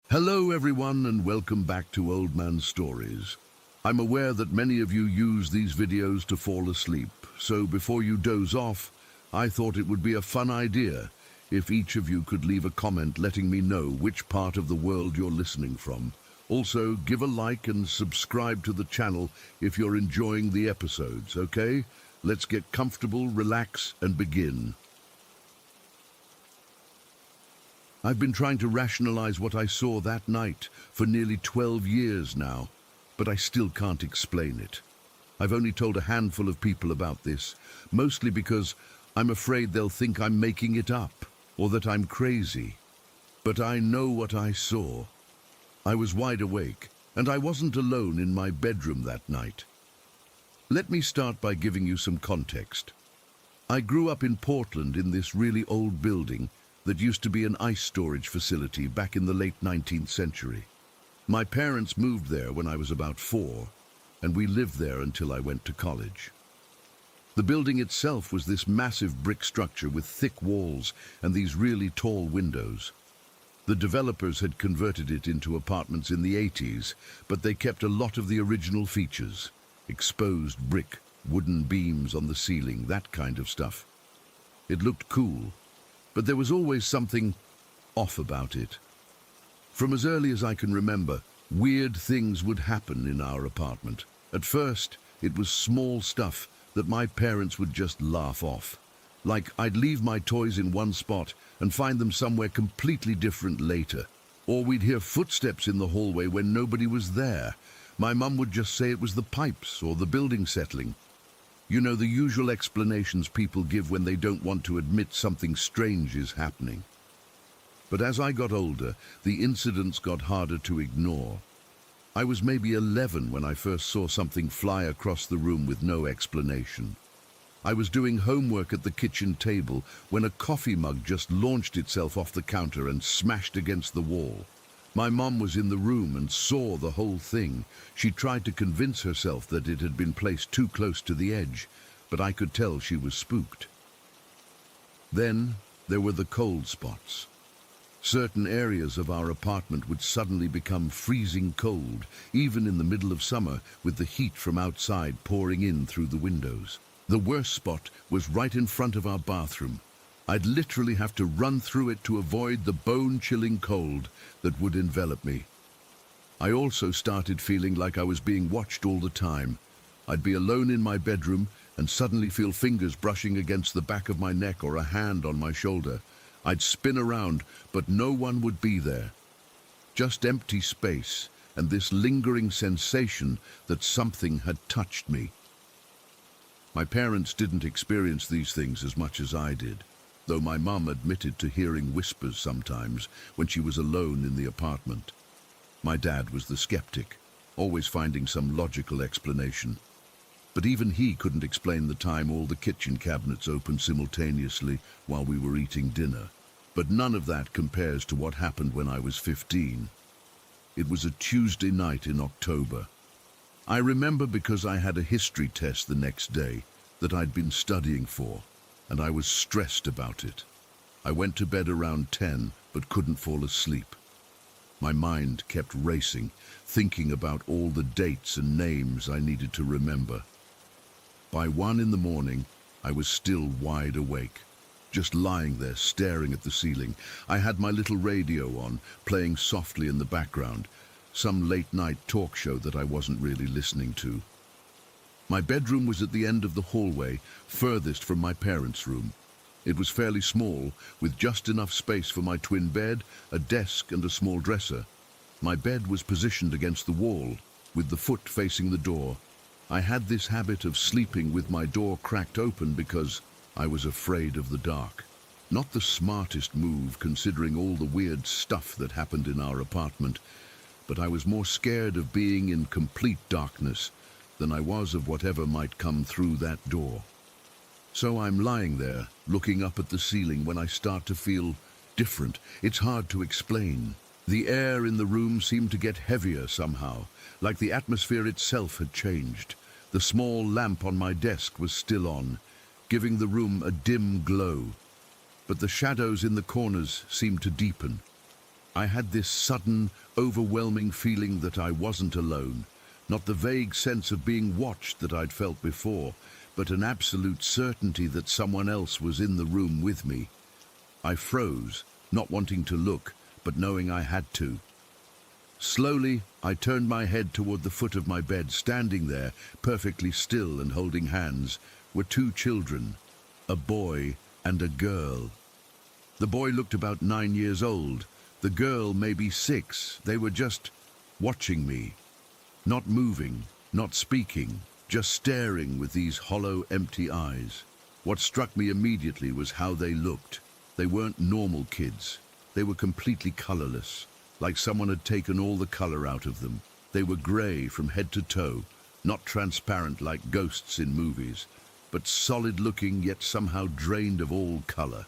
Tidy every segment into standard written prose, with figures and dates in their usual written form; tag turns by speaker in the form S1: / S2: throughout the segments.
S1: Hello everyone and welcome back to Old Man Stories. I'm aware that many of you use these videos to fall asleep, so before you doze off, I thought it would be a fun idea if each of you could leave a comment letting me know which part of the world you're listening from. Also, give a like and subscribe to the channel if you're enjoying the episodes, okay? Let's get comfortable, relax, and begin. I've been trying to rationalize what I saw that night for nearly 12 years now, but I still can't explain it. I've only told a handful of people about this, mostly because I'm afraid they'll think I'm making it up or that I'm crazy. But I know what I saw. I was wide awake, and I wasn't alone in my bedroom that night. Let me start by giving you some context. I grew up in Portland in this really old building that used to be an ice storage facility back in the late 19th century. My parents moved there when I was about 4, and we lived there until I went to college. The building itself was this massive brick structure with thick walls and these really tall windows. The developers had converted it into apartments in the 80s, but they kept a lot of the original features: exposed brick, wooden beams on the ceiling, that kind of stuff. It looked cool, but there was always something off about it. From as early as I can remember, weird things would happen in our apartment. At first, it was small stuff that my parents would just laugh off. Like, I'd leave my toys in one spot and find them somewhere completely different later. Or we'd hear footsteps in the hallway when nobody was there. My mum would just say it was the pipes or the building settling. You know, the usual explanations people give when they don't want to admit something strange is happening. But as I got older, the incidents got harder to ignore. I was maybe 11 when I first saw something fly across the room with no explanation. I was doing homework at the kitchen table when a coffee mug just launched itself off the counter and smashed against the wall. My mom was in the room and saw the whole thing. She tried to convince herself that it had been placed too close to the edge, but I could tell she was spooked. Then there were the cold spots. Certain areas of our apartment would suddenly become freezing cold, even in the middle of summer, with the heat from outside pouring in through the windows. The worst spot was right in front of our bathroom. I'd literally have to run through it to avoid the bone-chilling cold that would envelop me. I also started feeling like I was being watched all the time. I'd be alone in my bedroom and suddenly feel fingers brushing against the back of my neck or a hand on my shoulder. I'd spin around, but no one would be there. Just empty space and this lingering sensation that something had touched me. My parents didn't experience these things as much as I did, though my mum admitted to hearing whispers sometimes when she was alone in the apartment. My dad was the skeptic, always finding some logical explanation. But even he couldn't explain the time all the kitchen cabinets opened simultaneously while we were eating dinner. But none of that compares to what happened when I was 15. It was a Tuesday night in October. I remember because I had a history test the next day that I'd been studying for, and I was stressed about it. I went to bed around 10, but couldn't fall asleep. My mind kept racing, thinking about all the dates and names I needed to remember. By 1 in the morning, I was still wide awake, just lying there staring at the ceiling. I had my little radio on, playing softly in the background, some late-night talk show that I wasn't really listening to. My bedroom was at the end of the hallway, furthest from my parents' room. It was fairly small, with just enough space for my twin bed, a desk and a small dresser. My bed was positioned against the wall, with the foot facing the door. I had this habit of sleeping with my door cracked open because I was afraid of the dark. Not the smartest move considering all the weird stuff that happened in our apartment, but I was more scared of being in complete darkness than I was of whatever might come through that door. So I'm lying there, looking up at the ceiling when I start to feel different. It's hard to explain. The air in the room seemed to get heavier somehow, like the atmosphere itself had changed. The small lamp on my desk was still on, giving the room a dim glow, but the shadows in the corners seemed to deepen. I had this sudden, overwhelming feeling that I wasn't alone. Not the vague sense of being watched that I'd felt before, but an absolute certainty that someone else was in the room with me. I froze, not wanting to look, but knowing I had to. Slowly, I turned my head toward the foot of my bed. Standing there, perfectly still and holding hands, were two children, a boy and a girl. The boy looked about 9 years old, the girl maybe 6. They were just watching me. Not moving, not speaking, just staring with these hollow, empty eyes. What struck me immediately was how they looked. They weren't normal kids. They were completely colorless, like someone had taken all the color out of them. They were gray from head to toe, not transparent like ghosts in movies, but solid-looking yet somehow drained of all color.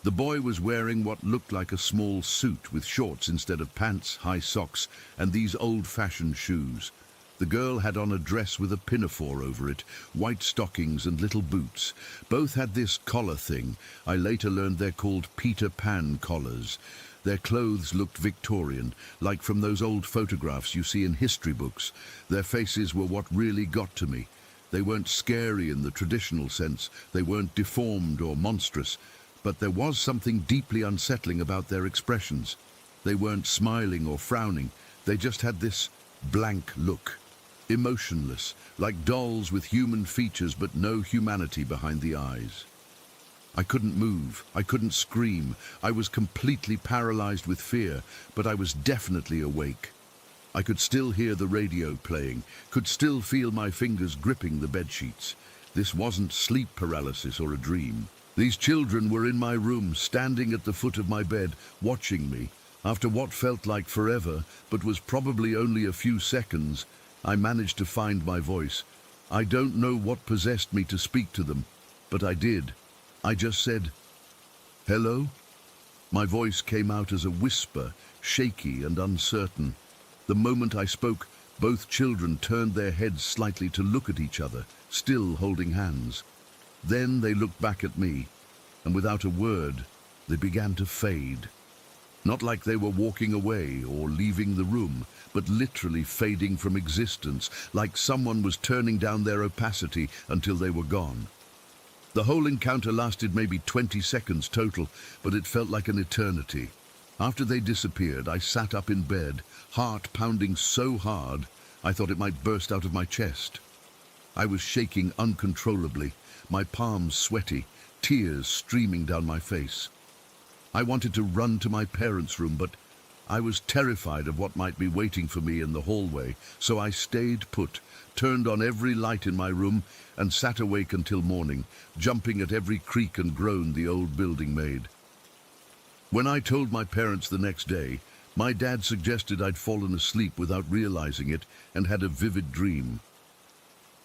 S1: The boy was wearing what looked like a small suit with shorts instead of pants, high socks, and these old-fashioned shoes. The girl had on a dress with a pinafore over it, white stockings and little boots. Both had this collar thing. I later learned they're called Peter Pan collars. Their clothes looked Victorian, like from those old photographs you see in history books. Their faces were what really got to me. They weren't scary in the traditional sense. They weren't deformed or monstrous. But there was something deeply unsettling about their expressions. They weren't smiling or frowning. They just had this blank look. Emotionless, like dolls with human features but no humanity behind the eyes. I couldn't move. I couldn't scream. I was completely paralyzed with fear, but I was definitely awake. I could still hear the radio playing, could still feel my fingers gripping the bedsheets. This wasn't sleep paralysis or a dream. These children were in my room, standing at the foot of my bed, watching me. After what felt like forever, but was probably only a few seconds, I managed to find my voice. I don't know what possessed me to speak to them, but I did. I just said, "Hello?" My voice came out as a whisper, shaky and uncertain. The moment I spoke, both children turned their heads slightly to look at each other, still holding hands. Then they looked back at me, and without a word, they began to fade. Not like they were walking away or leaving the room, but literally fading from existence, like someone was turning down their opacity until they were gone. The whole encounter lasted maybe 20 seconds total, but it felt like an eternity. After they disappeared, I sat up in bed, heart pounding so hard, I thought it might burst out of my chest. I was shaking uncontrollably, my palms sweaty, tears streaming down my face. I wanted to run to my parents' room, but I was terrified of what might be waiting for me in the hallway, so I stayed put, turned on every light in my room, and sat awake until morning, jumping at every creak and groan the old building made. When I told my parents the next day, my dad suggested I'd fallen asleep without realizing it and had a vivid dream.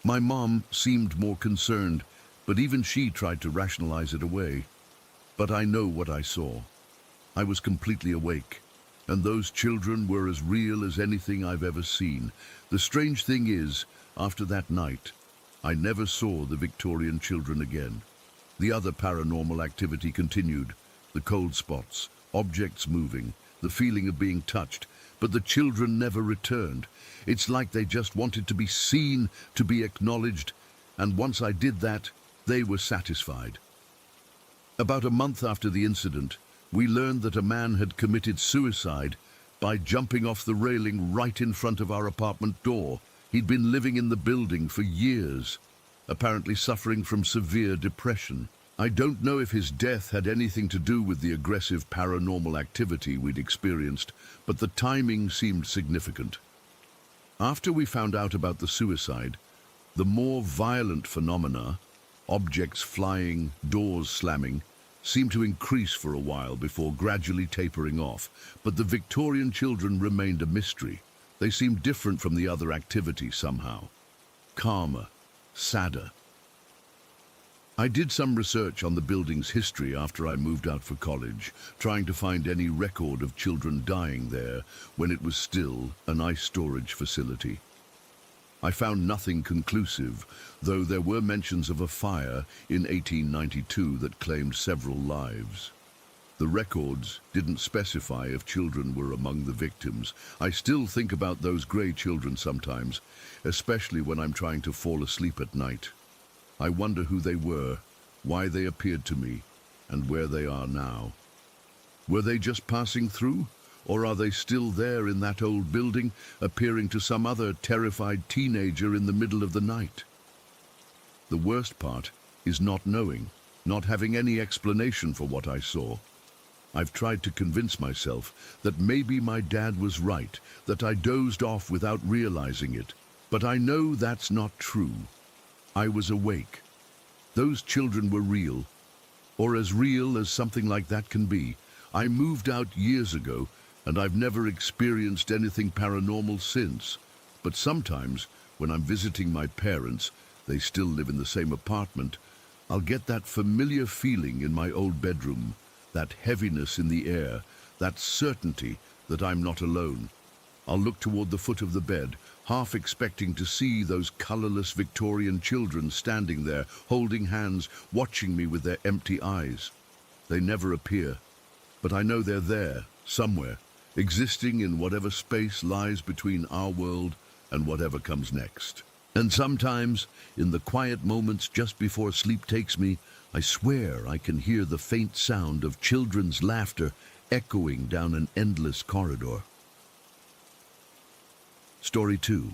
S1: My mom seemed more concerned, but even she tried to rationalize it away. But I know what I saw. I was completely awake, and those children were as real as anything I've ever seen. The strange thing is, after that night, I never saw the Victorian children again. The other paranormal activity continued, the cold spots, objects moving, the feeling of being touched, but the children never returned. It's like they just wanted to be seen, to be acknowledged, and once I did that, they were satisfied. About a month after the incident, we learned that a man had committed suicide by jumping off the railing right in front of our apartment door. He'd been living in the building for years, apparently suffering from severe depression. I don't know if his death had anything to do with the aggressive paranormal activity we'd experienced, but the timing seemed significant. After we found out about the suicide, the more violent phenomena, objects flying, doors slamming, seemed to increase for a while before gradually tapering off, but the Victorian children remained a mystery. They seemed different from the other activity somehow. Calmer, sadder. I did some research on the building's history after I moved out for college, trying to find any record of children dying there when it was still an ice storage facility. I found nothing conclusive, though there were mentions of a fire in 1892 that claimed several lives. The records didn't specify if children were among the victims. I still think about those grey children sometimes, especially when I'm trying to fall asleep at night. I wonder who they were, why they appeared to me, and where they are now. Were they just passing through? Or are they still there in that old building, appearing to some other terrified teenager in the middle of the night? The worst part is not knowing, not having any explanation for what I saw. I've tried to convince myself that maybe my dad was right, that I dozed off without realizing it. But I know that's not true. I was awake. Those children were real, or as real as something like that can be. I moved out years ago, and I've never experienced anything paranormal since. But sometimes, when I'm visiting my parents, they still live in the same apartment, I'll get that familiar feeling in my old bedroom, that heaviness in the air, that certainty that I'm not alone. I'll look toward the foot of the bed, half expecting to see those colorless Victorian children standing there, holding hands, watching me with their empty eyes. They never appear, but I know they're there, somewhere, existing in whatever space lies between our world and whatever comes next. And sometimes, in the quiet moments just before sleep takes me, I swear I can hear the faint sound of children's laughter echoing down an endless corridor. Story 2.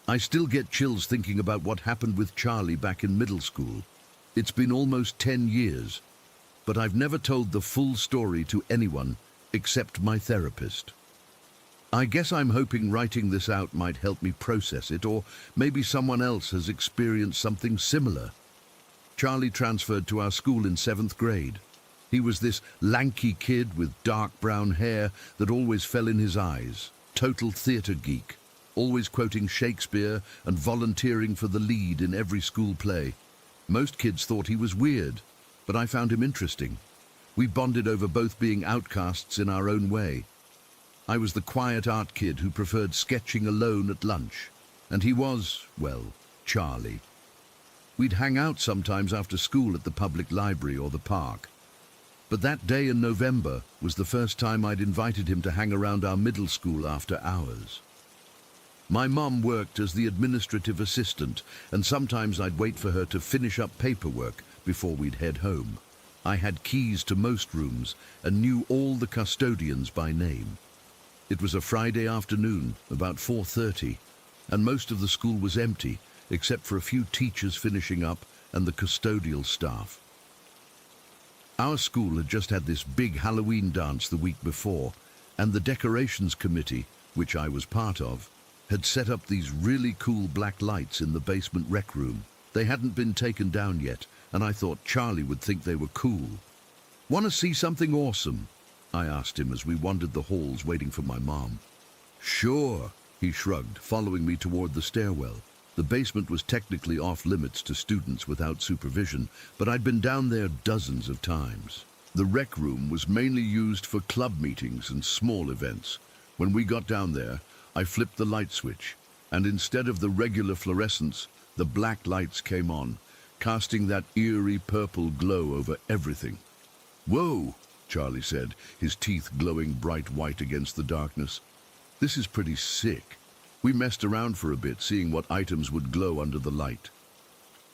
S1: I still get chills thinking about what happened with Charlie back in middle school. It's been almost 10 years, but I've never told the full story to anyone except my therapist. I guess I'm hoping writing this out might help me process it, or maybe someone else has experienced something similar. Charlie transferred to our school in 7th grade. He was this lanky kid with dark brown hair that always fell in his eyes, total theatre geek, always quoting Shakespeare and volunteering for the lead in every school play. Most kids thought he was weird, but I found him interesting. We bonded over both being outcasts in our own way. I was the quiet art kid who preferred sketching alone at lunch, and he was, well, Charlie. We'd hang out sometimes after school at the public library or the park. But that day in November was the first time I'd invited him to hang around our middle school after hours. My mum worked as the administrative assistant, and sometimes I'd wait for her to finish up paperwork before we'd head home. I had keys to most rooms and knew all the custodians by name. It was a Friday afternoon, about 4:30, and most of the school was empty, except for a few teachers finishing up and the custodial staff. Our school had just had this big Halloween dance the week before, and the decorations committee, which I was part of, had set up these really cool black lights in the basement rec room. They hadn't been taken down yet, and I thought Charlie would think they were cool. "Want to see something awesome?" I asked him as we wandered the halls waiting for my mom. "Sure," he shrugged, following me toward the stairwell. The basement was technically off limits to students without supervision, but I'd been down there dozens of times. The rec room was mainly used for club meetings and small events. When we got down there, I flipped the light switch, and instead of the regular fluorescence, the black lights came on, casting that eerie purple glow over everything. "Whoa," Charlie said, his teeth glowing bright white against the darkness. "This is pretty sick." We messed around for a bit, seeing what items would glow under the light.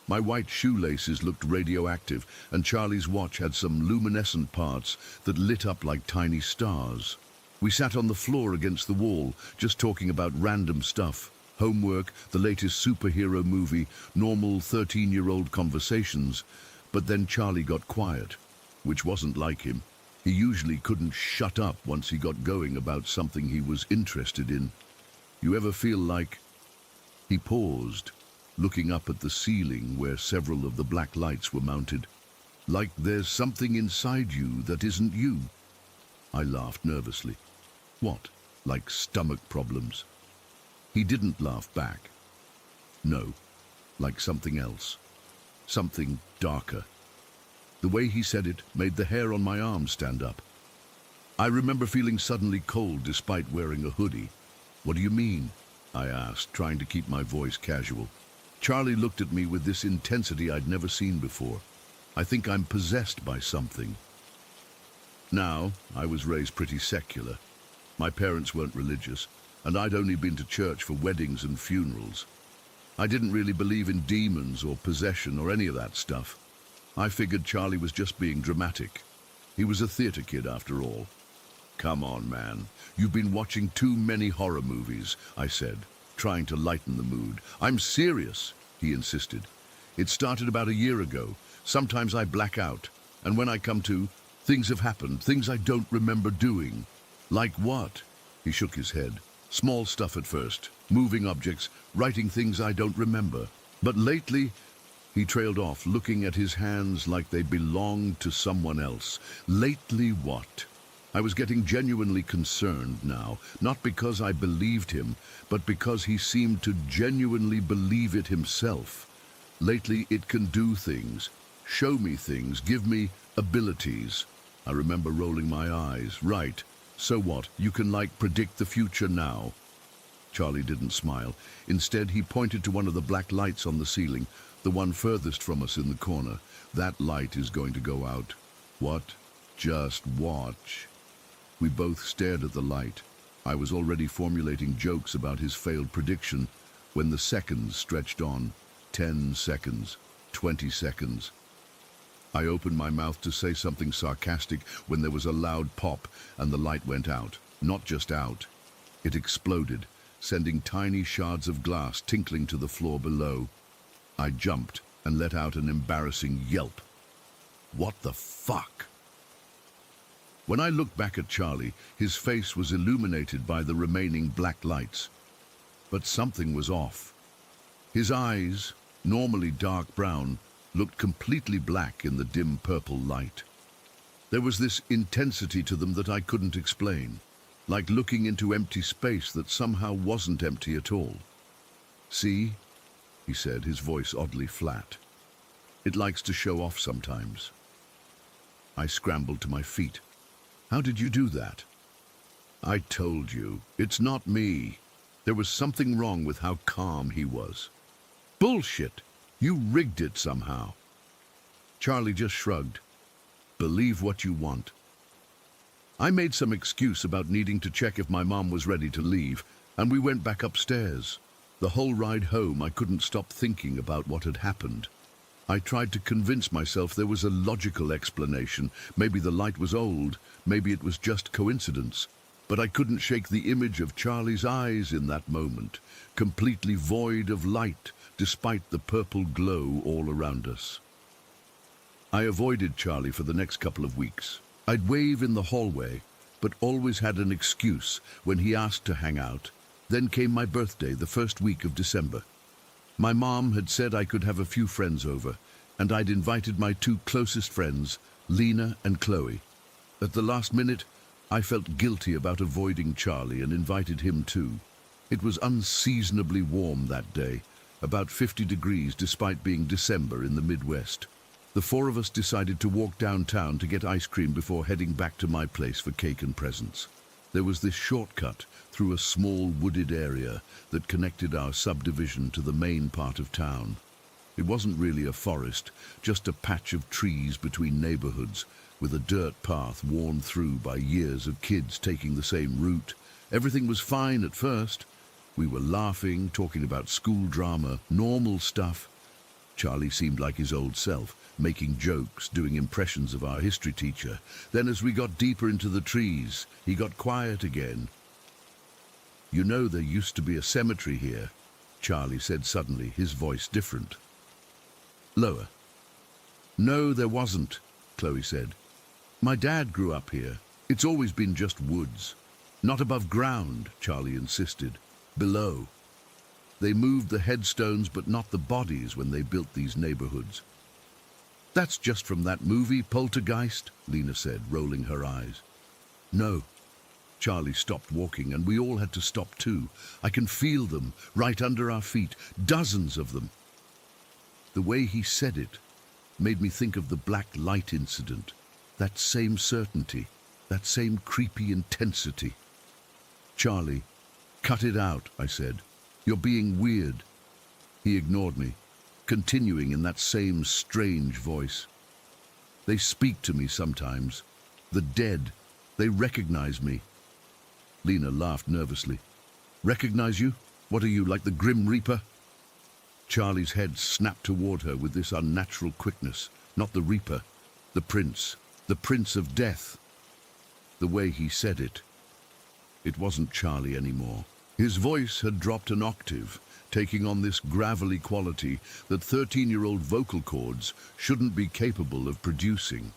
S1: My white shoelaces looked radioactive, and Charlie's watch had some luminescent parts that lit up like tiny stars. We sat on the floor against the wall, just talking about random stuff. Homework, the latest superhero movie, normal 13-year-old conversations. But then Charlie got quiet, which wasn't like him. He usually couldn't shut up once he got going about something he was interested in. "You ever feel like—" He paused, looking up at the ceiling where several of the black lights were mounted. "Like there's something inside you that isn't you?" I laughed nervously. "What, like stomach problems?" He didn't laugh back. "No, like something else. Something darker." The way he said it made the hair on my arm stand up. I remember feeling suddenly cold despite wearing a hoodie. "What do you mean?" I asked, trying to keep my voice casual. Charlie looked at me with this intensity I'd never seen before. "I think I'm possessed by something." Now, I was raised pretty secular. My parents weren't religious, and I'd only been to church for weddings and funerals. I didn't really believe in demons or possession or any of that stuff. I figured Charlie was just being dramatic. He was a theater kid after all. Come on, man. You've been watching too many horror movies, I said, trying to lighten the mood. I'm serious, he insisted. It started about a year ago. Sometimes I black out, and when I come to, things have happened, things I don't remember doing. Like what? He shook his head. Small stuff at first, moving objects, writing things I don't remember. But lately, he trailed off, looking at his hands like they belonged to someone else. Lately what? I was getting genuinely concerned now, not because I believed him, but because he seemed to genuinely believe it himself. Lately it can do things, show me things, give me abilities. I remember rolling my eyes. Right, so what? You can predict the future now? Charlie didn't smile. Instead, he pointed to one of the black lights on the ceiling, the one furthest from us in the corner. That light is going to go out. What? Just watch. We both stared at the light. I was already formulating jokes about his failed prediction when the seconds stretched on. 10 seconds, 20 seconds. I opened my mouth to say something sarcastic when there was a loud pop and the light went out. Not just out. It exploded, sending tiny shards of glass tinkling to the floor below. I jumped and let out an embarrassing yelp. What the fuck? When I looked back at Charlie, his face was illuminated by the remaining black lights. But something was off. His eyes, normally dark brown, looked completely black in the dim purple light. There was this intensity to them that I couldn't explain, like looking into empty space that somehow wasn't empty at all. See? He said, his voice oddly flat. It likes to show off sometimes. I scrambled to my feet. How did you do that? I told you, it's not me. There was something wrong with how calm he was. Bullshit! You rigged it somehow. Charlie just shrugged. Believe what you want. I made some excuse about needing to check if my mom was ready to leave, and we went back upstairs. The whole ride home, I couldn't stop thinking about what had happened. I tried to convince myself there was a logical explanation. Maybe the light was old, maybe it was just coincidence. But I couldn't shake the image of Charlie's eyes in that moment, completely void of light, despite the purple glow all around us. I avoided Charlie for the next couple of weeks. I'd wave in the hallway, but always had an excuse when he asked to hang out. Then came my birthday, the first week of December. My mom had said I could have a few friends over, and I'd invited my two closest friends, Lena and Chloe. At the last minute, I felt guilty about avoiding Charlie and invited him too. It was unseasonably warm that day, about 50 degrees despite being December in the Midwest. The four of us decided to walk downtown to get ice cream before heading back to my place for cake and presents. There was this shortcut through a small wooded area that connected our subdivision to the main part of town. It wasn't really a forest, just a patch of trees between neighborhoods, with a dirt path worn through by years of kids taking the same route. Everything was fine at first. We were laughing, talking about school drama, normal stuff. Charlie seemed like his old self, making jokes, doing impressions of our history teacher. Then as we got deeper into the trees, he got quiet again. You know, there used to be a cemetery here, Charlie said suddenly, his voice different. Lower. No, there wasn't, Chloe said. My dad grew up here. It's always been just woods. Not above ground, Charlie insisted. Below. They moved the headstones but not the bodies when they built these neighborhoods. That's just from that movie, Poltergeist, Lena said, rolling her eyes. No. Charlie stopped walking and we all had to stop too. I can feel them right under our feet, dozens of them. The way he said it made me think of the black light incident. That same certainty, that same creepy intensity. Charlie, cut it out, I said. You're being weird. He ignored me, continuing in that same strange voice. They speak to me sometimes. The dead. They recognize me. Lena laughed nervously. Recognize you? What are you, like the Grim Reaper? Charlie's head snapped toward her with this unnatural quickness. Not the Reaper. The Prince of Death. The way he said it. It wasn't Charlie anymore. His voice had dropped an octave, taking on this gravelly quality that 13-year-old vocal cords shouldn't be capable of producing.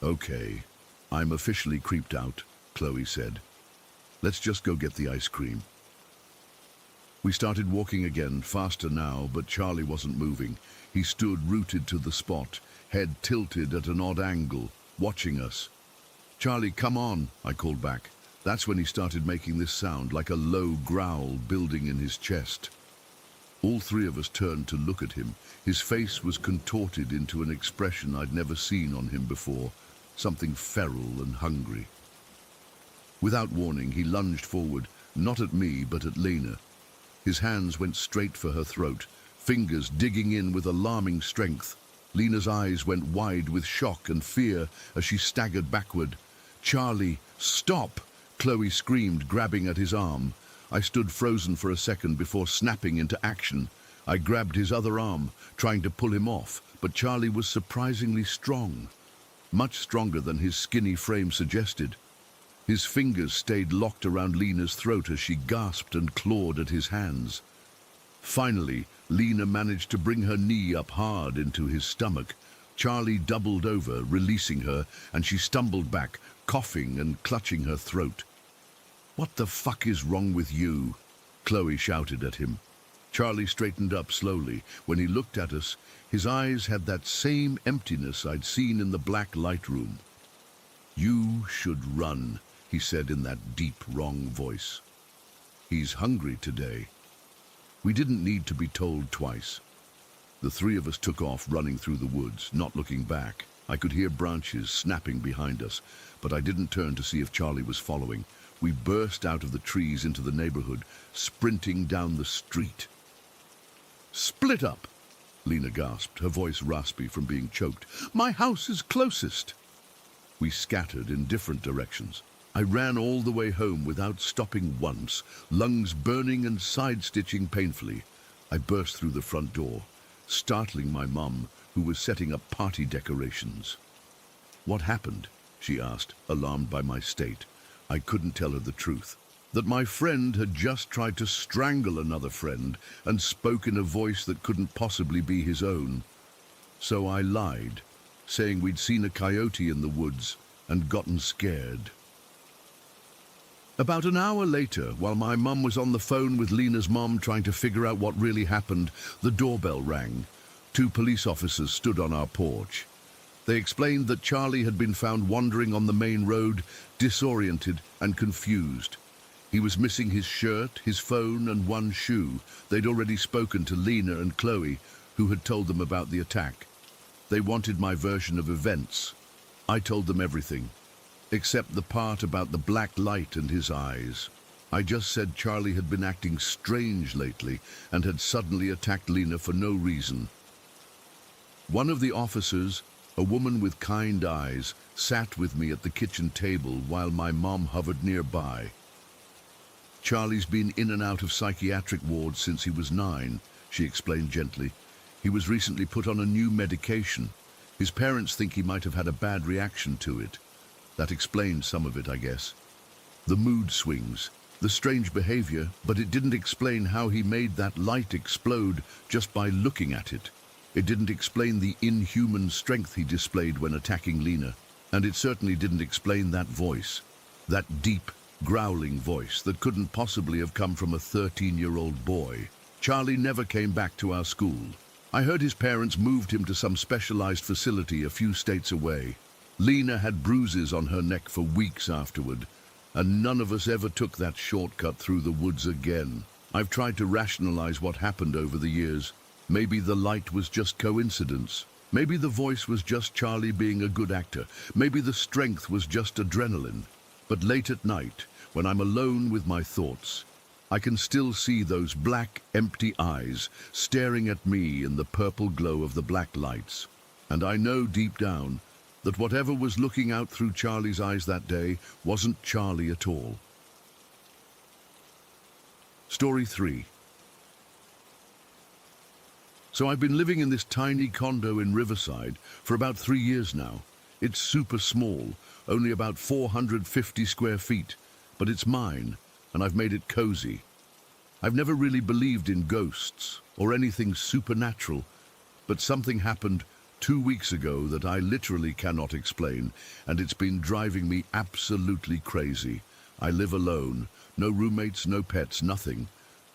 S1: Okay, I'm officially creeped out, Chloe said. Let's just go get the ice cream. We started walking again, faster now, but Charlie wasn't moving. He stood rooted to the spot, head tilted at an odd angle, watching us. Charlie, come on, I called back. That's when he started making this sound, like a low growl building in his chest. All three of us turned to look at him. His face was contorted into an expression I'd never seen on him before, something feral and hungry. Without warning, he lunged forward, not at me, but at Lena. His hands went straight for her throat, fingers digging in with alarming strength. Lena's eyes went wide with shock and fear as she staggered backward. Charlie, stop! Chloe screamed, grabbing at his arm. I stood frozen for a second before snapping into action. I grabbed his other arm, trying to pull him off, but Charlie was surprisingly strong. Much stronger than his skinny frame suggested. His fingers stayed locked around Lena's throat as she gasped and clawed at his hands. Finally, Lena managed to bring her knee up hard into his stomach. Charlie doubled over, releasing her, and she stumbled back, coughing and clutching her throat. "What the fuck is wrong with you?" Chloe shouted at him. Charlie straightened up slowly. When he looked at us, his eyes had that same emptiness I'd seen in the black light room. "You should run," he said in that deep, wrong voice. "He's hungry today." We didn't need to be told twice. The three of us took off, running through the woods, not looking back. I could hear branches snapping behind us, but I didn't turn to see if Charlie was following. We burst out of the trees into the neighborhood, sprinting down the street. "Split up!" Lena gasped, her voice raspy from being choked. "My house is closest." We scattered in different directions. I ran all the way home without stopping once, lungs burning and side-stitching painfully. I burst through the front door, startling my mum, who was setting up party decorations. "What happened?" she asked, alarmed by my state. I couldn't tell her the truth. That my friend had just tried to strangle another friend and spoke in a voice that couldn't possibly be his own. So I lied, saying we'd seen a coyote in the woods and gotten scared. About an hour later, while my mum was on the phone with Lena's mom trying to figure out what really happened, the doorbell rang. 2 police officers stood on our porch. They explained that Charlie had been found wandering on the main road, disoriented and confused. He was missing his shirt, his phone, and 1 shoe. They'd already spoken to Lena and Chloe, who had told them about the attack. They wanted my version of events. I told them everything, except the part about the black light and his eyes. I just said Charlie had been acting strange lately and had suddenly attacked Lena for no reason. One of the officers, a woman with kind eyes, sat with me at the kitchen table while my mom hovered nearby. "Charlie's been in and out of psychiatric wards since he was 9, she explained gently. "He was recently put on a new medication. His parents think he might have had a bad reaction to it. That explains some of it, I guess. The mood swings, the strange behavior, but it didn't explain how he made that light explode just by looking at it. It didn't explain the inhuman strength he displayed when attacking Lena. And it certainly didn't explain that voice, that deep, growling voice that couldn't possibly have come from a 13-year-old boy. Charlie never came back to our school. I heard his parents moved him to some specialized facility a few states away. Lena had bruises on her neck for weeks afterward, and none of us ever took that shortcut through the woods again. I've tried to rationalize what happened over the years. Maybe the light was just coincidence. Maybe the voice was just Charlie being a good actor. Maybe the strength was just adrenaline. But late at night, when I'm alone with my thoughts, I can still see those black, empty eyes staring at me in the purple glow of the black lights. And I know deep down that whatever was looking out through Charlie's eyes that day wasn't Charlie at all. Story 3. So I've been living in this tiny condo in Riverside for about 3 years now. It's super small, only about 450 square feet, but it's mine, and I've made it cozy. I've never really believed in ghosts or anything supernatural, but something happened 2 weeks ago that I literally cannot explain, and it's been driving me absolutely crazy. I live alone, no roommates, no pets, nothing.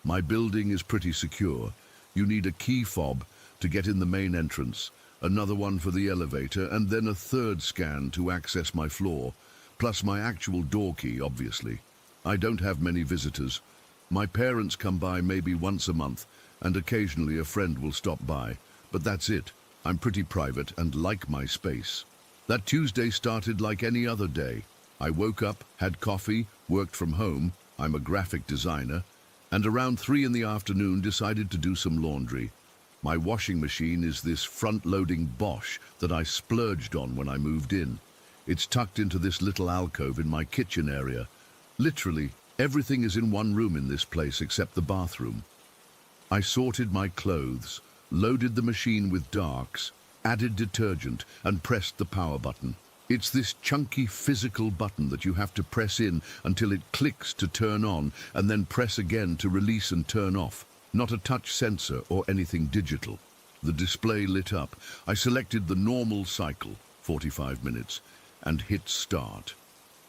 S1: My building is pretty secure. You need a key fob to get in the main entrance, another one for the elevator, and then a third scan to access my floor, plus my actual door key, obviously. I don't have many visitors. My parents come by maybe once a month, and occasionally a friend will stop by, but that's it. I'm pretty private and like my space. That Tuesday started like any other day. I woke up, had coffee, worked from home, I'm a graphic designer, and around 3 in the afternoon decided to do some laundry. My washing machine is this front-loading Bosch that I splurged on when I moved in. It's tucked into this little alcove in my kitchen area. Literally, everything is in one room in this place except the bathroom. I sorted my clothes, loaded the machine with darks, added detergent, and pressed the power button. It's this chunky physical button that you have to press in until it clicks to turn on, and then press again to release and turn off. Not a touch sensor or anything digital. The display lit up. I selected the normal cycle, 45 minutes, and hit start.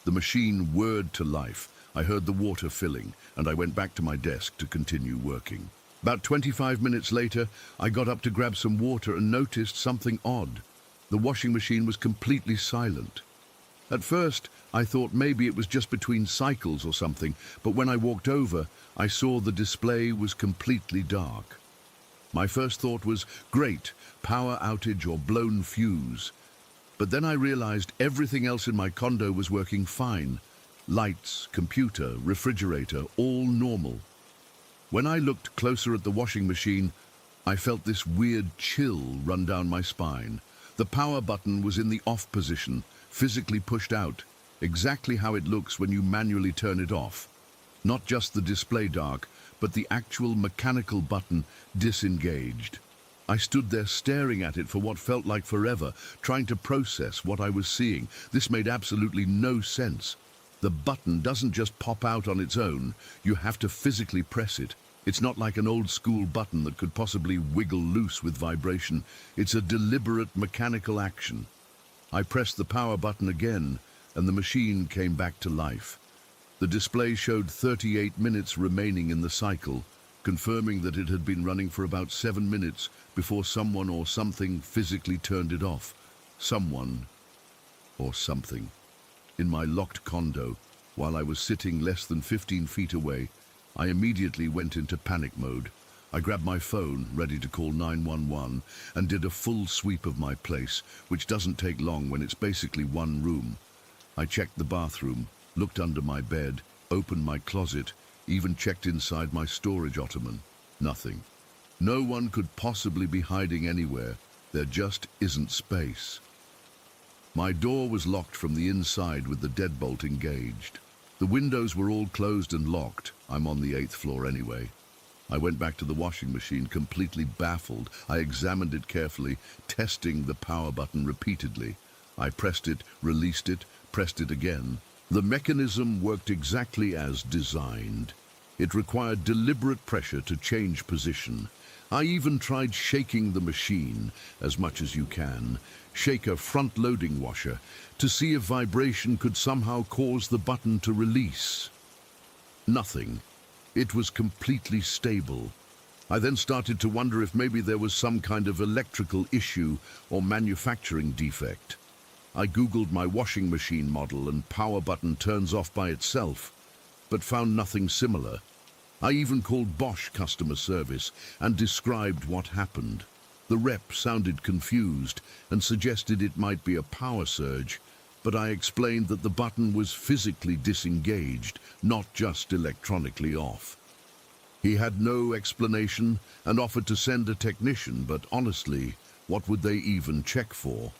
S1: The machine whirred to life. I heard the water filling, and I went back to my desk to continue working. About 25 minutes later, I got up to grab some water and noticed something odd. The washing machine was completely silent. At first, I thought maybe it was just between cycles or something, but when I walked over, I saw the display was completely dark. My first thought was, great, power outage or blown fuse. But then I realized everything else in my condo was working fine. Lights, computer, refrigerator, all normal. When I looked closer at the washing machine, I felt this weird chill run down my spine. The power button was in the off position, physically pushed out, exactly how it looks when you manually turn it off. Not just the display dark, but the actual mechanical button disengaged. I stood there staring at it for what felt like forever, trying to process what I was seeing. This made absolutely no sense. The button doesn't just pop out on its own, you have to physically press it. It's not like an old-school button that could possibly wiggle loose with vibration. It's a deliberate mechanical action. I pressed the power button again, and the machine came back to life. The display showed 38 minutes remaining in the cycle, confirming that it had been running for about 7 minutes before someone or something physically turned it off. Someone or something. In my locked condo, while I was sitting less than 15 feet away, I immediately went into panic mode. I grabbed my phone, ready to call 911, and did a full sweep of my place, which doesn't take long when it's basically one room. I checked the bathroom, looked under my bed, opened my closet, even checked inside my storage ottoman. Nothing. No one could possibly be hiding anywhere. There just isn't space. My door was locked from the inside with the deadbolt engaged. The windows were all closed and locked. I'm on the 8th floor anyway. I went back to the washing machine completely baffled. I examined it carefully, testing the power button repeatedly. I pressed it, released it, pressed it again. The mechanism worked exactly as designed. It required deliberate pressure to change position. I even tried shaking the machine, as much as you can, shake a front-loading washer, to see if vibration could somehow cause the button to release. Nothing. It was completely stable. I then started to wonder if maybe there was some kind of electrical issue or manufacturing defect. I Googled my washing machine model and power button turns off by itself, but found nothing similar. I even called Bosch customer service and described what happened. The rep sounded confused and suggested it might be a power surge, but I explained that the button was physically disengaged, not just electronically off. He had no explanation and offered to send a technician, but honestly, what would they even check for?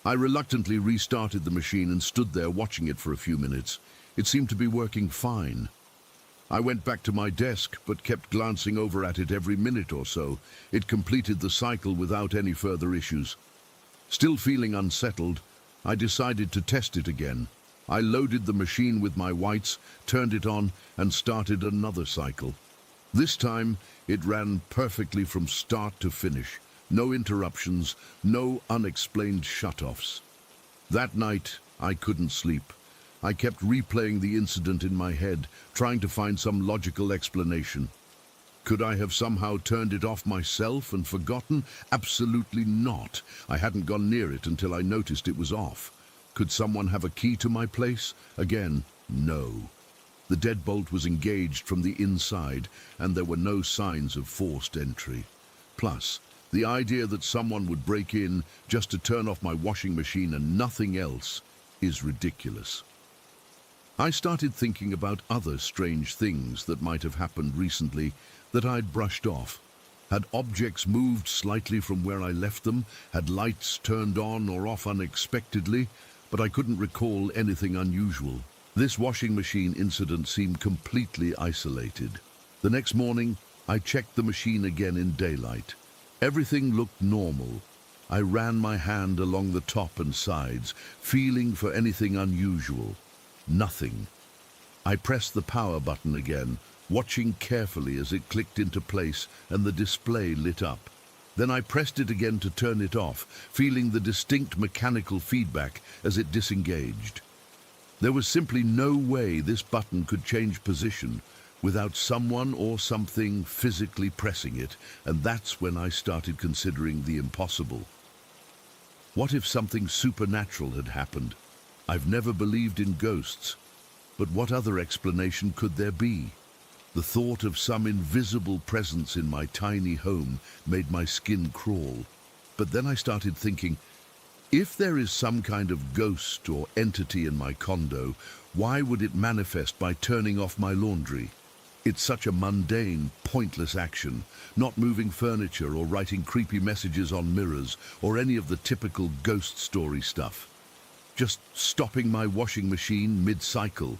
S1: I reluctantly restarted the machine and stood there watching it for a few minutes. It seemed to be working fine. I went back to my desk, but kept glancing over at it every minute or so. It completed the cycle without any further issues. Still feeling unsettled, I decided to test it again. I loaded the machine with my whites, turned it on, and started another cycle. This time, it ran perfectly from start to finish. No interruptions, no unexplained shutoffs. That night, I couldn't sleep. I kept replaying the incident in my head, trying to find some logical explanation. Could I have somehow turned it off myself and forgotten? Absolutely not. I hadn't gone near it until I noticed it was off. Could someone have a key to my place? Again, no. The deadbolt was engaged from the inside, and there were no signs of forced entry. Plus, the idea that someone would break in just to turn off my washing machine and nothing else is ridiculous. I started thinking about other strange things that might have happened recently that I'd brushed off. Had objects moved slightly from where I left them? Had lights turned on or off unexpectedly? But I couldn't recall anything unusual. This washing machine incident seemed completely isolated. The next morning, I checked the machine again in daylight. Everything looked normal. I ran my hand along the top and sides, feeling for anything unusual. Nothing. I pressed the power button again, watching carefully as it clicked into place and the display lit up. Then I pressed it again to turn it off, feeling the distinct mechanical feedback as it disengaged. There was simply no way this button could change position without someone or something physically pressing it, and that's when I started considering the impossible. What if something supernatural had happened? I've never believed in ghosts, but what other explanation could there be? The thought of some invisible presence in my tiny home made my skin crawl. But then I started thinking, if there is some kind of ghost or entity in my condo, why would it manifest by turning off my laundry? It's such a mundane, pointless action, not moving furniture or writing creepy messages on mirrors or any of the typical ghost story stuff. Just stopping my washing machine mid-cycle.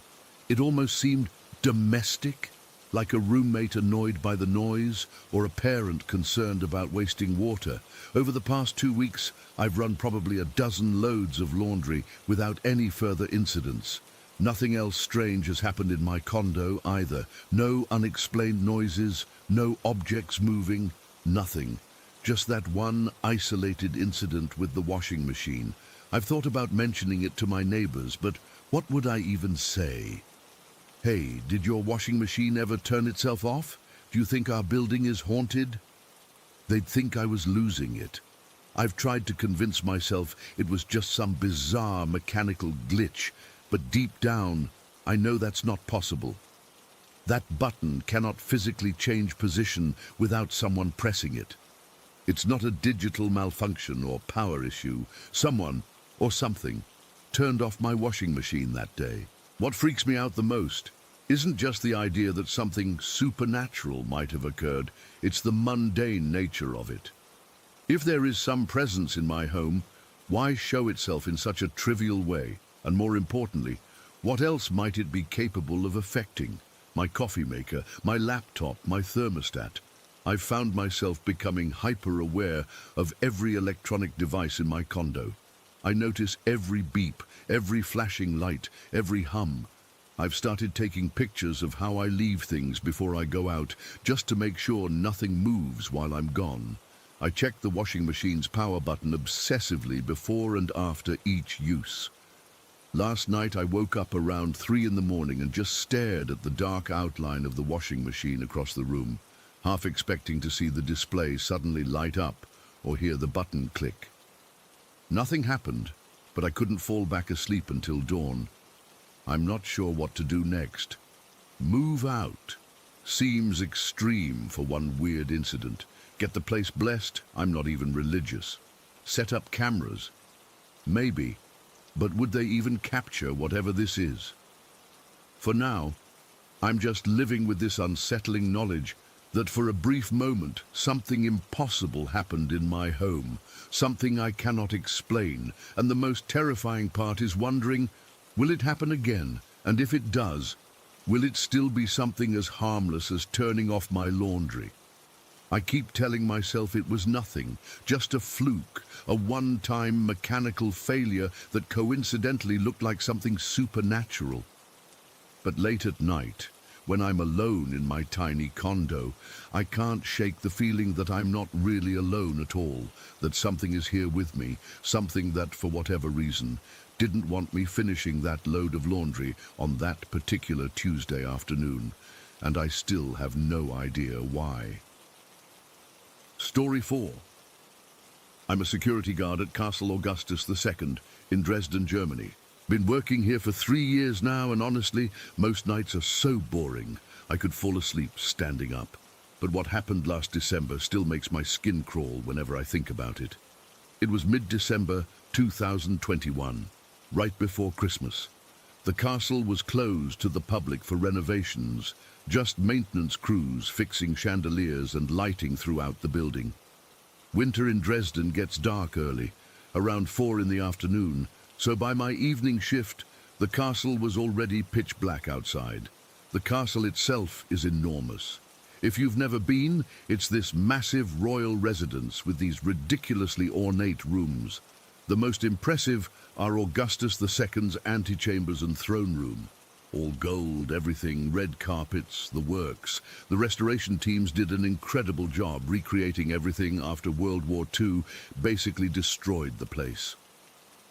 S1: It almost seemed domestic, like a roommate annoyed by the noise or a parent concerned about wasting water. Over the past 2 weeks, I've run probably a dozen loads of laundry without any further incidents. Nothing else strange has happened in my condo either. No unexplained noises, no objects moving, nothing. Just that one isolated incident with the washing machine. I've thought about mentioning it to my neighbors, but what would I even say? Hey, did your washing machine ever turn itself off? Do you think our building is haunted? They'd think I was losing it. I've tried to convince myself it was just some bizarre mechanical glitch, but deep down, I know that's not possible. That button cannot physically change position without someone pressing it. It's not a digital malfunction or power issue. Someone, or something, turned off my washing machine that day. What freaks me out the most isn't just the idea that something supernatural might have occurred, it's the mundane nature of it. If there is some presence in my home, why show itself in such a trivial way? And more importantly, what else might it be capable of affecting? My coffee maker, my laptop, my thermostat. I've found myself becoming hyper-aware of every electronic device in my condo. I notice every beep, every flashing light, every hum. I've started taking pictures of how I leave things before I go out, just to make sure nothing moves while I'm gone. I check the washing machine's power button obsessively before and after each use. Last night I woke up around 3 in the morning and just stared at the dark outline of the washing machine across the room, half expecting to see the display suddenly light up or hear the button click. Nothing happened, but I couldn't fall back asleep until dawn. I'm not sure what to do next. Move out seems extreme for one weird incident. Get the place blessed? I'm not even religious. Set up cameras? Maybe, but would they even capture whatever this is? For now, I'm just living with this unsettling knowledge that for a brief moment something impossible happened in my home, something I cannot explain, and the most terrifying part is wondering, will it happen again? And if it does, will it still be something as harmless as turning off my laundry? I keep telling myself it was nothing, just a fluke, a one-time mechanical failure that coincidentally looked like something supernatural. But late at night, when I'm alone in my tiny condo, I can't shake the feeling that I'm not really alone at all, that something is here with me, something that, for whatever reason, didn't want me finishing that load of laundry on that particular Tuesday afternoon, and I still have no idea why. Story 4. I'm a security guard at Castle Augustus II in Dresden, Germany. Been working here for 3 years now, and honestly, most nights are so boring I could fall asleep standing up. But what happened last December still makes my skin crawl whenever I think about it. It was mid-December 2021, right before Christmas. The castle was closed to the public for renovations, just maintenance crews fixing chandeliers and lighting throughout the building. Winter in Dresden gets dark early, around 4 in the afternoon, so by my evening shift, the castle was already pitch black outside. The castle itself is enormous. If you've never been, it's this massive royal residence with these ridiculously ornate rooms. The most impressive are Augustus II's antechambers and throne room. All gold, everything, red carpets, the works. The restoration teams did an incredible job recreating everything after World War II basically destroyed the place.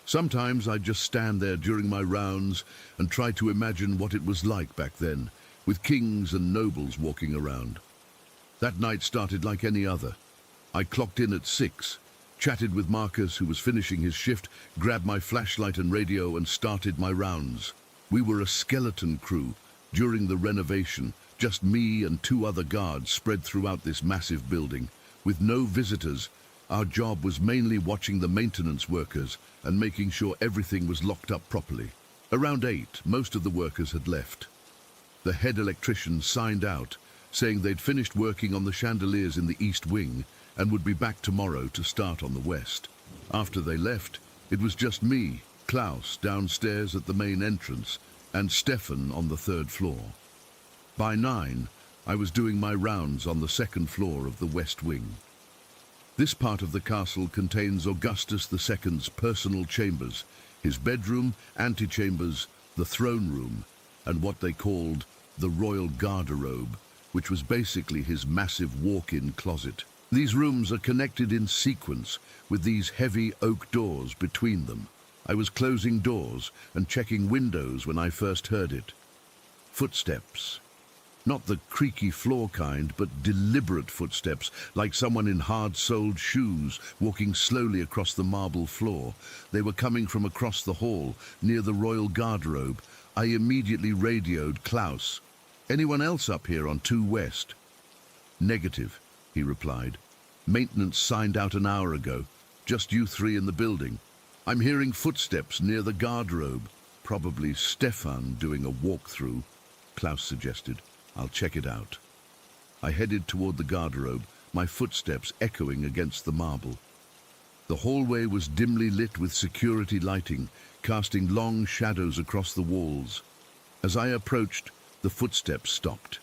S1: Sometimes I'd just stand there during my rounds and try to imagine what it was like back then, with kings and nobles walking around. That night started like any other. I clocked in at 6, chatted with Marcus, who was finishing his shift, grabbed my flashlight and radio and started my rounds. We were a skeleton crew during the renovation, just me and 2 other guards spread throughout this massive building. With no visitors, our job was mainly watching the maintenance workers and making sure everything was locked up properly. Around 8, most of the workers had left. The head electrician signed out, saying they'd finished working on the chandeliers in the east wing and would be back tomorrow to start on the west. After they left, it was just me, Klaus, downstairs at the main entrance, and Stefan on the 3rd floor. By 9, I was doing my rounds on the 2nd floor of the west wing. This part of the castle contains Augustus II's personal chambers, his bedroom, antechambers, the throne room, and what they called the royal garderobe, which was basically his massive walk-in closet. These rooms are connected in sequence with these heavy oak doors between them. I was closing doors and checking windows when I first heard it. Footsteps. Not the creaky floor kind, but deliberate footsteps, like someone in hard-soled shoes walking slowly across the marble floor. They were coming from across the hall, near the royal garderobe. I immediately radioed Klaus. "Anyone else up here on 2 West?" "Negative," he replied. "Maintenance signed out an hour ago. Just you 3 in the building. I'm hearing footsteps near the garderobe. Probably Stefan doing a walkthrough," Klaus suggested. "I'll check it out." I headed toward the garderobe, my footsteps echoing against the marble. The hallway was dimly lit with security lighting, casting long shadows across the walls. As I approached, the footsteps stopped.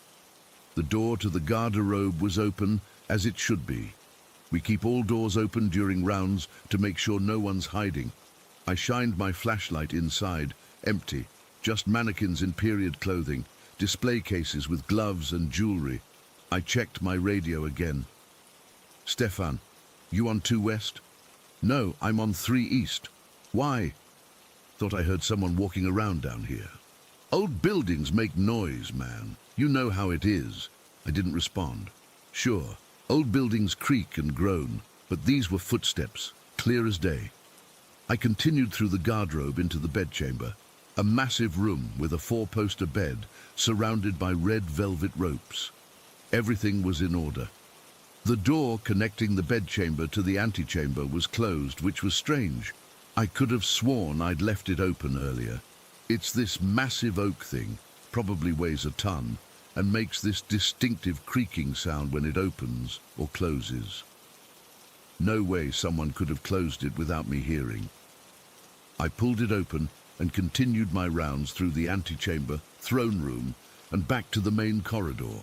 S1: The door to the garderobe was open, as it should be. We keep all doors open during rounds to make sure no one's hiding. I shined my flashlight inside, empty, just mannequins in period clothing, display cases with gloves and jewelry. I checked my radio again. "Stefan, you on 2 West?" "No, I'm on 3 East. Why?" "Thought I heard someone walking around down here." "Old buildings make noise, man. You know how it is." I didn't respond. "Sure, old buildings creak and groan, but these were footsteps, clear as day." I continued through the garderobe into the bedchamber, a massive room with a 4-poster bed surrounded by red velvet ropes. Everything was in order. The door connecting the bedchamber to the antechamber was closed, which was strange. I could have sworn I'd left it open earlier. It's this massive oak thing, probably weighs a ton, and makes this distinctive creaking sound when it opens or closes. No way someone could have closed it without me hearing. I pulled it open and continued my rounds through the antechamber, throne room, and back to the main corridor.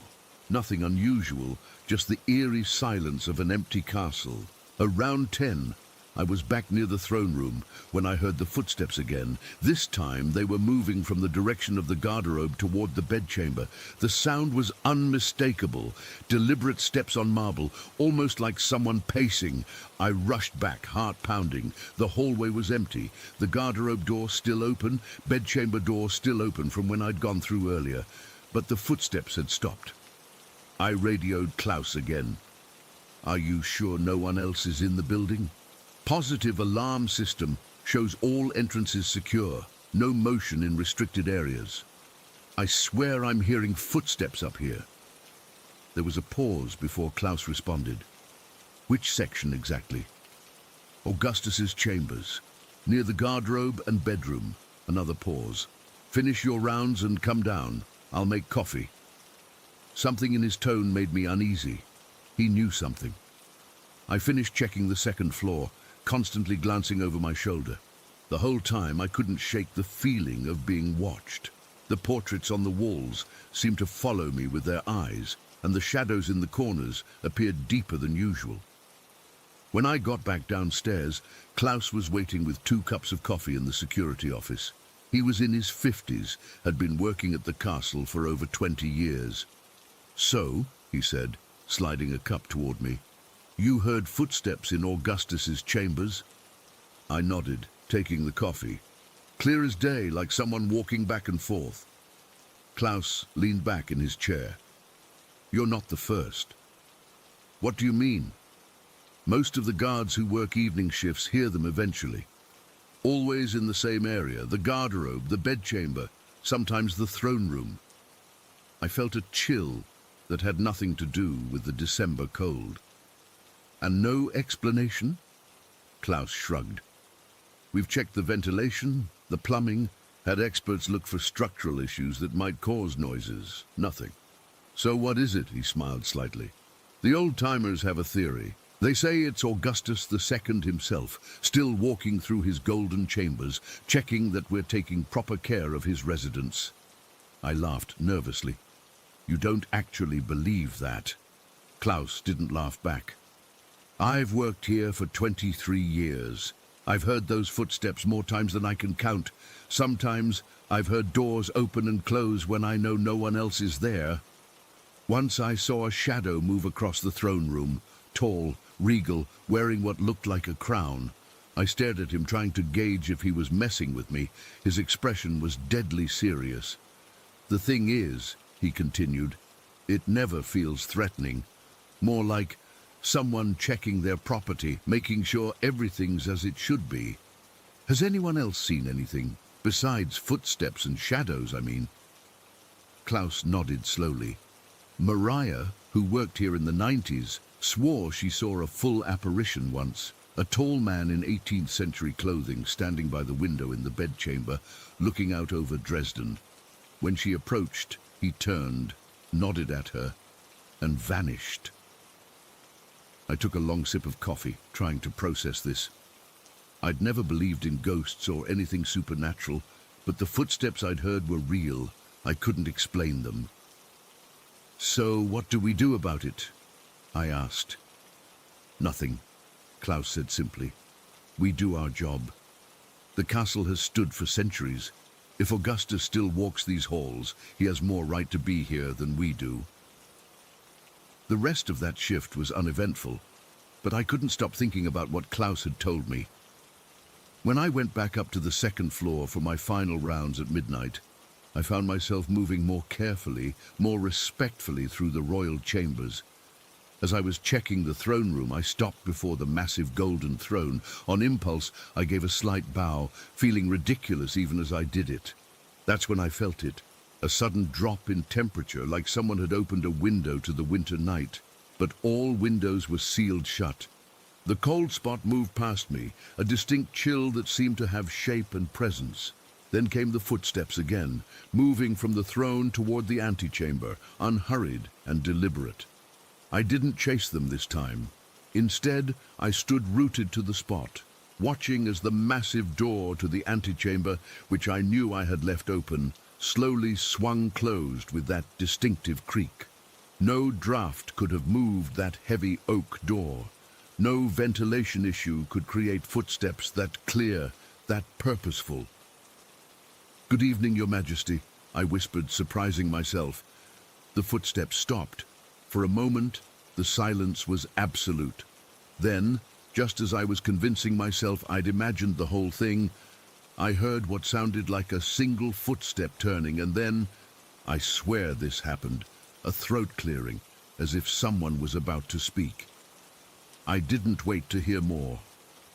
S1: Nothing unusual, just the eerie silence of an empty castle. Around 10, I was back near the throne room when I heard the footsteps again. This time they were moving from the direction of the garderobe toward the bedchamber. The sound was unmistakable, deliberate steps on marble, almost like someone pacing. I rushed back, heart pounding. The hallway was empty, the garderobe door still open, bedchamber door still open from when I'd gone through earlier. But the footsteps had stopped. I radioed Klaus again. "Are you sure no one else is in the building?" "Positive alarm system shows all entrances secure, no motion in restricted areas." "I swear I'm hearing footsteps up here." There was a pause before Klaus responded. "Which section exactly?" "Augustus's chambers, near the garderobe and bedroom." Another pause. "Finish your rounds and come down. I'll make coffee." Something in his tone made me uneasy. He knew something. I finished checking the second floor, constantly glancing over my shoulder. The whole time I couldn't shake the feeling of being watched. The portraits on the walls seemed to follow me with their eyes, and the shadows in the corners appeared deeper than usual. When I got back downstairs, Klaus was waiting with 2 cups of coffee in the security office. He was in his 50s, had been working at the castle for over 20 years. "So," he said, sliding a cup toward me, "you heard footsteps in Augustus's chambers?" I nodded, taking the coffee. Clear as day, like someone walking back and forth. Klaus leaned back in his chair. "You're not the first." "What do you mean?" "Most of the guards who work evening shifts hear them eventually. Always in the same area, the garderobe, the bedchamber, sometimes the throne room." I felt a chill that had nothing to do with the December cold. "And no explanation?" Klaus shrugged. "We've checked the ventilation, the plumbing, had experts look for structural issues that might cause noises. Nothing." "So what is it?" He smiled slightly. "The old-timers have a theory. They say it's Augustus II himself, still walking through his golden chambers, checking that we're taking proper care of his residence." I laughed nervously. "You don't actually believe that?" Klaus didn't laugh back. "I've worked here for 23 years. I've heard those footsteps more times than I can count. Sometimes I've heard doors open and close when I know no one else is there. Once I saw a shadow move across the throne room, tall, regal, wearing what looked like a crown. I stared at him, trying to gauge if he was messing with me. His expression was deadly serious. The thing is," he continued, "it never feels threatening. More like someone checking their property, making sure everything's as it should be. Has anyone else seen anything? Besides footsteps and shadows, I mean." Klaus nodded slowly. "Mariah, who worked here in the 90s, swore she saw a full apparition once. A tall man in 18th century clothing standing by the window in the bedchamber, looking out over Dresden. When she approached, he turned, nodded at her, and vanished." I took a long sip of coffee, trying to process this. I'd never believed in ghosts or anything supernatural, but the footsteps I'd heard were real. I couldn't explain them. "So what do we do about it?" I asked. "Nothing," Klaus said simply. "We do our job. The castle has stood for centuries. If Augustus still walks these halls, he has more right to be here than we do." The rest of that shift was uneventful, but I couldn't stop thinking about what Klaus had told me. When I went back up to the second floor for my final rounds at midnight, I found myself moving more carefully, more respectfully through the royal chambers. As I was checking the throne room, I stopped before the massive golden throne. On impulse, I gave a slight bow, feeling ridiculous even as I did it. That's when I felt it. A sudden drop in temperature, like someone had opened a window to the winter night. But all windows were sealed shut. The cold spot moved past me, a distinct chill that seemed to have shape and presence. Then came the footsteps again, moving from the throne toward the antechamber, unhurried and deliberate. I didn't chase them this time. Instead, I stood rooted to the spot, watching as the massive door to the antechamber, which I knew I had left open, slowly swung closed with that distinctive creak. No draft could have moved that heavy oak door. No ventilation issue could create footsteps that clear, that purposeful. "Good evening, Your Majesty," I whispered, surprising myself. The footsteps stopped. For a moment, the silence was absolute. Then, just as I was convincing myself I'd imagined the whole thing, I heard what sounded like a single footstep turning, and then, I swear this happened, a throat clearing, as if someone was about to speak. I didn't wait to hear more.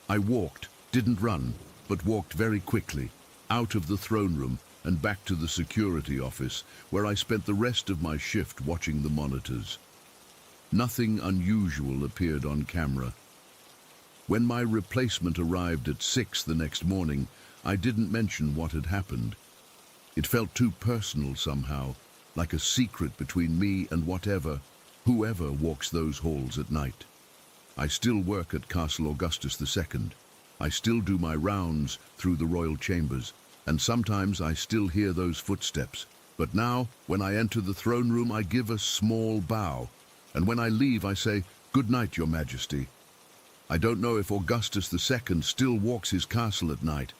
S1: I walked, didn't run, but walked very quickly, out of the throne room and back to the security office, where I spent the rest of my shift watching the monitors. Nothing unusual appeared on camera. When my replacement arrived at 6 the next morning, I didn't mention what had happened. It felt too personal somehow, like a secret between me and whoever walks those halls at night. I still work at Castle Augustus II. I still do my rounds through the royal chambers, and sometimes I still hear those footsteps. But now, when I enter the throne room, I give a small bow, and when I leave, I say, "Good night, Your Majesty." I don't know if Augustus II still walks his castle at night.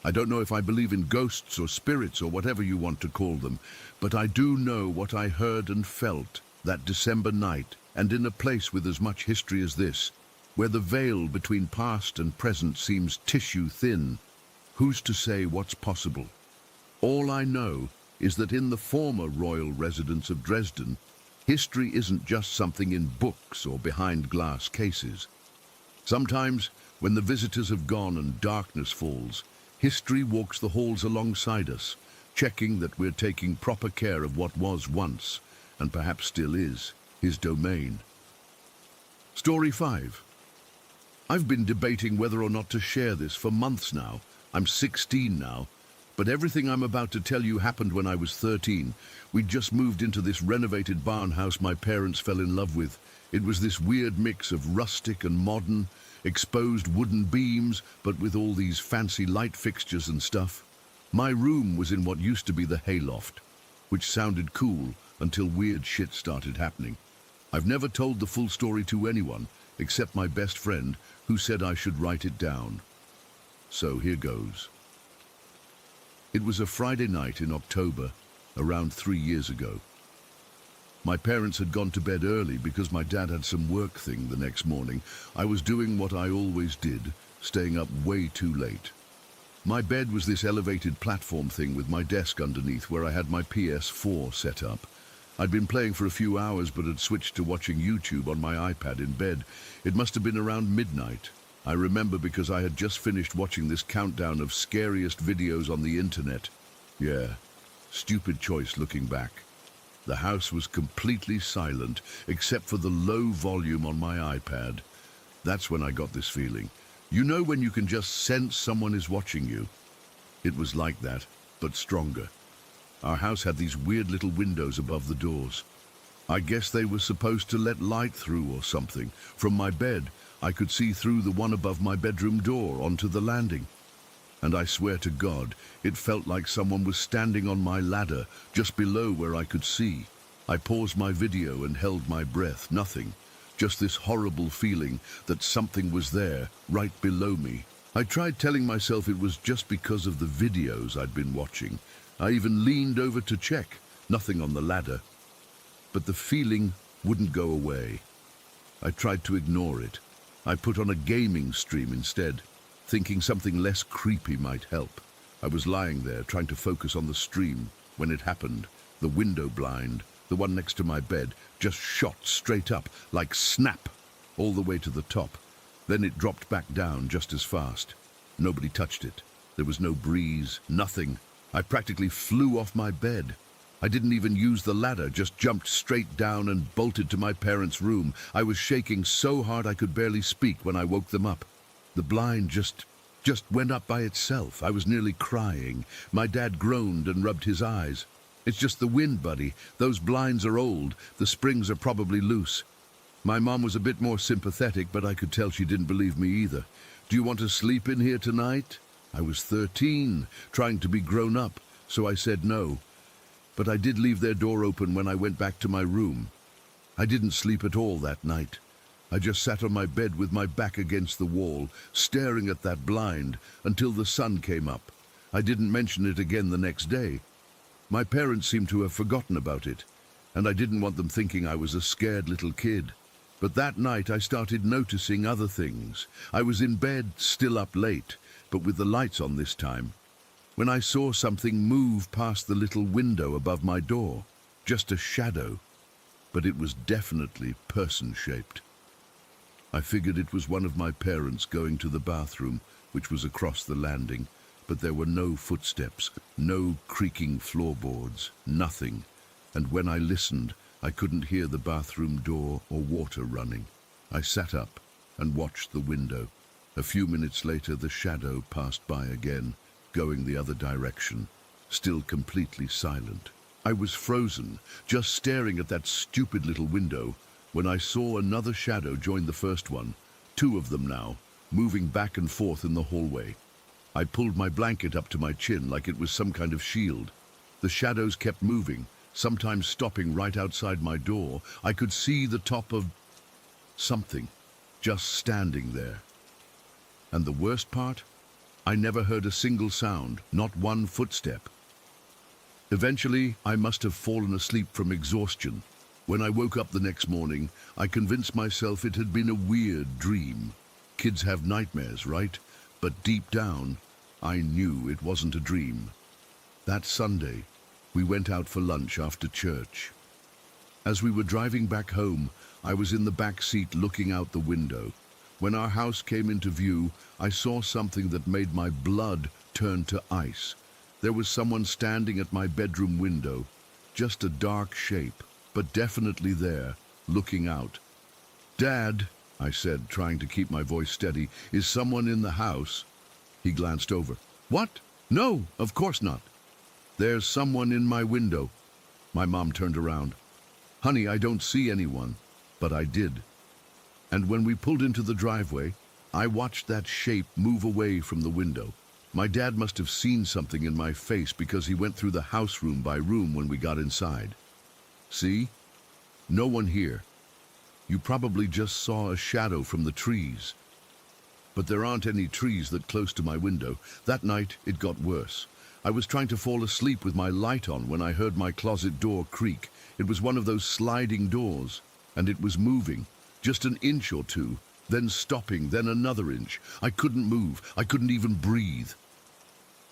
S1: I don't know if I believe in ghosts or spirits or whatever you want to call them, but I do know what I heard and felt that December night, and in a place with as much history as this, where the veil between past and present seems tissue thin. Who's to say what's possible? All I know is that in the former royal residence of Dresden, history isn't just something in books or behind glass cases. Sometimes, when the visitors have gone and darkness falls, history walks the halls alongside us, checking that we're taking proper care of what was once, and perhaps still is, his domain. Story 5. I've been debating whether or not to share this for months now. I'm 16 now, but everything I'm about to tell you happened when I was 13. We'd just moved into this renovated barn house my parents fell in love with. It was this weird mix of rustic and modern, exposed wooden beams, but with all these fancy light fixtures and stuff. My room was in what used to be the hayloft, which sounded cool until weird shit started happening. I've never told the full story to anyone, except my best friend, who said I should write it down. So here goes. It was a Friday night in October, around 3 years ago. My parents had gone to bed early because my dad had some work thing the next morning. I was doing what I always did, staying up way too late. My bed was this elevated platform thing with my desk underneath where I had my PS4 set up. I'd been playing for a few hours but had switched to watching YouTube on my iPad in bed. It must have been around midnight. I remember because I had just finished watching this countdown of scariest videos on the internet. Yeah, stupid choice looking back. The house was completely silent, except for the low volume on my iPad. That's when I got this feeling. You know when you can just sense someone is watching you? It was like that, but stronger. Our house had these weird little windows above the doors. I guess they were supposed to let light through or something. From my bed, I could see through the one above my bedroom door onto the landing. And I swear to God, it felt like someone was standing on my ladder, just below where I could see. I paused my video and held my breath. Nothing. Just this horrible feeling that something was there, right below me. I tried telling myself it was just because of the videos I'd been watching. I even leaned over to check. Nothing on the ladder. But the feeling wouldn't go away. I tried to ignore it. I put on a gaming stream instead, thinking something less creepy might help. I was lying there trying to focus on the stream when it happened. The window blind, the one next to my bed, just shot straight up, like snap, all the way to the top. Then it dropped back down just as fast. Nobody touched it. There was no breeze, nothing. I practically flew off my bed. I didn't even use the ladder, just jumped straight down and bolted to my parents' room. I was shaking so hard I could barely speak when I woke them up. The blind just Just went up by itself. I was nearly crying. My dad groaned and rubbed his eyes. It's just the wind, buddy. Those blinds are old. The springs are probably loose. My mom was a bit more sympathetic, but I could tell she didn't believe me either. Do you want to sleep in here tonight? I was 13, trying to be grown up, so I said no. But I did leave their door open when I went back to my room. I didn't sleep at all that night. I just sat on my bed with my back against the wall, staring at that blind until the sun came up. I didn't mention it again the next day. My parents seemed to have forgotten about it, and I didn't want them thinking I was a scared little kid. But that night I started noticing other things. I was in bed, still up late, but with the lights on this time, when I saw something move past the little window above my door. Just a shadow, but it was definitely person-shaped. I figured it was one of my parents going to the bathroom, which was across the landing, but there were no footsteps, no creaking floorboards, nothing. And when I listened, I couldn't hear the bathroom door or water running. I sat up and watched the window. A few minutes later, the shadow passed by again, going the other direction, still completely silent. I was frozen, just staring at that stupid little window, when I saw another shadow join the first one, 2 of them now, moving back and forth in the hallway. I pulled my blanket up to my chin like it was some kind of shield. The shadows kept moving, sometimes stopping right outside my door. I could see the top of something, just standing there. And the worst part? I never heard a single sound, not one footstep. Eventually, I must have fallen asleep from exhaustion. When I woke up the next morning, I convinced myself it had been a weird dream. Kids have nightmares, right? But deep down, I knew it wasn't a dream. That Sunday, we went out for lunch after church. As we were driving back home, I was in the back seat looking out the window. When our house came into view, I saw something that made my blood turn to ice. There was someone standing at my bedroom window, just a dark shape, but definitely there, looking out. "Dad," I said, trying to keep my voice steady, "is someone in the house?" He glanced over. "What? No, of course not." "There's someone in my window." My mom turned around. "Honey, I don't see anyone." But I did. And when we pulled into the driveway, I watched that shape move away from the window. My dad must have seen something in my face because he went through the house room by room when we got inside. "See? No one here. You probably just saw a shadow from the trees." But there aren't any trees that close to my window. That night, it got worse. I was trying to fall asleep with my light on when I heard my closet door creak. It was one of those sliding doors, and it was moving, just an inch or two, then stopping, then another inch. I couldn't move. I couldn't even breathe.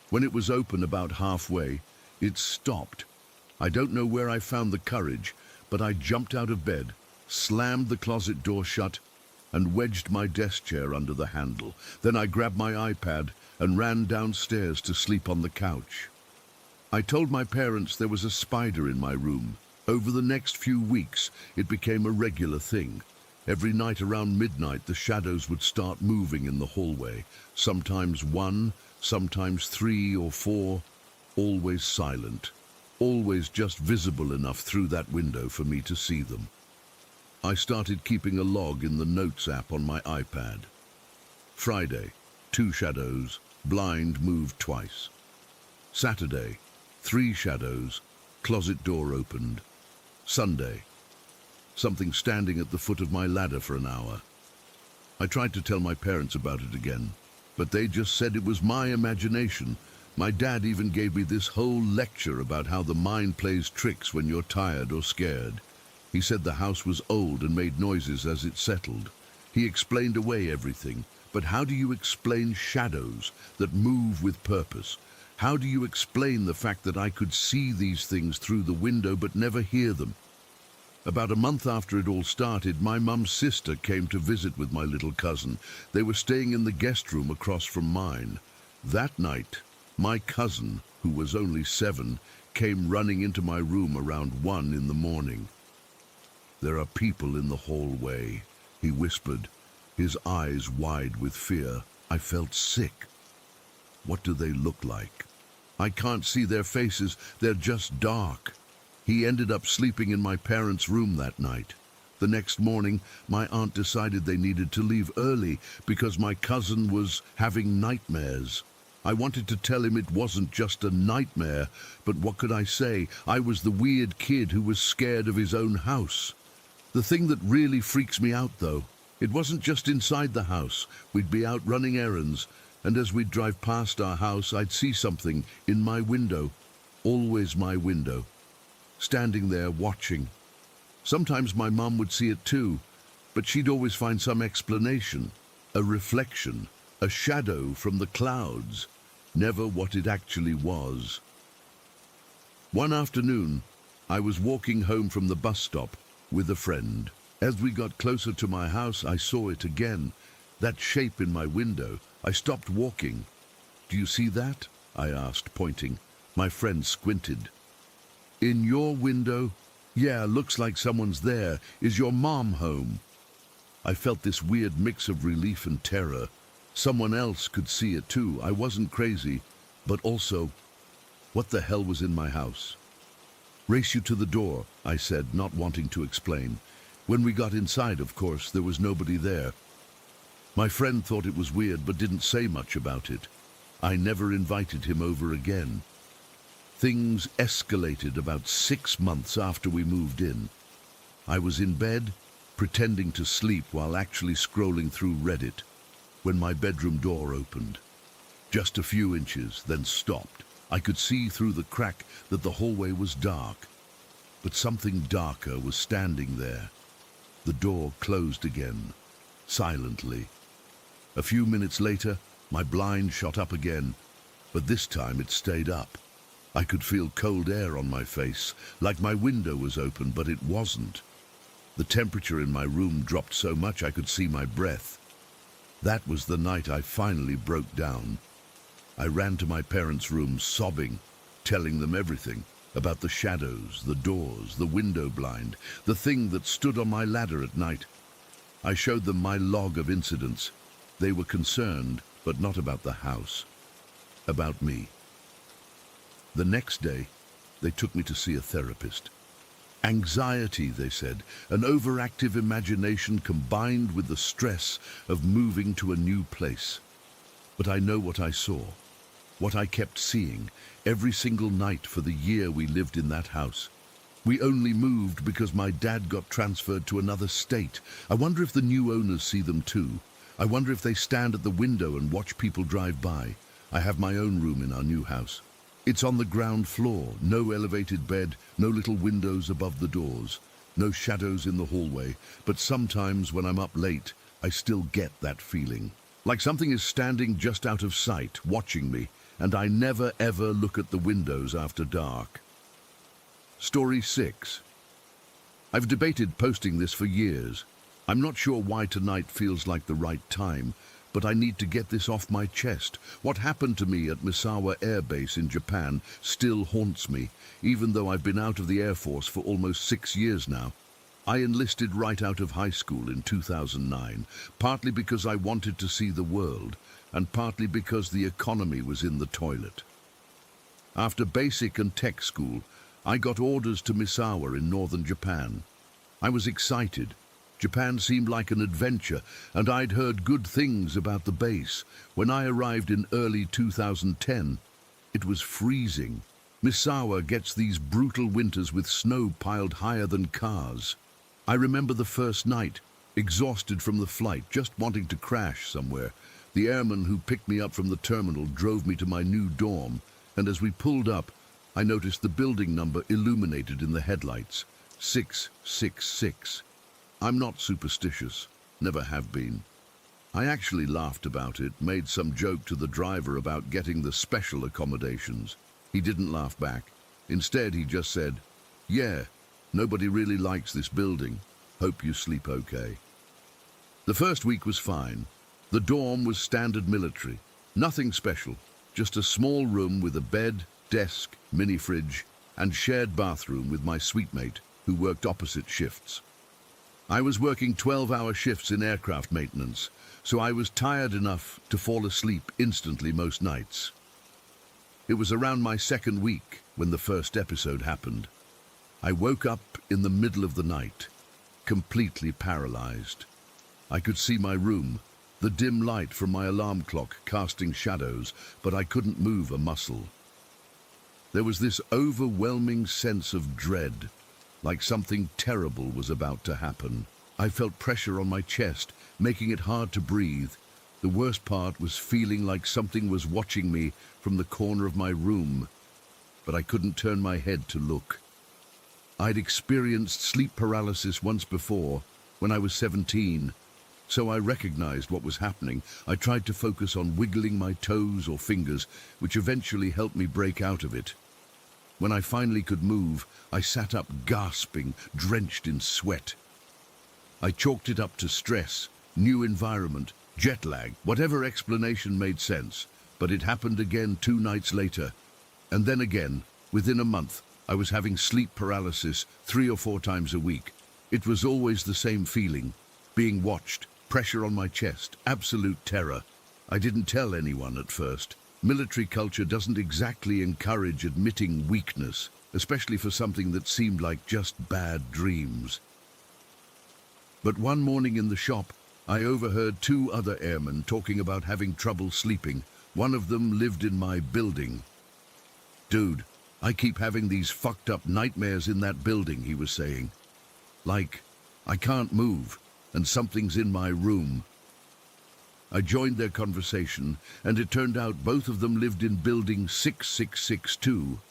S1: When it was open about halfway, it stopped. I don't know where I found the courage, but I jumped out of bed, slammed the closet door shut, and wedged my desk chair under the handle. Then I grabbed my iPad and ran downstairs to sleep on the couch. I told my parents there was a spider in my room. Over the next few weeks, it became a regular thing. Every night around midnight, the shadows would start moving in the hallway. Sometimes 1, sometimes 3 or 4, always silent. Always just visible enough through that window for me to see them. I started keeping a log in the Notes app on my iPad. Friday, 2 shadows, blind moved twice. Saturday, 3 shadows, closet door opened. Sunday, something standing at the foot of my ladder for an hour. I tried to tell my parents about it again, but they just said it was my imagination. My dad even gave me this whole lecture about how the mind plays tricks when you're tired or scared. He said the house was old and made noises as it settled. He explained away everything, but how do you explain shadows that move with purpose? How do you explain the fact that I could see these things through the window but never hear them? About a month after it all started, my mum's sister came to visit with my little cousin. They were staying in the guest room across from mine. That night, my cousin, who was only 7, came running into my room around 1 in the morning. "There are people in the hallway," he whispered, his eyes wide with fear. I felt sick. What do they look like? I can't see their faces, they're just dark. He ended up sleeping in my parents' room that night. The next morning, my aunt decided they needed to leave early because my cousin was having nightmares. I wanted to tell him it wasn't just a nightmare, but what could I say? I was the weird kid who was scared of his own house. The thing that really freaks me out, though, it wasn't just inside the house. We'd be out running errands, and as we'd drive past our house, I'd see something in my window, always my window, standing there watching. Sometimes my mum would see it too, but she'd always find some explanation, a reflection, a shadow from the clouds, never what it actually was. One afternoon, I was walking home from the bus stop with a friend. As we got closer to my house, I saw it again, that shape in my window. I stopped walking. "Do you see that?" I asked, pointing. My friend squinted. "In your window? Yeah, looks like someone's there. Is your mom home?" I felt this weird mix of relief and terror. Someone else could see it too. I wasn't crazy, but also, what the hell was in my house? "Race you to the door," I said, not wanting to explain. When we got inside, of course, there was nobody there. My friend thought it was weird, but didn't say much about it. I never invited him over again. Things escalated about 6 months after we moved in. I was in bed, pretending to sleep while actually scrolling through Reddit, when my bedroom door opened. Just a few inches, then stopped. I could see through the crack that the hallway was dark, but something darker was standing there. The door closed again, silently. A few minutes later, my blind shot up again, but this time it stayed up. I could feel cold air on my face, like my window was open, but it wasn't. The temperature in my room dropped so much I could see my breath. That was the night I finally broke down. I ran to my parents' room sobbing, telling them everything about the shadows, the doors, the window blind, the thing that stood on my ladder at night. I showed them my log of incidents. They were concerned, but not about the house, about me. The next day, they took me to see a therapist. Anxiety, they said, an overactive imagination combined with the stress of moving to a new place. But I know what I saw, what I kept seeing every single night for the year we lived in that house. We only moved because my dad got transferred to another state. I wonder if the new owners see them too. I wonder if they stand at the window and watch people drive by. I have my own room in our new house. It's on the ground floor, no elevated bed, no little windows above the doors, no shadows in the hallway, but sometimes when I'm up late, I still get that feeling. Like something is standing just out of sight, watching me, and I never ever look at the windows after dark. Story 6. I've debated posting this for years. I'm not sure why tonight feels like the right time, but I need to get this off my chest. What happened to me at Misawa Air Base in Japan still haunts me, even though I've been out of the Air Force for almost 6 years now. I enlisted right out of high school in 2009, partly because I wanted to see the world, and partly because the economy was in the toilet. After basic and tech school, I got orders to Misawa in northern Japan. I was excited. Japan seemed like an adventure, and I'd heard good things about the base. When I arrived in early 2010, it was freezing. Misawa gets these brutal winters with snow piled higher than cars. I remember the first night, exhausted from the flight, just wanting to crash somewhere. The airman who picked me up from the terminal drove me to my new dorm, and as we pulled up, I noticed the building number illuminated in the headlights, 666. I'm not superstitious, never have been. I actually laughed about it, made some joke to the driver about getting the special accommodations. He didn't laugh back. Instead, he just said, "Yeah, nobody really likes this building. Hope you sleep okay." The first week was fine. The dorm was standard military. Nothing special, just a small room with a bed, desk, mini fridge, and shared bathroom with my suite mate, who worked opposite shifts. I was working 12-hour shifts in aircraft maintenance, so I was tired enough to fall asleep instantly most nights. It was around my second week when the first episode happened. I woke up in the middle of the night, completely paralyzed. I could see my room, the dim light from my alarm clock casting shadows, but I couldn't move a muscle. There was this overwhelming sense of dread, like something terrible was about to happen. I felt pressure on my chest, making it hard to breathe. The worst part was feeling like something was watching me from the corner of my room, but I couldn't turn my head to look. I'd experienced sleep paralysis once before, when I was 17, so I recognized what was happening. I tried to focus on wiggling my toes or fingers, which eventually helped me break out of it. When I finally could move, I sat up gasping, drenched in sweat. I chalked it up to stress, new environment, jet lag, whatever explanation made sense, but it happened again 2 nights later. And then again, within a month, I was having sleep paralysis 3 or 4 times a week. It was always the same feeling, being watched, pressure on my chest, absolute terror. I didn't tell anyone at first. Military culture doesn't exactly encourage admitting weakness, especially for something that seemed like just bad dreams. But one morning in the shop, I overheard 2 other airmen talking about having trouble sleeping. One of them lived in my building. "Dude, I keep having these fucked up nightmares in that building," he was saying. "Like, I can't move, and something's in my room." I joined their conversation, and it turned out both of them lived in building 6662.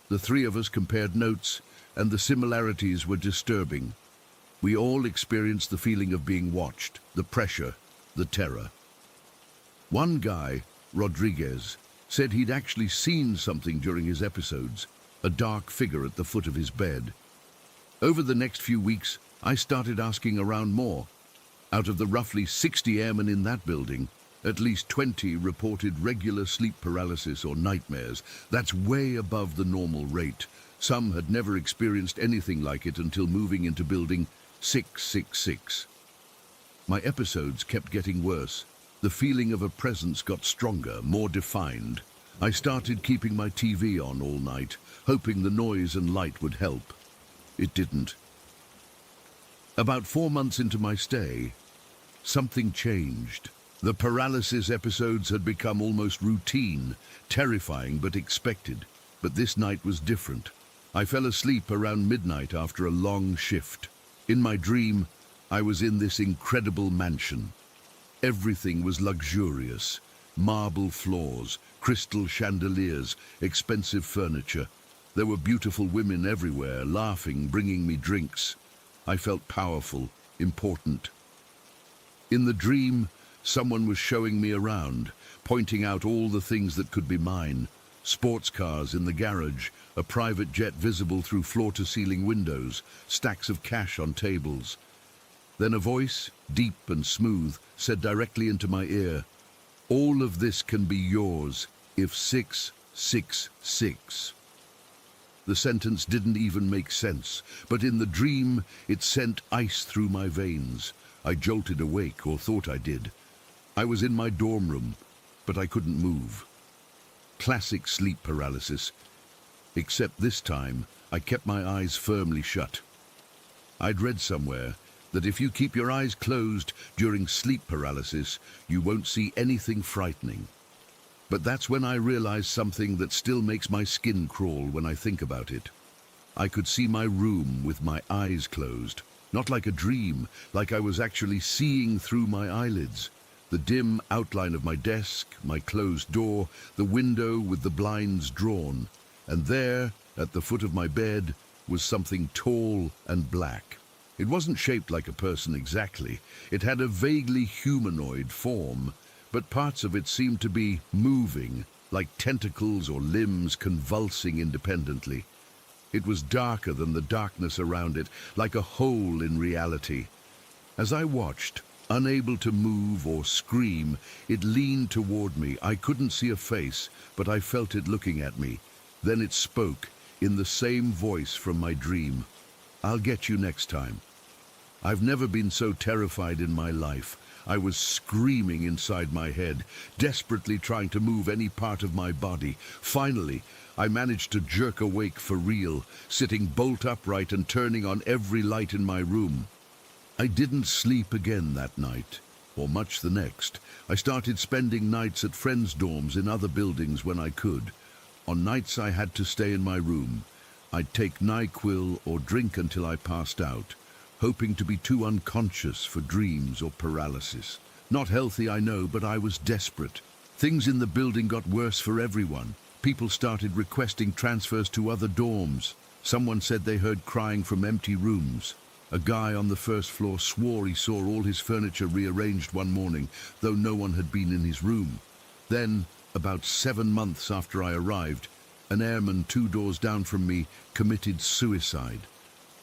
S1: The 3 of us compared notes, and the similarities were disturbing. We all experienced the feeling of being watched, the pressure, the terror. One guy, Rodriguez, said he'd actually seen something during his episodes, a dark figure at the foot of his bed. Over the next few weeks, I started asking around more. Out of the roughly 60 airmen in that building, at least 20 reported regular sleep paralysis or nightmares. That's way above the normal rate. Some had never experienced anything like it until moving into building 666. My episodes kept getting worse. The feeling of a presence got stronger, more defined. I started keeping my TV on all night, hoping the noise and light would help. It didn't. About 4 months into my stay, something changed. The paralysis episodes had become almost routine, terrifying but expected. But this night was different. I fell asleep around midnight after a long shift. In my dream, I was in this incredible mansion. Everything was luxurious. Marble floors, crystal chandeliers, expensive furniture. There were beautiful women everywhere, laughing, bringing me drinks. I felt powerful, important. In the dream, someone was showing me around, pointing out all the things that could be mine. Sports cars in the garage, a private jet visible through floor-to-ceiling windows, stacks of cash on tables. Then a voice, deep and smooth, said directly into my ear, "All of this can be yours if 666. The sentence didn't even make sense, but in the dream, it sent ice through my veins. I jolted awake, or thought I did. I was in my dorm room, but I couldn't move. Classic sleep paralysis, except this time, I kept my eyes firmly shut. I'd read somewhere that if you keep your eyes closed during sleep paralysis, you won't see anything frightening. But that's when I realized something that still makes my skin crawl when I think about it. I could see my room with my eyes closed, not like a dream, like I was actually seeing through my eyelids. The dim outline of my desk, my closed door, the window with the blinds drawn, and there, at the foot of my bed, was something tall and black. It wasn't shaped like a person exactly. It had a vaguely humanoid form, but parts of it seemed to be moving, like tentacles or limbs convulsing independently. It was darker than the darkness around it, like a hole in reality. As I watched, unable to move or scream, it leaned toward me. I couldn't see a face, but I felt it looking at me. Then it spoke, in the same voice from my dream. "I'll get you next time." I've never been so terrified in my life. I was screaming inside my head, desperately trying to move any part of my body. Finally, I managed to jerk awake for real, sitting bolt upright and turning on every light in my room. I didn't sleep again that night, or much the next. I started spending nights at friends' dorms in other buildings when I could. On nights I had to stay in my room, I'd take NyQuil or drink until I passed out, hoping to be too unconscious for dreams or paralysis. Not healthy, I know, but I was desperate. Things in the building got worse for everyone. People started requesting transfers to other dorms. Someone said they heard crying from empty rooms. A guy on the first floor swore he saw all his furniture rearranged one morning, though no one had been in his room. Then, about 7 months after I arrived, an airman 2 doors down from me committed suicide.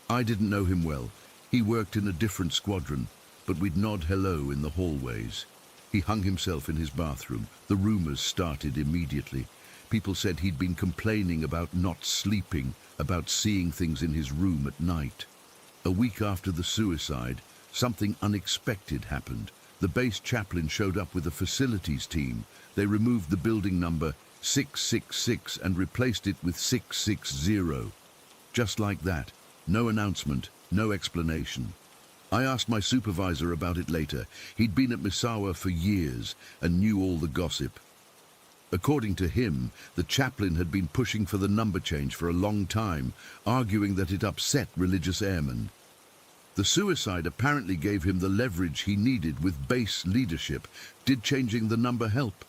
S1: I didn't know him well. He worked in a different squadron, but we'd nod hello in the hallways. He hung himself in his bathroom. The rumors started immediately. People said he'd been complaining about not sleeping, about seeing things in his room at night. A week after the suicide, something unexpected happened. The base chaplain showed up with a facilities team. They removed the building number 666 and replaced it with 660. Just like that. No announcement, no explanation. I asked my supervisor about it later. He'd been at Misawa for years and knew all the gossip. According to him, the chaplain had been pushing for the number change for a long time, arguing that it upset religious airmen. The suicide apparently gave him the leverage he needed with base leadership. Did changing the number help?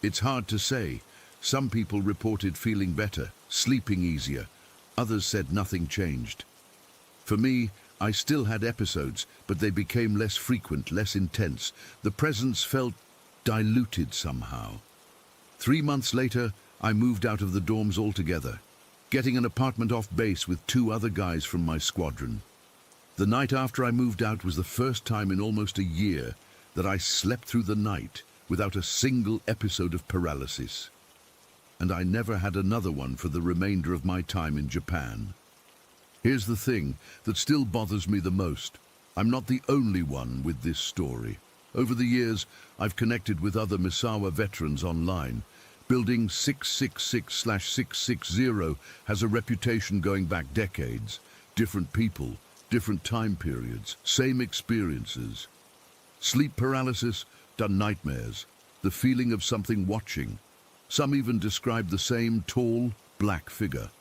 S1: It's hard to say. Some people reported feeling better, sleeping easier. Others said nothing changed. For me, I still had episodes, but they became less frequent, less intense. The presence felt diluted somehow. 3 months later, I moved out of the dorms altogether, getting an apartment off base with 2 other guys from my squadron. The night after I moved out was the first time in almost a year that I slept through the night without a single episode of paralysis. And I never had another one for the remainder of my time in Japan. Here's the thing that still bothers me the most. I'm not the only one with this story. Over the years, I've connected with other Misawa veterans online. Building 666/660 has a reputation going back decades. Different people, different time periods, same experiences. Sleep paralysis, done nightmares, the feeling of something watching. Some even describe the same tall, black figure.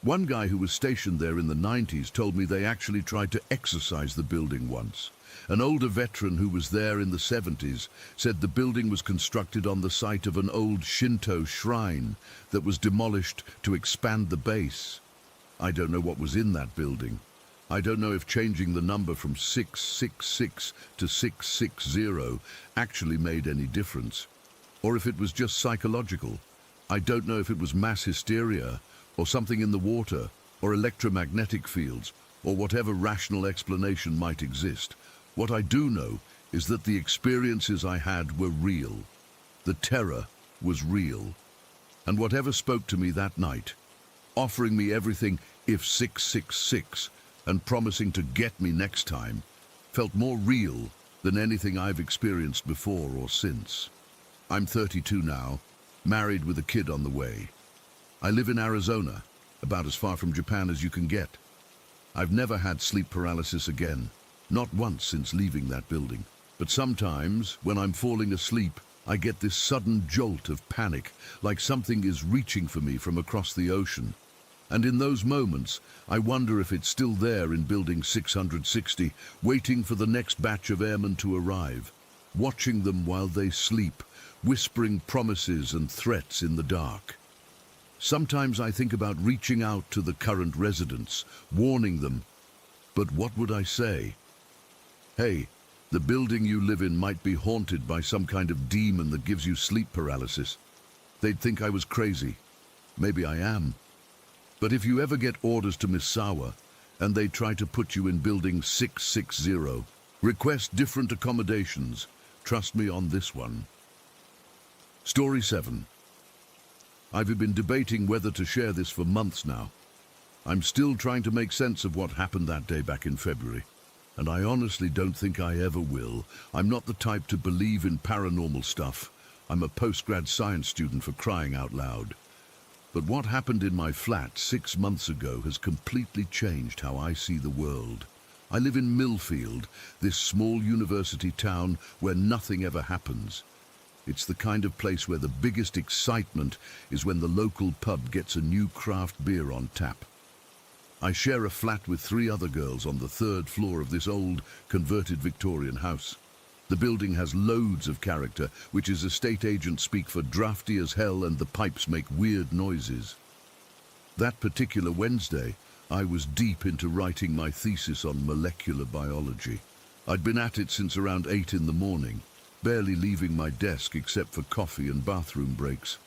S1: One guy who was stationed there in the 90s told me they actually tried to exorcise the building once. An older veteran who was there in the 70s said the building was constructed on the site of an old Shinto shrine that was demolished to expand the base. I don't know what was in that building. I don't know if changing the number from 666 to 660 actually made any difference, or if it was just psychological. I don't know if it was mass hysteria, or something in the water, or electromagnetic fields, or whatever rational explanation might exist. What I do know is that the experiences I had were real. The terror was real. And whatever spoke to me that night, offering me everything if 666 and promising to get me next time, felt more real than anything I've experienced before or since. I'm 32 now, married with a kid on the way. I live in Arizona, about as far from Japan as you can get. I've never had sleep paralysis again, not once since leaving that building. But sometimes, when I'm falling asleep, I get this sudden jolt of panic, like something is reaching for me from across the ocean. And in those moments, I wonder if it's still there in Building 660, waiting for the next batch of airmen to arrive, watching them while they sleep, whispering promises and threats in the dark. Sometimes I think about reaching out to the current residents, warning them. But what would I say? Hey, the building you live in might be haunted by some kind of demon that gives you sleep paralysis. They'd think I was crazy. Maybe I am. But if you ever get orders to Misawa, and they try to put you in Building 660, request different accommodations. Trust me on this one. Story 7. I've been debating whether to share this for months now. I'm still trying to make sense of what happened that day back in February. and I honestly don't think I ever will. I'm not the type to believe in paranormal stuff. I'm a postgrad science student, for crying out loud. But what happened in my flat 6 months ago has completely changed how I see the world. I live in Millfield, this small university town where nothing ever happens. It's the kind of place where the biggest excitement is when the local pub gets a new craft beer on tap. I share a flat with 3 other girls on the 3rd floor of this old, converted Victorian house. The building has loads of character, which is estate agent speak for drafty as hell, and the pipes make weird noises. That particular Wednesday, I was deep into writing my thesis on molecular biology. I'd been at it since around 8 in the morning, barely leaving my desk except for coffee and bathroom breaks.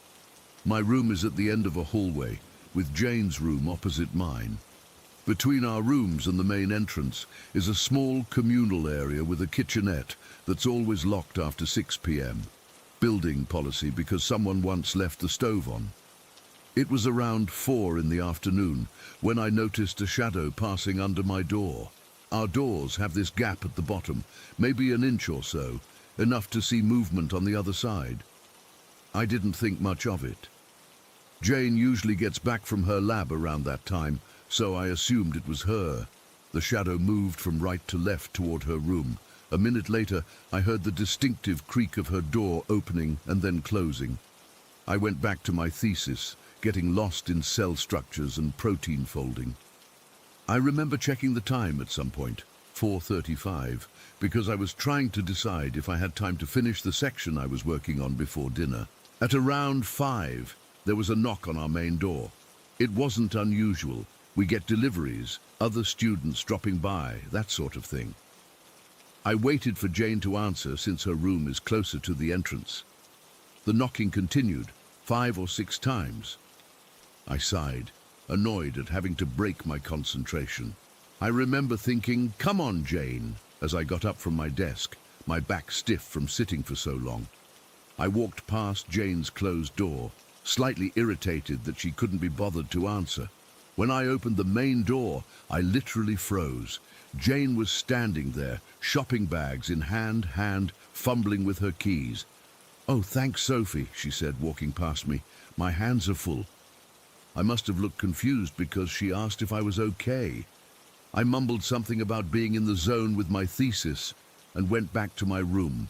S1: My room is at the end of a hallway, with Jane's room opposite mine. Between our rooms and the main entrance is a small communal area with a kitchenette that's always locked after 6 p.m. Building policy, because someone once left the stove on. It was around 4 in the afternoon when I noticed a shadow passing under my door. Our doors have this gap at the bottom, maybe an inch or so, enough to see movement on the other side. I didn't think much of it. Jane usually gets back from her lab around that time, so I assumed it was her. The shadow moved from right to left toward her room. A minute later, I heard the distinctive creak of her door opening and then closing. I went back to my thesis, getting lost in cell structures and protein folding. I remember checking the time at some point, 4:35, because I was trying to decide if I had time to finish the section I was working on before dinner. At around 5, there was a knock on our main door. It wasn't unusual. We get deliveries, other students dropping by, that sort of thing. I waited for Jane to answer, since her room is closer to the entrance. The knocking continued, 5 or 6 times. I sighed, annoyed at having to break my concentration. I remember thinking, "Come on, Jane," as I got up from my desk, my back stiff from sitting for so long. I walked past Jane's closed door, slightly irritated that she couldn't be bothered to answer. When I opened the main door, I literally froze. Jane was standing there, shopping bags in hand, fumbling with her keys. "Oh, thanks, Sophie," she said, walking past me. "My hands are full." I must have looked confused because she asked if I was okay. I mumbled something about being in the zone with my thesis and went back to my room.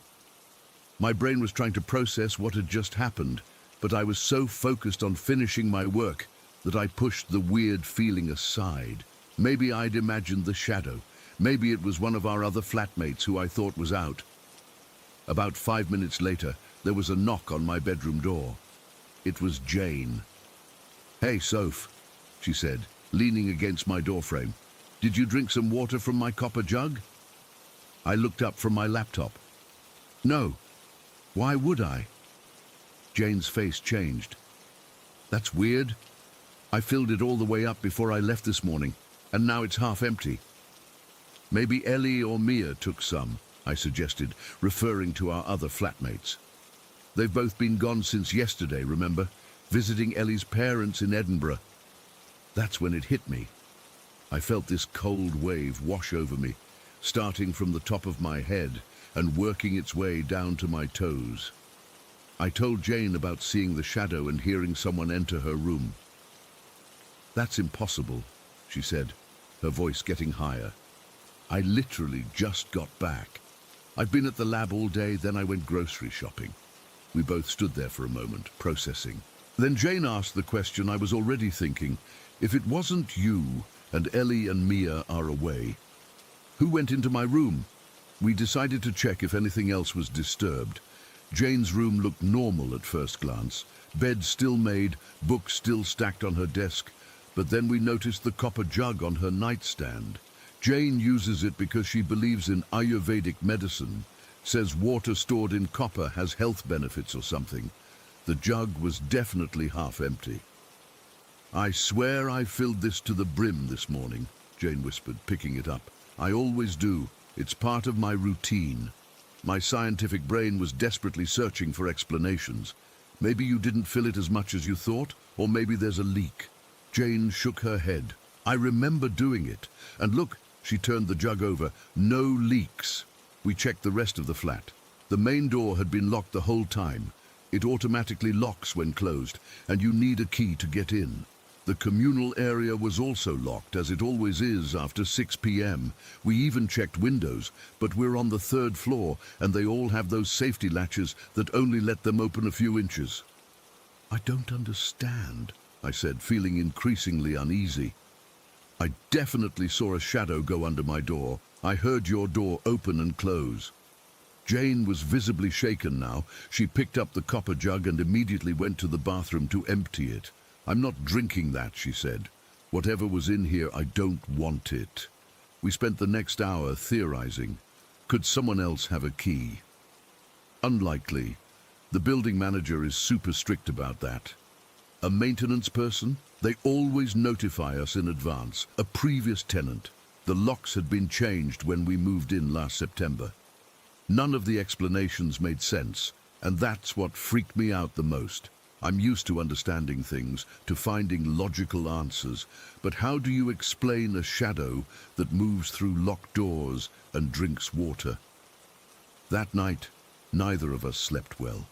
S1: My brain was trying to process what had just happened, but I was so focused on finishing my work that I pushed the weird feeling aside. Maybe I'd imagined the shadow. Maybe it was one of our other flatmates who I thought was out. About 5 minutes later, there was a knock on my bedroom door. It was Jane. "Hey, Soph," she said, leaning against my doorframe. "Did you drink some water from my copper jug?" I looked up from my laptop. "No. Why would I?" Jane's face changed. "That's weird. I filled it all the way up before I left this morning, and now it's half empty." "Maybe Ellie or Mia took some," I suggested, referring to our other flatmates. "They've both been gone since yesterday, remember? Visiting Ellie's parents in Edinburgh." That's when it hit me. I felt this cold wave wash over me, starting from the top of my head and working its way down to my toes. I told Jane about seeing the shadow and hearing someone enter her room. "That's impossible," she said, her voice getting higher. "I literally just got back. I've been at the lab all day, then I went grocery shopping." We both stood there for a moment, processing. Then Jane asked the question I was already thinking. "If it wasn't you, and Ellie and Mia are away, who went into my room?" We decided to check if anything else was disturbed. Jane's room looked normal at first glance. Bed still made, books still stacked on her desk, but then we noticed the copper jug on her nightstand. Jane uses it because she believes in Ayurvedic medicine, says water stored in copper has health benefits or something. The jug was definitely half empty. "I swear I filled this to the brim this morning," Jane whispered, picking it up. "I always do. It's part of my routine." My scientific brain was desperately searching for explanations. "Maybe you didn't fill it as much as you thought, or maybe there's a leak." Jane shook her head. "I remember doing it. And look, She turned the jug over. No leaks. We checked the rest of the flat. The main door had been locked the whole time. It automatically locks when closed, and you need a key to get in. The communal area was also locked, as it always is after 6 p.m. We even checked windows, but we're on the 3rd floor, and they all have those safety latches that only let them open a few inches. I don't understand, I said, feeling increasingly uneasy. I definitely saw a shadow go under my door. I heard your door open and close. Jane was visibly shaken now. She picked up the copper jug and immediately went to the bathroom to empty it. I'm not drinking that, she said. Whatever was in here, I don't want it. We spent the next hour theorizing. Could someone else have a key? Unlikely. The building manager is super strict about that. A maintenance person? They always notify us in advance. A previous tenant. The locks had been changed when we moved in last September. None of the explanations made sense, and that's what freaked me out the most. I'm used to understanding things, to finding logical answers, but how do you explain a shadow that moves through locked doors and drinks water? That night, neither of us slept well.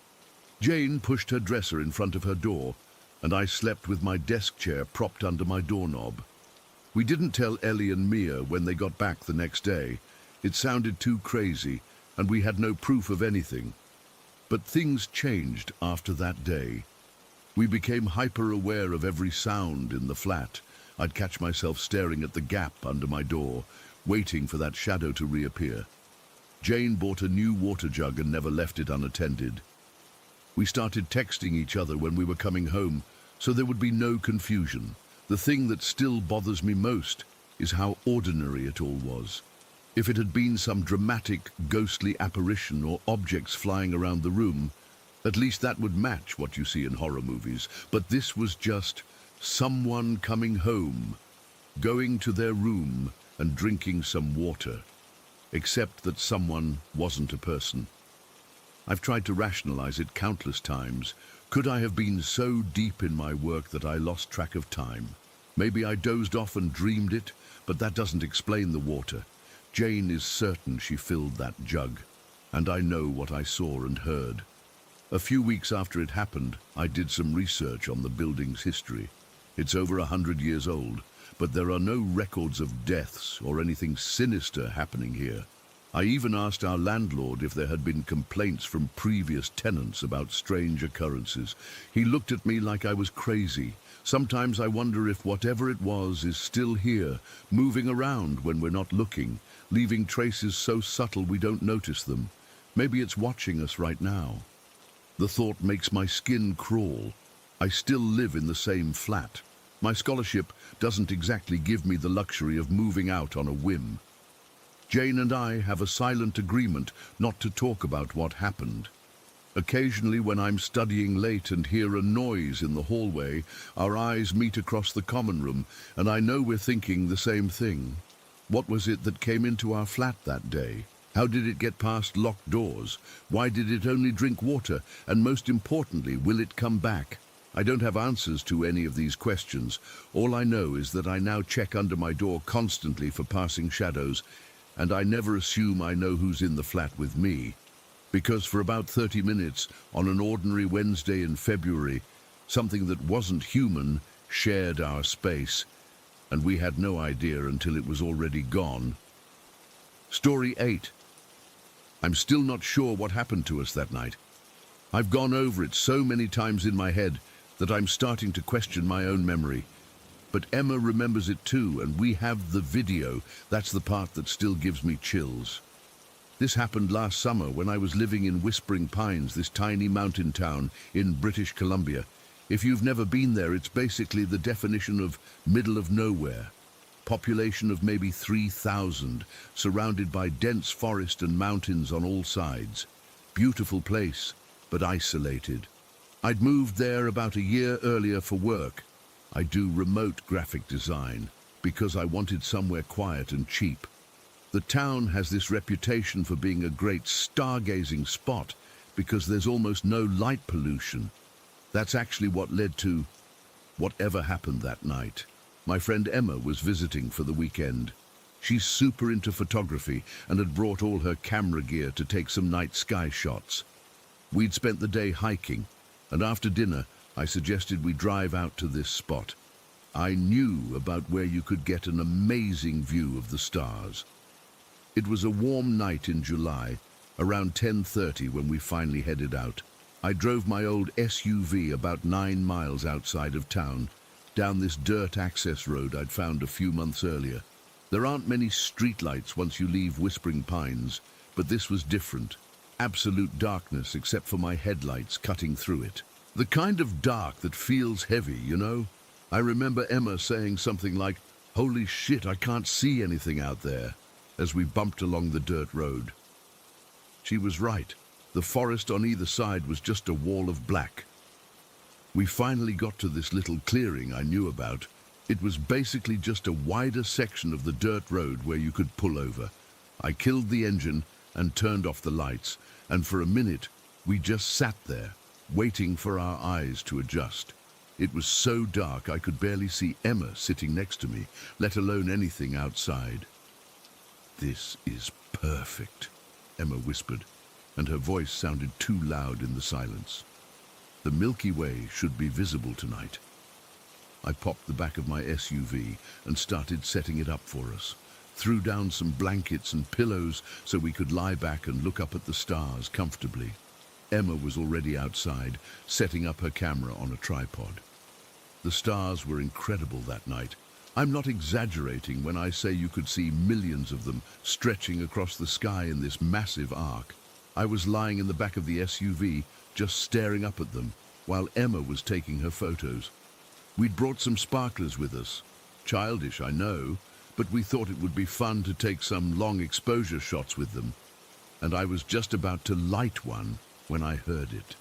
S1: Jane pushed her dresser in front of her door, and I slept with my desk chair propped under my doorknob. We didn't tell Ellie and Mia when they got back the next day. It sounded too crazy, and we had no proof of anything. But things changed after that day. We became hyper-aware of every sound in the flat. I'd catch myself staring at the gap under my door, waiting for that shadow to reappear. Jane bought a new water jug and never left it unattended. We started texting each other when we were coming home, so there would be no confusion. The thing that still bothers me most is how ordinary it all was. If it had been some dramatic, ghostly apparition or objects flying around the room, at least that would match what you see in horror movies. But this was just someone coming home, going to their room and drinking some water. Except that someone wasn't a person. I've tried to rationalize it countless times. Could I have been so deep in my work that I lost track of time? Maybe I dozed off and dreamed it, but that doesn't explain the water. Jane is certain she filled that jug, and I know what I saw and heard. A few weeks after it happened, I did some research on the building's history. It's over 100 years old, but there are no records of deaths or anything sinister happening here. I even asked our landlord if there had been complaints from previous tenants about strange occurrences. He looked at me like I was crazy. Sometimes I wonder if whatever it was is still here, moving around when we're not looking, leaving traces so subtle we don't notice them. Maybe it's watching us right now. The thought makes my skin crawl. I still live in the same flat. My scholarship doesn't exactly give me the luxury of moving out on a whim. Jane and I have a silent agreement not to talk about what happened. Occasionally, when I'm studying late and hear a noise in the hallway, our eyes meet across the common room, and I know we're thinking the same thing. What was it that came into our flat that day? How did it get past locked doors? Why did it only drink water? And most importantly, will it come back? I don't have answers to any of these questions. All I know is that I now check under my door constantly for passing shadows, and I never assume I know who's in the flat with me. Because for about 30 minutes, on an ordinary Wednesday in February, something that wasn't human shared our space, and we had no idea until it was already gone. Story 8. I'm still not sure what happened to us that night. I've gone over it so many times in my head that I'm starting to question my own memory. But Emma remembers it too, and we have the video. That's the part that still gives me chills. This happened last summer when I was living in Whispering Pines, this tiny mountain town in British Columbia. If you've never been there, it's basically the definition of middle of nowhere. Population of maybe 3,000, surrounded by dense forest and mountains on all sides. Beautiful place, but isolated. I'd moved there about a year earlier for work. I do remote graphic design because I wanted somewhere quiet and cheap. The town has this reputation for being a great stargazing spot because there's almost no light pollution. That's actually what led to whatever happened that night. My friend Emma was visiting for the weekend. She's super into photography and had brought all her camera gear to take some night sky shots. We'd spent the day hiking, and after dinner, I suggested we drive out to this spot. I knew about where you could get an amazing view of the stars. It was a warm night in July, around 10:30 when we finally headed out. I drove my old SUV about 9 miles outside of town, down this dirt access road I'd found a few months earlier. There aren't many streetlights once you leave Whispering Pines, but this was different. Absolute darkness except for my headlights cutting through it. The kind of dark that feels heavy, you know? I remember Emma saying something like, "Holy shit, I can't see anything out there," as we bumped along the dirt road. She was right. The forest on either side was just a wall of black. We finally got to this little clearing I knew about. It was basically just a wider section of the dirt road where you could pull over. I killed the engine and turned off the lights, and for a minute we just sat there, waiting for our eyes to adjust. It was so dark I could barely see Emma sitting next to me, let alone anything outside. "This is perfect," Emma whispered, and her voice sounded too loud in the silence. "The Milky Way should be visible tonight." I popped the back of my SUV and started setting it up for us. Threw down some blankets and pillows so we could lie back and look up at the stars comfortably. Emma was already outside, setting up her camera on a tripod. The stars were incredible that night. I'm not exaggerating when I say you could see millions of them stretching across the sky in this massive arc. I was lying in the back of the SUV, just staring up at them, while Emma was taking her photos. We'd brought some sparklers with us. Childish, I know, but we thought it would be fun to take some long exposure shots with them. And I was just about to light one when I heard it.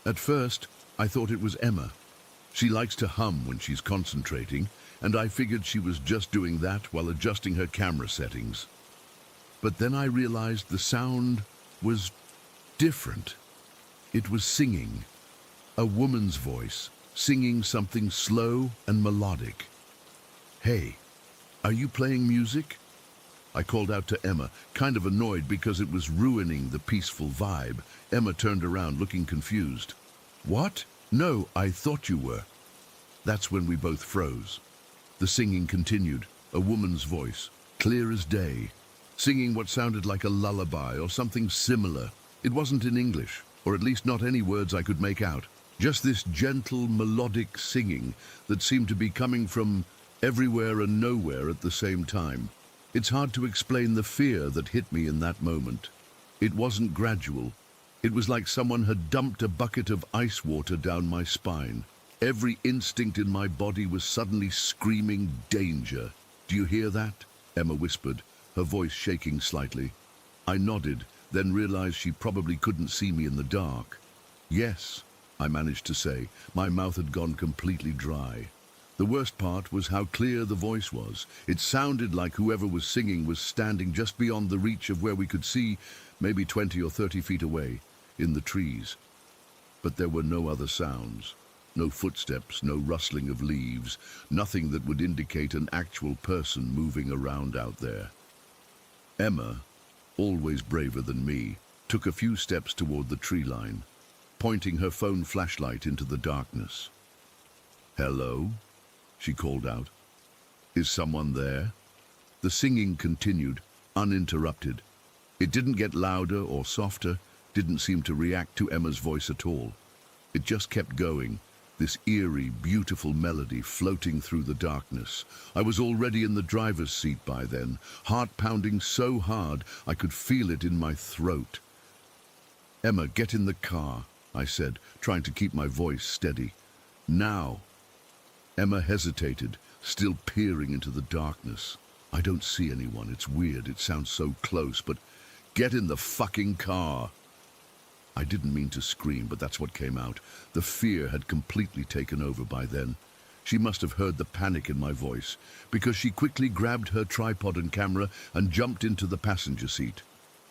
S1: At first, I thought it was Emma. She likes to hum when she's concentrating, and I figured she was just doing that while adjusting her camera settings. But then I realized the sound was different. It was singing. A woman's voice, singing something slow and melodic. "Hey, are you playing music?" I called out to Emma, kind of annoyed because it was ruining the peaceful vibe. Emma turned around, looking confused. "What? No, I thought you were." That's when we both froze. The singing continued, a woman's voice, clear as day, singing what sounded like a lullaby or something similar. It wasn't in English, or at least not any words I could make out. Just this gentle, melodic singing that seemed to be coming from everywhere and nowhere at the same time. It's hard to explain the fear that hit me in that moment. It wasn't gradual. It was like someone had dumped a bucket of ice water down my spine. Every instinct in my body was suddenly screaming danger. "Do you hear that?" Emma whispered, her voice shaking slightly. I nodded, then realized she probably couldn't see me in the dark. "Yes," I managed to say. My mouth had gone completely dry. The worst part was how clear the voice was. It sounded like whoever was singing was standing just beyond the reach of where we could see, maybe 20 or 30 feet away, in the trees. But there were no other sounds. No footsteps, no rustling of leaves, nothing that would indicate an actual person moving around out there. Emma, always braver than me, took a few steps toward the tree line, pointing her phone flashlight into the darkness. "Hello?" she called out. "Is someone there?" The singing continued, uninterrupted. It didn't get louder or softer, didn't seem to react to Emma's voice at all. It just kept going, this eerie, beautiful melody floating through the darkness. I was already in the driver's seat by then, heart pounding so hard I could feel it in my throat. "Emma, get in the car," I said, trying to keep my voice steady. "Now." Emma hesitated, still peering into the darkness. "I don't see anyone. It's weird. It sounds so close, but get in the fucking car." I didn't mean to scream, but that's what came out. The fear had completely taken over by then. She must have heard the panic in my voice, because she quickly grabbed her tripod and camera and jumped into the passenger seat.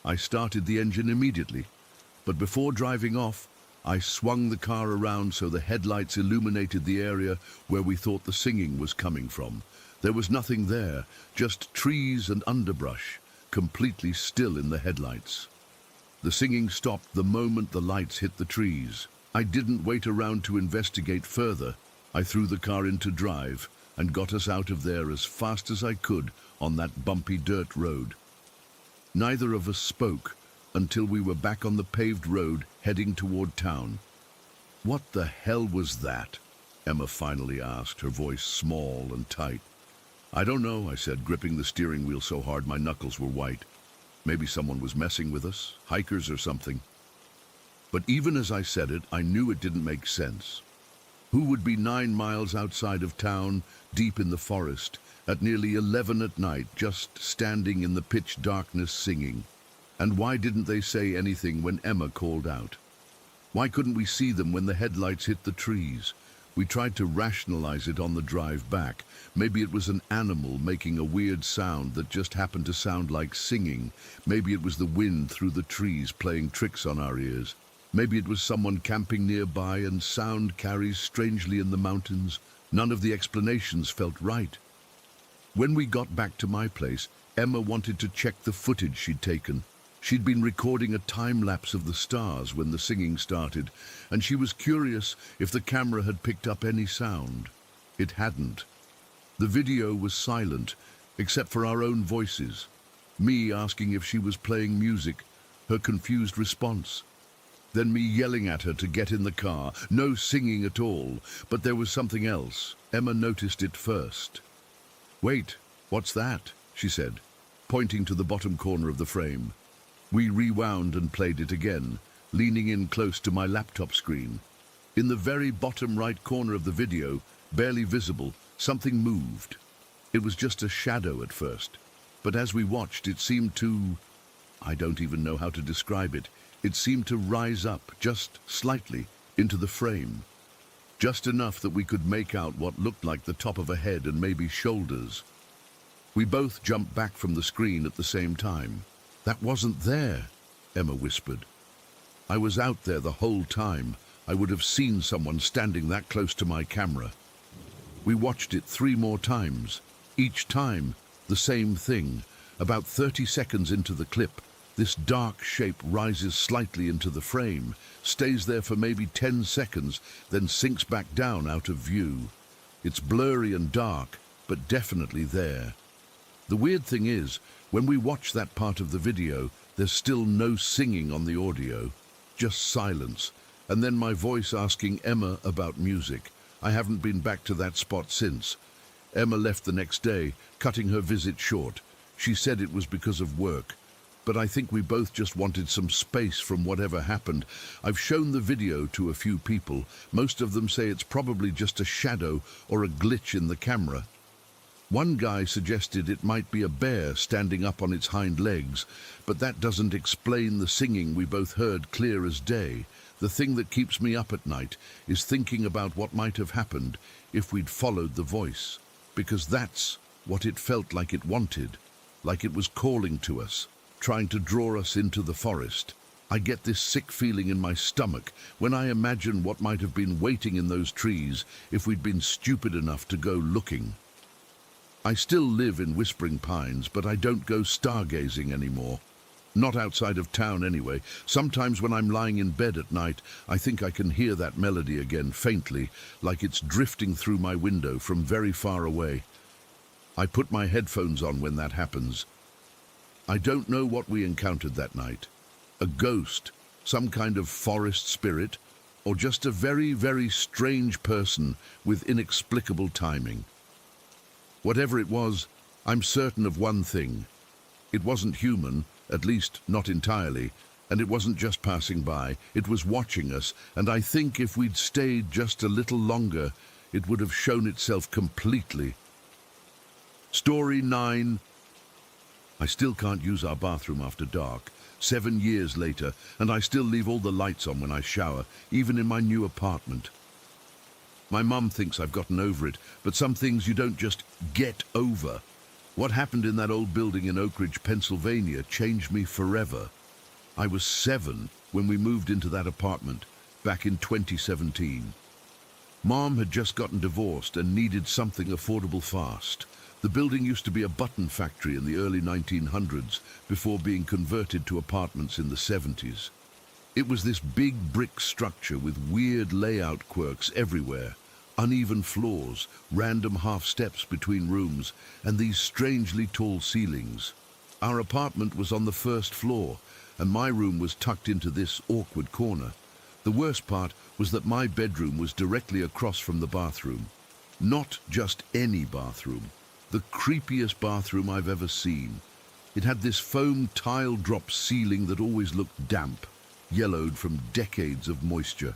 S1: I started the engine immediately, but before driving off, I swung the car around so the headlights illuminated the area where we thought the singing was coming from. There was nothing there, just trees and underbrush, completely still in the headlights. The singing stopped the moment the lights hit the trees. I didn't wait around to investigate further. I threw the car into drive and got us out of there as fast as I could on that bumpy dirt road. Neither of us spoke until we were back on the paved road heading toward town. "What the hell was that?" Emma finally asked, her voice small and tight. "I don't know," I said, gripping the steering wheel so hard my knuckles were white. "Maybe someone was messing with us, hikers or something." But even as I said it, I knew it didn't make sense. Who would be 9 miles outside of town, deep in the forest, at nearly 11 at night, just standing in the pitch darkness singing? And why didn't they say anything when Emma called out? Why couldn't we see them when the headlights hit the trees? We tried to rationalize it on the drive back. Maybe it was an animal making a weird sound that just happened to sound like singing. Maybe it was the wind through the trees playing tricks on our ears. Maybe it was someone camping nearby, and sound carries strangely in the mountains. None of the explanations felt right. When we got back to my place, Emma wanted to check the footage she'd taken. She'd been recording a time-lapse of the stars when the singing started, and she was curious if the camera had picked up any sound. It hadn't. The video was silent, except for our own voices. Me asking if she was playing music, her confused response. Then me yelling at her to get in the car. No singing at all, but there was something else. Emma noticed it first. "Wait, what's that?" she said, pointing to the bottom corner of the frame. We rewound and played it again, leaning in close to my laptop screen. In the very bottom right corner of the video, barely visible, something moved. It was just a shadow at first, but as we watched, it seemed to... I don't even know how to describe it. It seemed to rise up, just slightly, into the frame. Just enough that we could make out what looked like the top of a head and maybe shoulders. We both jumped back from the screen at the same time. "That wasn't there," Emma whispered. "I was out there the whole time. I would have seen someone standing that close to my camera." We watched it 3 more times. Each time, the same thing. About 30 seconds into the clip, this dark shape rises slightly into the frame, stays there for maybe 10 seconds, then sinks back down out of view. It's blurry and dark, but definitely there. The weird thing is, when we watch that part of the video, there's still no singing on the audio, just silence, and then my voice asking Emma about music. I haven't been back to that spot since. Emma left the next day, cutting her visit short. She said it was because of work, but I think we both just wanted some space from whatever happened. I've shown the video to a few people. Most of them say it's probably just a shadow or a glitch in the camera. One guy suggested it might be a bear standing up on its hind legs, but that doesn't explain the singing we both heard clear as day. The thing that keeps me up at night is thinking about what might have happened if we'd followed the voice, because that's what it felt like it wanted, like it was calling to us, trying to draw us into the forest. I get this sick feeling in my stomach when I imagine what might have been waiting in those trees if we'd been stupid enough to go looking. I still live in Whispering Pines, but I don't go stargazing anymore. Not outside of town anyway. Sometimes when I'm lying in bed at night, I think I can hear that melody again, faintly, like it's drifting through my window from very far away. I put my headphones on when that happens. I don't know what we encountered that night. A ghost, some kind of forest spirit, or just a very, very strange person with inexplicable timing. Whatever it was, I'm certain of one thing. It wasn't human, at least not entirely, and it wasn't just passing by. It was watching us, and I think if we'd stayed just a little longer, it would have shown itself completely. Story 9. I still can't use our bathroom after dark, 7 years later, and I still leave all the lights on when I shower, even in my new apartment. My mum thinks I've gotten over it, but some things you don't just get over. What happened in that old building in Oak Ridge, Pennsylvania changed me forever. I was 7 when we moved into that apartment, back in 2017. Mom had just gotten divorced and needed something affordable fast. The building used to be a button factory in the early 1900s before being converted to apartments in the 70s. It was this big brick structure with weird layout quirks everywhere, uneven floors, random half steps between rooms, and these strangely tall ceilings. Our apartment was on the first floor, and my room was tucked into this awkward corner. The worst part was that my bedroom was directly across from the bathroom. Not just any bathroom, the creepiest bathroom I've ever seen. It had this foam tile drop ceiling that always looked damp, yellowed from decades of moisture.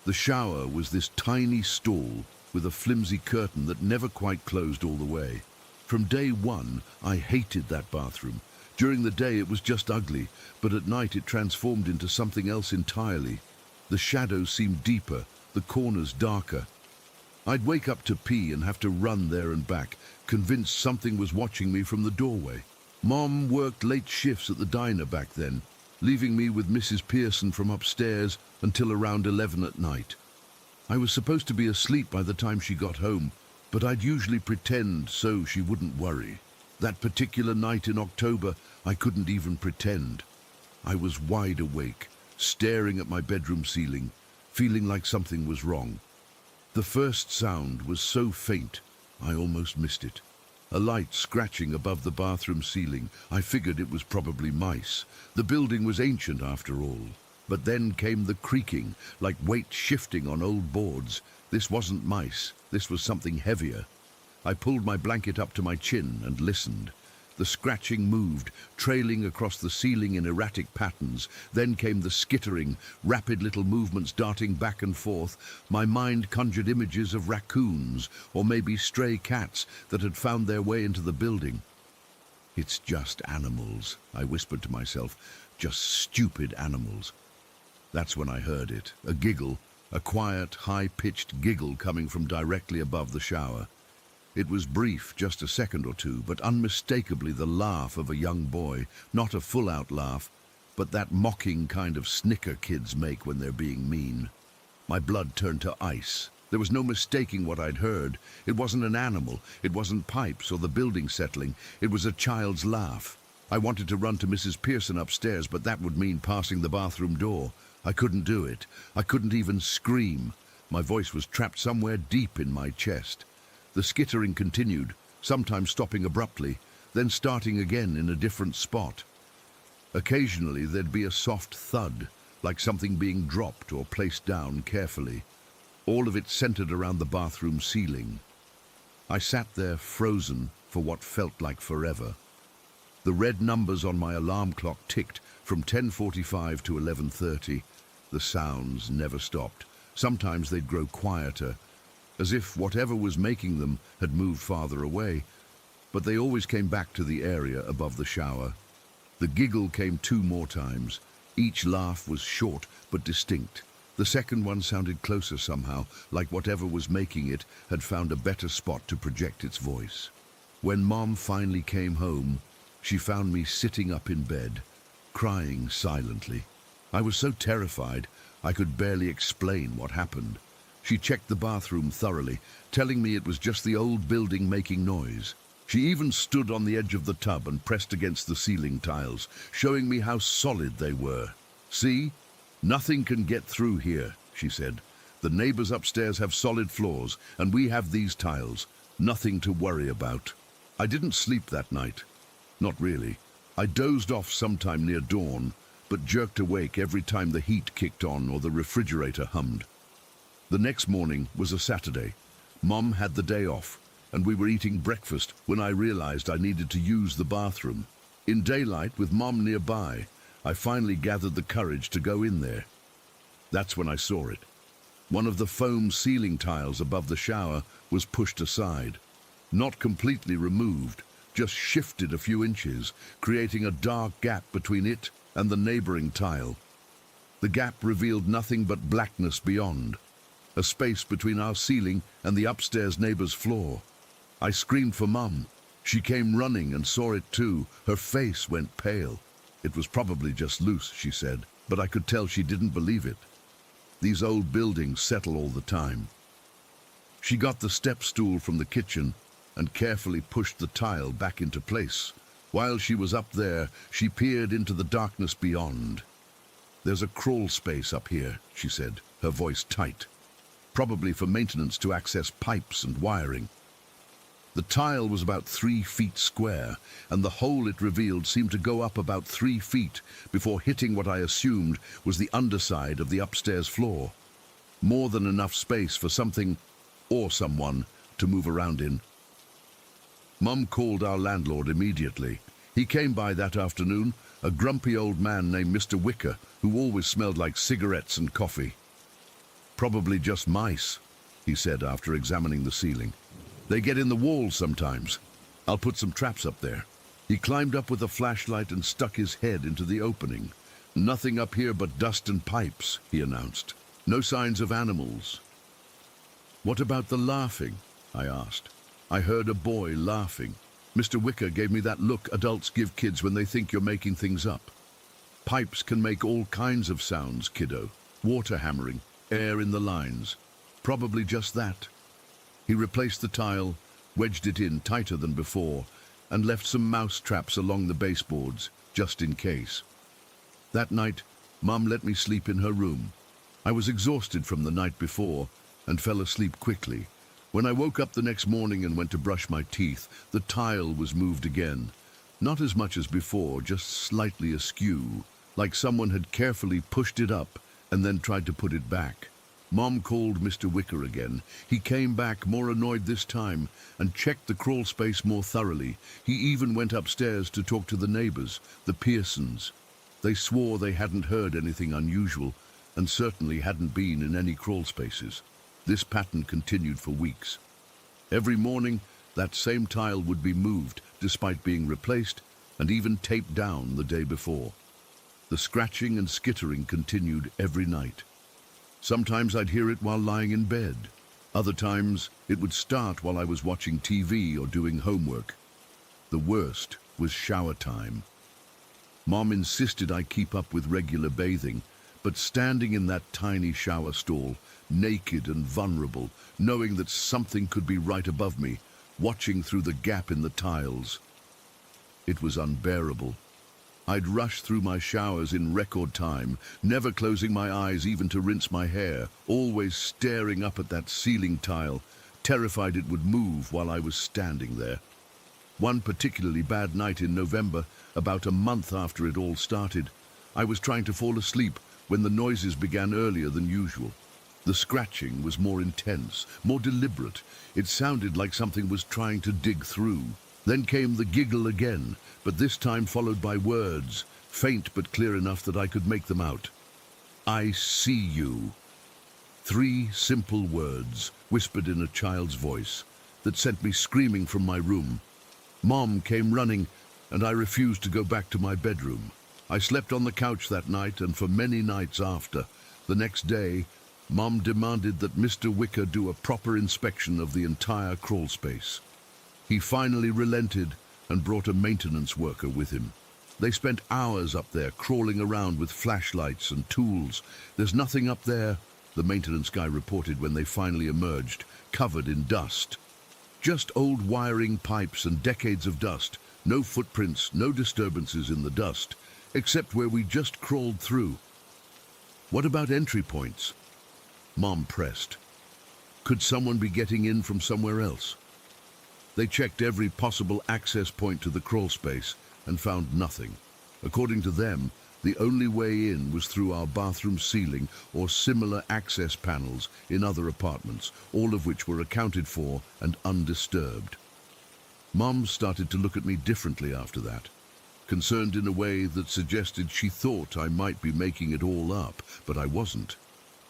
S1: The shower was this tiny stall with a flimsy curtain that never quite closed all the way. From day one, I hated that bathroom. During the day it was just ugly, but at night it transformed into something else entirely. The shadows seemed deeper, the corners darker. I'd wake up to pee and have to run there and back, convinced something was watching me from the doorway. Mom worked late shifts at the diner back then, leaving me with Mrs. Pearson from upstairs until around 11 at night. I was supposed to be asleep by the time she got home, but I'd usually pretend so she wouldn't worry. That particular night in October, I couldn't even pretend. I was wide awake, staring at my bedroom ceiling, feeling like something was wrong. The first sound was so faint, I almost missed it. A light scratching above the bathroom ceiling. I figured it was probably mice. The building was ancient after all. But then came the creaking, like weight shifting on old boards. This wasn't mice, this was something heavier. I pulled my blanket up to my chin and listened. The scratching moved, trailing across the ceiling in erratic patterns. Then came the skittering, rapid little movements darting back and forth. My mind conjured images of raccoons, or maybe stray cats that had found their way into the building. "It's just animals," I whispered to myself. "Just stupid animals." That's when I heard it, a giggle, a quiet, high-pitched giggle coming from directly above the shower. It was brief, just a second or two, but unmistakably the laugh of a young boy, not a full-out laugh, but that mocking kind of snicker kids make when they're being mean. My blood turned to ice. There was no mistaking what I'd heard. It wasn't an animal, it wasn't pipes or the building settling, it was a child's laugh. I wanted to run to Mrs. Pearson upstairs, but that would mean passing the bathroom door. I couldn't do it. I couldn't even scream. My voice was trapped somewhere deep in my chest. The skittering continued, sometimes stopping abruptly, then starting again in a different spot. Occasionally there'd be a soft thud, like something being dropped or placed down carefully. All of it centered around the bathroom ceiling. I sat there frozen for what felt like forever. The red numbers on my alarm clock ticked from 10:45 to 11:30. The sounds never stopped. Sometimes they'd grow quieter, as if whatever was making them had moved farther away, but they always came back to the area above the shower. The giggle came 2 more times. Each laugh was short but distinct. The second one sounded closer somehow, like whatever was making it had found a better spot to project its voice. When Mom finally came home, she found me sitting up in bed, crying silently. I was so terrified, I could barely explain what happened. She checked the bathroom thoroughly, telling me it was just the old building making noise. She even stood on the edge of the tub and pressed against the ceiling tiles, showing me how solid they were. "See? Nothing can get through here," she said. "The neighbors upstairs have solid floors, and we have these tiles. Nothing to worry about." I didn't sleep that night. Not really. I dozed off sometime near dawn, but jerked awake every time the heat kicked on or the refrigerator hummed. The next morning was a Saturday. Mom had the day off, and we were eating breakfast when I realized I needed to use the bathroom. In daylight, with Mom nearby, I finally gathered the courage to go in there. That's when I saw it. One of the foam ceiling tiles above the shower was pushed aside. Not completely removed, just shifted a few inches, creating a dark gap between it and the neighboring tile. The gap revealed nothing but blackness beyond, a space between our ceiling and the upstairs neighbor's floor. I screamed for Mum. She came running and saw it too. Her face went pale. It was probably just loose, she said, but I could tell she didn't believe it. These old buildings settle all the time. She got the step stool from the kitchen, and carefully pushed the tile back into place. While she was up there, she peered into the darkness beyond. "There's a crawl space up here," she said, her voice tight. "Probably for maintenance to access pipes and wiring." The tile was about 3 feet square, and the hole it revealed seemed to go up about 3 feet before hitting what I assumed was the underside of the upstairs floor. More than enough space for something, or someone, to move around in. Mum called our landlord immediately. He came by that afternoon, a grumpy old man named Mr. Wicker, who always smelled like cigarettes and coffee. "Probably just mice," he said after examining the ceiling. "They get in the walls sometimes. I'll put some traps up there." He climbed up with a flashlight and stuck his head into the opening. "Nothing up here but dust and pipes," he announced. "No signs of animals." "What about the laughing?" I asked. "I heard a boy laughing." Mr. Wicker gave me that look adults give kids when they think you're making things up. "Pipes can make all kinds of sounds, kiddo. Water hammering, air in the lines. Probably just that." He replaced the tile, wedged it in tighter than before, and left some mouse traps along the baseboards, just in case. That night, Mum let me sleep in her room. I was exhausted from the night before and fell asleep quickly. When I woke up the next morning and went to brush my teeth, the tile was moved again. Not as much as before, just slightly askew, like someone had carefully pushed it up and then tried to put it back. Mom called Mr. Wicker again. He came back, more annoyed this time, and checked the crawl space more thoroughly. He even went upstairs to talk to the neighbors, the Pearsons. They swore they hadn't heard anything unusual, and certainly hadn't been in any crawl spaces. This pattern continued for weeks. Every morning, that same tile would be moved, despite being replaced, and even taped down the day before. The scratching and skittering continued every night. Sometimes I'd hear it while lying in bed. Other times, it would start while I was watching TV or doing homework. The worst was shower time. Mom insisted I keep up with regular bathing, but standing in that tiny shower stall, naked and vulnerable, knowing that something could be right above me, watching through the gap in the tiles, it was unbearable. I'd rush through my showers in record time, never closing my eyes even to rinse my hair, always staring up at that ceiling tile, terrified it would move while I was standing there. One particularly bad night in November, about a month after it all started, I was trying to fall asleep when the noises began earlier than usual. The scratching was more intense, more deliberate. It sounded like something was trying to dig through. Then came the giggle again, but this time followed by words, faint but clear enough that I could make them out. "I see you." 3 simple words, whispered in a child's voice, that sent me screaming from my room. Mom came running, and I refused to go back to my bedroom. I slept on the couch that night and for many nights after. The next day, Mom demanded that Mr. Wicker do a proper inspection of the entire crawl space. He finally relented and brought a maintenance worker with him. They spent hours up there crawling around with flashlights and tools. "There's nothing up there," the maintenance guy reported when they finally emerged, covered in dust. "Just old wiring, pipes and decades of dust. No footprints, no disturbances in the dust, except where we just crawled through." "What about entry points?" Mom pressed. "Could someone be getting in from somewhere else?" They checked every possible access point to the crawl space and found nothing. According to them, the only way in was through our bathroom ceiling or similar access panels in other apartments, all of which were accounted for and undisturbed. Mom started to look at me differently after that, concerned in a way that suggested she thought I might be making it all up, but I wasn't.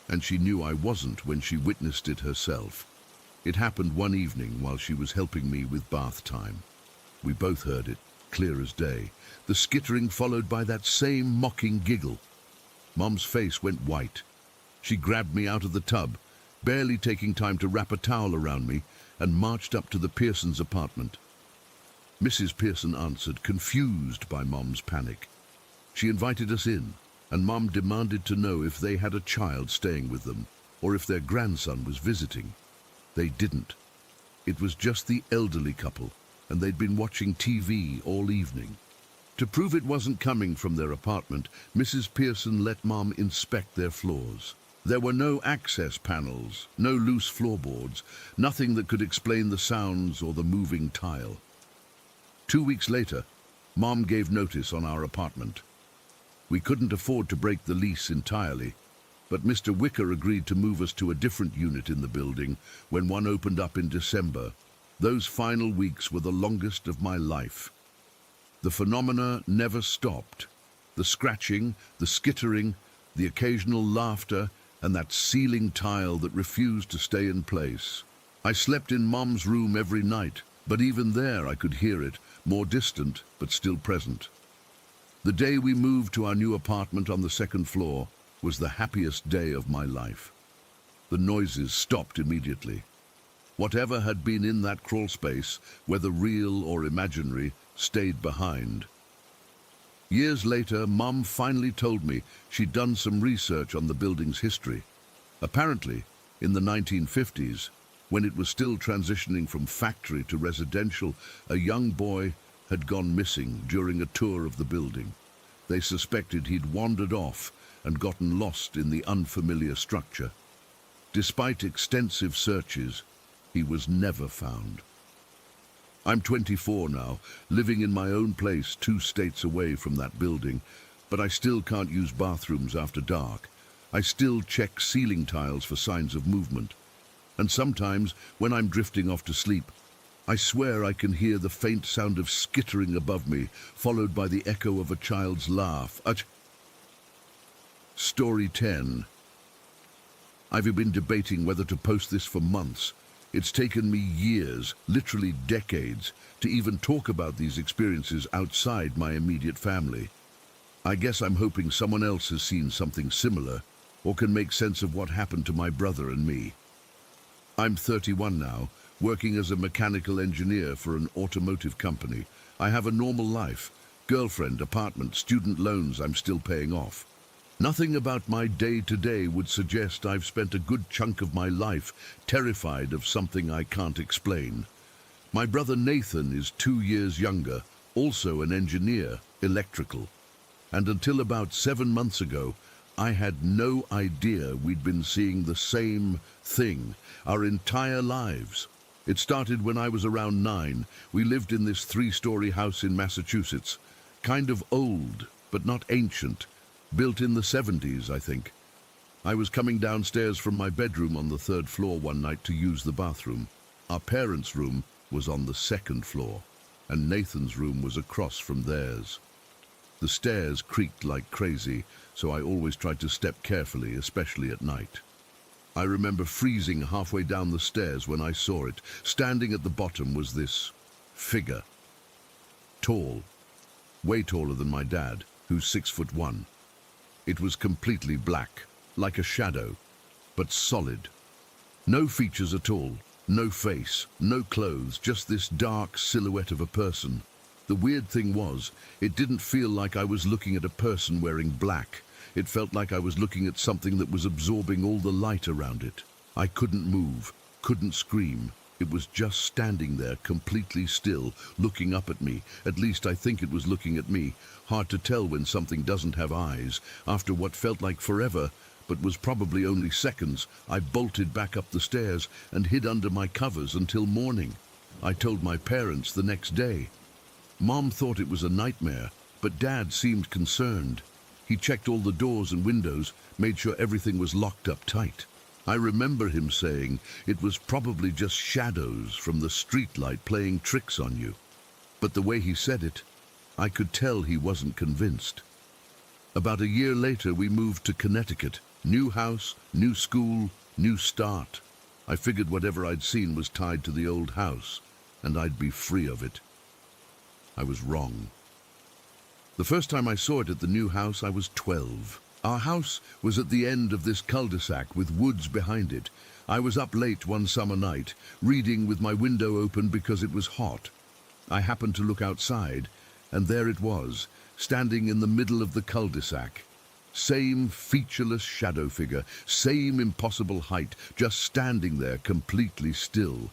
S1: And she knew I wasn't when she witnessed it herself. It happened one evening while she was helping me with bath time. We both heard it, clear as day, the skittering followed by that same mocking giggle. Mom's face went white. She grabbed me out of the tub, barely taking time to wrap a towel around me, and marched up to the Pearsons' apartment. Mrs. Pearson answered, confused by Mom's panic. She invited us in, and Mom demanded to know if they had a child staying with them, or if their grandson was visiting. They didn't. It was just the elderly couple, and they'd been watching TV all evening. To prove it wasn't coming from their apartment, Mrs. Pearson let Mom inspect their floors. There were no access panels, no loose floorboards, nothing that could explain the sounds or the moving tile. 2 weeks later, Mom gave notice on our apartment. We couldn't afford to break the lease entirely, but Mr. Wicker agreed to move us to a different unit in the building when one opened up in December. Those final weeks were the longest of my life. The phenomena never stopped. The scratching, the skittering, the occasional laughter, and that ceiling tile that refused to stay in place. I slept in Mom's room every night, but even there I could hear it, more distant but still present. The day we moved to our new apartment on the second floor was the happiest day of my life. The noises stopped immediately. Whatever had been in that crawl space, whether real or imaginary, stayed behind. Years later, Mom finally told me she'd done some research on the building's history. Apparently, in the 1950s, when it was still transitioning from factory to residential, a young boy had gone missing during a tour of the building. They suspected he'd wandered off and gotten lost in the unfamiliar structure. Despite extensive searches, he was never found. I'm 24 now, living in my own place 2 states away from that building, but I still can't use bathrooms after dark. I still check ceiling tiles for signs of movement. And sometimes, when I'm drifting off to sleep, I swear I can hear the faint sound of skittering above me, followed by the echo of a child's laugh. Story 10. I've been debating whether to post this for months. It's taken me years, literally decades, to even talk about these experiences outside my immediate family. I guess I'm hoping someone else has seen something similar, or can make sense of what happened to my brother and me. I'm 31 now, working as a mechanical engineer for an automotive company. I have a normal life, girlfriend, apartment, student loans I'm still paying off. Nothing about my day-to-day would suggest I've spent a good chunk of my life terrified of something I can't explain. My brother Nathan is 2 years younger, also an engineer, electrical. And until about 7 months ago, I had no idea we'd been seeing the same thing our entire lives. It started when I was around 9. We lived in this 3-story house in Massachusetts, kind of old, but not ancient, built in the 70s, I think. I was coming downstairs from my bedroom on the 3rd floor one night to use the bathroom. Our parents' room was on the 2nd floor, and Nathan's room was across from theirs. The stairs creaked like crazy, so I always tried to step carefully, especially at night. I remember freezing halfway down the stairs when I saw it. Standing at the bottom was this figure. Tall, way taller than my dad, who's 6'1". It was completely black, like a shadow, but solid. No features at all, no face, no clothes, just this dark silhouette of a person. The weird thing was, it didn't feel like I was looking at a person wearing black. It felt like I was looking at something that was absorbing all the light around it. I couldn't move, couldn't scream. It was just standing there, completely still, looking up at me. At least I think it was looking at me. Hard to tell when something doesn't have eyes. After what felt like forever, but was probably only seconds, I bolted back up the stairs and hid under my covers until morning. I told my parents the next day. Mom thought it was a nightmare, but Dad seemed concerned. He checked all the doors and windows, made sure everything was locked up tight. I remember him saying it was probably just shadows from the streetlight playing tricks on you. But the way he said it, I could tell he wasn't convinced. About a year later, we moved to Connecticut. New house, new school, new start. I figured whatever I'd seen was tied to the old house, and I'd be free of it. I was wrong. The first time I saw it at the new house, I was 12. Our house was at the end of this cul-de-sac with woods behind it. I was up late one summer night, reading with my window open because it was hot. I happened to look outside, and there it was, standing in the middle of the cul-de-sac. Same featureless shadow figure, same impossible height, just standing there completely still.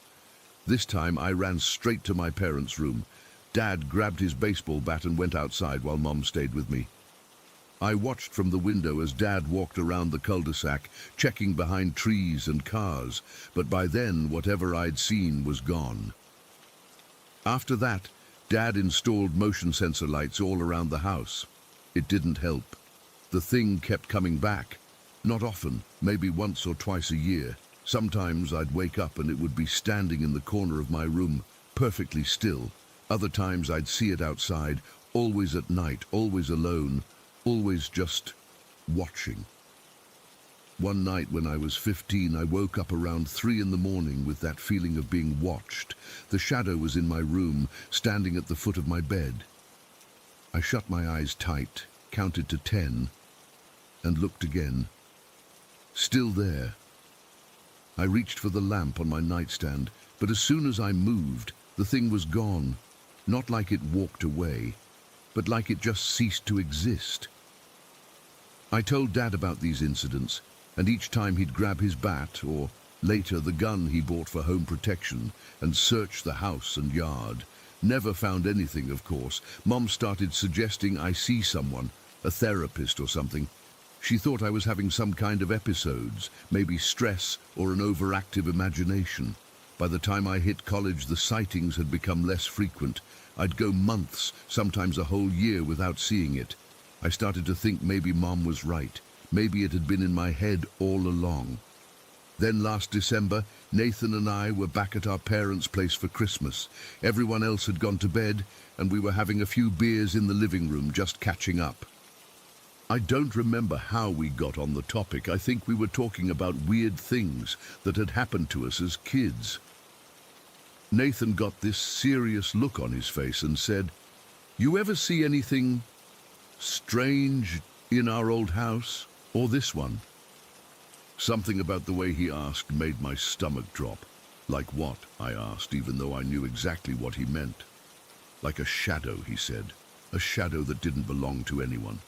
S1: This time I ran straight to my parents' room. Dad grabbed his baseball bat and went outside while Mom stayed with me. I watched from the window as Dad walked around the cul-de-sac, checking behind trees and cars, but by then whatever I'd seen was gone. After that, Dad installed motion sensor lights all around the house. It didn't help. The thing kept coming back. Not often, maybe once or twice a year. Sometimes I'd wake up and it would be standing in the corner of my room, perfectly still. Other times I'd see it outside, always at night, always alone, always just watching. One night when I was 15, I woke up around 3 in the morning with that feeling of being watched. The shadow was in my room, standing at the foot of my bed. I shut my eyes tight, counted to 10, and looked again. Still there. I reached for the lamp on my nightstand, but as soon as I moved, the thing was gone. Not like it walked away, but like it just ceased to exist. I told Dad about these incidents, and each time he'd grab his bat, or later the gun he bought for home protection, and search the house and yard. Never found anything, of course. Mom started suggesting I see someone, a therapist or something. She thought I was having some kind of episodes, maybe stress or an overactive imagination. By the time I hit college, the sightings had become less frequent. I'd go months, sometimes a whole year without seeing it. I started to think maybe Mom was right. Maybe it had been in my head all along. Then last December, Nathan and I were back at our parents' place for Christmas. Everyone else had gone to bed, and we were having a few beers in the living room, just catching up. I don't remember how we got on the topic. I think we were talking about weird things that had happened to us as kids. Nathan got this serious look on his face and said, "You ever see anything strange in our old house, or this one?" Something about the way he asked made my stomach drop. "Like what?" I asked, even though I knew exactly what he meant. "Like a shadow," he said. "A shadow that didn't belong to anyone."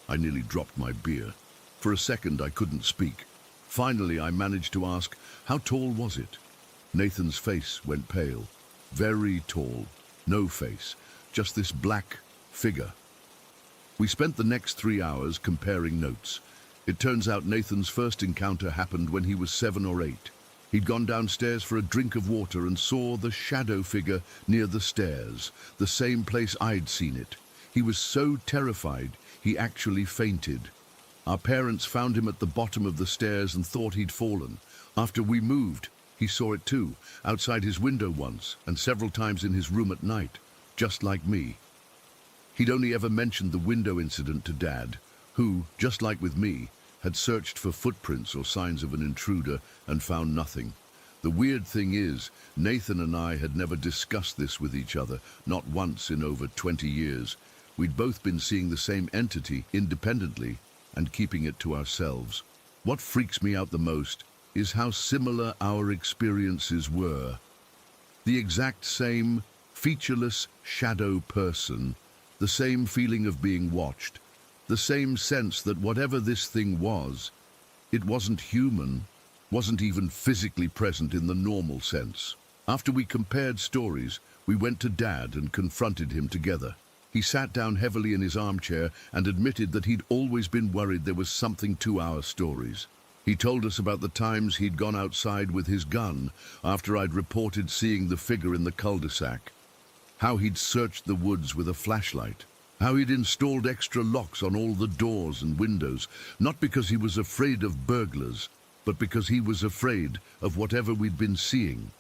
S1: I nearly dropped my beer. For a second I couldn't speak. Finally I managed to ask, "How tall was it?" Nathan's face went pale. Very tall. No face. Just this black figure. We spent the next 3 hours comparing notes. It turns out Nathan's first encounter happened when he was 7 or 8. He'd gone downstairs for a drink of water and saw the shadow figure near the stairs, the same place I'd seen it. He was so terrified, he actually fainted. Our parents found him at the bottom of the stairs and thought he'd fallen. After we moved, he saw it too, outside his window once, and several times in his room at night, just like me. He'd only ever mentioned the window incident to Dad, who, just like with me, had searched for footprints or signs of an intruder and found nothing. The weird thing is, Nathan and I had never discussed this with each other, not once in over 20 years. We'd both been seeing the same entity independently and keeping it to ourselves. What freaks me out the most is how similar our experiences were. The exact same featureless shadow person, the same feeling of being watched, the same sense that whatever this thing was, it wasn't human, wasn't even physically present in the normal sense. After we compared stories, we went to Dad and confronted him together. He sat down heavily in his armchair and admitted that he'd always been worried there was something to our stories. He told us about the times he'd gone outside with his gun after I'd reported seeing the figure in the cul-de-sac, how he'd searched the woods with a flashlight, how he'd installed extra locks on all the doors and windows, not because he was afraid of burglars, but because he was afraid of whatever we'd been seeing.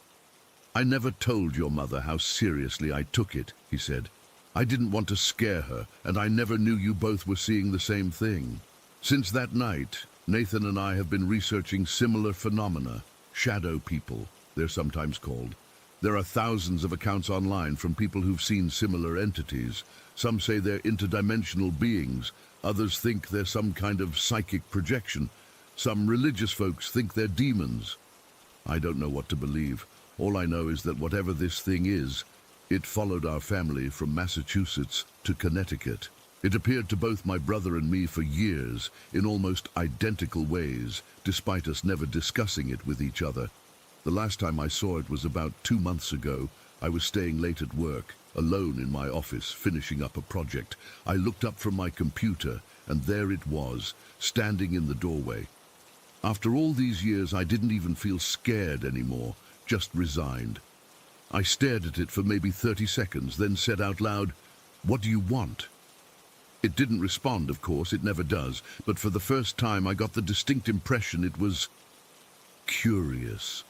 S1: "I never told your mother how seriously I took it," he said. "I didn't want to scare her, and I never knew you both were seeing the same thing." Since that night, Nathan and I have been researching similar phenomena, shadow people, they're sometimes called. There are thousands of accounts online from people who've seen similar entities. Some say they're interdimensional beings, others think they're some kind of psychic projection. Some religious folks think they're demons. I don't know what to believe. All I know is that whatever this thing is, it followed our family from Massachusetts to Connecticut. It appeared to both my brother and me for years, in almost identical ways, despite us never discussing it with each other. The last time I saw it was about 2 months ago. I was staying late at work, alone in my office, finishing up a project. I looked up from my computer, and there it was, standing in the doorway. After all these years, I didn't even feel scared anymore, just resigned. I stared at it for maybe 30 seconds, then said out loud, "What do you want?" It didn't respond, of course, it never does, but for the first time I got the distinct impression it was curious,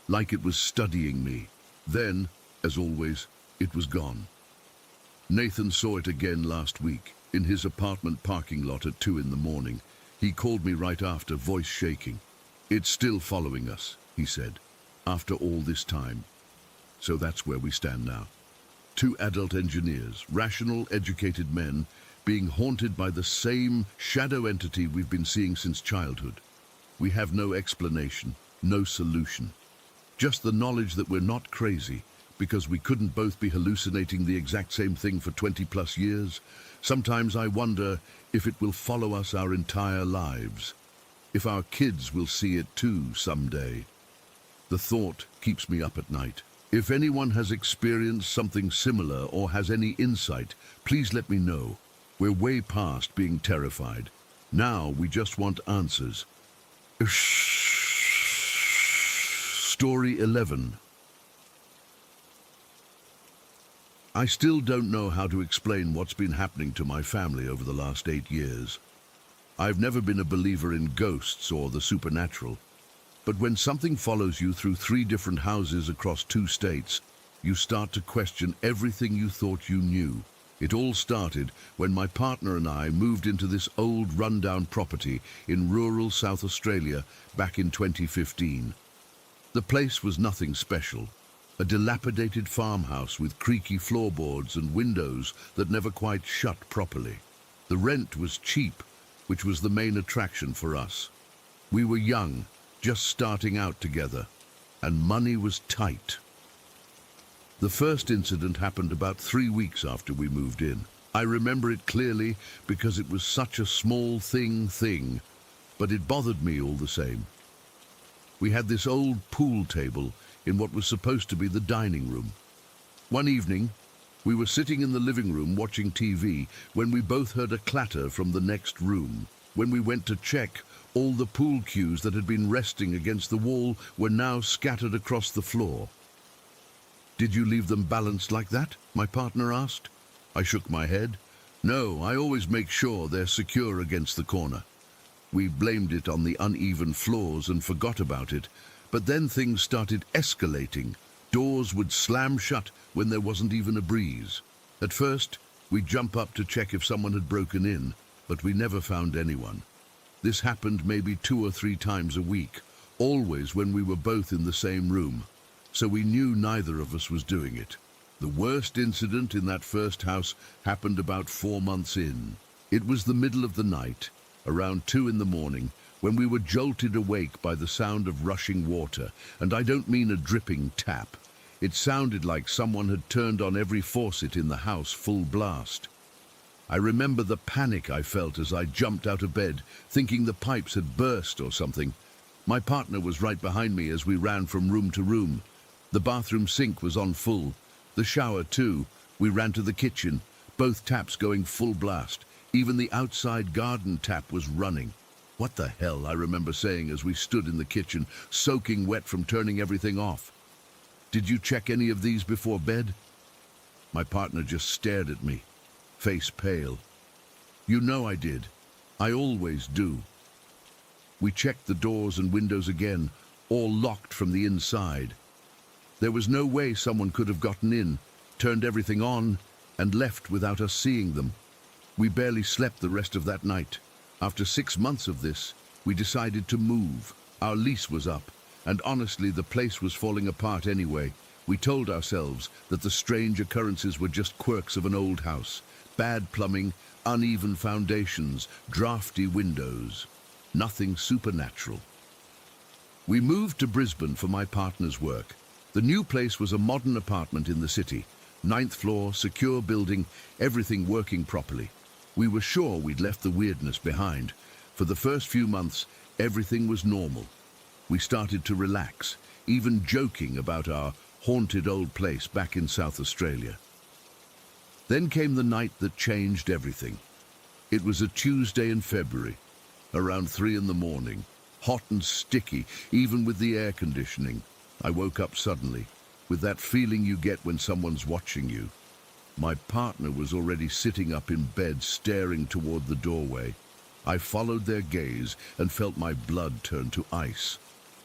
S1: like it was studying me. Then, as always, it was gone. Nathan saw it again last week, in his apartment parking lot at 2 in the morning. He called me right after, voice shaking. "It's still following us," he said, "after all this time." So that's where we stand now. Two adult engineers, rational, educated men, being haunted by the same shadow entity we've been seeing since childhood. We have no explanation, no solution. Just the knowledge that we're not crazy, because we couldn't both be hallucinating the exact same thing for 20+ years. Sometimes I wonder if it will follow us our entire lives, if our kids will see it too someday. The thought keeps me up at night. If anyone has experienced something similar or has any insight, please let me know. We're way past being terrified. Now we just want answers. Story 11. I still don't know how to explain what's been happening to my family over the last 8 years. I've never been a believer in ghosts or the supernatural. But when something follows you through 3 different houses across 2 states, you start to question everything you thought you knew. It all started when my partner and I moved into this old rundown property in rural South Australia back in 2015. The place was nothing special. A dilapidated farmhouse with creaky floorboards and windows that never quite shut properly. The rent was cheap, which was the main attraction for us. We were young, just starting out together, and money was tight. The first incident happened about 3 weeks after we moved in. I remember it clearly because it was such a small thing, but it bothered me all the same. We had this old pool table in what was supposed to be the dining room. One evening, we were sitting in the living room watching TV when we both heard a clatter from the next room. When we went to check, all the pool cues that had been resting against the wall were now scattered across the floor. "Did you leave them balanced like that?" my partner asked. I shook my head. "No, I always make sure they're secure against the corner." We blamed it on the uneven floors and forgot about it, but then things started escalating. Doors would slam shut when there wasn't even a breeze. At first, we'd jump up to check if someone had broken in, but we never found anyone. This happened maybe 2 or 3 times a week, always when we were both in the same room, so we knew neither of us was doing it. The worst incident in that first house happened about 4 months in. It was the middle of the night, around 2 in the morning, when we were jolted awake by the sound of rushing water, and I don't mean a dripping tap. It sounded like someone had turned on every faucet in the house full blast. I remember the panic I felt as I jumped out of bed, thinking the pipes had burst or something. My partner was right behind me as we ran from room to room. The bathroom sink was on full. The shower too. We ran to the kitchen, both taps going full blast. Even the outside garden tap was running. "What the hell?" I remember saying as we stood in the kitchen, soaking wet from turning everything off. "Did you check any of these before bed?" My partner just stared at me, face pale. "You know I did. I always do." We checked the doors and windows again, all locked from the inside. There was no way someone could have gotten in, turned everything on, and left without us seeing them. We barely slept the rest of that night. After 6 months of this, we decided to move. Our lease was up, and honestly, the place was falling apart anyway. We told ourselves that the strange occurrences were just quirks of an old house. Bad plumbing, uneven foundations, drafty windows. Nothing supernatural. We moved to Brisbane for my partner's work. The new place was a modern apartment in the city. 9th floor, secure building, everything working properly. We were sure we'd left the weirdness behind. For the first few months, everything was normal. We started to relax. even joking about our haunted old place back in South Australia. Then came the night that changed everything. It was a Tuesday in February, around 3 in the morning, hot and sticky, even with the air conditioning. I woke up suddenly, with that feeling you get when someone's watching you. My partner was already sitting up in bed, staring toward the doorway. I followed their gaze and felt my blood turn to ice.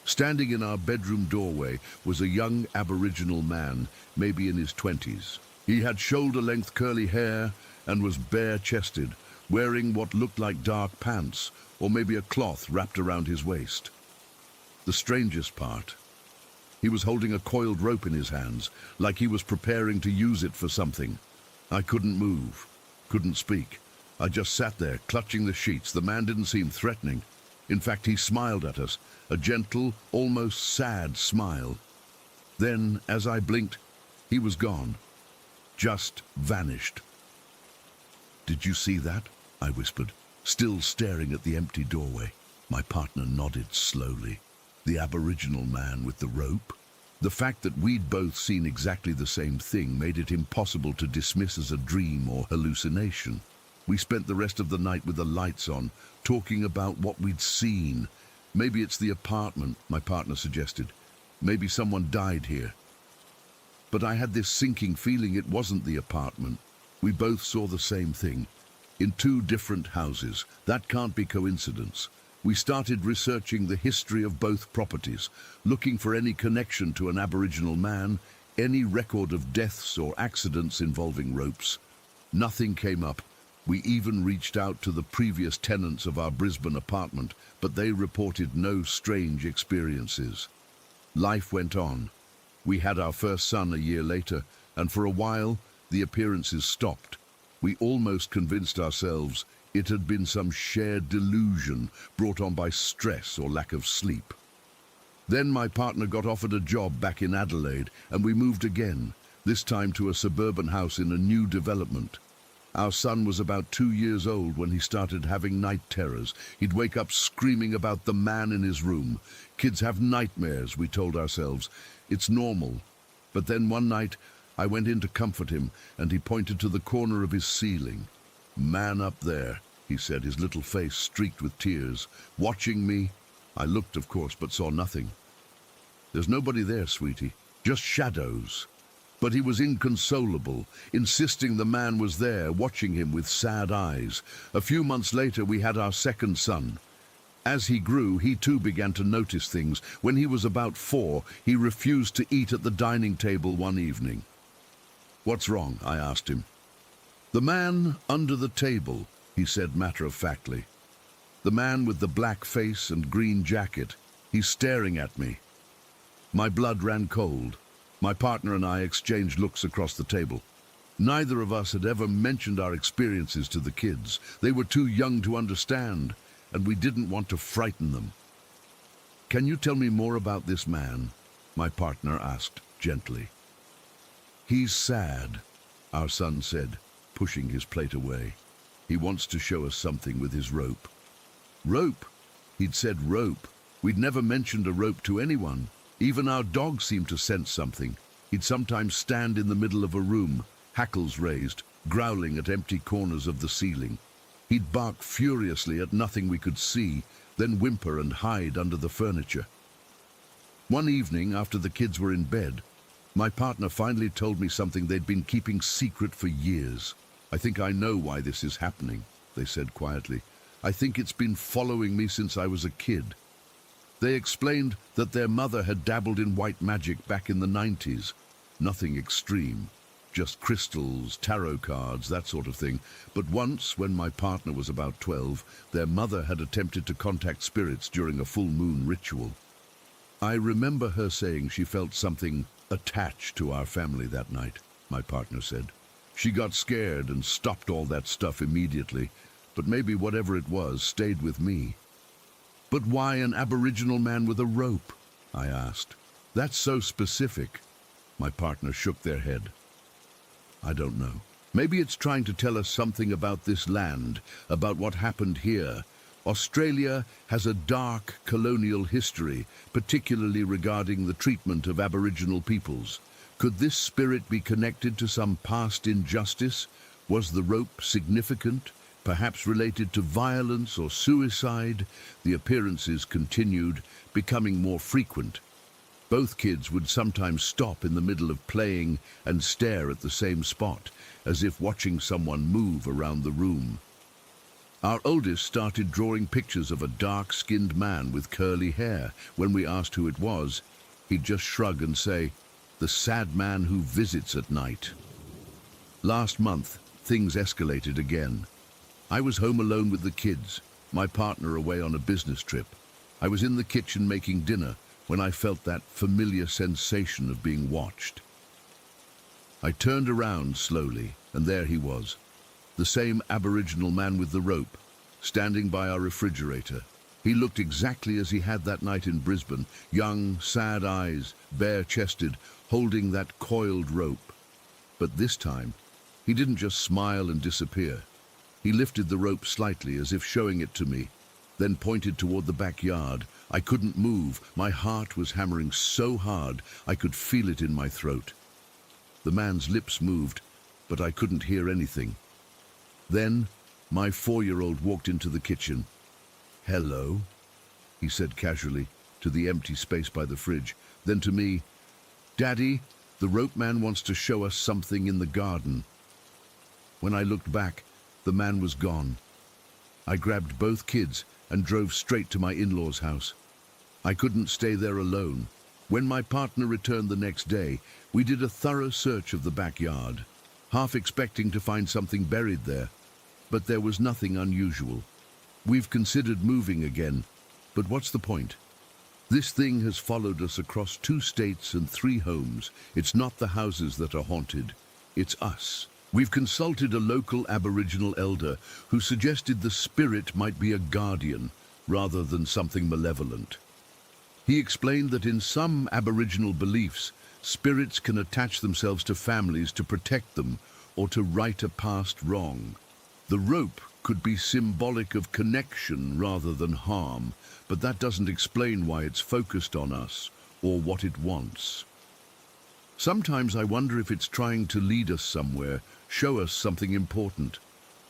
S1: Standing in our bedroom doorway was a young Aboriginal man, maybe in his 20s. He had shoulder-length curly hair and was bare-chested, wearing what looked like dark pants, or maybe a cloth wrapped around his waist. The strangest part, he was holding a coiled rope in his hands, like he was preparing to use it for something. I couldn't move, couldn't speak. I just sat there, clutching the sheets. The man didn't seem threatening. In fact, he smiled at us, a gentle, almost sad smile. Then, as I blinked, he was gone. Just vanished. "Did you see that?" I whispered, still staring at the empty doorway. My partner nodded slowly. The Aboriginal man with the rope? The fact that we'd both seen exactly the same thing made it impossible to dismiss as a dream or hallucination. We spent the rest of the night with the lights on, talking about what we'd seen. "Maybe it's the apartment," my partner suggested. "Maybe someone died here." But I had this sinking feeling it wasn't the apartment. We both saw the same thing, in 2 different houses. That can't be coincidence. We started researching the history of both properties, looking for any connection to an Aboriginal man, any record of deaths or accidents involving ropes. Nothing came up. We even reached out to the previous tenants of our Brisbane apartment, but they reported no strange experiences. Life went on. We had our first son a year later, and for a while, the appearances stopped. We almost convinced ourselves it had been some shared delusion brought on by stress or lack of sleep. Then my partner got offered a job back in Adelaide, and we moved again, this time to a suburban house in a new development. Our son was about 2 years old when he started having night terrors. He'd wake up screaming about the man in his room. Kids have nightmares, we told ourselves. It's normal. But then one night, I went in to comfort him, and he pointed to the corner of his ceiling. "Man up there," he said, his little face streaked with tears. "Watching me." I looked, of course, but saw nothing. "There's nobody there, sweetie. Just shadows." But he was inconsolable, insisting the man was there, watching him with sad eyes. A few months later, we had our second son. As he grew, he too began to notice things. When he was about 4, he refused to eat at the dining table one evening. "What's wrong?" I asked him. "The man under the table," he said matter-of-factly. "The man with the black face and green jacket. He's staring at me." My blood ran cold. My partner and I exchanged looks across the table. Neither of us had ever mentioned our experiences to the kids. They were too young to understand, and we didn't want to frighten them. "Can you tell me more about this man?" my partner asked gently. "He's sad," our son said, pushing his plate away. "He wants to show us something with his rope." Rope? He'd said rope. We'd never mentioned a rope to anyone. Even our dog seemed to sense something. He'd sometimes stand in the middle of a room, hackles raised, growling at empty corners of the ceiling. He'd bark furiously at nothing we could see, then whimper and hide under the furniture. One evening, after the kids were in bed, my partner finally told me something they'd been keeping secret for years. "I think I know why this is happening," they said quietly. "I think it's been following me since I was a kid." They explained that their mother had dabbled in white magic back in the 90s. Nothing extreme, just crystals, tarot cards, that sort of thing. But once, when my partner was about 12, their mother had attempted to contact spirits during a full moon ritual. I remember her saying she felt something attached to our family that night, my partner said. She got scared and stopped all that stuff immediately, but maybe whatever it was stayed with me. "But why an Aboriginal man with a rope?" I asked. "That's so specific." My partner shook their head. "I don't know. Maybe it's trying to tell us something about this land, about what happened here. Australia has a dark colonial history, particularly regarding the treatment of Aboriginal peoples. Could this spirit be connected to some past injustice? Was the rope significant, perhaps related to violence or suicide? The appearances continued, becoming more frequent. Both kids would sometimes stop in the middle of playing and stare at the same spot, as if watching someone move around the room. Our oldest started drawing pictures of a dark-skinned man with curly hair. When we asked who it was, he'd just shrug and say, "The sad man who visits at night." Last month, things escalated again. I was home alone with the kids, my partner away on a business trip. I was in the kitchen making dinner when I felt that familiar sensation of being watched. I turned around slowly, and there he was, the same Aboriginal man with the rope, standing by our refrigerator. He looked exactly as he had that night in Brisbane, young, sad eyes, bare-chested, holding that coiled rope. But this time, he didn't just smile and disappear. He lifted the rope slightly, as if showing it to me, then pointed toward the backyard. I couldn't move. My heart was hammering so hard I could feel it in my throat. The man's lips moved, but I couldn't hear anything. Then, my 4-year-old walked into the kitchen. "Hello," he said casually, to the empty space by the fridge. Then to me, "Daddy, the rope man wants to show us something in the garden." When I looked back, the man was gone. I grabbed both kids and drove straight to my in-laws' house. I couldn't stay there alone. When my partner returned the next day, we did a thorough search of the backyard, half expecting to find something buried there. But there was nothing unusual. We've considered moving again, but what's the point? This thing has followed us across 2 states and 3 homes. It's not the houses that are haunted, it's us. We've consulted a local Aboriginal elder who suggested the spirit might be a guardian rather than something malevolent. He explained that in some Aboriginal beliefs, spirits can attach themselves to families to protect them or to right a past wrong. The rope could be symbolic of connection rather than harm, but that doesn't explain why it's focused on us or what it wants. Sometimes I wonder if it's trying to lead us somewhere, show us something important.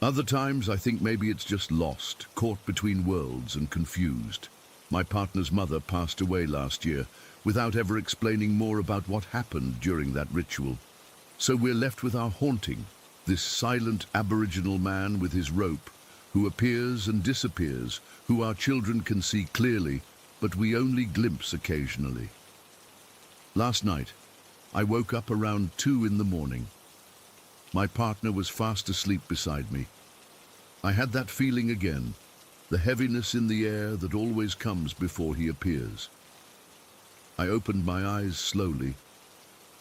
S1: Other times I think maybe it's just lost, caught between worlds and confused. My partner's mother passed away last year without ever explaining more about what happened during that ritual. So we're left with our haunting, this silent Aboriginal man with his rope, who appears and disappears, who our children can see clearly, but we only glimpse occasionally. Last night, I woke up around 2 in the morning. My partner was fast asleep beside me. I had that feeling again, the heaviness in the air that always comes before he appears. I opened my eyes slowly,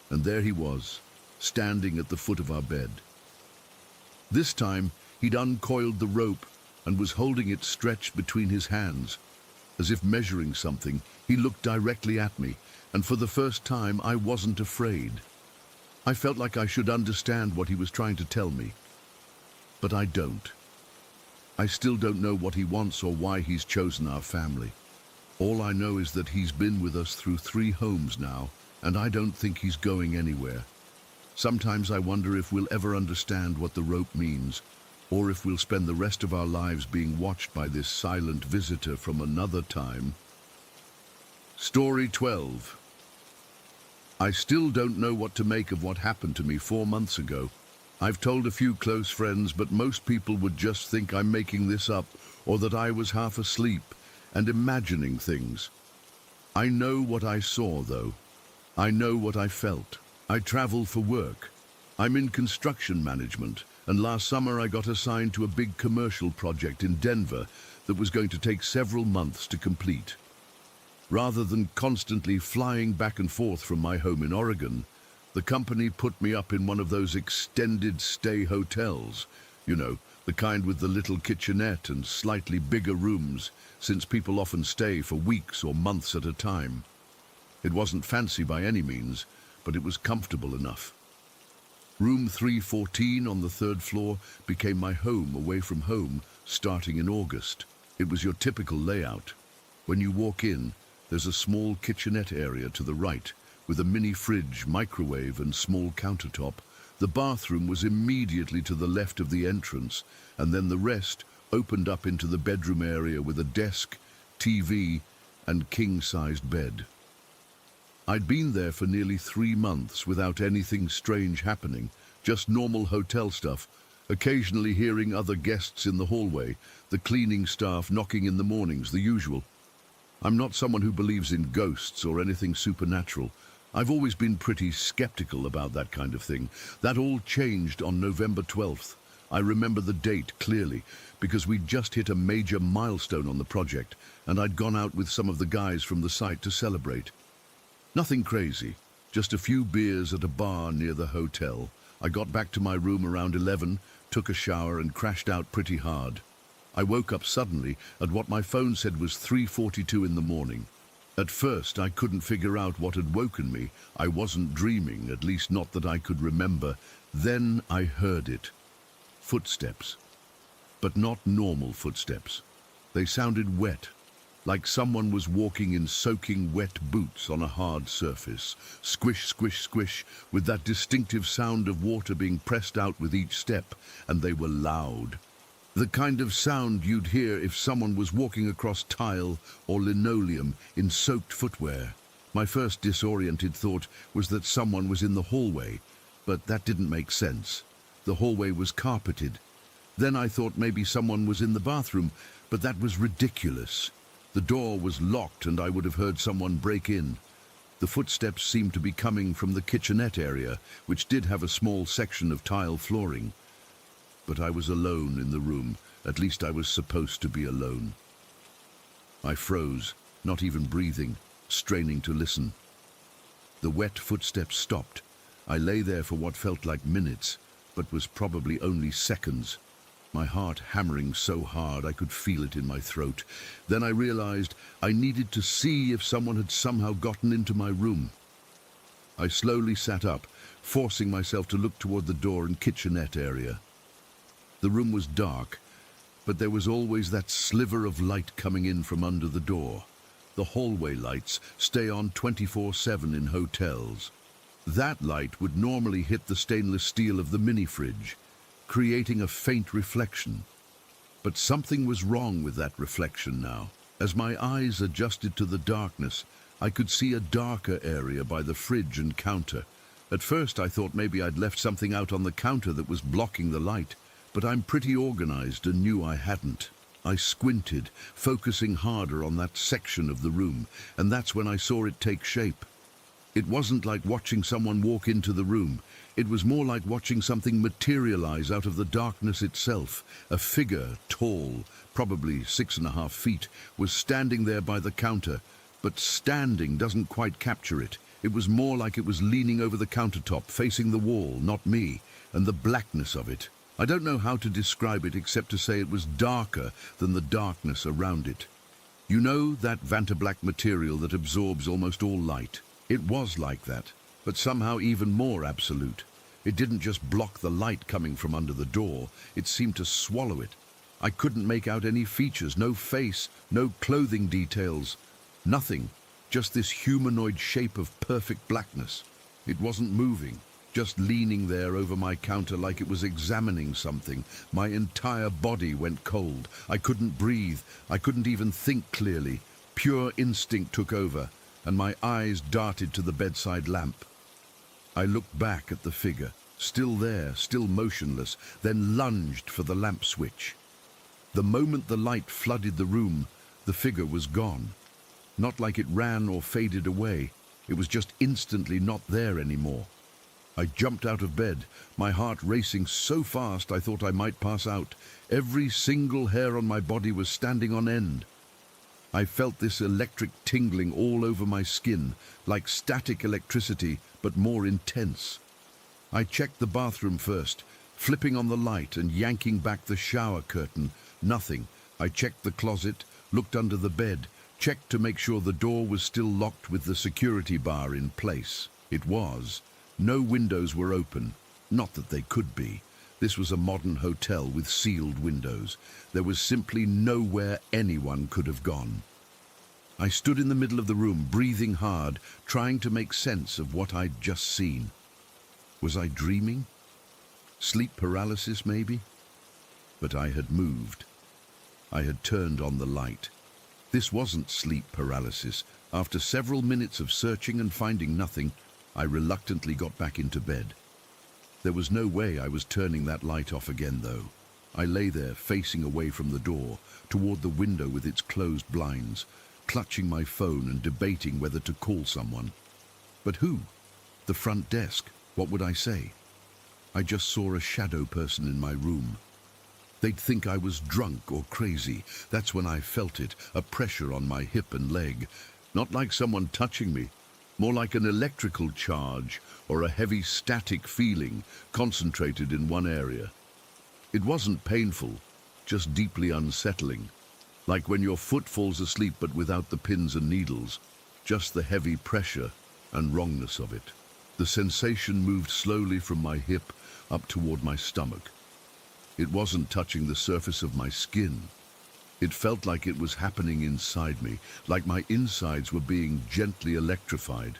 S1: and there he was, standing at the foot of our bed. This time, he'd uncoiled the rope and was holding it stretched between his hands. As if measuring something, he looked directly at me, and for the first time I wasn't afraid. I felt like I should understand what he was trying to tell me. But I don't. I still don't know what he wants or why he's chosen our family. All I know is that he's been with us through 3 homes now, and I don't think he's going anywhere. Sometimes I wonder if we'll ever understand what the rope means, or if we'll spend the rest of our lives being watched by this silent visitor from another time. Story 12. I still don't know what to make of what happened to me 4 months ago. I've told a few close friends, but most people would just think I'm making this up, or that I was half asleep and imagining things. I know what I saw, though. I know what I felt. I travel for work. I'm in construction management, and last summer I got assigned to a big commercial project in Denver that was going to take several months to complete. Rather than constantly flying back and forth from my home in Oregon, the company put me up in one of those extended stay hotels, you know, the kind with the little kitchenette and slightly bigger rooms, since people often stay for weeks or months at a time. It wasn't fancy by any means, but it was comfortable enough. Room 314 on the 3rd floor became my home away from home starting in August. It was your typical layout. When you walk in, there's a small kitchenette area to the right, with a mini fridge, microwave and small countertop. The bathroom was immediately to the left of the entrance, and then the rest opened up into the bedroom area with a desk, TV and king-sized bed. I'd been there for nearly 3 months without anything strange happening, just normal hotel stuff, occasionally hearing other guests in the hallway, the cleaning staff knocking in the mornings, the usual. I'm not someone who believes in ghosts or anything supernatural. I've always been pretty skeptical about that kind of thing. That all changed on November 12th. I remember the date clearly because we'd just hit a major milestone on the project, and I'd gone out with some of the guys from the site to celebrate. Nothing crazy, just a few beers at a bar near the hotel. I got back to my room around 11, took a shower and crashed out pretty hard. I woke up suddenly at what my phone said was 3:42 in the morning. At first I couldn't figure out what had woken me. I wasn't dreaming, at least not that I could remember. Then I heard it. Footsteps. But not normal footsteps. They sounded wet, like someone was walking in soaking wet boots on a hard surface. Squish, squish, squish, with that distinctive sound of water being pressed out with each step, and they were loud. The kind of sound you'd hear if someone was walking across tile or linoleum in soaked footwear. My first disoriented thought was that someone was in the hallway, but that didn't make sense. The hallway was carpeted. Then I thought maybe someone was in the bathroom, but that was ridiculous. The door was locked and I would have heard someone break in. The footsteps seemed to be coming from the kitchenette area, which did have a small section of tile flooring. But I was alone in the room. At least I was supposed to be alone. I froze, not even breathing, straining to listen. The wet footsteps stopped. I lay there for what felt like minutes, but was probably only seconds. My heart hammering so hard I could feel it in my throat. Then I realized I needed to see if someone had somehow gotten into my room. I slowly sat up, forcing myself to look toward the door and kitchenette area. The room was dark, but there was always that sliver of light coming in from under the door. The hallway lights stay on 24/7 in hotels. That light would normally hit the stainless steel of the mini-fridge, creating a faint reflection. But something was wrong with that reflection now. As my eyes adjusted to the darkness, I could see a darker area by the fridge and counter. At first I thought maybe I'd left something out on the counter that was blocking the light, but I'm pretty organized and knew I hadn't. I squinted, focusing harder on that section of the room, and that's when I saw it take shape. It wasn't like watching someone walk into the room. It was more like watching something materialize out of the darkness itself. A figure, tall, probably 6.5 feet, was standing there by the counter, but standing doesn't quite capture it. It was more like it was leaning over the countertop, facing the wall, not me, and the blackness of it. I don't know how to describe it except to say it was darker than the darkness around it. You know that Vantablack material that absorbs almost all light? It was like that, but somehow even more absolute. It didn't just block the light coming from under the door, it seemed to swallow it. I couldn't make out any features, no face, no clothing details, nothing, just this humanoid shape of perfect blackness. It wasn't moving, just leaning there over my counter like it was examining something. My entire body went cold. I couldn't breathe, I couldn't even think clearly. Pure instinct took over, and my eyes darted to the bedside lamp. I looked back at the figure, still there, still motionless, then lunged for the lamp switch. The moment the light flooded the room, the figure was gone. Not like it ran or faded away, it was just instantly not there anymore. I jumped out of bed, my heart racing so fast I thought I might pass out. Every single hair on my body was standing on end. I felt this electric tingling all over my skin, like static electricity, but more intense. I checked the bathroom first, flipping on the light and yanking back the shower curtain. Nothing. I checked the closet, looked under the bed, checked to make sure the door was still locked with the security bar in place. It was. No windows were open. Not that they could be. This was a modern hotel with sealed windows. There was simply nowhere anyone could have gone. I stood in the middle of the room, breathing hard, trying to make sense of what I'd just seen. Was I dreaming? Sleep paralysis, maybe? But I had moved. I had turned on the light. This wasn't sleep paralysis. After several minutes of searching and finding nothing, I reluctantly got back into bed. There was no way I was turning that light off again, though. I lay there, facing away from the door, toward the window with its closed blinds, clutching my phone and debating whether to call someone. But who? The front desk. What would I say? I just saw a shadow person in my room. They'd think I was drunk or crazy. That's when I felt it, a pressure on my hip and leg. Not like someone touching me, more like an electrical charge or a heavy static feeling concentrated in one area. It wasn't painful, just deeply unsettling. Like when your foot falls asleep but without the pins and needles, just the heavy pressure and wrongness of it. The sensation moved slowly from my hip up toward my stomach. It wasn't touching the surface of my skin. It felt like it was happening inside me, like my insides were being gently electrified.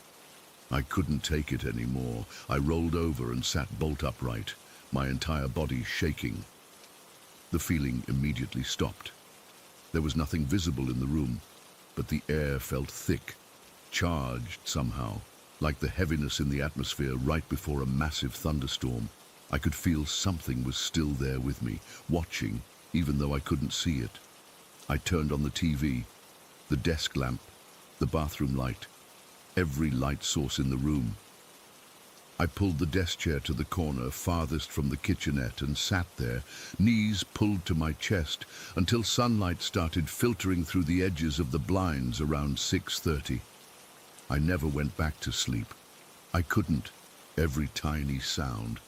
S1: I couldn't take it anymore. I rolled over and sat bolt upright, my entire body shaking. The feeling immediately stopped. There was nothing visible in the room, but the air felt thick, charged somehow, like the heaviness in the atmosphere right before a massive thunderstorm. I could feel something was still there with me, watching, even though I couldn't see it. I turned on the TV, the desk lamp, the bathroom light, every light source in the room. I pulled the desk chair to the corner farthest from the kitchenette and sat there, knees pulled to my chest, until sunlight started filtering through the edges of the blinds around 6:30. I never went back to sleep. I couldn't. Every tiny sound,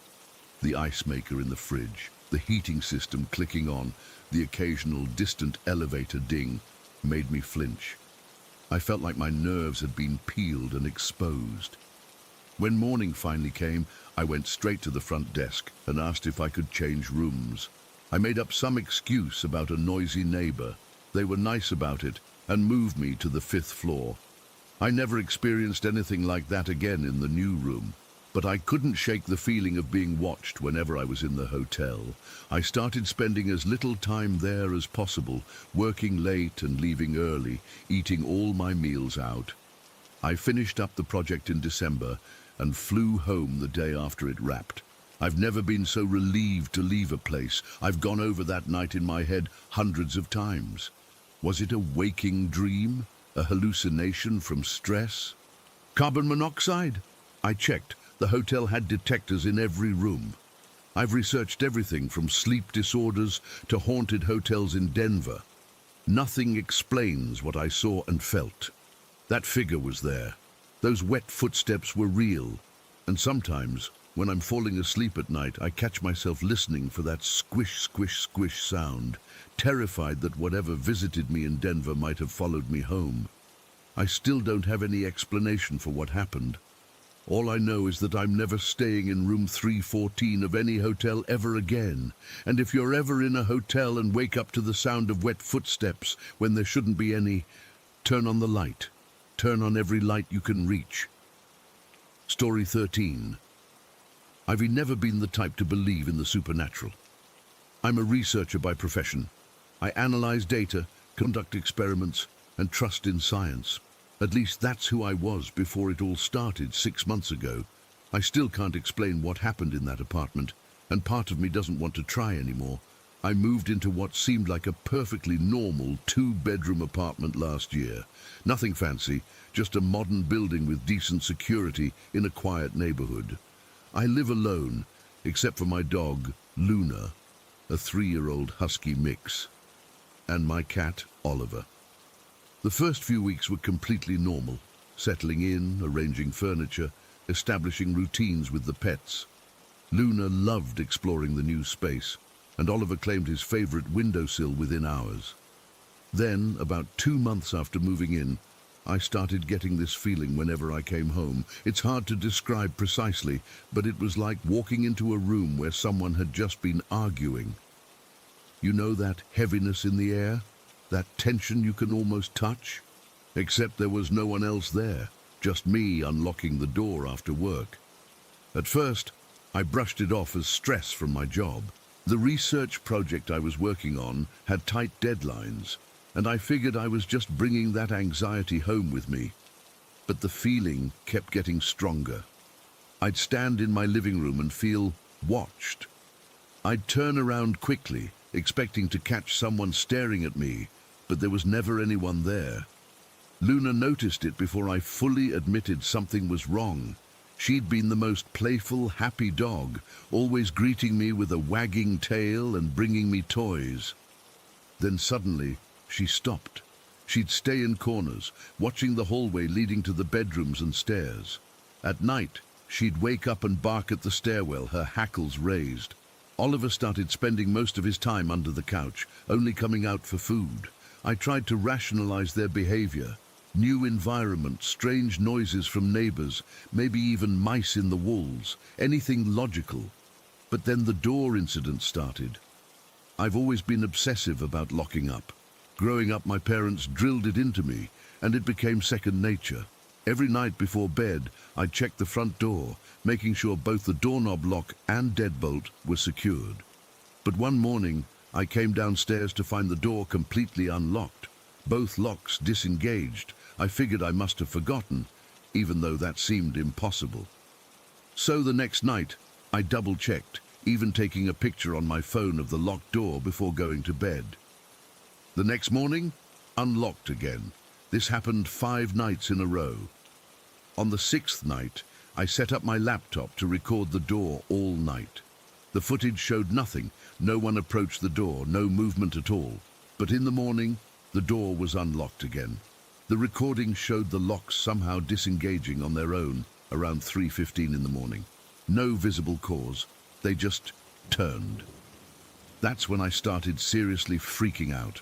S1: the ice maker in the fridge, the heating system clicking on, the occasional distant elevator ding, made me flinch. I felt like my nerves had been peeled and exposed. When morning finally came, I went straight to the front desk and asked if I could change rooms. I made up some excuse about a noisy neighbor. They were nice about it and moved me to the 5th floor. I never experienced anything like that again in the new room. But I couldn't shake the feeling of being watched whenever I was in the hotel. I started spending as little time there as possible, working late and leaving early, eating all my meals out. I finished up the project in December and flew home the day after it wrapped. I've never been so relieved to leave a place. I've gone over that night in my head hundreds of times. Was it a waking dream? A hallucination from stress? Carbon monoxide? I checked. The hotel had detectors in every room. I've researched everything from sleep disorders to haunted hotels in Denver. Nothing explains what I saw and felt. That figure was there. Those wet footsteps were real. And sometimes, when I'm falling asleep at night, I catch myself listening for that squish, squish, squish sound, terrified that whatever visited me in Denver might have followed me home. I still don't have any explanation for what happened. All I know is that I'm never staying in room 314 of any hotel ever again. And if you're ever in a hotel and wake up to the sound of wet footsteps when there shouldn't be any, turn on the light. Turn on every light you can reach. Story 13. I've never been the type to believe in the supernatural. I'm a researcher by profession. I analyze data, conduct experiments, and trust in science. At least that's who I was before it all started 6 months ago. I still can't explain what happened in that apartment, and part of me doesn't want to try anymore. I moved into what seemed like a perfectly normal 2-bedroom apartment last year. Nothing fancy, just a modern building with decent security in a quiet neighborhood. I live alone, except for my dog, Luna, a 3-year-old husky mix, and my cat, Oliver. The first few weeks were completely normal, settling in, arranging furniture, establishing routines with the pets. Luna loved exploring the new space, and Oliver claimed his favorite windowsill within hours. Then, about 2 months after moving in, I started getting this feeling whenever I came home. It's hard to describe precisely, but it was like walking into a room where someone had just been arguing. You know that heaviness in the air? That tension you can almost touch? Except there was no one else there, just me unlocking the door after work. At first, I brushed it off as stress from my job. The research project I was working on had tight deadlines, and I figured I was just bringing that anxiety home with me. But the feeling kept getting stronger. I'd stand in my living room and feel watched. I'd turn around quickly, expecting to catch someone staring at me, but there was never anyone there. Luna noticed it before I fully admitted something was wrong. She'd been the most playful, happy dog, always greeting me with a wagging tail and bringing me toys. Then suddenly, she stopped. She'd stay in corners, watching the hallway leading to the bedrooms and stairs. At night, she'd wake up and bark at the stairwell, her hackles raised. Oliver started spending most of his time under the couch, only coming out for food. I tried to rationalize their behavior. New environment, strange noises from neighbors, maybe even mice in the walls, anything logical. But then the door incident started. I've always been obsessive about locking up. Growing up, my parents drilled it into me, and it became second nature. Every night before bed, I'd check the front door, making sure both the doorknob lock and deadbolt were secured. But one morning, I came downstairs to find the door completely unlocked, both locks disengaged. I figured I must have forgotten, even though that seemed impossible. So the next night, I double-checked, even taking a picture on my phone of the locked door before going to bed. The next morning, unlocked again. This happened 5 nights in a row. On the 6th night, I set up my laptop to record the door all night. The footage showed nothing. No one approached the door, no movement at all. But in the morning, the door was unlocked again. The recording showed the locks somehow disengaging on their own around 3:15 in the morning. No visible cause. They just turned. That's when I started seriously freaking out.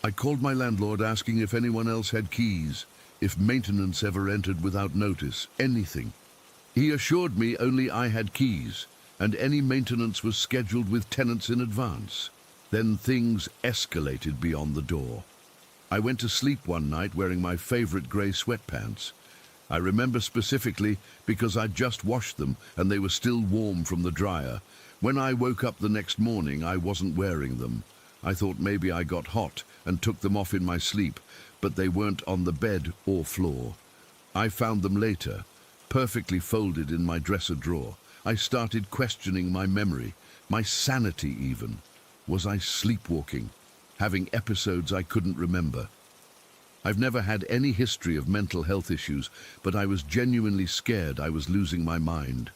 S1: I called my landlord asking if anyone else had keys, if maintenance ever entered without notice, anything. He assured me only I had keys, and any maintenance was scheduled with tenants in advance. Then things escalated beyond the door. I went to sleep one night wearing my favorite grey sweatpants. I remember specifically because I'd just washed them and they were still warm from the dryer. When I woke up the next morning, I wasn't wearing them. I thought maybe I got hot and took them off in my sleep, but they weren't on the bed or floor. I found them later, perfectly folded in my dresser drawer. I started questioning my memory, my sanity even. Was I sleepwalking? Having episodes I couldn't remember. I've never had any history of mental health issues, but I was genuinely scared I was losing my mind.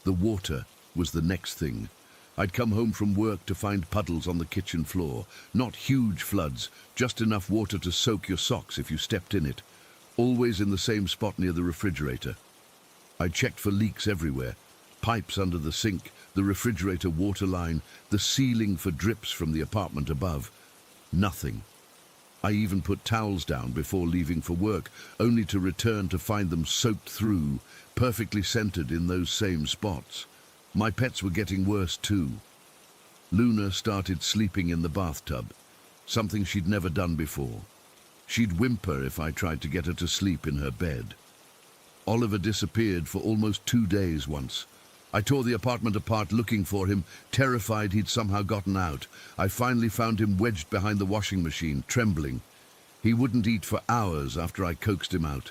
S1: The water was the next thing. I'd come home from work to find puddles on the kitchen floor. Not huge floods, just enough water to soak your socks if you stepped in it. Always in the same spot near the refrigerator. I checked for leaks everywhere. Pipes under the sink, the refrigerator water line, the ceiling for drips from the apartment above. Nothing. I even put towels down before leaving for work, only to return to find them soaked through, perfectly centered in those same spots. My pets were getting worse too. Luna started sleeping in the bathtub, something she'd never done before. She'd whimper if I tried to get her to sleep in her bed. Oliver disappeared for almost 2 days once. I tore the apartment apart looking for him, terrified he'd somehow gotten out. I finally found him wedged behind the washing machine, trembling. He wouldn't eat for hours after I coaxed him out.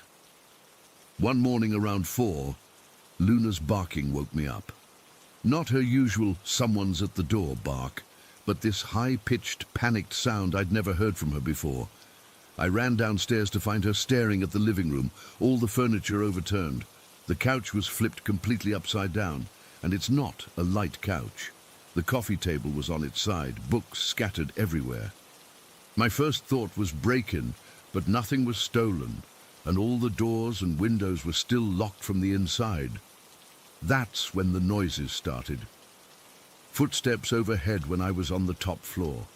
S1: One morning around 4, Luna's barking woke me up. Not her usual "someone's at the door" bark, but this high-pitched, panicked sound I'd never heard from her before. I ran downstairs to find her staring at the living room, all the furniture overturned. The couch was flipped completely upside down, and it's not a light couch. The coffee table was on its side, books scattered everywhere. My first thought was break-in, but nothing was stolen, and all the doors and windows were still locked from the inside. That's when the noises started. Footsteps overhead when I was on the top floor.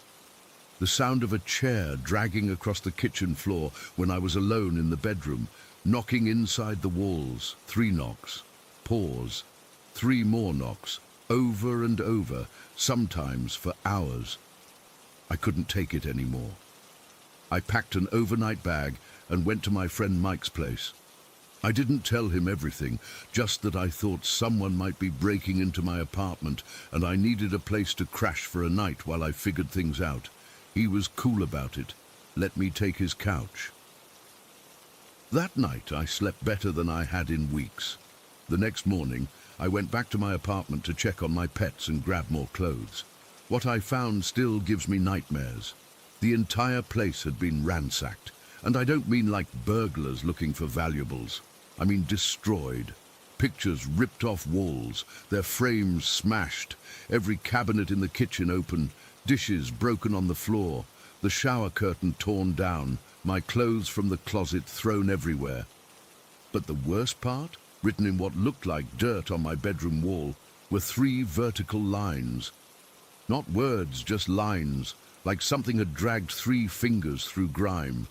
S1: The sound of a chair dragging across the kitchen floor when I was alone in the bedroom, knocking inside the walls, 3 knocks, pause, 3 more knocks, over and over, sometimes for hours. I couldn't take it anymore. I packed an overnight bag and went to my friend Mike's place. I didn't tell him everything, just that I thought someone might be breaking into my apartment and I needed a place to crash for a night while I figured things out. He was cool about it. Let me take his couch. That night I slept better than I had in weeks. The next morning, I went back to my apartment to check on my pets and grab more clothes. What I found still gives me nightmares. The entire place had been ransacked, and I don't mean like burglars looking for valuables. I mean destroyed. Pictures ripped off walls, their frames smashed, every cabinet in the kitchen open, dishes broken on the floor, the shower curtain torn down, my clothes from the closet thrown everywhere. But the worst part, written in what looked like dirt on my bedroom wall, were 3 vertical lines. Not words, just lines, like something had dragged 3 fingers through grime.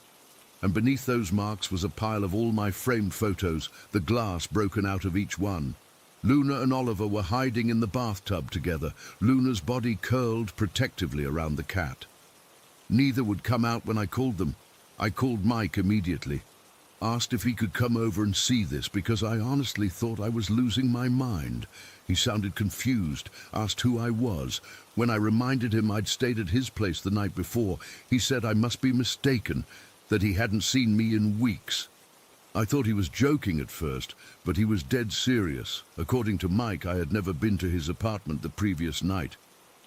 S1: And beneath those marks was a pile of all my framed photos, the glass broken out of each one. Luna and Oliver were hiding in the bathtub together, Luna's body curled protectively around the cat. Neither would come out when I called them. I called Mike immediately, asked if he could come over and see this because I honestly thought I was losing my mind. He sounded confused, asked who I was. When I reminded him I'd stayed at his place the night before, he said I must be mistaken, that he hadn't seen me in weeks. I thought he was joking at first, but he was dead serious. According to Mike, I had never been to his apartment the previous night.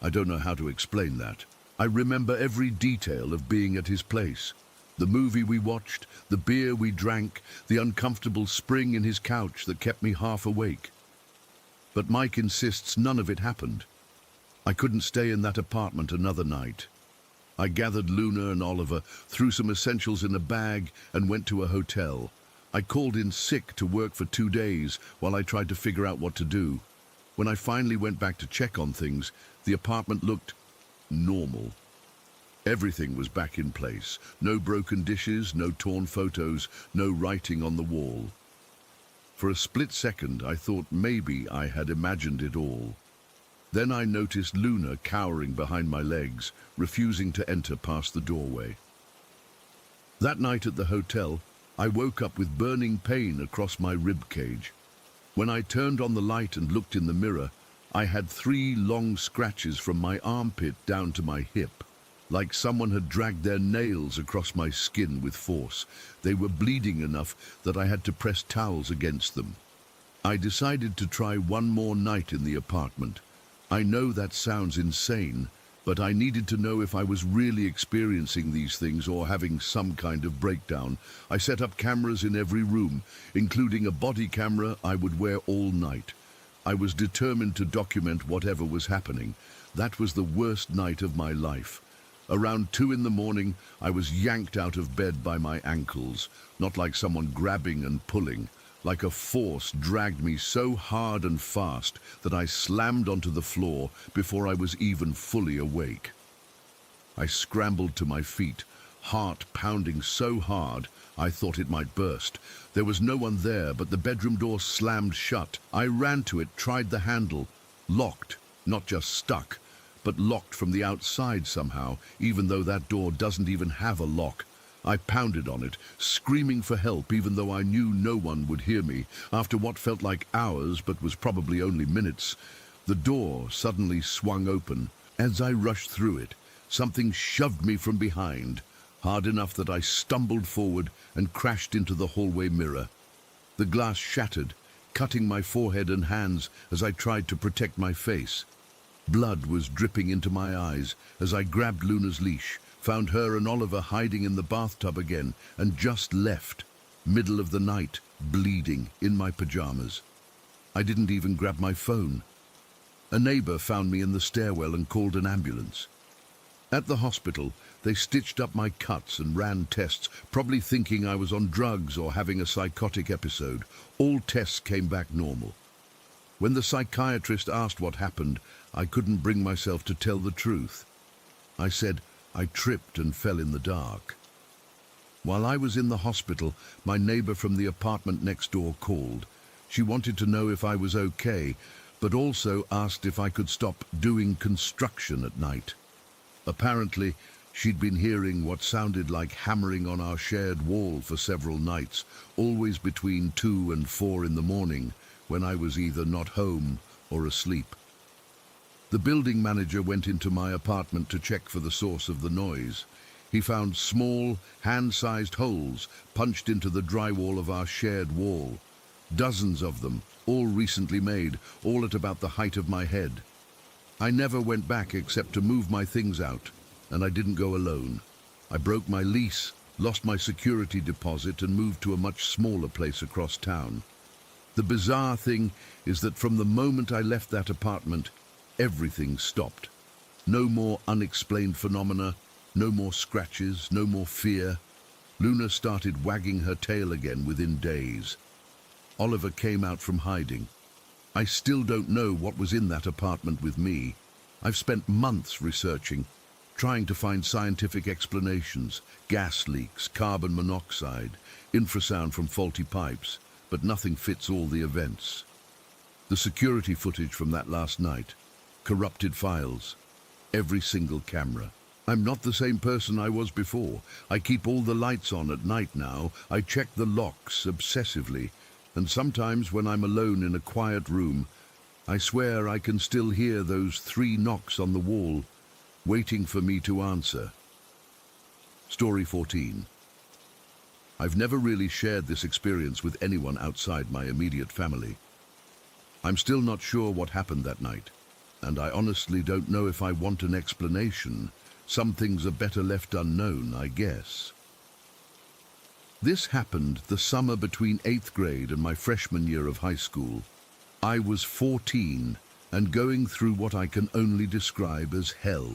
S1: I don't know how to explain that. I remember every detail of being at his place. The movie we watched, the beer we drank, the uncomfortable spring in his couch that kept me half awake. But Mike insists none of it happened. I couldn't stay in that apartment another night. I gathered Luna and Oliver, threw some essentials in a bag, and went to a hotel. I called in sick to work for 2 days while I tried to figure out what to do. When I finally went back to check on things, the apartment looked normal. Everything was back in place. No broken dishes, no torn photos, no writing on the wall. For a split second, I thought maybe I had imagined it all. Then I noticed Luna cowering behind my legs, refusing to enter past the doorway. That night at the hotel, I woke up with burning pain across my rib cage. When I turned on the light and looked in the mirror, I had 3 long scratches from my armpit down to my hip, like someone had dragged their nails across my skin with force. They were bleeding enough that I had to press towels against them. I decided to try one more night in the apartment. I know that sounds insane, but I needed to know if I was really experiencing these things or having some kind of breakdown. I set up cameras in every room, including a body camera I would wear all night. I was determined to document whatever was happening. That was the worst night of my life. Around 2 in the morning, I was yanked out of bed by my ankles, not like someone grabbing and pulling. Like a force dragged me so hard and fast that I slammed onto the floor before I was even fully awake. I scrambled to my feet, heart pounding so hard I thought it might burst. There was no one there, but the bedroom door slammed shut. I ran to it, tried the handle. Locked, not just stuck, but locked from the outside somehow, even though that door doesn't even have a lock. I pounded on it, screaming for help even though I knew no one would hear me. After what felt like hours but was probably only minutes, the door suddenly swung open. As I rushed through it, something shoved me from behind, hard enough that I stumbled forward and crashed into the hallway mirror. The glass shattered, cutting my forehead and hands as I tried to protect my face. Blood was dripping into my eyes as I grabbed Luna's leash, found her and Oliver hiding in the bathtub again, and just left, middle of the night, bleeding, in my pajamas. I didn't even grab my phone. A neighbor found me in the stairwell and called an ambulance. At the hospital, they stitched up my cuts and ran tests, probably thinking I was on drugs or having a psychotic episode. All tests came back normal. When the psychiatrist asked what happened, I couldn't bring myself to tell the truth. I said, I tripped and fell in the dark. While I was in the hospital, my neighbor from the apartment next door called. She wanted to know if I was okay, but also asked if I could stop doing construction at night. Apparently, she'd been hearing what sounded like hammering on our shared wall for several nights, always between 2 and 4 in the morning, when I was either not home or asleep. The building manager went into my apartment to check for the source of the noise. He found small, hand-sized holes punched into the drywall of our shared wall. Dozens of them, all recently made, all at about the height of my head. I never went back except to move my things out, and I didn't go alone. I broke my lease, lost my security deposit, and moved to a much smaller place across town. The bizarre thing is that from the moment I left that apartment, everything stopped. No more unexplained phenomena, no more scratches, no more fear. Luna started wagging her tail again within days. Oliver came out from hiding. I still don't know what was in that apartment with me. I've spent months researching, trying to find scientific explanations, gas leaks, carbon monoxide, infrasound from faulty pipes, but nothing fits all the events. The security footage from that last night, corrupted files, every single camera. I'm not the same person I was before. I keep all the lights on at night now. I check the locks obsessively. And sometimes when I'm alone in a quiet room, I swear I can still hear those 3 knocks on the wall, waiting for me to answer. Story 14. I've never really shared this experience with anyone outside my immediate family. I'm still not sure what happened that night, and I honestly don't know if I want an explanation. Some things are better left unknown, I guess. This happened the summer between 8th grade and my freshman year of high school. I was 14 and going through what I can only describe as hell.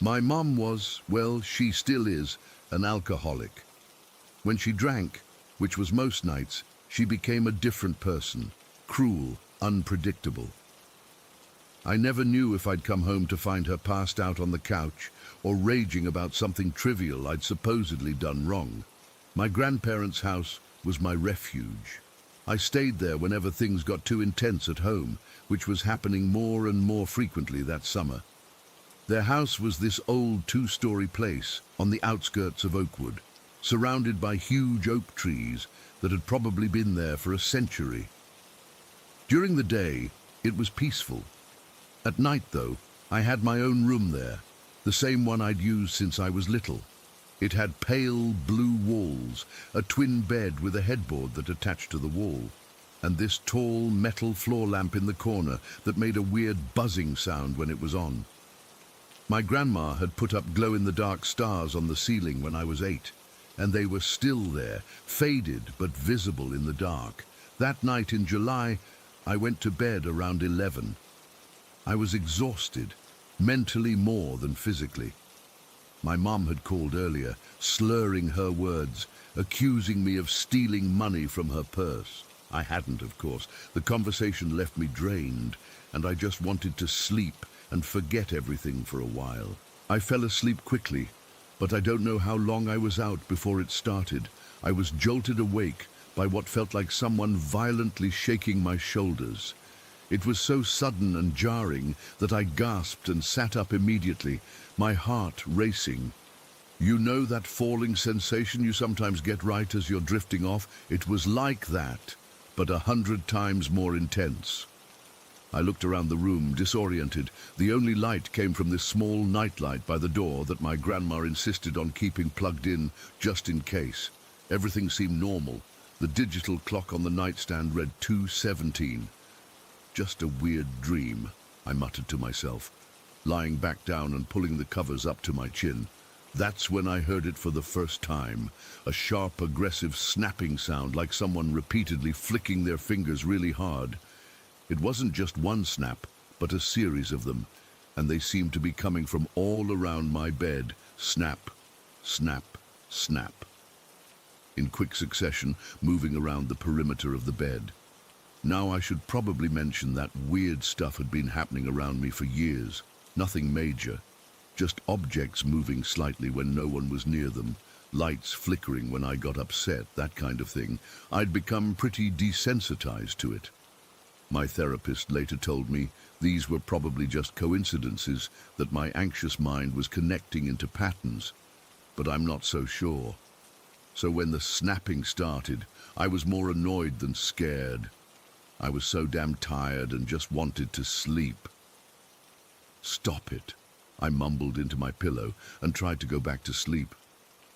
S1: My mum was, well, she still is, an alcoholic. When she drank, which was most nights, she became a different person, cruel, unpredictable. I never knew if I'd come home to find her passed out on the couch or raging about something trivial I'd supposedly done wrong. My grandparents' house was my refuge. I stayed there whenever things got too intense at home, which was happening more and more frequently that summer. Their house was this old 2-story place on the outskirts of Oakwood, surrounded by huge oak trees that had probably been there for a century. During the day, it was peaceful. At night, though, I had my own room there, the same one I'd used since I was little. It had pale blue walls, a twin bed with a headboard that attached to the wall, and this tall metal floor lamp in the corner that made a weird buzzing sound when it was on. My grandma had put up glow-in-the-dark stars on the ceiling when I was 8, and they were still there, faded but visible in the dark. That night in July, I went to bed around 11. I was exhausted, mentally more than physically. My mum had called earlier, slurring her words, accusing me of stealing money from her purse. I hadn't, of course. The conversation left me drained, and I just wanted to sleep and forget everything for a while. I fell asleep quickly, but I don't know how long I was out before it started. I was jolted awake by what felt like someone violently shaking my shoulders. It was so sudden and jarring that I gasped and sat up immediately, my heart racing. You know that falling sensation you sometimes get right as you're drifting off? It was like that, but 100 times more intense. I looked around the room, disoriented. The only light came from this small nightlight by the door that my grandma insisted on keeping plugged in just in case. Everything seemed normal. The digital clock on the nightstand read 2:17. Just a weird dream, I muttered to myself, lying back down and pulling the covers up to my chin. That's when I heard it for the first time, a sharp, aggressive snapping sound like someone repeatedly flicking their fingers really hard. It wasn't just one snap, but a series of them, and they seemed to be coming from all around my bed. Snap, snap, snap. In quick succession, moving around the perimeter of the bed. Now I should probably mention that weird stuff had been happening around me for years. Nothing major. just objects moving slightly when no one was near them, lights flickering when I got upset, that kind of thing. I'd become pretty desensitized to it. My therapist later told me these were probably just coincidences, that my anxious mind was connecting into patterns, but I'm not so sure. So when the snapping started, I was more annoyed than scared. I was so damn tired and just wanted to sleep. "Stop it," I mumbled into my pillow and tried to go back to sleep.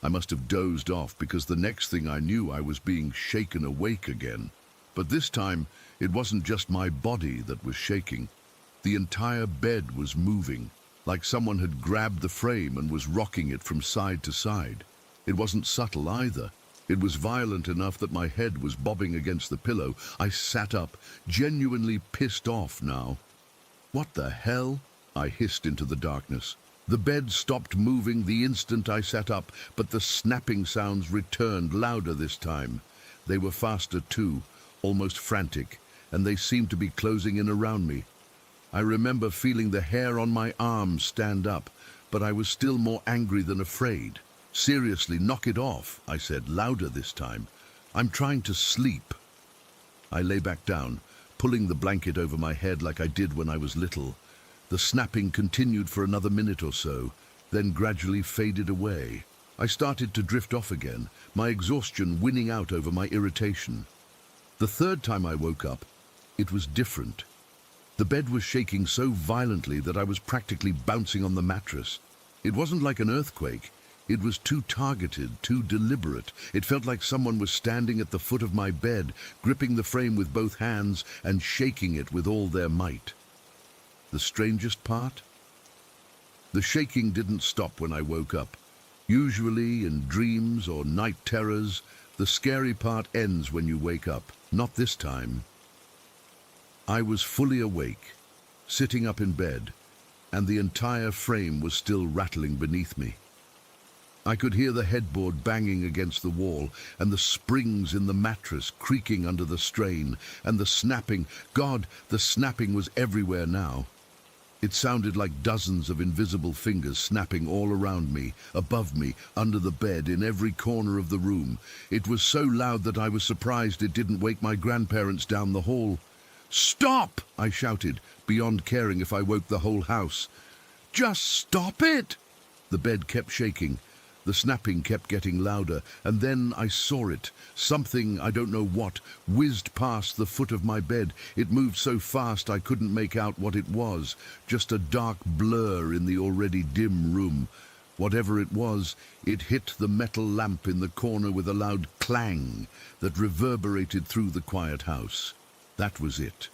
S1: I must have dozed off because the next thing I knew I was being shaken awake again. But this time, it wasn't just my body that was shaking. The entire bed was moving, like someone had grabbed the frame and was rocking it from side to side. It wasn't subtle either. It was violent enough that my head was bobbing against the pillow. I sat up, genuinely pissed off now. "What the hell?" I hissed into the darkness. The bed stopped moving the instant I sat up, but the snapping sounds returned, louder this time. They were faster too, almost frantic, and they seemed to be closing in around me. I remember feeling the hair on my arms stand up, but I was still more angry than afraid. "Seriously, knock it off," I said, louder this time. "I'm trying to sleep." I lay back down, pulling the blanket over my head like I did when I was little. The snapping continued for another minute or so, then gradually faded away. I started to drift off again, my exhaustion winning out over my irritation. The third time I woke up, it was different. The bed was shaking so violently that I was practically bouncing on the mattress. It wasn't like an earthquake. It was too targeted, too deliberate. It felt like someone was standing at the foot of my bed, gripping the frame with both hands and shaking it with all their might. The strangest part? The shaking didn't stop when I woke up. Usually, in dreams or night terrors, the scary part ends when you wake up. Not this time. I was fully awake, sitting up in bed, and the entire frame was still rattling beneath me. I could hear the headboard banging against the wall, and the springs in the mattress creaking under the strain, and the snapping. God, the snapping was everywhere now. It sounded like dozens of invisible fingers snapping all around me, above me, under the bed, in every corner of the room. It was so loud that I was surprised it didn't wake my grandparents down the hall. "Stop!" I shouted, beyond caring if I woke the whole house. "Just stop it!" The bed kept shaking. The snapping kept getting louder, and then I saw it. Something, I don't know what, whizzed past the foot of my bed. It moved so fast I couldn't make out what it was, just a dark blur in the already dim room. Whatever it was, it hit the metal lamp in the corner with a loud clang that reverberated through the quiet house. That was it.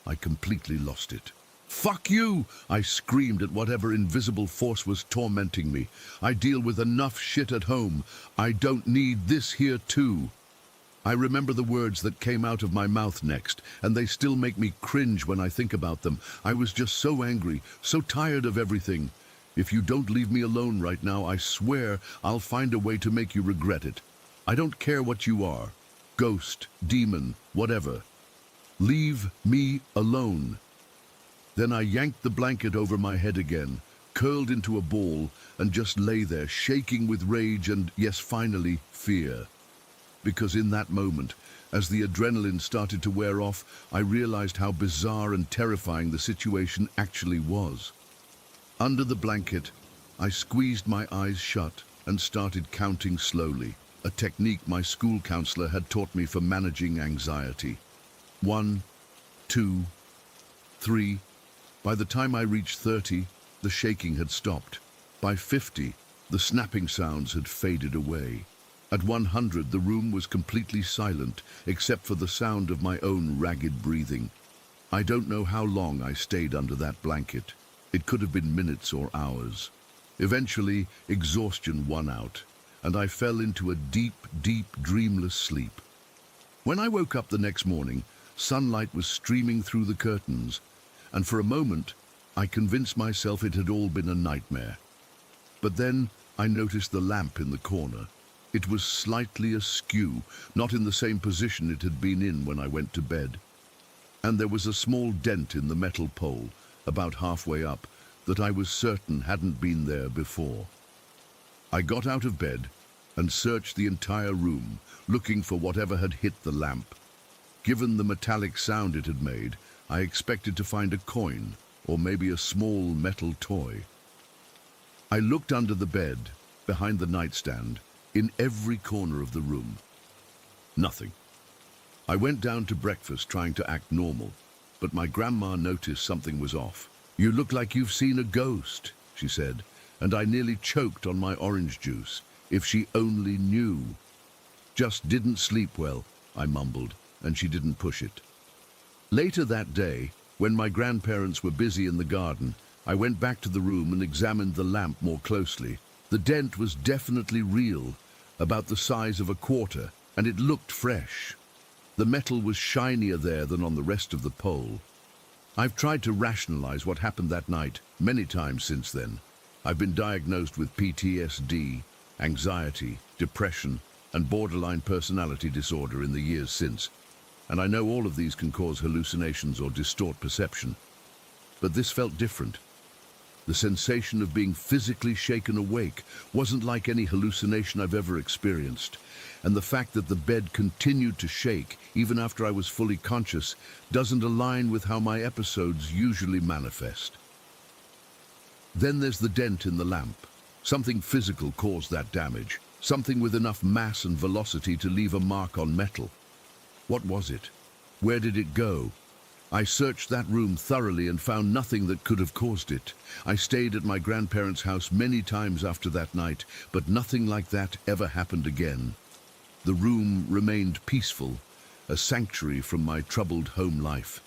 S1: I completely lost it. "Fuck you!" I screamed at whatever invisible force was tormenting me. "I deal with enough shit at home. I don't need this here too." I remember the words that came out of my mouth next, and they still make me cringe when I think about them. I was just so angry, so tired of everything. "If you don't leave me alone right now, I swear I'll find a way to make you regret it. I don't care what you are. Ghost, demon, whatever. Leave me alone." Then I yanked the blanket over my head again, curled into a ball, and just lay there, shaking with rage and, yes, finally, fear. Because in that moment, as the adrenaline started to wear off, I realized how bizarre and terrifying the situation actually was. Under the blanket, I squeezed my eyes shut and started counting slowly, a technique my school counselor had taught me for managing anxiety. 1, 2, 3. By the time I reached 30, the shaking had stopped. By 50, the snapping sounds had faded away. At 100, the room was completely silent, except for the sound of my own ragged breathing. I don't know how long I stayed under that blanket. It could have been minutes or hours. Eventually, exhaustion won out, and I fell into a deep, dreamless sleep. When I woke up the next morning, sunlight was streaming through the curtains, and for a moment, I convinced myself it had all been a nightmare. But then I noticed the lamp in the corner. It was slightly askew, not in the same position it had been in when I went to bed. And there was a small dent in the metal pole, about halfway up, that I was certain hadn't been there before. I got out of bed and searched the entire room, looking for whatever had hit the lamp. Given the metallic sound it had made, I expected to find a coin or maybe a small metal toy. I looked under the bed, behind the nightstand, in every corner of the room. Nothing. I went down to breakfast trying to act normal, but my grandma noticed something was off. "You look like you've seen a ghost," she said, and I nearly choked on my orange juice. If she only knew. "Just didn't sleep well," I mumbled, and she didn't push it. Later that day, when my grandparents were busy in the garden, I went back to the room and examined the lamp more closely. The dent was definitely real, about the size of a quarter, and it looked fresh. The metal was shinier there than on the rest of the pole. I've tried to rationalize what happened that night many times since then. I've been diagnosed with PTSD, anxiety, depression, and borderline personality disorder in the years since, and I know all of these can cause hallucinations or distort perception. But this felt different. The sensation of being physically shaken awake wasn't like any hallucination I've ever experienced, and the fact that the bed continued to shake even after I was fully conscious doesn't align with how my episodes usually manifest. Then there's the dent in the lamp. Something physical caused that damage, something with enough mass and velocity to leave a mark on metal. What was it? Where did it go? I searched that room thoroughly and found nothing that could have caused it. I stayed at my grandparents' house many times after that night, but nothing like that ever happened again. The room remained peaceful, a sanctuary from my troubled home life.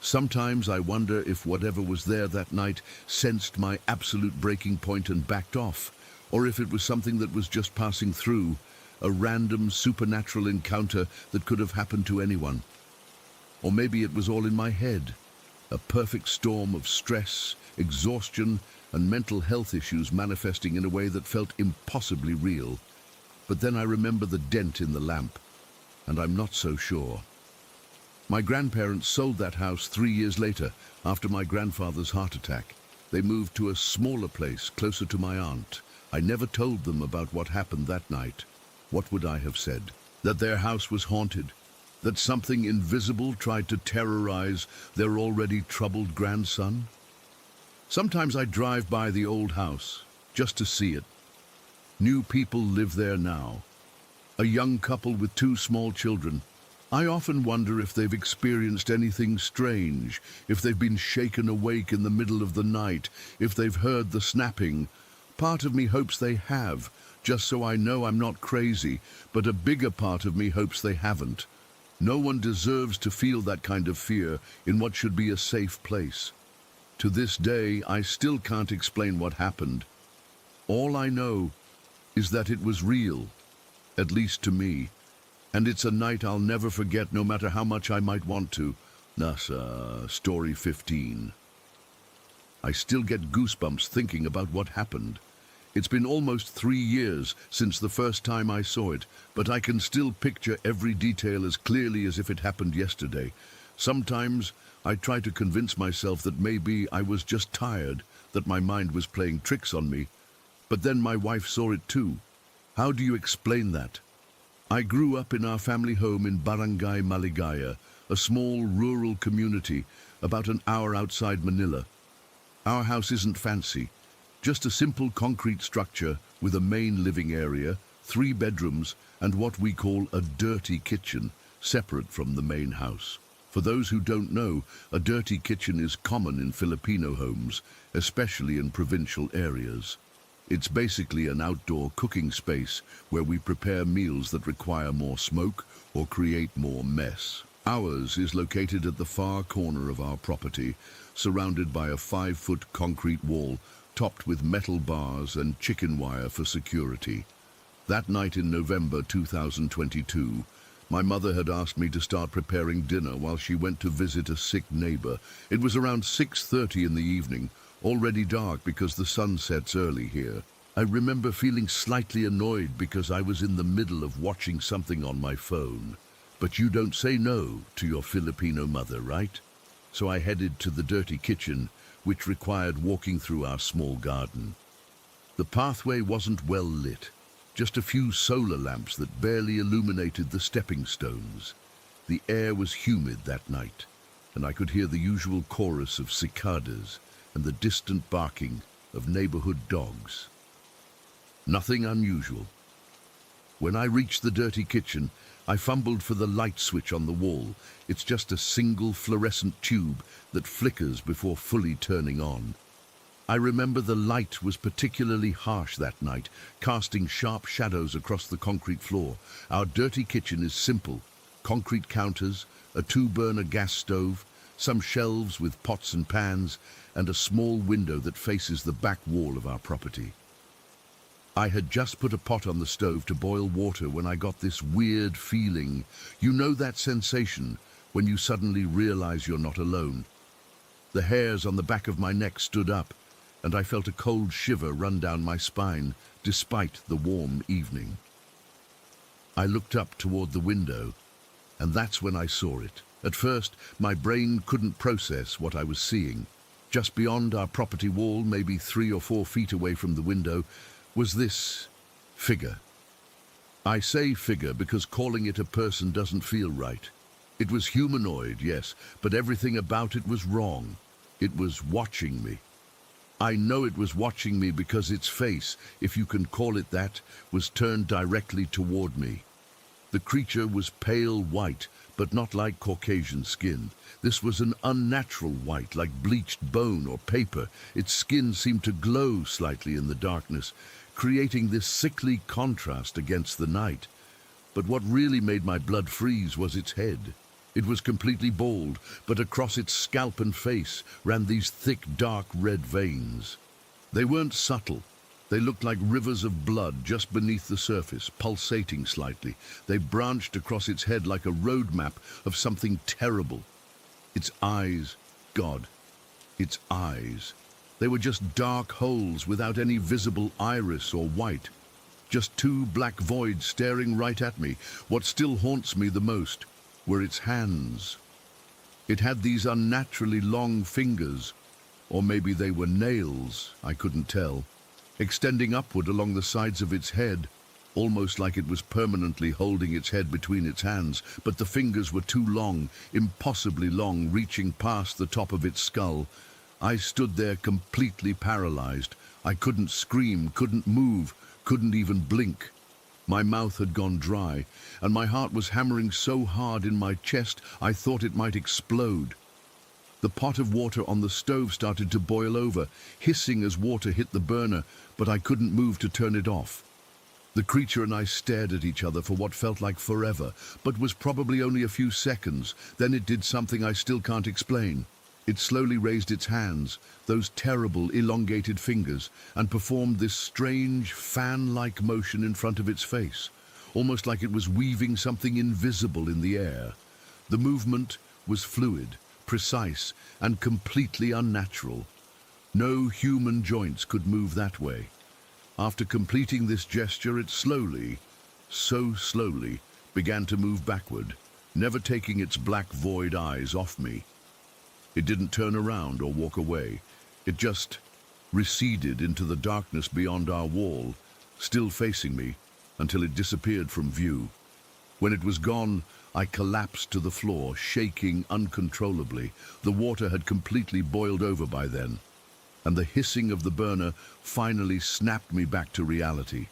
S1: Sometimes I wonder if whatever was there that night sensed my absolute breaking point and backed off, or if it was something that was just passing through, a random supernatural encounter that could have happened to anyone. Or maybe it was all in my head, a perfect storm of stress, exhaustion, and mental health issues manifesting in a way that felt impossibly real. But then I remember the dent in the lamp, and I'm not so sure. My grandparents sold that house 3 years later, after my grandfather's heart attack. They moved to a smaller place, closer to my aunt. I never told them about what happened that night. What would I have said? That their house was haunted? That something invisible tried to terrorize their already troubled grandson? Sometimes I drive by the old house, just to see it. New people live there now. A young couple with 2 small children. I often wonder if they've experienced anything strange, if they've been shaken awake in the middle of the night, if they've heard the snapping. Part of me hopes they have, just so I know I'm not crazy, but a bigger part of me hopes they haven't. No one deserves to feel that kind of fear in what should be a safe place. To this day, I still can't explain what happened. All I know is that it was real, at least to me. And it's a night I'll never forget, no matter how much I might want to. NASA, story 15. I still get goosebumps thinking about what happened. It's been almost 3 years since the first time I saw it, but I can still picture every detail as clearly as if it happened yesterday. Sometimes I try to convince myself that maybe I was just tired, that my mind was playing tricks on me. But then my wife saw it too. How do you explain that? I grew up in our family home in Barangay Maligaya, a small rural community about an hour outside Manila. Our house isn't fancy, just a simple concrete structure with a main living area, 3 bedrooms, and what we call a dirty kitchen, separate from the main house. For those who don't know, a dirty kitchen is common in Filipino homes, especially in provincial areas. It's basically an outdoor cooking space where we prepare meals that require more smoke or create more mess. Ours is located at the far corner of our property, surrounded by a 5-foot concrete wall topped with metal bars and chicken wire for security. That night in November 2022, my mother had asked me to start preparing dinner while she went to visit a sick neighbor. It was around 6:30 in the evening, already dark because the sun sets early here. I remember feeling slightly annoyed because I was in the middle of watching something on my phone. But you don't say no to your Filipino mother, right? So I headed to the dirty kitchen, which required walking through our small garden. The pathway wasn't well lit, just a few solar lamps that barely illuminated the stepping stones. The air was humid that night, and I could hear the usual chorus of cicadas and the distant barking of neighborhood dogs. Nothing unusual. When I reached the dirty kitchen, I fumbled for the light switch on the wall. It's just a single fluorescent tube that flickers before fully turning on. I remember the light was particularly harsh that night, casting sharp shadows across the concrete floor. Our dirty kitchen is simple: concrete counters, a 2-burner gas stove, some shelves with pots and pans, and a small window that faces the back wall of our property. I had just put a pot on the stove to boil water when I got this weird feeling. You know that sensation when you suddenly realize you're not alone. The hairs on the back of my neck stood up, and I felt a cold shiver run down my spine, despite the warm evening. I looked up toward the window, and that's when I saw it. At first, my brain couldn't process what I was seeing. Just beyond our property wall, maybe 3 or 4 feet away from the window, was this figure. I say figure because calling it a person doesn't feel right. It was humanoid, yes, but everything about it was wrong. It was watching me. I know it was watching me because its face, if you can call it that, was turned directly toward me. The creature was pale white, but not like Caucasian skin. This was an unnatural white, like bleached bone or paper. Its skin seemed to glow slightly in the darkness, creating this sickly contrast against the night. But what really made my blood freeze was its head. It was completely bald, but across its scalp and face ran these thick, dark red veins. They weren't subtle. They looked like rivers of blood just beneath the surface, pulsating slightly. They branched across its head like a road map of something terrible. Its eyes, God, its eyes. They were just dark holes without any visible iris or white. Just 2 black voids staring right at me. What still haunts me the most were its hands. It had these unnaturally long fingers, or maybe they were nails, I couldn't tell, extending upward along the sides of its head, almost like it was permanently holding its head between its hands, but the fingers were too long, impossibly long, reaching past the top of its skull. I stood there completely paralyzed. I couldn't scream, couldn't move, couldn't even blink. My mouth had gone dry, and my heart was hammering so hard in my chest I thought it might explode. The pot of water on the stove started to boil over, hissing as water hit the burner, but I couldn't move to turn it off. The creature and I stared at each other for what felt like forever, but was probably only a few seconds. Then it did something I still can't explain. It slowly raised its hands, those terrible elongated fingers, and performed this strange fan-like motion in front of its face, almost like it was weaving something invisible in the air. The movement was fluid, precise, and completely unnatural. No human joints could move that way. After completing this gesture, it slowly, so slowly, began to move backward, never taking its black void eyes off me. It didn't turn around or walk away. It just receded into the darkness beyond our wall, still facing me, until it disappeared from view. When it was gone, I collapsed to the floor, shaking uncontrollably. The water had completely boiled over by then, and the hissing of the burner finally snapped me back to reality.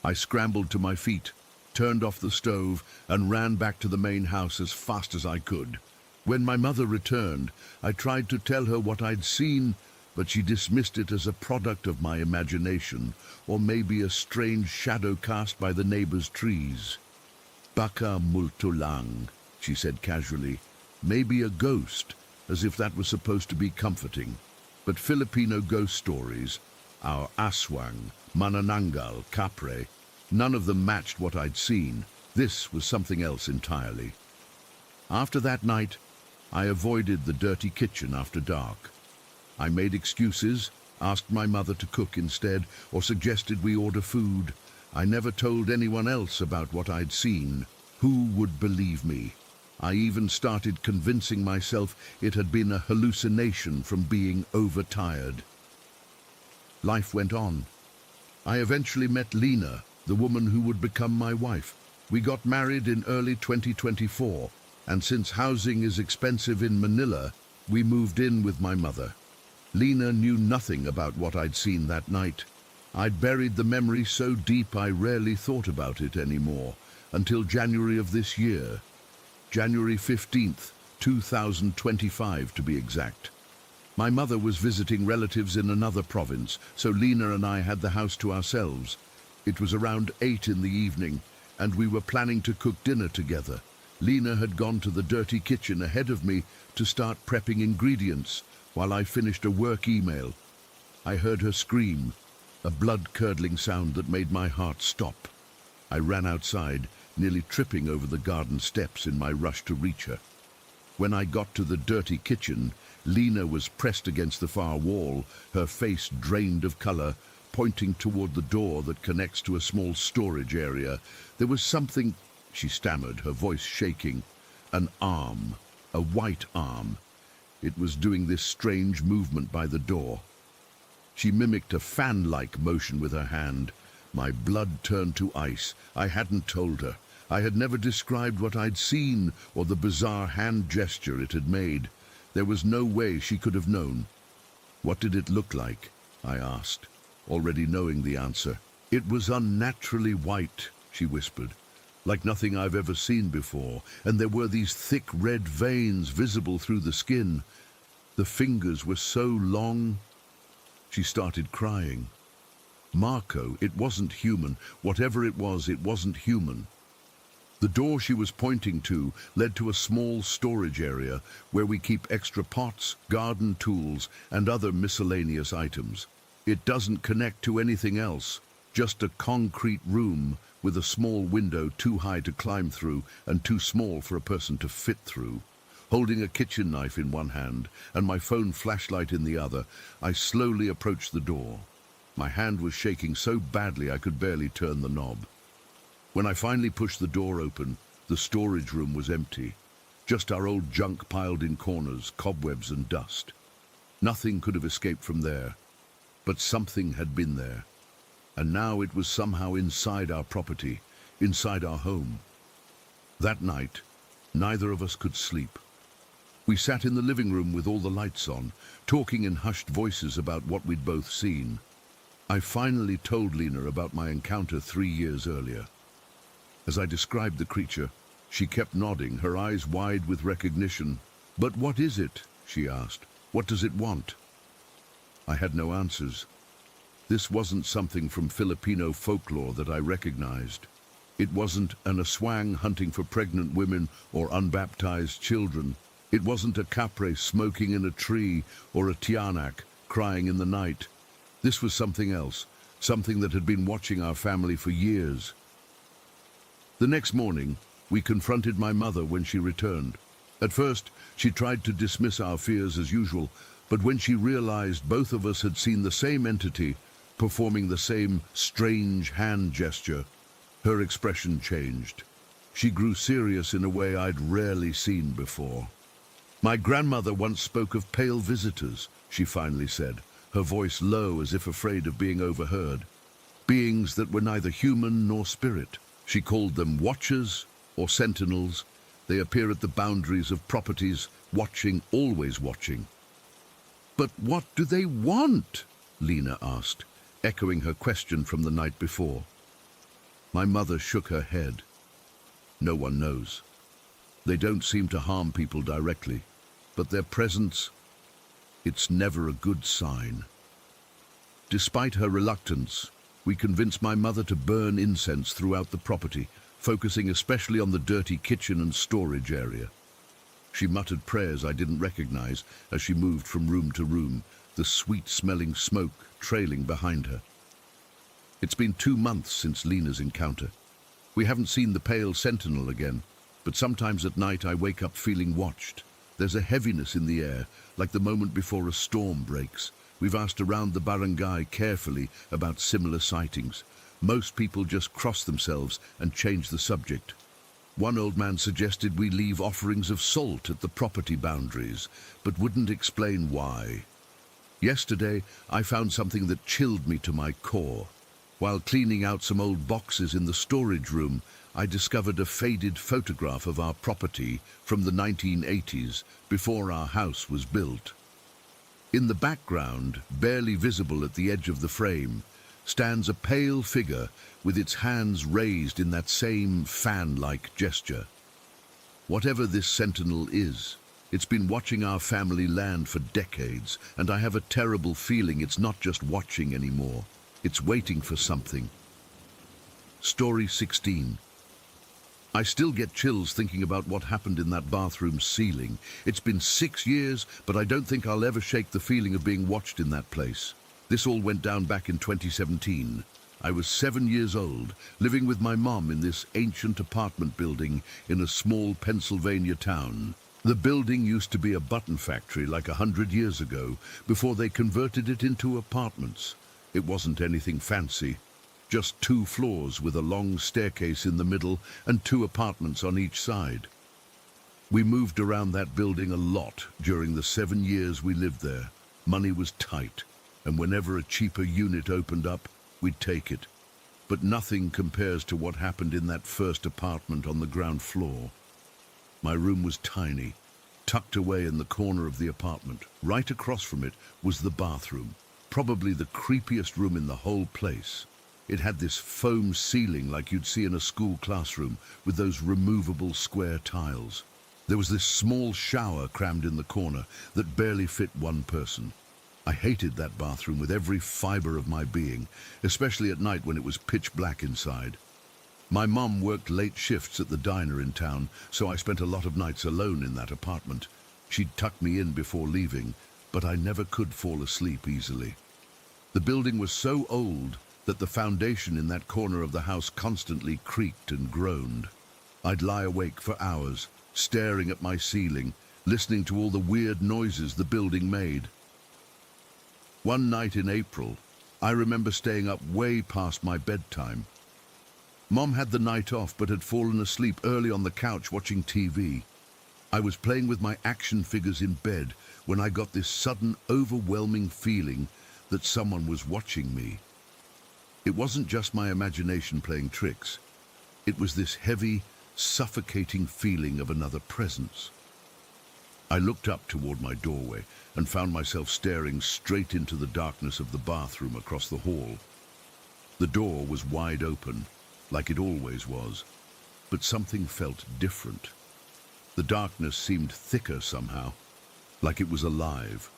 S1: I scrambled to my feet, turned off the stove, and ran back to the main house as fast as I could. When my mother returned, I tried to tell her what I'd seen, but she dismissed it as a product of my imagination, or maybe a strange shadow cast by the neighbor's trees. "Baka multo lang," she said casually. "Maybe a ghost," as if that was supposed to be comforting. But Filipino ghost stories, our aswang, manananggal, kapre, none of them matched what I'd seen. This was something else entirely. After that night, I avoided the dirty kitchen after dark. I made excuses, asked my mother to cook instead, or suggested we order food. I never told anyone else about what I'd seen. Who would believe me? I even started convincing myself it had been a hallucination from being overtired. Life went on. I eventually met Lena, the woman who would become my wife. We got married in early 2024, and since housing is expensive in Manila, we moved in with my mother. Lena knew nothing about what I'd seen that night. I'd buried the memory so deep I rarely thought about it anymore, until January of this year. January 15th, 2025 to be exact. My mother was visiting relatives in another province, so Lena and I had the house to ourselves. It was around 8 in the evening, and we were planning to cook dinner together. Lena had gone to the dirty kitchen ahead of me to start prepping ingredients, while I finished a work email. I heard her scream, a blood-curdling sound that made my heart stop. I ran outside, nearly tripping over the garden steps in my rush to reach her. When I got to the dirty kitchen, Lena was pressed against the far wall, her face drained of color, pointing toward the door that connects to a small storage area. There was something, she stammered, her voice shaking. An arm, a white arm. It was doing this strange movement by the door. She mimicked a fan-like motion with her hand. My blood turned to ice. I hadn't told her. I had never described what I'd seen or the bizarre hand gesture it had made. There was no way she could have known. What did it look like? I asked, already knowing the answer. It was unnaturally white, she whispered, like nothing I've ever seen before, and there were these thick red veins visible through the skin. The fingers were so long. She started crying. Marco, it wasn't human. Whatever it wasn't human. The door she was pointing to led to a small storage area where we keep extra pots, garden tools, and other miscellaneous items. It doesn't connect to anything else, just a concrete room with a small window too high to climb through and too small for a person to fit through. Holding a kitchen knife in one hand and my phone flashlight in the other, I slowly approached the door. My hand was shaking so badly I could barely turn the knob. When I finally pushed the door open, the storage room was empty. Just our old junk piled in corners, cobwebs and dust. Nothing could have escaped from there, but something had been there. And now it was somehow inside our property, inside our home. That night, neither of us could sleep. We sat in the living room with all the lights on, talking in hushed voices about what we'd both seen. I finally told Lena about my encounter 3 years earlier. As I described the creature, she kept nodding, her eyes wide with recognition. "But what is it?" she asked. "What does it want?" I had no answers. This wasn't something from Filipino folklore that I recognized. It wasn't an aswang hunting for pregnant women or unbaptized children. It wasn't a capre smoking in a tree or a tianak crying in the night. This was something else, something that had been watching our family for years. The next morning, we confronted my mother when she returned. At first, she tried to dismiss our fears as usual, but when she realized both of us had seen the same entity, performing the same strange hand gesture, her expression changed. She grew serious in a way I'd rarely seen before. "My grandmother once spoke of pale visitors," she finally said, her voice low as if afraid of being overheard. "Beings that were neither human nor spirit. She called them watchers or sentinels. They appear at the boundaries of properties, watching, always watching." "But what do they want?" Lena asked, echoing her question from the night before. My mother shook her head. "No one knows. They don't seem to harm people directly, but their presence, it's never a good sign." Despite her reluctance, we convinced my mother to burn incense throughout the property, focusing especially on the dirty kitchen and storage area. She muttered prayers I didn't recognize as she moved from room to room, the sweet-smelling smoke trailing behind her. It's been 2 months since Lena's encounter. We haven't seen the pale sentinel again, but sometimes at night I wake up feeling watched. There's a heaviness in the air, like the moment before a storm breaks. We've asked around the barangay carefully about similar sightings. Most people just cross themselves and change the subject. One old man suggested we leave offerings of salt at the property boundaries, but wouldn't explain why. Yesterday, I found something that chilled me to my core. While cleaning out some old boxes in the storage room, I discovered a faded photograph of our property from the 1980s, before our house was built. In the background, barely visible at the edge of the frame, stands a pale figure with its hands raised in that same fan-like gesture. Whatever this sentinel is, it's been watching our family land for decades, and I have a terrible feeling it's not just watching anymore. It's waiting for something. Story 16. I still get chills thinking about what happened in that bathroom ceiling. It's been 6 years, but I don't think I'll ever shake the feeling of being watched in that place. This all went down back in 2017. I was 7 years old, living with my mom in this ancient apartment building in a small Pennsylvania town. The building used to be a button factory like 100 years ago, before they converted it into apartments. It wasn't anything fancy. Just 2 floors with a long staircase in the middle and 2 apartments on each side. We moved around that building a lot during the 7 years we lived there. Money was tight, and whenever a cheaper unit opened up, we'd take it. But nothing compares to what happened in that first apartment on the ground floor. My room was tiny, tucked away in the corner of the apartment. Right across from it was the bathroom, probably the creepiest room in the whole place. It had this foam ceiling like you'd see in a school classroom, with those removable square tiles. There was this small shower crammed in the corner that barely fit one person. I hated that bathroom with every fiber of my being, especially at night when it was pitch black inside. My mum worked late shifts at the diner in town, so I spent a lot of nights alone in that apartment. She'd tuck me in before leaving, but I never could fall asleep easily. The building was so old that the foundation in that corner of the house constantly creaked and groaned. I'd lie awake for hours, staring at my ceiling, listening to all the weird noises the building made. One night in April, I remember staying up way past my bedtime. Mom had the night off but had fallen asleep early on the couch watching TV. I was playing with my action figures in bed when I got this sudden, overwhelming feeling that someone was watching me. It wasn't just my imagination playing tricks. It was this heavy, suffocating feeling of another presence. I looked up toward my doorway and found myself staring straight into the darkness of the bathroom across the hall. The door was wide open, like it always was, but something felt different. The darkness seemed thicker somehow, like it was alive.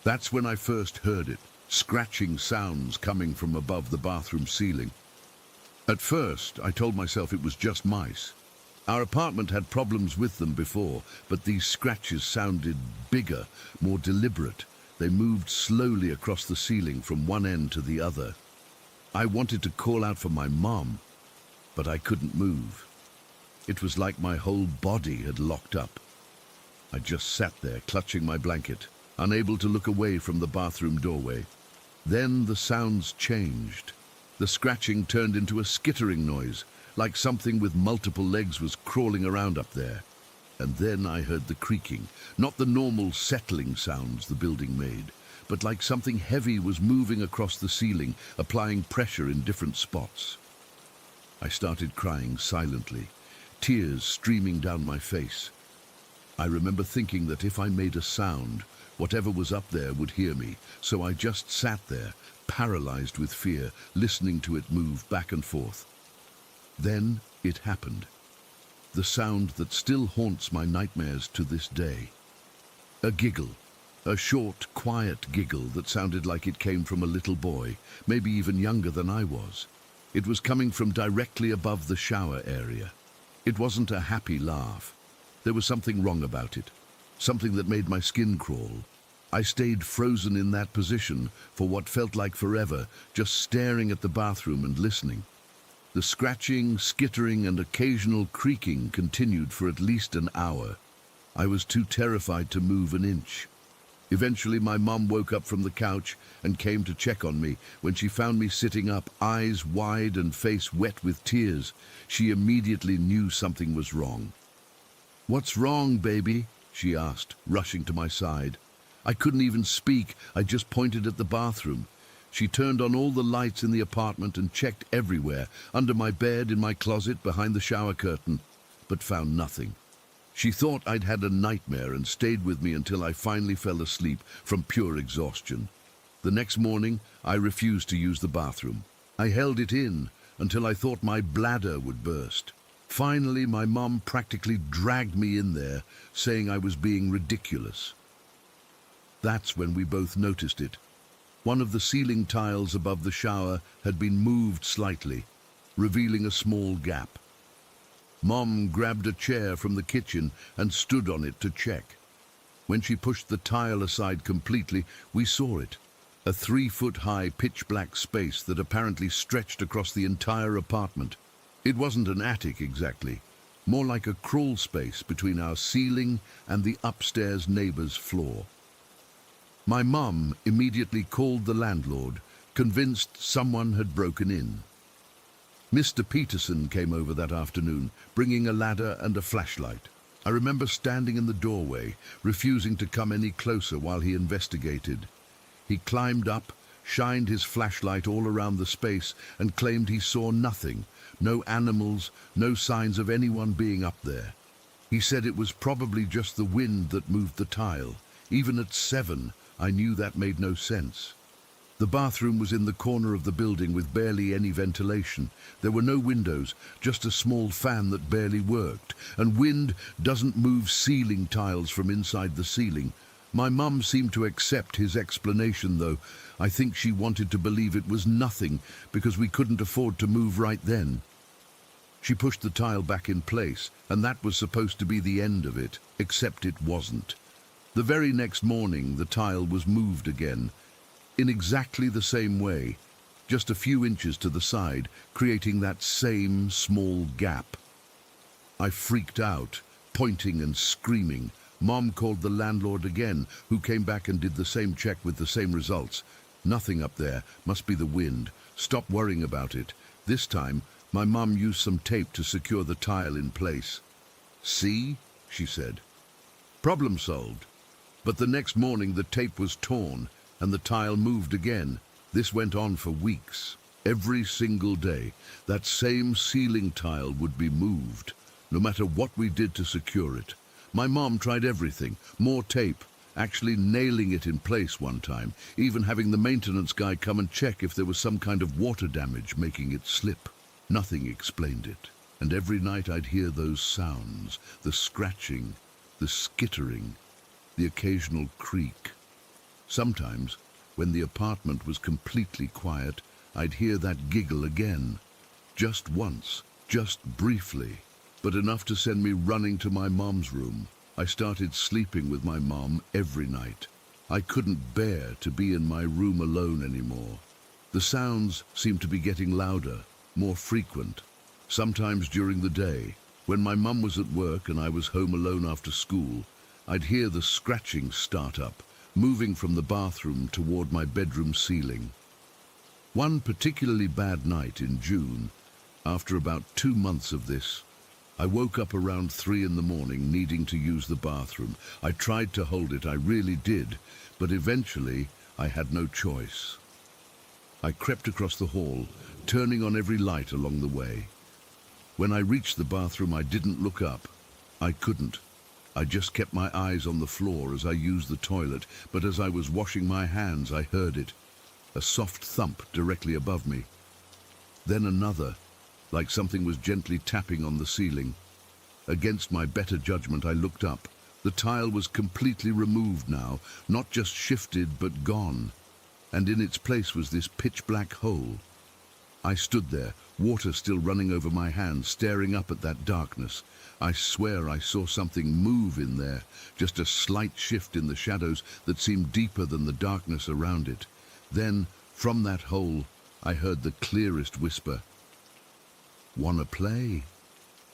S1: That's when I first heard it. Scratching sounds coming from above the bathroom ceiling. At first, I told myself it was just mice. Our apartment had problems with them before, but these scratches sounded bigger, more deliberate. They moved slowly across the ceiling from one end to the other. I wanted to call out for my mom, but I couldn't move. It was like my whole body had locked up. I just sat there, clutching my blanket, unable to look away from the bathroom doorway. Then the sounds changed. The scratching turned into a skittering noise, like something with multiple legs was crawling around up there. And then I heard the creaking, not the normal settling sounds the building made, but like something heavy was moving across the ceiling, applying pressure in different spots. I started crying silently, tears streaming down my face. I remember thinking that if I made a sound, whatever was up there would hear me, so I just sat there, paralyzed with fear, listening to it move back and forth. Then it happened. The sound that still haunts my nightmares to this day. A giggle. A short, quiet giggle that sounded like it came from a little boy, maybe even younger than I was. It was coming from directly above the shower area. It wasn't a happy laugh. There was something wrong about it. Something that made my skin crawl. I stayed frozen in that position for what felt like forever, just staring at the bathroom and listening. The scratching, skittering, and occasional creaking continued for at least an hour. I was too terrified to move an inch. Eventually, my mum woke up from the couch and came to check on me. When she found me sitting up, eyes wide and face wet with tears, she immediately knew something was wrong. "What's wrong, baby?" she asked, rushing to my side. I couldn't even speak. I just pointed at the bathroom. She turned on all the lights in the apartment and checked everywhere, under my bed, in my closet, behind the shower curtain, but found nothing. She thought I'd had a nightmare and stayed with me until I finally fell asleep from pure exhaustion. The next morning, I refused to use the bathroom. I held it in until I thought my bladder would burst. Finally, my mum practically dragged me in there, saying I was being ridiculous. That's when we both noticed it. One of the ceiling tiles above the shower had been moved slightly, revealing a small gap. Mom grabbed a chair from the kitchen and stood on it to check. When she pushed the tile aside completely, we saw it. A 3-foot-high pitch-black space that apparently stretched across the entire apartment. It wasn't an attic exactly, more like a crawl space between our ceiling and the upstairs neighbor's floor. My mum immediately called the landlord, convinced someone had broken in. Mr. Peterson came over that afternoon, bringing a ladder and a flashlight. I remember standing in the doorway, refusing to come any closer while he investigated. He climbed up, shined his flashlight all around the space, and claimed he saw nothing, no animals, no signs of anyone being up there. He said it was probably just the wind that moved the tile. Even at 7, I knew that made no sense. The bathroom was in the corner of the building with barely any ventilation. There were no windows, just a small fan that barely worked, and wind doesn't move ceiling tiles from inside the ceiling. My mum seemed to accept his explanation, though. I think she wanted to believe it was nothing because we couldn't afford to move right then. She pushed the tile back in place, and that was supposed to be the end of it, except it wasn't. The very next morning, the tile was moved again, in exactly the same way, just a few inches to the side, creating that same small gap. I freaked out, pointing and screaming. Mom called the landlord again, who came back and did the same check with the same results. Nothing up there, must be the wind. Stop worrying about it. This time, my mum used some tape to secure the tile in place. "See?" she said. Problem solved. But the next morning the tape was torn and the tile moved again. This went on for weeks. Every single day, that same ceiling tile would be moved, no matter what we did to secure it. My mom tried everything, more tape, actually nailing it in place one time, even having the maintenance guy come and check if there was some kind of water damage making it slip. Nothing explained it. And every night I'd hear those sounds, the scratching, the skittering, the occasional creak. Sometimes, when the apartment was completely quiet, I'd hear that giggle again. Just once, just briefly, but enough to send me running to my mom's room. I started sleeping with my mom every night. I couldn't bear to be in my room alone anymore. The sounds seemed to be getting louder, more frequent, sometimes during the day. When my mum was at work and I was home alone after school, I'd hear the scratching start up, moving from the bathroom toward my bedroom ceiling. One particularly bad night in June, after about 2 months of this, I woke up around 3 in the morning needing to use the bathroom. I tried to hold it, I really did, but eventually I had no choice. I crept across the hall, turning on every light along the way. When I reached the bathroom, I didn't look up. I couldn't. I just kept my eyes on the floor as I used the toilet, but as I was washing my hands, I heard it. A soft thump directly above me. Then another, like something was gently tapping on the ceiling. Against my better judgment, I looked up. The tile was completely removed now, not just shifted, but gone. And in its place was this pitch-black hole. I stood there, water still running over my hands, staring up at that darkness. I swear I saw something move in there, just a slight shift in the shadows that seemed deeper than the darkness around it. Then, from that hole, I heard the clearest whisper. "Wanna play?"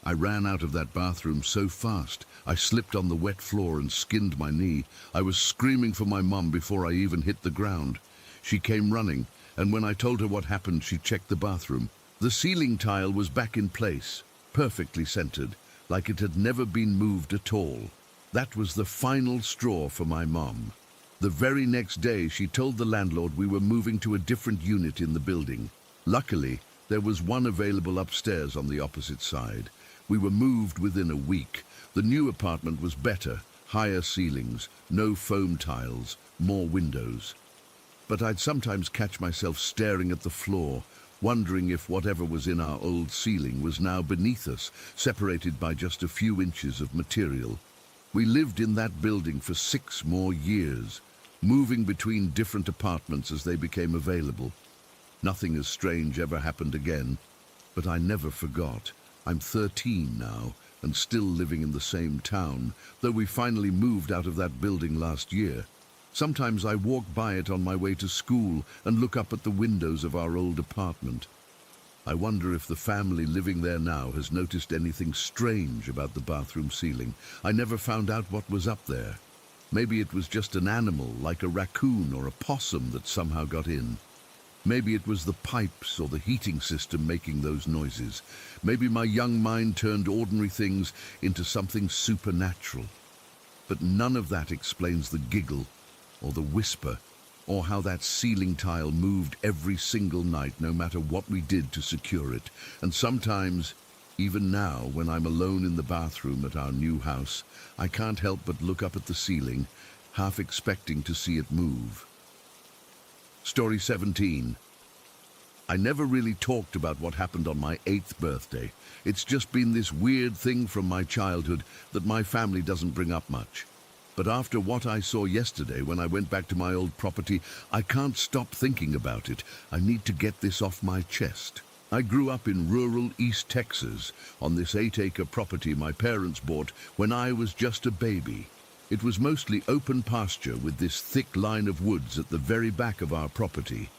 S1: I ran out of that bathroom so fast, I slipped on the wet floor and skinned my knee. I was screaming for my mum before I even hit the ground. She came running, and when I told her what happened, she checked the bathroom. The ceiling tile was back in place, perfectly centered, like it had never been moved at all. That was the final straw for my mom. The very next day, she told the landlord we were moving to a different unit in the building. Luckily, there was one available upstairs on the opposite side. We were moved within a week. The new apartment was better, higher ceilings, no foam tiles, more windows. But I'd sometimes catch myself staring at the floor, wondering if whatever was in our old ceiling was now beneath us, separated by just a few inches of material. We lived in that building for 6 more years, moving between different apartments as they became available. Nothing as strange ever happened again, but I never forgot. I'm 13 now and still living in the same town, though we finally moved out of that building last year. Sometimes I walk by it on my way to school and look up at the windows of our old apartment. I wonder if the family living there now has noticed anything strange about the bathroom ceiling. I never found out what was up there. Maybe it was just an animal, like a raccoon or a possum, that somehow got in. Maybe it was the pipes or the heating system making those noises. Maybe my young mind turned ordinary things into something supernatural. But none of that explains the giggle, or the whisper, or how that ceiling tile moved every single night, no matter what we did to secure it. And sometimes, even now, when I'm alone in the bathroom at our new house, I can't help but look up at the ceiling, half expecting to see it move. Story 17. I never really talked about what happened on my 8th birthday. It's just been this weird thing from my childhood that my family doesn't bring up much. But after what I saw yesterday when I went back to my old property, I can't stop thinking about it. I need to get this off my chest. I grew up in rural East Texas on this 8-acre property my parents bought when I was just a baby. It was mostly open pasture with this thick line of woods at the very back of our property.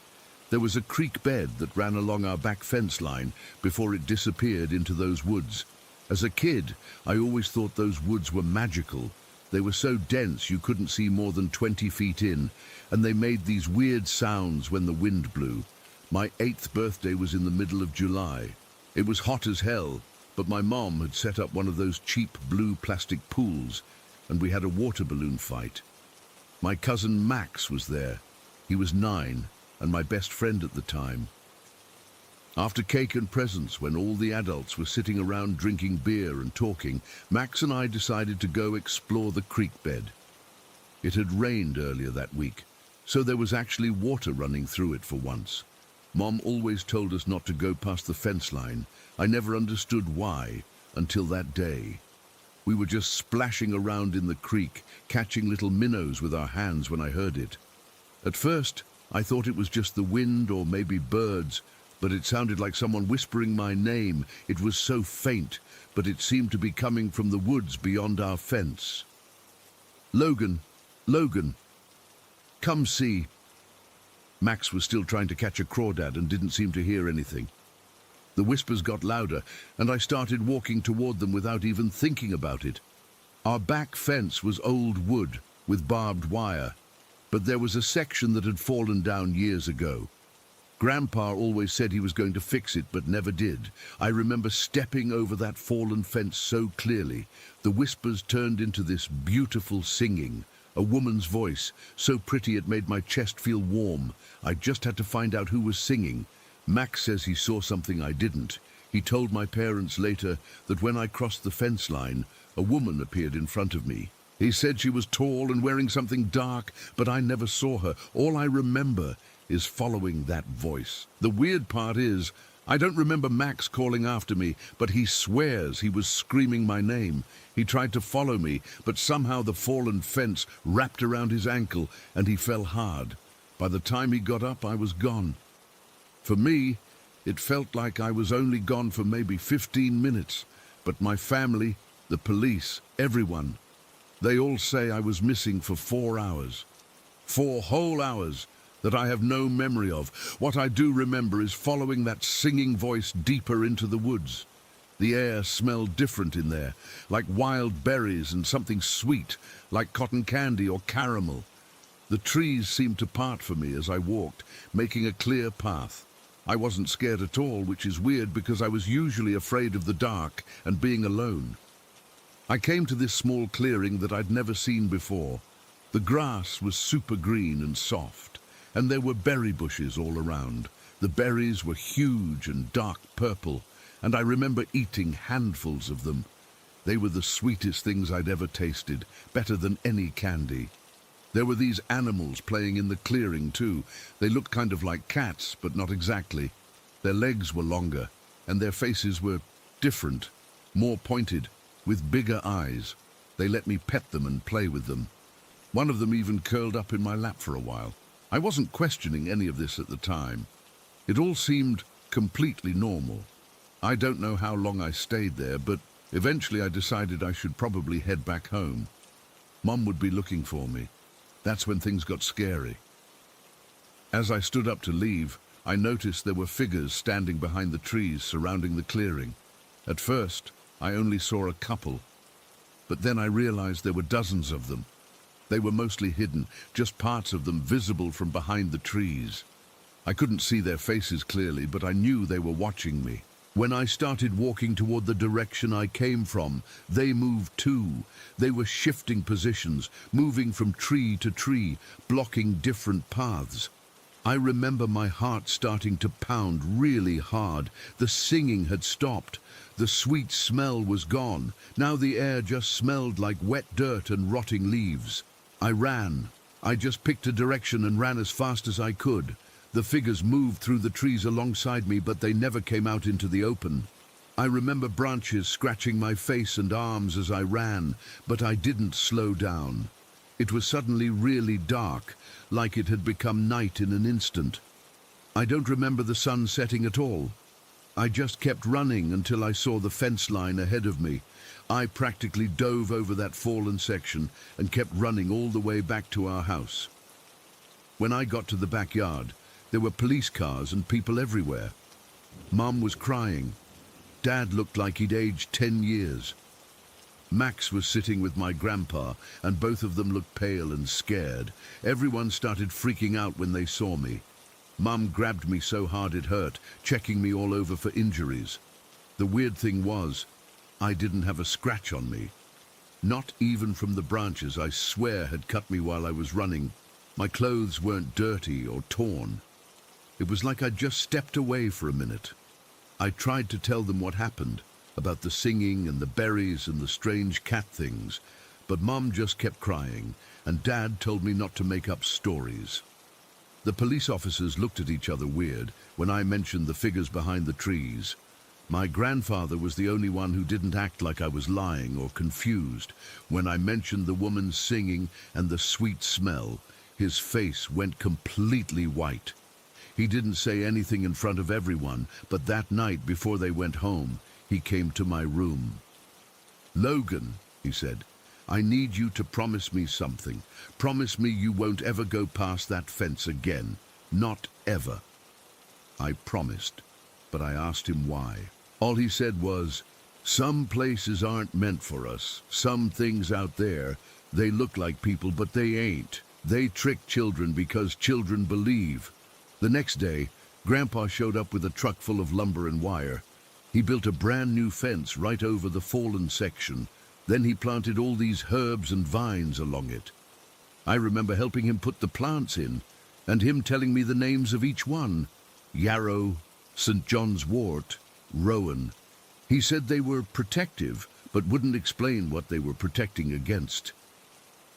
S1: There was a creek bed that ran along our back fence line before it disappeared into those woods. As a kid, I always thought those woods were magical. They were so dense you couldn't see more than 20 feet in, and they made these weird sounds when the wind blew. My 8th birthday was in the middle of July. It was hot as hell, but my mom had set up one of those cheap blue plastic pools, and we had a water balloon fight. My cousin Max was there. He was 9, and my best friend at the time. After cake and presents, when all the adults were sitting around drinking beer and talking, Max and I decided to go explore the creek bed. It had rained earlier that week, so there was actually water running through it for once. Mom always told us not to go past the fence line. I never understood why until that day. We were just splashing around in the creek, catching little minnows with our hands when I heard it. At first, I thought it was just the wind or maybe birds, but it sounded like someone whispering my name. It was so faint, but it seemed to be coming from the woods beyond our fence. "Logan, Logan, come see." Max was still trying to catch a crawdad and didn't seem to hear anything. The whispers got louder, and I started walking toward them without even thinking about it. Our back fence was old wood with barbed wire, but there was a section that had fallen down years ago. Grandpa always said he was going to fix it, but never did. I remember stepping over that fallen fence so clearly. The whispers turned into this beautiful singing, a woman's voice, so pretty it made my chest feel warm. I just had to find out who was singing. Max says he saw something I didn't. He told my parents later that when I crossed the fence line, a woman appeared in front of me. He said she was tall and wearing something dark, but I never saw her. All I remember is following that voice. The weird part is, I don't remember Max calling after me, but he swears he was screaming my name. He tried to follow me, but somehow the fallen fence wrapped around his ankle and he fell hard. By the time he got up, I was gone. For me, it felt like I was only gone for maybe 15 minutes, but my family, the police, everyone, they all say I was missing for 4 hours. 4 whole hours that I have no memory of. What I do remember is following that singing voice deeper into the woods. The air smelled different in there, like wild berries and something sweet, like cotton candy or caramel. The trees seemed to part for me as I walked, making a clear path. I wasn't scared at all, which is weird because I was usually afraid of the dark and being alone. I came to this small clearing that I'd never seen before. The grass was super green and soft, and there were berry bushes all around. The berries were huge and dark purple, and I remember eating handfuls of them. They were the sweetest things I'd ever tasted, better than any candy. There were these animals playing in the clearing too. They looked kind of like cats, but not exactly. Their legs were longer, and their faces were different, more pointed, with bigger eyes. They let me pet them and play with them. One of them even curled up in my lap for a while. I wasn't questioning any of this at the time. It all seemed completely normal. I don't know how long I stayed there, but eventually I decided I should probably head back home. Mom would be looking for me. That's when things got scary. As I stood up to leave, I noticed there were figures standing behind the trees surrounding the clearing. At first, I only saw a couple, but then I realized there were dozens of them. They were mostly hidden, just parts of them visible from behind the trees. I couldn't see their faces clearly, but I knew they were watching me. When I started walking toward the direction I came from, they moved too. They were shifting positions, moving from tree to tree, blocking different paths. I remember my heart starting to pound really hard. The singing had stopped. The sweet smell was gone. Now the air just smelled like wet dirt and rotting leaves. I ran. I just picked a direction and ran as fast as I could. The figures moved through the trees alongside me, but they never came out into the open. I remember branches scratching my face and arms as I ran, but I didn't slow down. It was suddenly really dark, like it had become night in an instant. I don't remember the sun setting at all. I just kept running until I saw the fence line ahead of me. I practically dove over that fallen section and kept running all the way back to our house. When I got to the backyard, there were police cars and people everywhere. Mom was crying. Dad looked like he'd aged 10 years. Max was sitting with my grandpa, and both of them looked pale and scared. Everyone started freaking out when they saw me. Mum grabbed me so hard it hurt, checking me all over for injuries. The weird thing was, I didn't have a scratch on me. Not even from the branches I swear had cut me while I was running. My clothes weren't dirty or torn. It was like I'd just stepped away for a minute. I tried to tell them what happened, about the singing and the berries and the strange cat things, but Mom just kept crying, and Dad told me not to make up stories. The police officers looked at each other weird when I mentioned the figures behind the trees. My grandfather was the only one who didn't act like I was lying or confused. When I mentioned the woman singing and the sweet smell, his face went completely white. He didn't say anything in front of everyone, but that night before they went home, he came to my room. "Logan," he said, "I need you to promise me something. Promise me you won't ever go past that fence again. Not ever." I promised, but I asked him why. All he said was, "Some places aren't meant for us. Some things out there, they look like people, but they ain't. They trick children because children believe." The next day, Grandpa showed up with a truck full of lumber and wire. He built a brand new fence right over the fallen section. Then he planted all these herbs and vines along it. I remember helping him put the plants in, and him telling me the names of each one. Yarrow, St. John's wort, rowan. He said they were protective, but wouldn't explain what they were protecting against.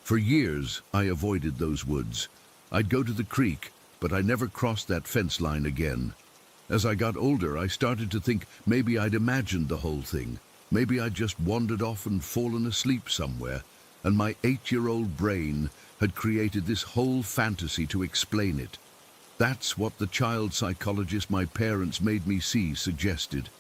S1: For years, I avoided those woods. I'd go to the creek, but I never crossed that fence line again. As I got older, I started to think maybe I'd imagined the whole thing. Maybe I'd just wandered off and fallen asleep somewhere, and my 8-year-old brain had created this whole fantasy to explain it. That's what the child psychologist my parents made me see suggested.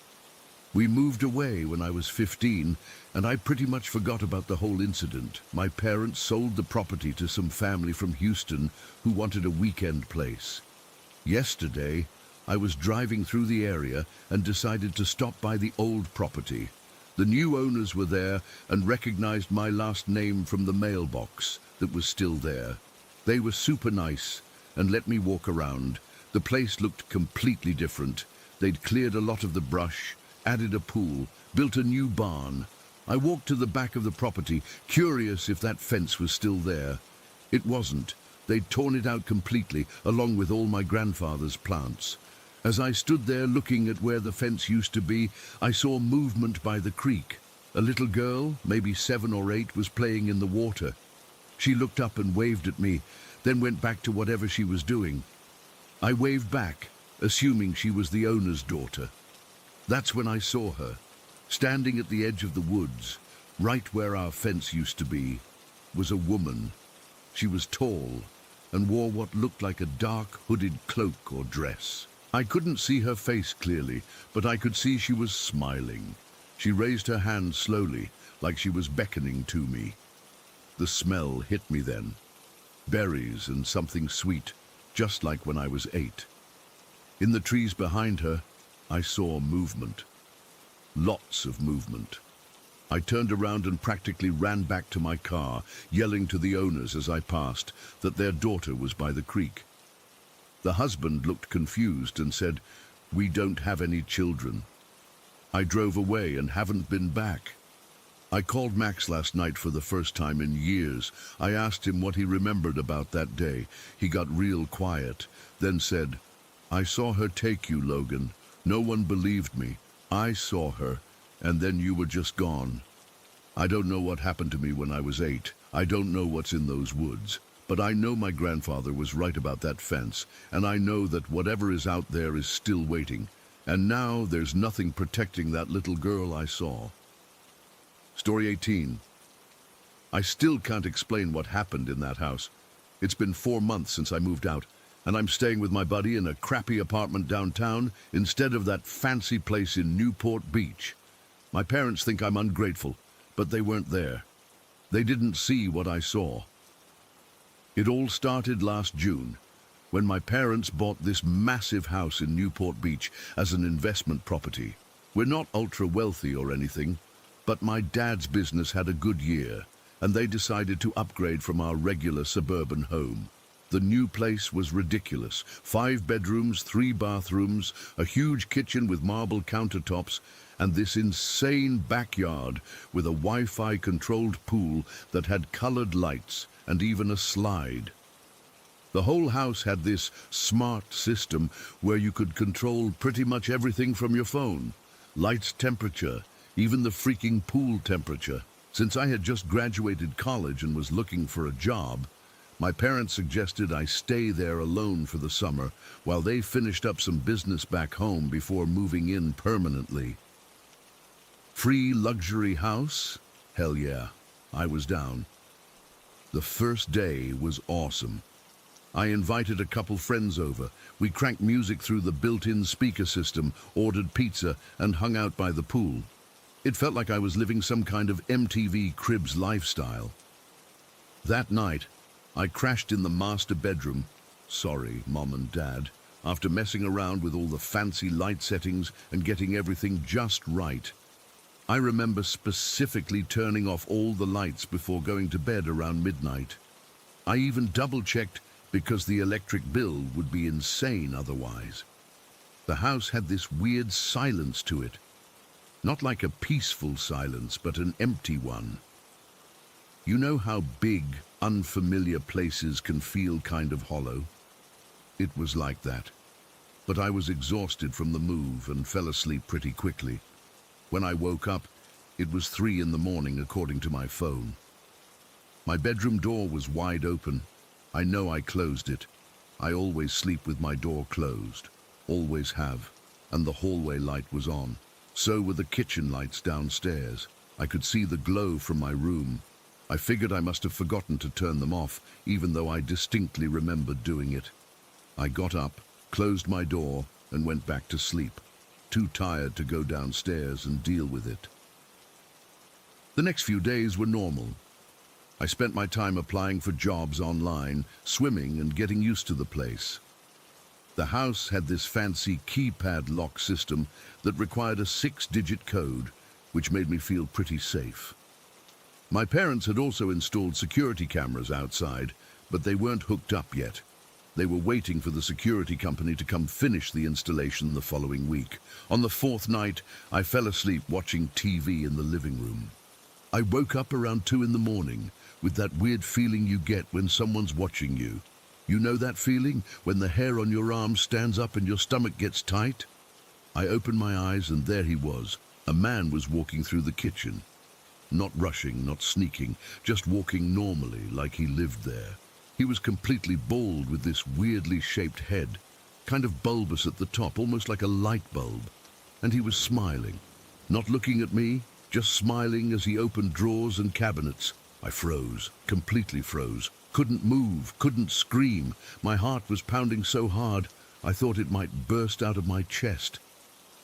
S1: We moved away when I was 15, and I pretty much forgot about the whole incident. My parents sold the property to some family from Houston who wanted a weekend place. Yesterday, I was driving through the area and decided to stop by the old property. The new owners were there and recognized my last name from the mailbox that was still there. They were super nice and let me walk around. The place looked completely different. They'd cleared a lot of the brush, added a pool, built a new barn. I walked to the back of the property, curious if that fence was still there. It wasn't. They'd torn it out completely, along with all my grandfather's plants. As I stood there looking at where the fence used to be, I saw movement by the creek. A little girl, maybe 7 or 8, was playing in the water. She looked up and waved at me, then went back to whatever she was doing. I waved back, assuming she was the owner's daughter. That's when I saw her, standing at the edge of the woods, right where our fence used to be, was a woman. She was tall and wore what looked like a dark hooded cloak or dress. I couldn't see her face clearly, but I could see she was smiling. She raised her hand slowly, like she was beckoning to me. The smell hit me then. Berries and something sweet, just like when I was 8. In the trees behind her, I saw movement. Lots of movement. I turned around and practically ran back to my car, yelling to the owners as I passed that their daughter was by the creek. The husband looked confused and said, "We don't have any children." I drove away and haven't been back. I called Max last night for the first time in years. I asked him what he remembered about that day. He got real quiet, then said, "I saw her take you, Logan. No one believed me. I saw her, and then you were just gone. I don't know what happened to me when I was 8. I don't know what's in those woods. But I know my grandfather was right about that fence, and I know that whatever is out there is still waiting. And now there's nothing protecting that little girl I saw." Story 18. I still can't explain what happened in that house. It's been 4 months since I moved out, and I'm staying with my buddy in a crappy apartment downtown instead of that fancy place in Newport Beach. My parents think I'm ungrateful, but they weren't there. They didn't see what I saw. It all started last June, when my parents bought this massive house in Newport Beach as an investment property. We're not ultra wealthy or anything, but my dad's business had a good year, and they decided to upgrade from our regular suburban home. The new place was ridiculous. 5 bedrooms, 3 bathrooms, a huge kitchen with marble countertops, and this insane backyard with a Wi-Fi controlled pool that had colored lights and even a slide. The whole house had this smart system where you could control pretty much everything from your phone. Lights, temperature, even the freaking pool temperature. Since I had just graduated college and was looking for a job, my parents suggested I stay there alone for the summer while they finished up some business back home before moving in permanently. Free luxury house? Hell yeah, I was down. The first day was awesome. I invited a couple friends over. We cranked music through the built-in speaker system, ordered pizza, and hung out by the pool. It felt like I was living some kind of MTV Cribs lifestyle. That night, I crashed in the master bedroom. Sorry, Mom and Dad. After messing around with all the fancy light settings and getting everything just right. I remember specifically turning off all the lights before going to bed around midnight. I even double-checked because the electric bill would be insane otherwise. The house had this weird silence to it. Not like a peaceful silence, but an empty one. You know how big, unfamiliar places can feel kind of hollow? It was like that. But I was exhausted from the move and fell asleep pretty quickly. When I woke up, it was 3 in the morning according to my phone. My bedroom door was wide open. I know I closed it. I always sleep with my door closed. Always have. And the hallway light was on. So were the kitchen lights downstairs. I could see the glow from my room. I figured I must have forgotten to turn them off, even though I distinctly remembered doing it. I got up, closed my door, and went back to sleep. Too tired to go downstairs and deal with it. The next few days were normal. I spent my time applying for jobs online, swimming, and getting used to the place. The house had this fancy keypad lock system that required a 6-digit code, which made me feel pretty safe. My parents had also installed security cameras outside, but they weren't hooked up yet. They were waiting for the security company to come finish the installation the following week. On the 4th night, I fell asleep watching TV in the living room. I woke up around 2 in the morning with that weird feeling you get when someone's watching you. You know that feeling when the hair on your arm stands up and your stomach gets tight? I opened my eyes and there he was. A man was walking through the kitchen. Not rushing, not sneaking, just walking normally like he lived there. He was completely bald with this weirdly shaped head, kind of bulbous at the top, almost like a light bulb. And he was smiling, not looking at me, just smiling as he opened drawers and cabinets. I froze, completely froze. Couldn't move, couldn't scream. My heart was pounding so hard, I thought it might burst out of my chest.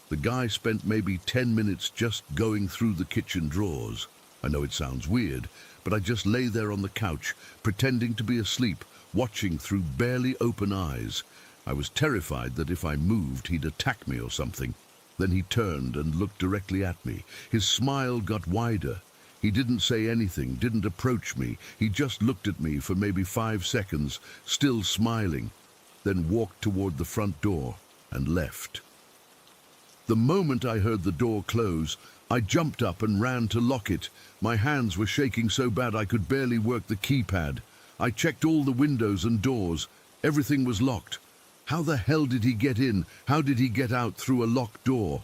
S1: The guy spent maybe 10 minutes just going through the kitchen drawers. I know it sounds weird, but I just lay there on the couch, pretending to be asleep, watching through barely open eyes. I was terrified that if I moved, he'd attack me or something. Then he turned and looked directly at me. His smile got wider. He didn't say anything, didn't approach me. He just looked at me for maybe 5 seconds, still smiling, then walked toward the front door and left. The moment I heard the door close, I jumped up and ran to lock it. My hands were shaking so bad I could barely work the keypad. I checked all the windows and doors. Everything was locked. How the hell did he get in? How did he get out through a locked door?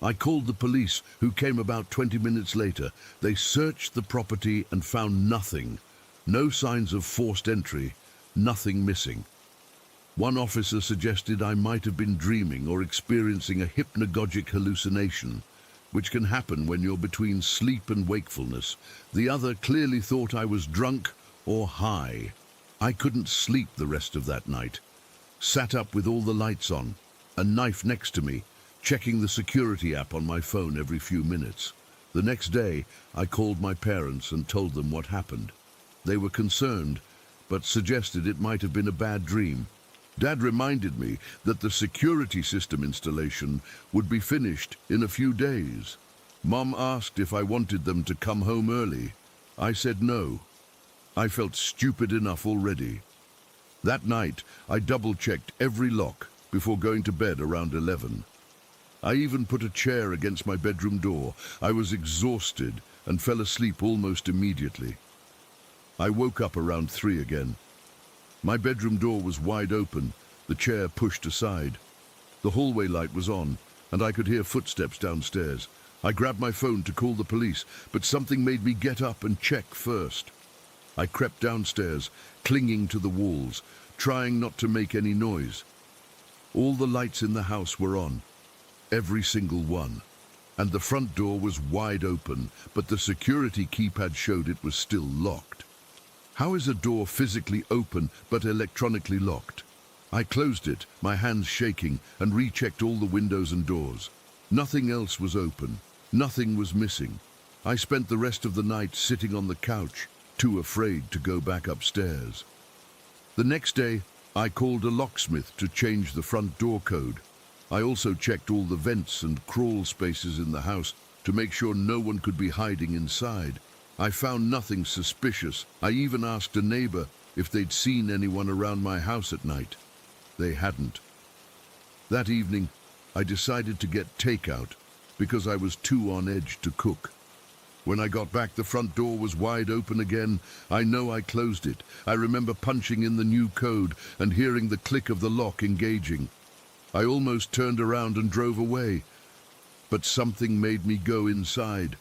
S1: I called the police, who came about 20 minutes later. They searched the property and found nothing. No signs of forced entry, nothing missing. One officer suggested I might have been dreaming or experiencing a hypnagogic hallucination, which can happen when you're between sleep and wakefulness. The other clearly thought I was drunk or high. I couldn't sleep the rest of that night. Sat up with all the lights on, a knife next to me, checking the security app on my phone every few minutes. The next day, I called my parents and told them what happened. They were concerned, but suggested it might have been a bad dream. Dad reminded me that the security system installation would be finished in a few days. Mom asked if I wanted them to come home early. I said no. I felt stupid enough already. That night, I double-checked every lock before going to bed around 11. I even put a chair against my bedroom door. I was exhausted and fell asleep almost immediately. I woke up around 3 again. My bedroom door was wide open, the chair pushed aside. The hallway light was on, and I could hear footsteps downstairs. I grabbed my phone to call the police, but something made me get up and check first. I crept downstairs, clinging to the walls, trying not to make any noise. All the lights in the house were on, every single one, and the front door was wide open, but the security keypad showed it was still locked. How is a door physically open but electronically locked? I closed it, my hands shaking, and rechecked all the windows and doors. Nothing else was open. Nothing was missing. I spent the rest of the night sitting on the couch, too afraid to go back upstairs. The next day, I called a locksmith to change the front door code. I also checked all the vents and crawl spaces in the house to make sure no one could be hiding inside. I found nothing suspicious. I even asked a neighbor if they'd seen anyone around my house at night. They hadn't. That evening, I decided to get takeout because I was too on edge to cook. When I got back, the front door was wide open again. I know I closed it. I remember punching in the new code and hearing the click of the lock engaging. I almost turned around and drove away, but something made me go inside.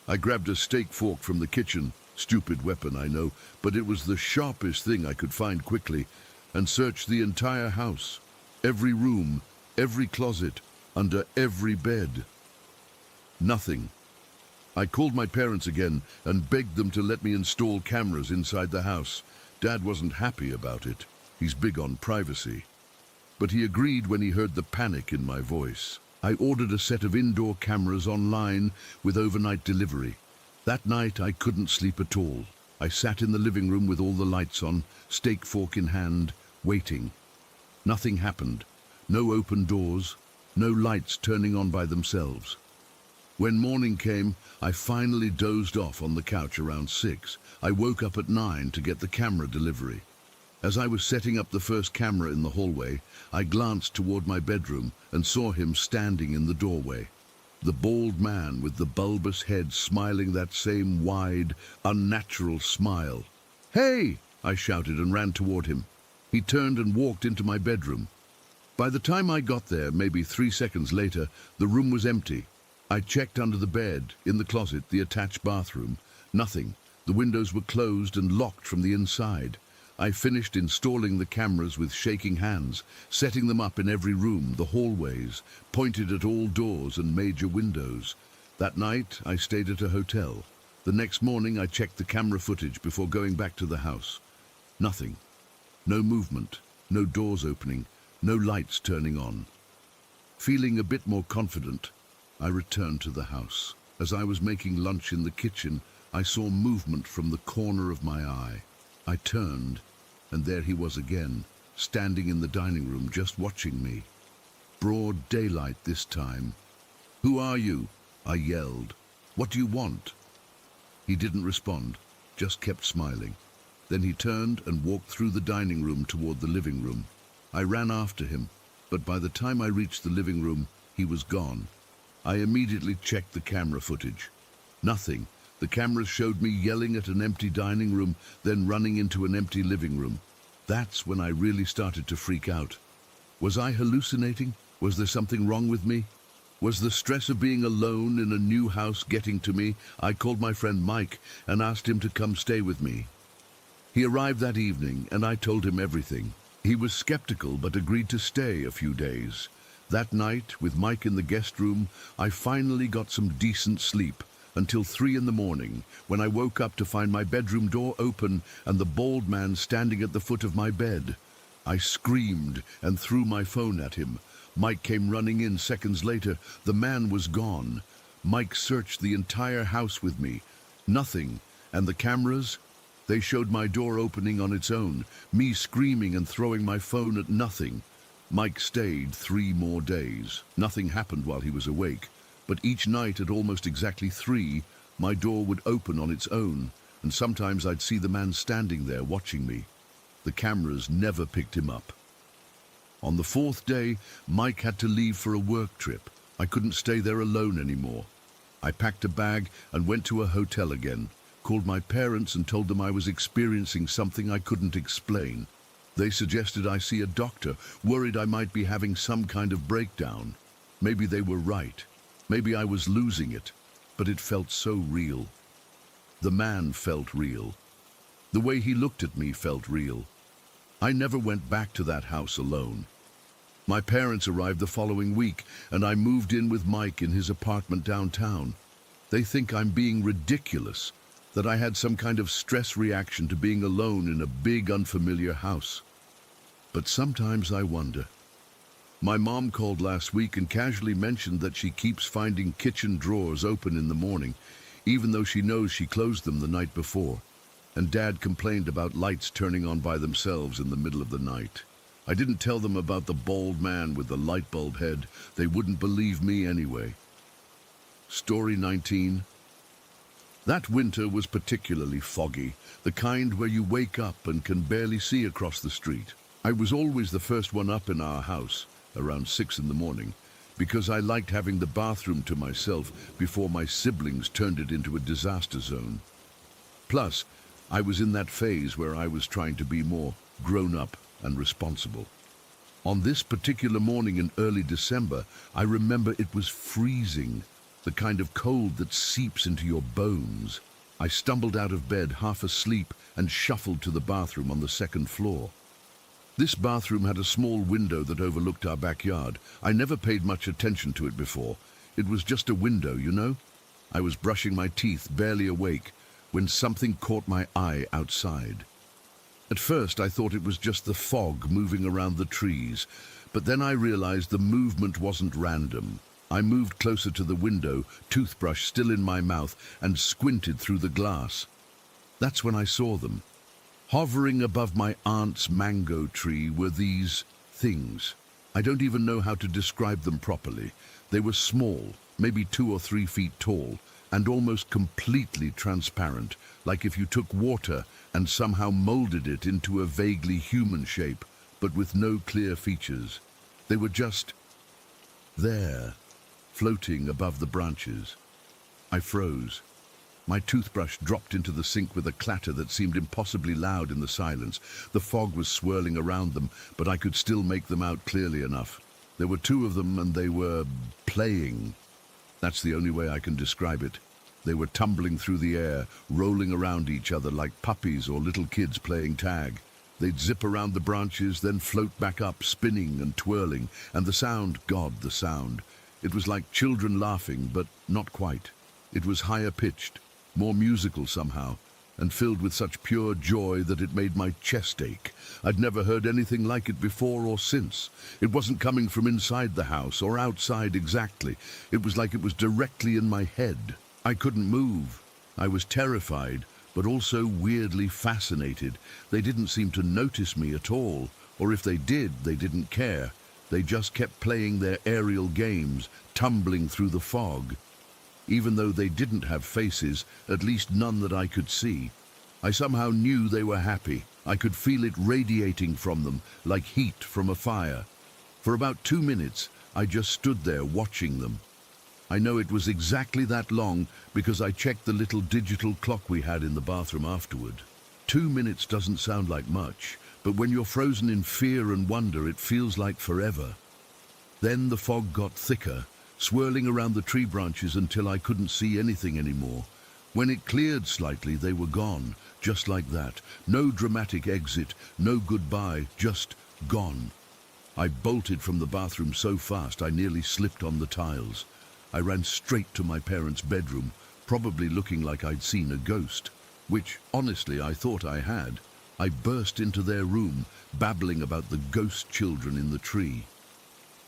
S1: I grabbed a steak fork from the kitchen, stupid weapon I know, but it was the sharpest thing I could find quickly, and searched the entire house, every room, every closet, under every bed. Nothing. I called my parents again and begged them to let me install cameras inside the house. Dad wasn't happy about it. He's big on privacy. But he agreed when he heard the panic in my voice. I ordered a set of indoor cameras online with overnight delivery. That night I couldn't sleep at all. I sat in the living room with all the lights on, steak fork in hand, waiting. Nothing happened. No open doors, no lights turning on by themselves. When morning came, I finally dozed off on the couch around 6. I woke up at 9 to get the camera delivery. As I was setting up the first camera in the hallway, I glanced toward my bedroom and saw him standing in the doorway. The bald man with the bulbous head smiling that same wide, unnatural smile. "Hey!" I shouted and ran toward him. He turned and walked into my bedroom. By the time I got there, maybe 3 seconds later, the room was empty. I checked under the bed, in the closet, the attached bathroom. Nothing. The windows were closed and locked from the inside. I finished installing the cameras with shaking hands, setting them up in every room, the hallways, pointed at all doors and major windows. That night, I stayed at a hotel. The next morning, I checked the camera footage before going back to the house. Nothing. No movement, no doors opening, no lights turning on. Feeling a bit more confident, I returned to the house. As I was making lunch in the kitchen, I saw movement from the corner of my eye. I turned, and there he was again, standing in the dining room, just watching me. Broad daylight this time. "Who are you?" I yelled. "What do you want?" He didn't respond, just kept smiling. Then he turned and walked through the dining room toward the living room. I ran after him, but by the time I reached the living room, he was gone. I immediately checked the camera footage. Nothing. The cameras showed me yelling at an empty dining room, then running into an empty living room. That's when I really started to freak out. Was I hallucinating? Was there something wrong with me? Was the stress of being alone in a new house getting to me? I called my friend Mike and asked him to come stay with me. He arrived that evening and I told him everything. He was skeptical but agreed to stay a few days. That night, with Mike in the guest room, I finally got some decent sleep until 3 in the morning, when I woke up to find my bedroom door open and the bald man standing at the foot of my bed. I screamed and threw my phone at him. Mike came running in seconds later. The man was gone. Mike searched the entire house with me. Nothing. And the cameras? They showed my door opening on its own, me screaming and throwing my phone at nothing. Mike stayed 3 more days. Nothing happened while he was awake, but each night at almost exactly 3, my door would open on its own, and sometimes I'd see the man standing there watching me. The cameras never picked him up. On the 4th day, Mike had to leave for a work trip. I couldn't stay there alone anymore. I packed a bag and went to a hotel again, called my parents and told them I was experiencing something I couldn't explain. They suggested I see a doctor, worried I might be having some kind of breakdown. Maybe they were right. Maybe I was losing it, but it felt so real. The man felt real. The way he looked at me felt real. I never went back to that house alone. My parents arrived the following week, and I moved in with Mike in his apartment downtown. They think I'm being ridiculous, that I had some kind of stress reaction to being alone in a big, unfamiliar house. But sometimes I wonder. My mom called last week and casually mentioned that she keeps finding kitchen drawers open in the morning, even though she knows she closed them the night before. And Dad complained about lights turning on by themselves in the middle of the night. I didn't tell them about the bald man with the light bulb head. They wouldn't believe me anyway. Story 19. That winter was particularly foggy, the kind where you wake up and can barely see across the street. I was always the first one up in our house, around 6 in the morning, because I liked having the bathroom to myself before my siblings turned it into a disaster zone. Plus, I was in that phase where I was trying to be more grown up and responsible. On this particular morning in early December, I remember it was freezing, the kind of cold that seeps into your bones. I stumbled out of bed half asleep and shuffled to the bathroom on the 2nd floor. This bathroom had a small window that overlooked our backyard. I never paid much attention to it before. It was just a window, you know? I was brushing my teeth, barely awake, when something caught my eye outside. At first I thought it was just the fog moving around the trees, but then I realized the movement wasn't random. I moved closer to the window, toothbrush still in my mouth, and squinted through the glass. That's when I saw them. Hovering above my aunt's mango tree were these things. I don't even know how to describe them properly. They were small, maybe 2 or 3 feet tall, and almost completely transparent, like if you took water and somehow molded it into a vaguely human shape, but with no clear features. They were just there, floating above the branches. I froze. My toothbrush dropped into the sink with a clatter that seemed impossibly loud in the silence. The fog was swirling around them, but I could still make them out clearly enough. There were 2 of them, and they were playing. That's the only way I can describe it. They were tumbling through the air, rolling around each other like puppies or little kids playing tag. They'd zip around the branches, then float back up, spinning and twirling. And the sound, God, the sound. It was like children laughing, but not quite. It was higher pitched, more musical somehow, and filled with such pure joy that it made my chest ache. I'd never heard anything like it before or since. It wasn't coming from inside the house or outside exactly. It was like it was directly in my head. I couldn't move. I was terrified, but also weirdly fascinated. They didn't seem to notice me at all, or if they did, they didn't care. They just kept playing their aerial games, tumbling through the fog. Even though they didn't have faces, at least none that I could see, I somehow knew they were happy. I could feel it radiating from them, like heat from a fire. For about 2 minutes, I just stood there watching them. I know it was exactly that long because I checked the little digital clock we had in the bathroom afterward. 2 minutes doesn't sound like much, but when you're frozen in fear and wonder, it feels like forever. Then the fog got thicker, swirling around the tree branches until I couldn't see anything anymore. When it cleared slightly, they were gone, just like that. No dramatic exit, no goodbye, just gone. I bolted from the bathroom so fast I nearly slipped on the tiles. I ran straight to my parents' bedroom, probably looking like I'd seen a ghost, which, honestly, I thought I had. I burst into their room, babbling about the ghost children in the tree.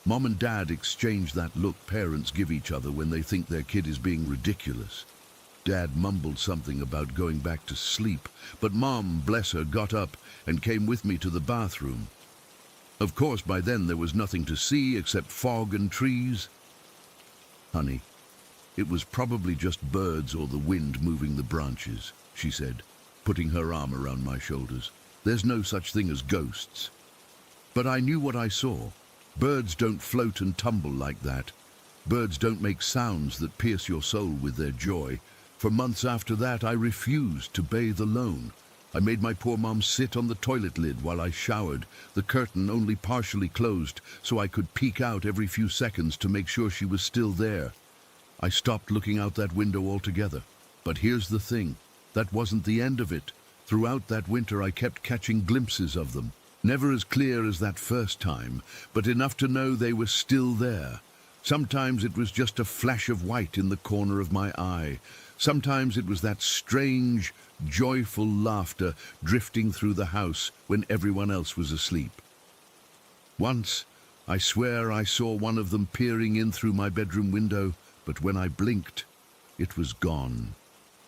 S1: Mom and Dad exchanged that look parents give each other when they think their kid is being ridiculous. Dad mumbled something about going back to sleep, but Mom, bless her, got up and came with me to the bathroom. Of course, by then there was nothing to see except fog and trees. "Honey, it was probably just birds or the wind moving the branches," she said, putting her arm around my shoulders. "There's no such thing as ghosts." But I knew what I saw. Birds don't float and tumble like that. Birds don't make sounds that pierce your soul with their joy. For months after that, I refused to bathe alone. I made my poor mom sit on the toilet lid while I showered, the curtain only partially closed so I could peek out every few seconds to make sure she was still there. I stopped looking out that window altogether. But here's the thing, that wasn't the end of it. Throughout that winter I kept catching glimpses of them. Never as clear as that first time, but enough to know they were still there. Sometimes it was just a flash of white in the corner of my eye. Sometimes it was that strange, joyful laughter drifting through the house when everyone else was asleep. Once, I swear I saw one of them peering in through my bedroom window, but when I blinked, it was gone.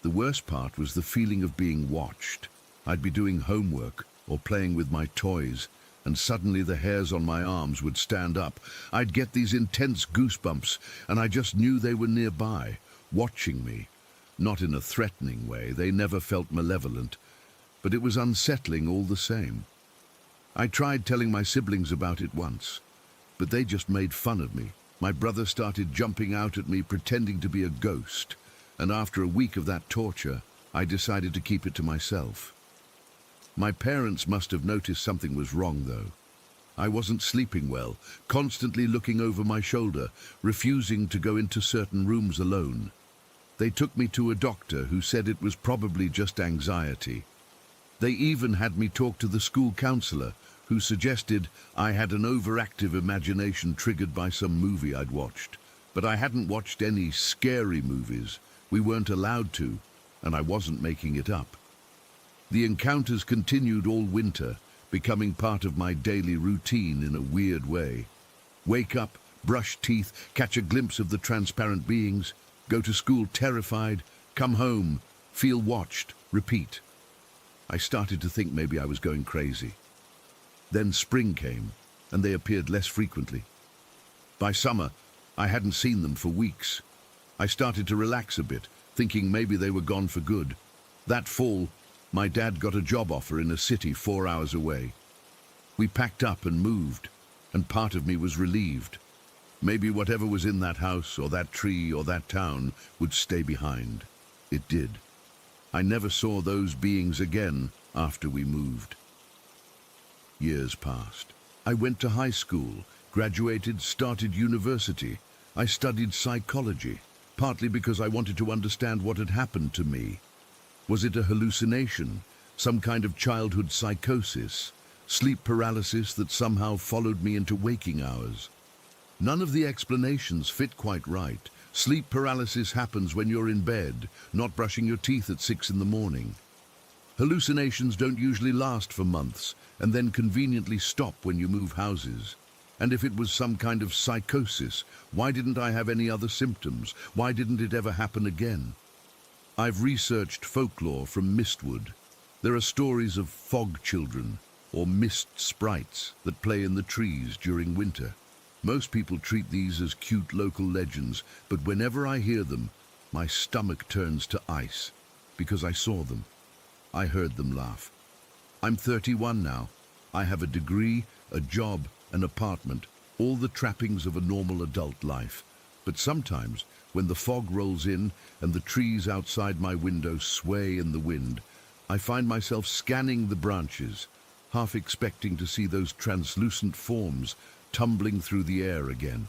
S1: The worst part was the feeling of being watched. I'd be doing homework or playing with my toys, and suddenly the hairs on my arms would stand up. I'd get these intense goosebumps, and I just knew they were nearby, watching me. Not in a threatening way, they never felt malevolent, but it was unsettling all the same. I tried telling my siblings about it once, but they just made fun of me. My brother started jumping out at me, pretending to be a ghost, and after a week of that torture, I decided to keep it to myself. My parents must have noticed something was wrong, though. I wasn't sleeping well, constantly looking over my shoulder, refusing to go into certain rooms alone. They took me to a doctor who said it was probably just anxiety. They even had me talk to the school counselor, who suggested I had an overactive imagination triggered by some movie I'd watched. But I hadn't watched any scary movies. We weren't allowed to, and I wasn't making it up. The encounters continued all winter, becoming part of my daily routine in a weird way. Wake up, brush teeth, catch a glimpse of the transparent beings, go to school terrified, come home, feel watched, repeat. I started to think maybe I was going crazy. Then spring came, and they appeared less frequently. By summer, I hadn't seen them for weeks. I started to relax a bit, thinking maybe they were gone for good. That fall, my dad got a job offer in a city 4 hours away. We packed up and moved, and part of me was relieved. Maybe whatever was in that house or that tree or that town would stay behind. It did. I never saw those beings again after we moved. Years passed. I went to high school, graduated, started university. I studied psychology, partly because I wanted to understand what had happened to me. Was it a hallucination, some kind of childhood psychosis, sleep paralysis that somehow followed me into waking hours? None of the explanations fit quite right. Sleep paralysis happens when you're in bed, not brushing your teeth at 6 in the morning. Hallucinations don't usually last for months and then conveniently stop when you move houses. And if it was some kind of psychosis, why didn't I have any other symptoms? Why didn't it ever happen again? I've researched folklore from Mistwood. There are stories of fog children or mist sprites that play in the trees during winter. Most people treat these as cute local legends, but whenever I hear them, my stomach turns to ice, because I saw them. I heard them laugh. I'm 31 now. I have a degree, a job, an apartment, all the trappings of a normal adult life. But sometimes, when the fog rolls in and the trees outside my window sway in the wind, I find myself scanning the branches, half expecting to see those translucent forms tumbling through the air again.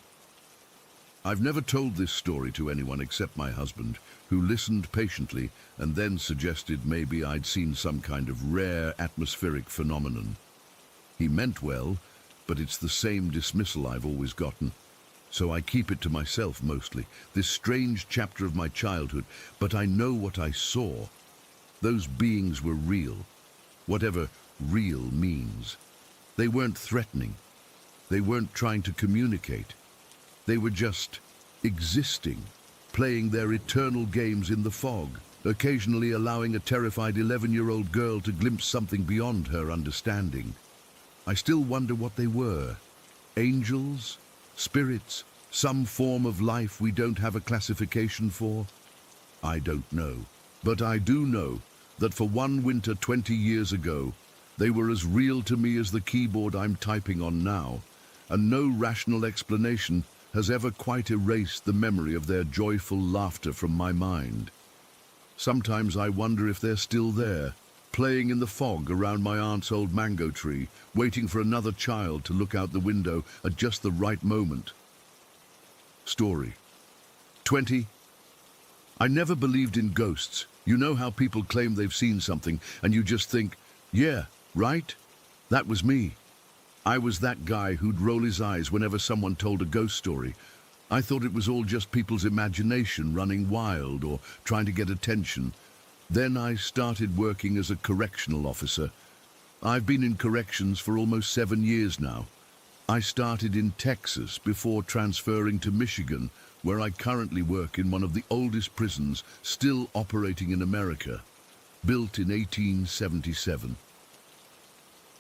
S1: I've never told this story to anyone except my husband, who listened patiently and then suggested maybe I'd seen some kind of rare atmospheric phenomenon. He meant well, but it's the same dismissal I've always gotten. So I keep it to myself mostly, this strange chapter of my childhood, but I know what I saw. Those beings were real, whatever real means. They weren't threatening. They weren't trying to communicate. They were just existing, playing their eternal games in the fog, occasionally allowing a terrified 11-year-old girl to glimpse something beyond her understanding. I still wonder what they were. Angels? Spirits? Some form of life we don't have a classification for? I don't know. But I do know that for one winter 20 years ago, they were as real to me as the keyboard I'm typing on now, and no rational explanation has ever quite erased the memory of their joyful laughter from my mind. Sometimes I wonder if they're still there, playing in the fog around my aunt's old mango tree, waiting for another child to look out the window at just the right moment. Story 20. I never believed in ghosts. You know how people claim they've seen something, and you just think, yeah, right? That was me. I was that guy who'd roll his eyes whenever someone told a ghost story. I thought it was all just people's imagination running wild or trying to get attention. Then I started working as a correctional officer. I've been in corrections for almost 7 years now. I started in Texas before transferring to Michigan, where I currently work in one of the oldest prisons still operating in America, built in 1877.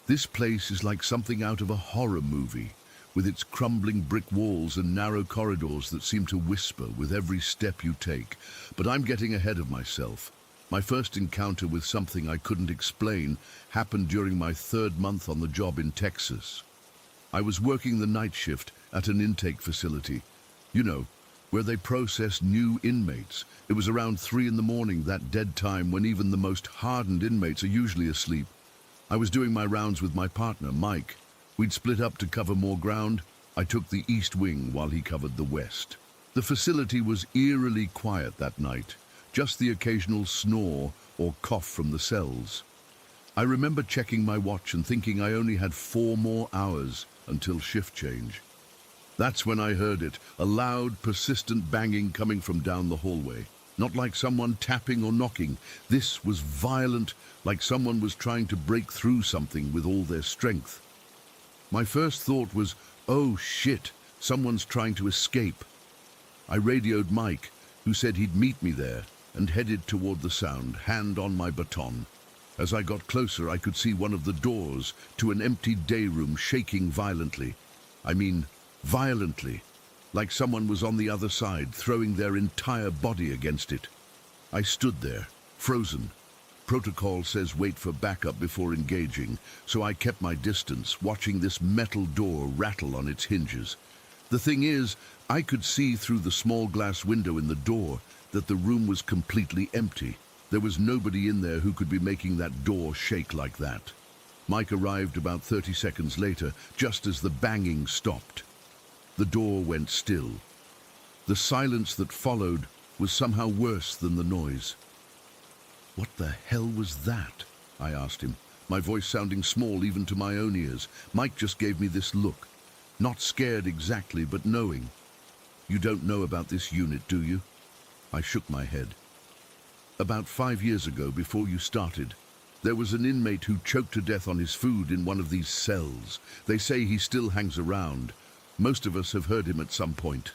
S1: This place is like something out of a horror movie, with its crumbling brick walls and narrow corridors that seem to whisper with every step you take. But I'm getting ahead of myself. My first encounter with something I couldn't explain happened during my 3rd month on the job in Texas. I was working the night shift at an intake facility, you know, where they process new inmates. It was around 3 in the morning, that dead time when even the most hardened inmates are usually asleep. I was doing my rounds with my partner, Mike. We'd split up to cover more ground. I took the east wing while he covered the west. The facility was eerily quiet that night, just the occasional snore or cough from the cells. I remember checking my watch and thinking I only had 4 more hours until shift change. That's when I heard it, a loud, persistent banging coming from down the hallway. Not like someone tapping or knocking. This was violent, like someone was trying to break through something with all their strength. My first thought was, oh shit, someone's trying to escape. I radioed Mike, who said he'd meet me there, and headed toward the sound, hand on my baton. As I got closer, I could see one of the doors to an empty day room shaking violently. I mean, violently, like someone was on the other side, throwing their entire body against it. I stood there, frozen. Protocol says wait for backup before engaging, so I kept my distance, watching this metal door rattle on its hinges. The thing is, I could see through the small glass window in the door that the room was completely empty. There was nobody in there who could be making that door shake like that. Mike arrived about 30 seconds later, just as the banging stopped. The door went still. The silence that followed was somehow worse than the noise. "What the hell was that?" I asked him, my voice sounding small even to my own ears. Mike just gave me this look. Not scared exactly, but knowing. "You don't know about this unit, do you?" I shook my head. "About 5 years ago, before you started, there was an inmate who choked to death on his food in one of these cells. They say he still hangs around. Most of us have heard him at some point."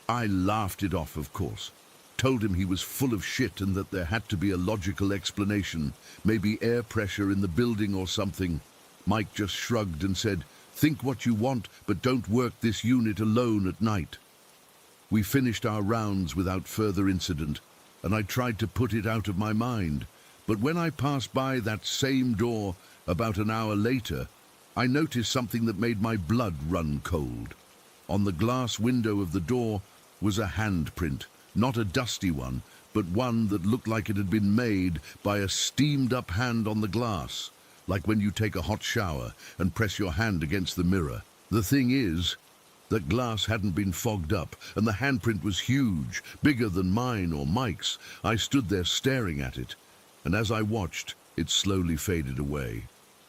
S1: I laughed it off, of course. Told him he was full of shit and that there had to be a logical explanation, maybe air pressure in the building or something. Mike just shrugged and said, "Think what you want, but don't work this unit alone at night." We finished our rounds without further incident, and I tried to put it out of my mind. But when I passed by that same door about an hour later, I noticed something that made my blood run cold. On the glass window of the door was a handprint. Not a dusty one, but one that looked like it had been made by a steamed-up hand on the glass, like when you take a hot shower and press your hand against the mirror. The thing is, that glass hadn't been fogged up, and the handprint was huge, bigger than mine or Mike's. I stood there staring at it, and as I watched, it slowly faded away.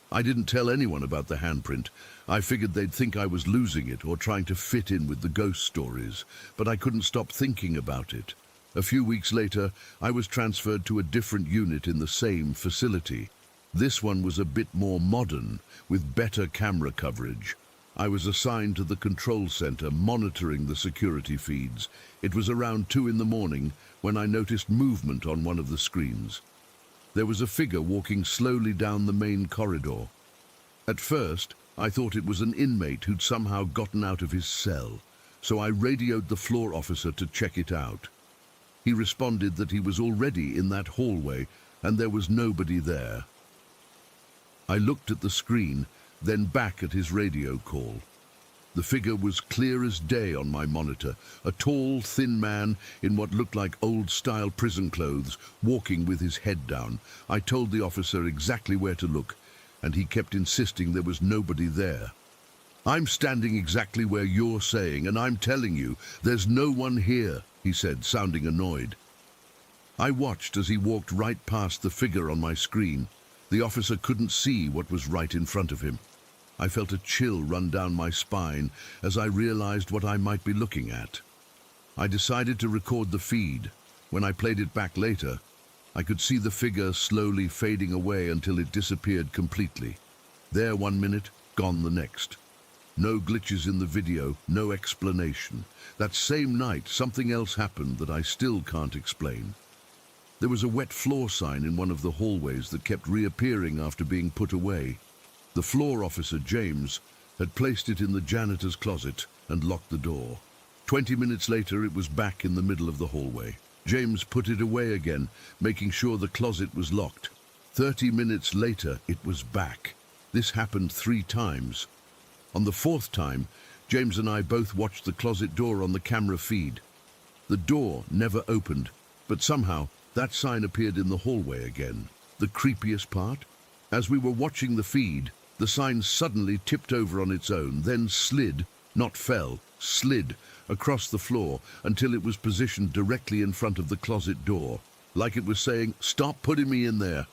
S1: I didn't tell anyone about the handprint. I figured they'd think I was losing it or trying to fit in with the ghost stories, but I couldn't stop thinking about it. A few weeks later, I was transferred to a different unit in the same facility. This one was a bit more modern, with better camera coverage. I was assigned to the control center, monitoring the security feeds. It was around 2 in the morning when I noticed movement on one of the screens. There was a figure walking slowly down the main corridor. At first, I thought it was an inmate who'd somehow gotten out of his cell, so I radioed the floor officer to check it out. He responded that he was already in that hallway and there was nobody there. I looked at the screen, then back at his radio call. The figure was clear as day on my monitor, a tall, thin man in what looked like old-style prison clothes, walking with his head down. I told the officer exactly where to look, and he kept insisting there was nobody there. "I'm standing exactly where you're saying, and I'm telling you, there's no one here," he said, sounding annoyed. I watched as he walked right past the figure on my screen. The officer couldn't see what was right in front of him. I felt a chill run down my spine as I realized what I might be looking at. I decided to record the feed. When I played it back later, I could see the figure slowly fading away until it disappeared completely. There 1 minute, gone the next. No glitches in the video, no explanation. That same night, something else happened that I still can't explain. There was a wet floor sign in one of the hallways that kept reappearing after being put away. The floor officer, James, had placed it in the janitor's closet and locked the door. 20 minutes later, it was back in the middle of the hallway. James put it away again, making sure the closet was locked. 30 minutes later, it was back. This happened 3 times. On the 4th time, James and I both watched the closet door on the camera feed. The door never opened, but somehow that sign appeared in the hallway again. The creepiest part? As we were watching the feed, the sign suddenly tipped over on its own, then slid, not fell, slid across the floor until it was positioned directly in front of the closet door, like it was saying, "Stop putting me in there."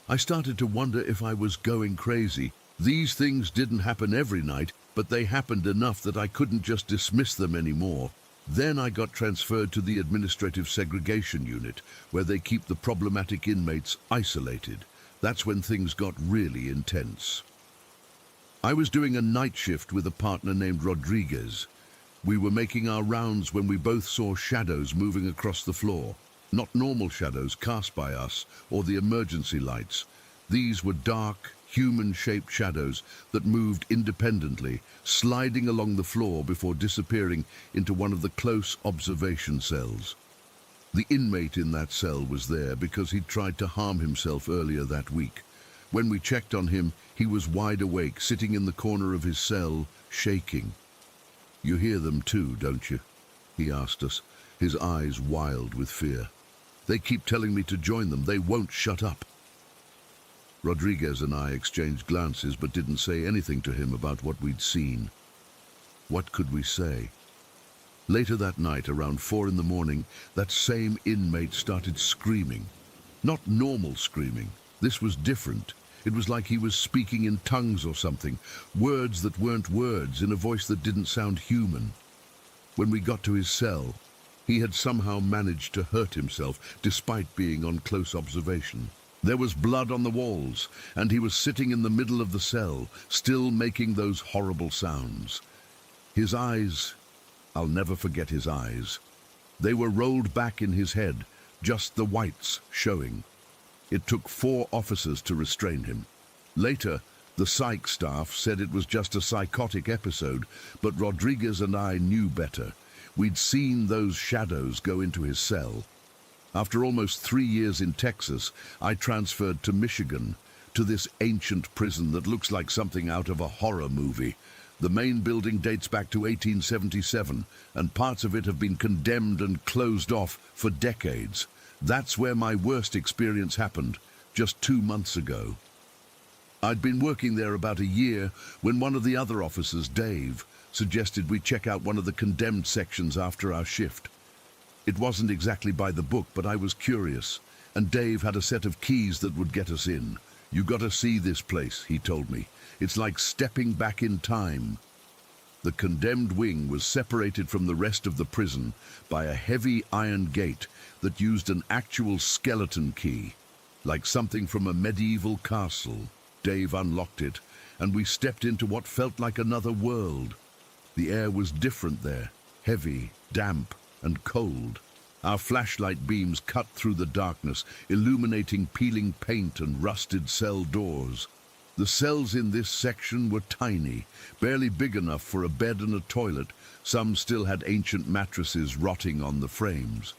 S1: I started to wonder if I was going crazy. These things didn't happen every night, but they happened enough that I couldn't just dismiss them anymore. Then I got transferred to the administrative segregation unit, where they keep the problematic inmates isolated. That's when things got really intense. I was doing a night shift with a partner named Rodriguez. We were making our rounds when we both saw shadows moving across the floor. Not normal shadows cast by us or the emergency lights, These were dark, human-shaped shadows that moved independently, sliding along the floor before disappearing into one of the close observation cells. The inmate in that cell was there because he'd tried to harm himself earlier that week. When we checked on him, he was wide awake, sitting in the corner of his cell, shaking. "You hear them too, don't you?" he asked us, his eyes wild with fear. "They keep telling me to join them. They won't shut up." Rodriguez and I exchanged glances but didn't say anything to him about what we'd seen. What could we say? Later that night, around 4 in the morning, that same inmate started screaming. Not normal screaming. This was different. It was like he was speaking in tongues or something, words that weren't words, in a voice that didn't sound human. When we got to his cell, he had somehow managed to hurt himself despite being on close observation. There was blood on the walls, and he was sitting in the middle of the cell, still making those horrible sounds. His eyes, I'll never forget his eyes. They were rolled back in his head, just the whites showing. It took 4 officers to restrain him. Later, the psych staff said it was just a psychotic episode, but Rodriguez and I knew better. We'd seen those shadows go into his cell. After almost 3 years in Texas, I transferred to Michigan, to this ancient prison that looks like something out of a horror movie. The main building dates back to 1877, and parts of it have been condemned and closed off for decades. That's where my worst experience happened, just 2 months ago. I'd been working there about a year when one of the other officers, Dave, suggested we check out one of the condemned sections after our shift. It wasn't exactly by the book, but I was curious, and Dave had a set of keys that would get us in. "You gotta see this place," he told me. "It's like stepping back in time." The condemned wing was separated from the rest of the prison by a heavy iron gate that used an actual skeleton key, like something from a medieval castle. Dave unlocked it, and we stepped into what felt like another world. The air was different there, heavy, damp, and cold. Our flashlight beams cut through the darkness, illuminating peeling paint and rusted cell doors. The cells in this section were tiny, barely big enough for a bed and a toilet. Some still had ancient mattresses rotting on the frames.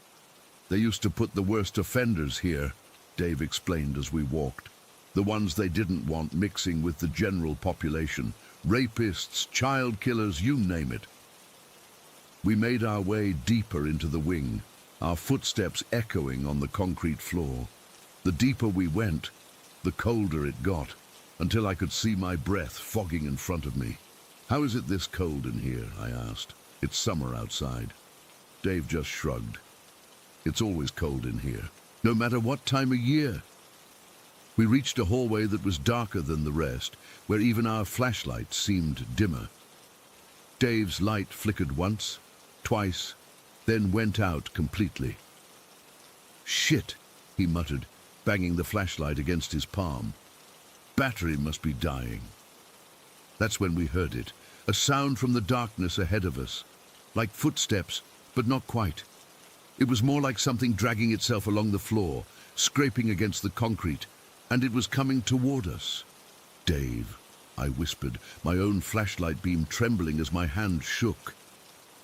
S1: "They used to put the worst offenders here," Dave explained as we walked. "The ones they didn't want mixing with the general population. Rapists, child killers, you name it." We made our way deeper into the wing, our footsteps echoing on the concrete floor. The deeper we went, the colder it got, until I could see my breath fogging in front of me. "How is it this cold in here?" I asked. "It's summer outside." Dave just shrugged. "It's always cold in here, no matter what time of year." We reached a hallway that was darker than the rest, where even our flashlights seemed dimmer. Dave's light flickered once, twice, then went out completely. "Shit," he muttered, banging the flashlight against his palm. "Battery must be dying." That's when we heard it, a sound from the darkness ahead of us, like footsteps, but not quite. It was more like something dragging itself along the floor, scraping against the concrete, and it was coming toward us. "Dave," I whispered, my own flashlight beam trembling as my hand shook.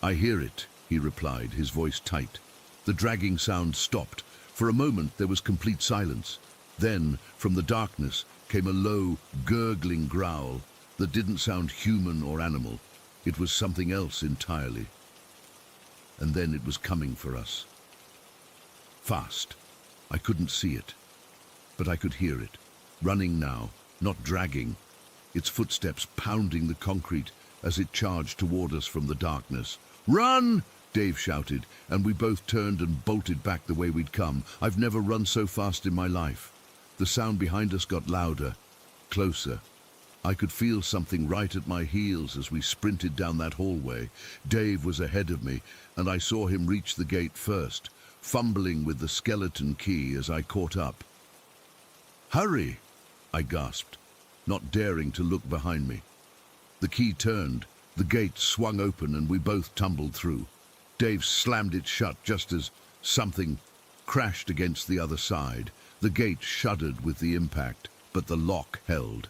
S1: "I hear it," he replied, his voice tight. The dragging sound stopped. For a moment there was complete silence. Then, from the darkness, came a low, gurgling growl that didn't sound human or animal. It was something else entirely. And then it was coming for us. Fast. I couldn't see it, but I could hear it. Running now, not dragging. Its footsteps pounding the concrete as it charged toward us from the darkness. "Run!" Dave shouted, and we both turned and bolted back the way we'd come. I've never run so fast in my life. The sound behind us got louder, closer. I could feel something right at my heels as we sprinted down that hallway. Dave was ahead of me, and I saw him reach the gate first, fumbling with the skeleton key as I caught up. "Hurry!" I gasped, not daring to look behind me. The key turned, the gate swung open, and we both tumbled through. Dave slammed it shut just as something crashed against the other side. The gate shuddered with the impact, but the lock held.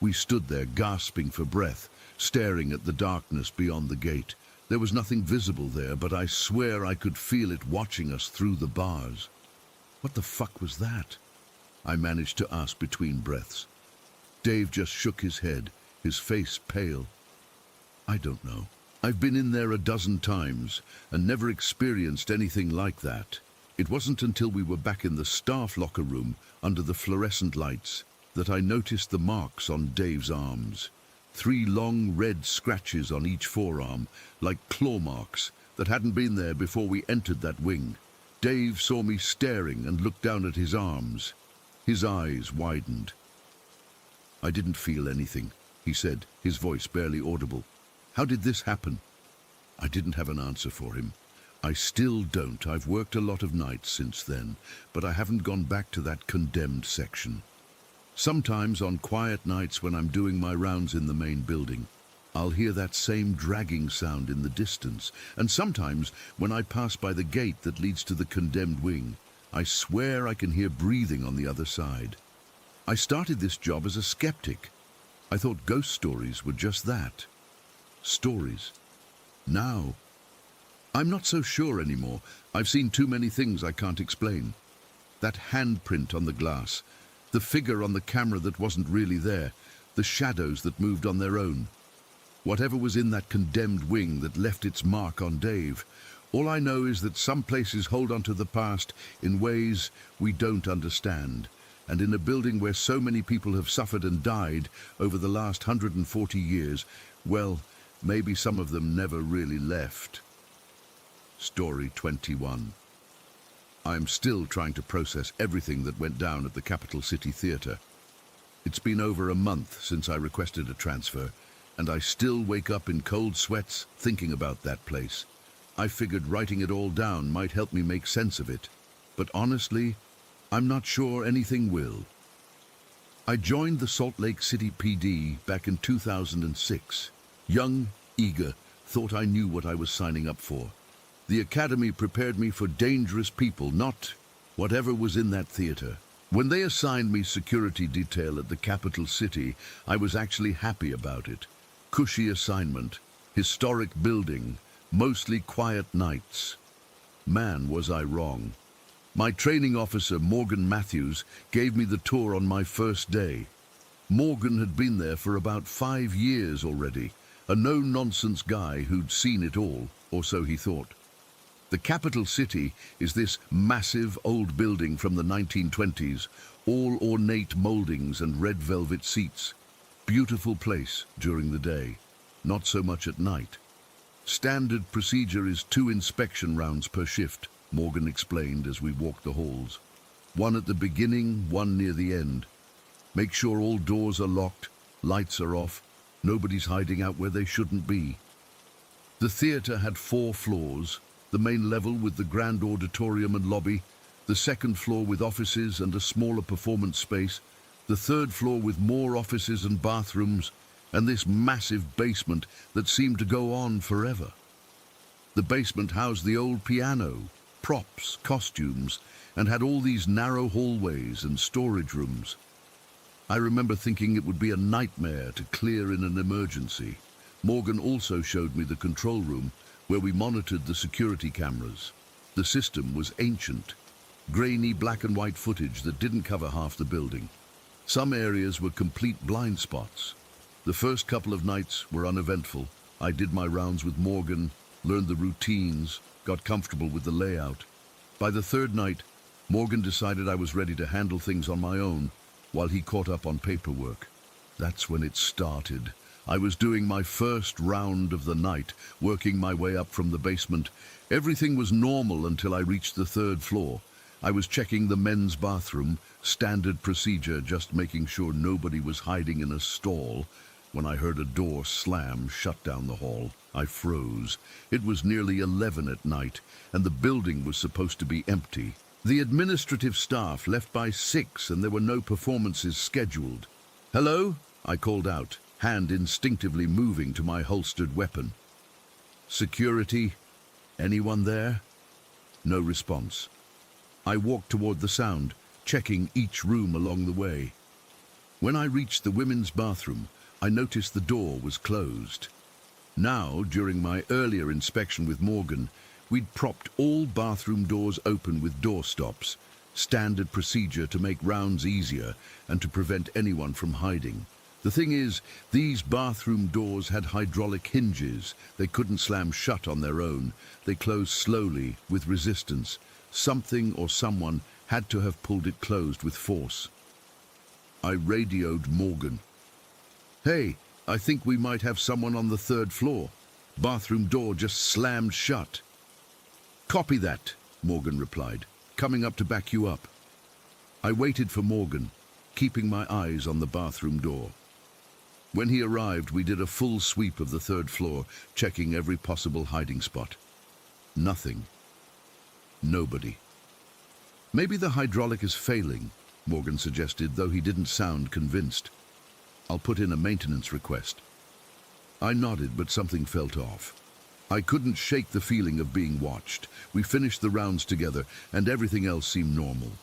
S1: We stood there, gasping for breath, staring at the darkness beyond the gate. There was nothing visible there, but I swear I could feel it watching us through the bars. What the fuck was that? I managed to ask between breaths. Dave just shook his head, his face pale. I don't know. I've been in there a dozen times and never experienced anything like that. It wasn't until we were back in the staff locker room under the fluorescent lights that I noticed the marks on Dave's arms. 3 long red scratches on each forearm, like claw marks that hadn't been there before we entered that wing. Dave saw me staring and looked down at his arms. His eyes widened. I didn't feel anything, he said, his voice barely audible. How did this happen? I didn't have an answer for him. I still don't. I've worked a lot of nights since then, but I haven't gone back to that condemned section. Sometimes on quiet nights when I'm doing my rounds in the main building, I'll hear that same dragging sound in the distance, and sometimes when I pass by the gate that leads to the condemned wing, I swear I can hear breathing on the other side. I started this job as a skeptic. I thought ghost stories were just that. Stories. Now, I'm not so sure anymore. I've seen too many things I can't explain. That handprint on the glass, the figure on the camera that wasn't really there, the shadows that moved on their own. Whatever was in that condemned wing that left its mark on Dave, all I know is that some places hold on to the past in ways we don't understand. And in a building where so many people have suffered and died over the last 140 years, well, maybe some of them never really left. Story 21. I'm still trying to process everything that went down at the Capital City Theatre. It's been over a month since I requested a transfer, and I still wake up in cold sweats thinking about that place. I figured writing it all down might help me make sense of it, but honestly, I'm not sure anything will. I joined the Salt Lake City PD back in 2006. Young, eager, thought I knew what I was signing up for. The academy prepared me for dangerous people, not whatever was in that theater. When they assigned me security detail at the capital city, I was actually happy about it. Cushy assignment, historic building, mostly quiet nights. Man, was I wrong. My training officer, Morgan Matthews, gave me the tour on my first day. Morgan had been there for about 5 years already, a no-nonsense guy who'd seen it all, or so he thought. The capital city is this massive old building from the 1920s, all ornate moldings and red velvet seats. Beautiful place during the day, not so much at night. Standard procedure is 2 inspection rounds per shift, Morgan explained as we walked the halls. 1 at the beginning, 1 near the end. Make sure all doors are locked, lights are off, nobody's hiding out where they shouldn't be. The theater had 4 floors, the main level with the grand auditorium and lobby, the second floor with offices and a smaller performance space, the third floor with more offices and bathrooms, and this massive basement that seemed to go on forever. The basement housed the old piano, props, costumes, and had all these narrow hallways and storage rooms. I remember thinking it would be a nightmare to clear in an emergency. Morgan also showed me the control room, where we monitored the security cameras. The system was ancient, grainy black and white footage that didn't cover half the building. Some areas were complete blind spots. The first couple of nights were uneventful. I did my rounds with Morgan, learned the routines, got comfortable with the layout. By the 3rd night, Morgan decided I was ready to handle things on my own while he caught up on paperwork. That's when it started. I was doing my first round of the night, working my way up from the basement. Everything was normal until I reached the 3rd floor. I was checking the men's bathroom, standard procedure, just making sure nobody was hiding in a stall, when I heard a door slam shut down the hall. I froze. It was nearly 11 at night, and the building was supposed to be empty. The administrative staff left by 6, and there were no performances scheduled. "Hello?" I called out, hand instinctively moving to my holstered weapon. "Security? Anyone there?" No response. I walked toward the sound, checking each room along the way. When I reached the women's bathroom, I noticed the door was closed. Now, during my earlier inspection with Morgan, we'd propped all bathroom doors open with door stops, standard procedure to make rounds easier and to prevent anyone from hiding. The thing is, these bathroom doors had hydraulic hinges. They couldn't slam shut on their own. They closed slowly, with resistance. Something or someone had to have pulled it closed with force. I radioed Morgan. "Hey, I think we might have someone on the 3rd floor. Bathroom door just slammed shut." "Copy that," Morgan replied. "Coming up to back you up." I waited for Morgan, keeping my eyes on the bathroom door. When he arrived, we did a full sweep of the 3rd floor, checking every possible hiding spot. Nothing. Nobody. "Maybe the hydraulic is failing," Morgan suggested, though he didn't sound convinced. "I'll put in a maintenance request." I nodded, but something felt off. I couldn't shake the feeling of being watched. We finished the rounds together, and everything else seemed normal.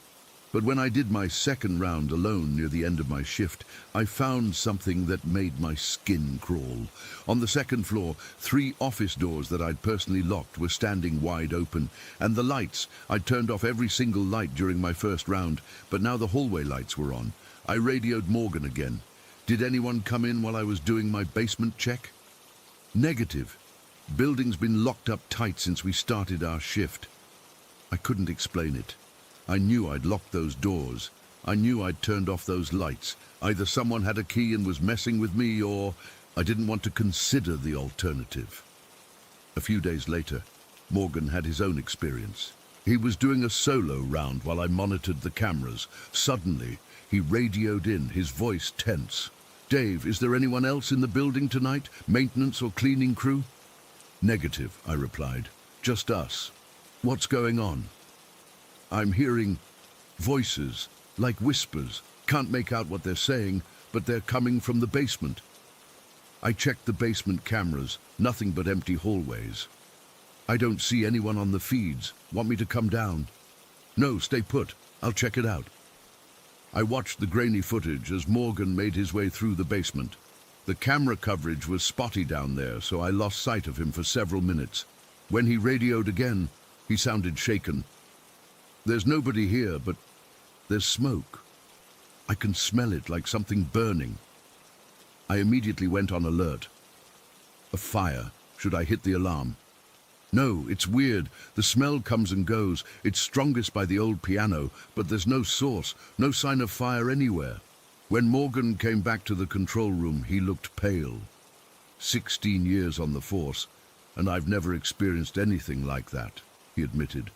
S1: But when I did my 2nd round alone near the end of my shift, I found something that made my skin crawl. On the 2nd floor, 3 office doors that I'd personally locked were standing wide open, and the lights, I'd turned off every single light during my 1st round, but now the hallway lights were on. I radioed Morgan again. "Did anyone come in while I was doing my basement check?" "Negative. Building's been locked up tight since we started our shift." I couldn't explain it. I knew I'd locked those doors. I knew I'd turned off those lights. Either someone had a key and was messing with me, or I didn't want to consider the alternative. A few days later, Morgan had his own experience. He was doing a solo round while I monitored the cameras. Suddenly, he radioed in, his voice tense. "Dave, is there anyone else in the building tonight? Maintenance or cleaning crew?" "Negative," I replied. "Just us." "What's going on?" "I'm hearing voices, like whispers. Can't make out what they're saying, but they're coming from the basement." I checked the basement cameras, nothing but empty hallways. "I don't see anyone on the feeds. Want me to come down?" "No, stay put. I'll check it out." I watched the grainy footage as Morgan made his way through the basement. The camera coverage was spotty down there, so I lost sight of him for several minutes. When he radioed again, he sounded shaken. "There's nobody here, but there's smoke. I can smell it like something burning." I immediately went on alert. A fire. Should I hit the alarm? "No, it's weird. The smell comes and goes. It's strongest by the old piano, but there's no source, no sign of fire anywhere." When Morgan came back to the control room, he looked pale. 16 years on the force, and I've never experienced anything like that, he admitted.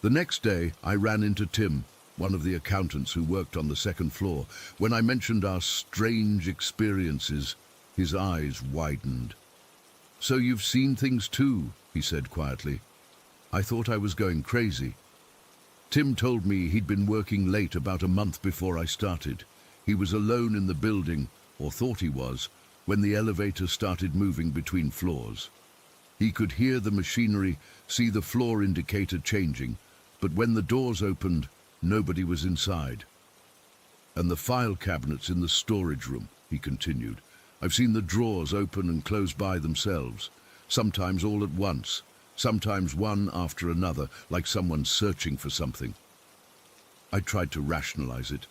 S1: The next day, I ran into Tim, one of the accountants who worked on the 2nd floor. When I mentioned our strange experiences, his eyes widened. "So you've seen things too," he said quietly. I thought I was going crazy. Tim told me he'd been working late about a month before I started. He was alone in the building, or thought he was, when the elevator started moving between floors. He could hear the machinery, see the floor indicator changing, but when the doors opened, nobody was inside. "And the file cabinets in the storage room," he continued. "I've seen the drawers open and close by themselves, sometimes all at once, sometimes one after another, like someone searching for something." I tried to rationalize it.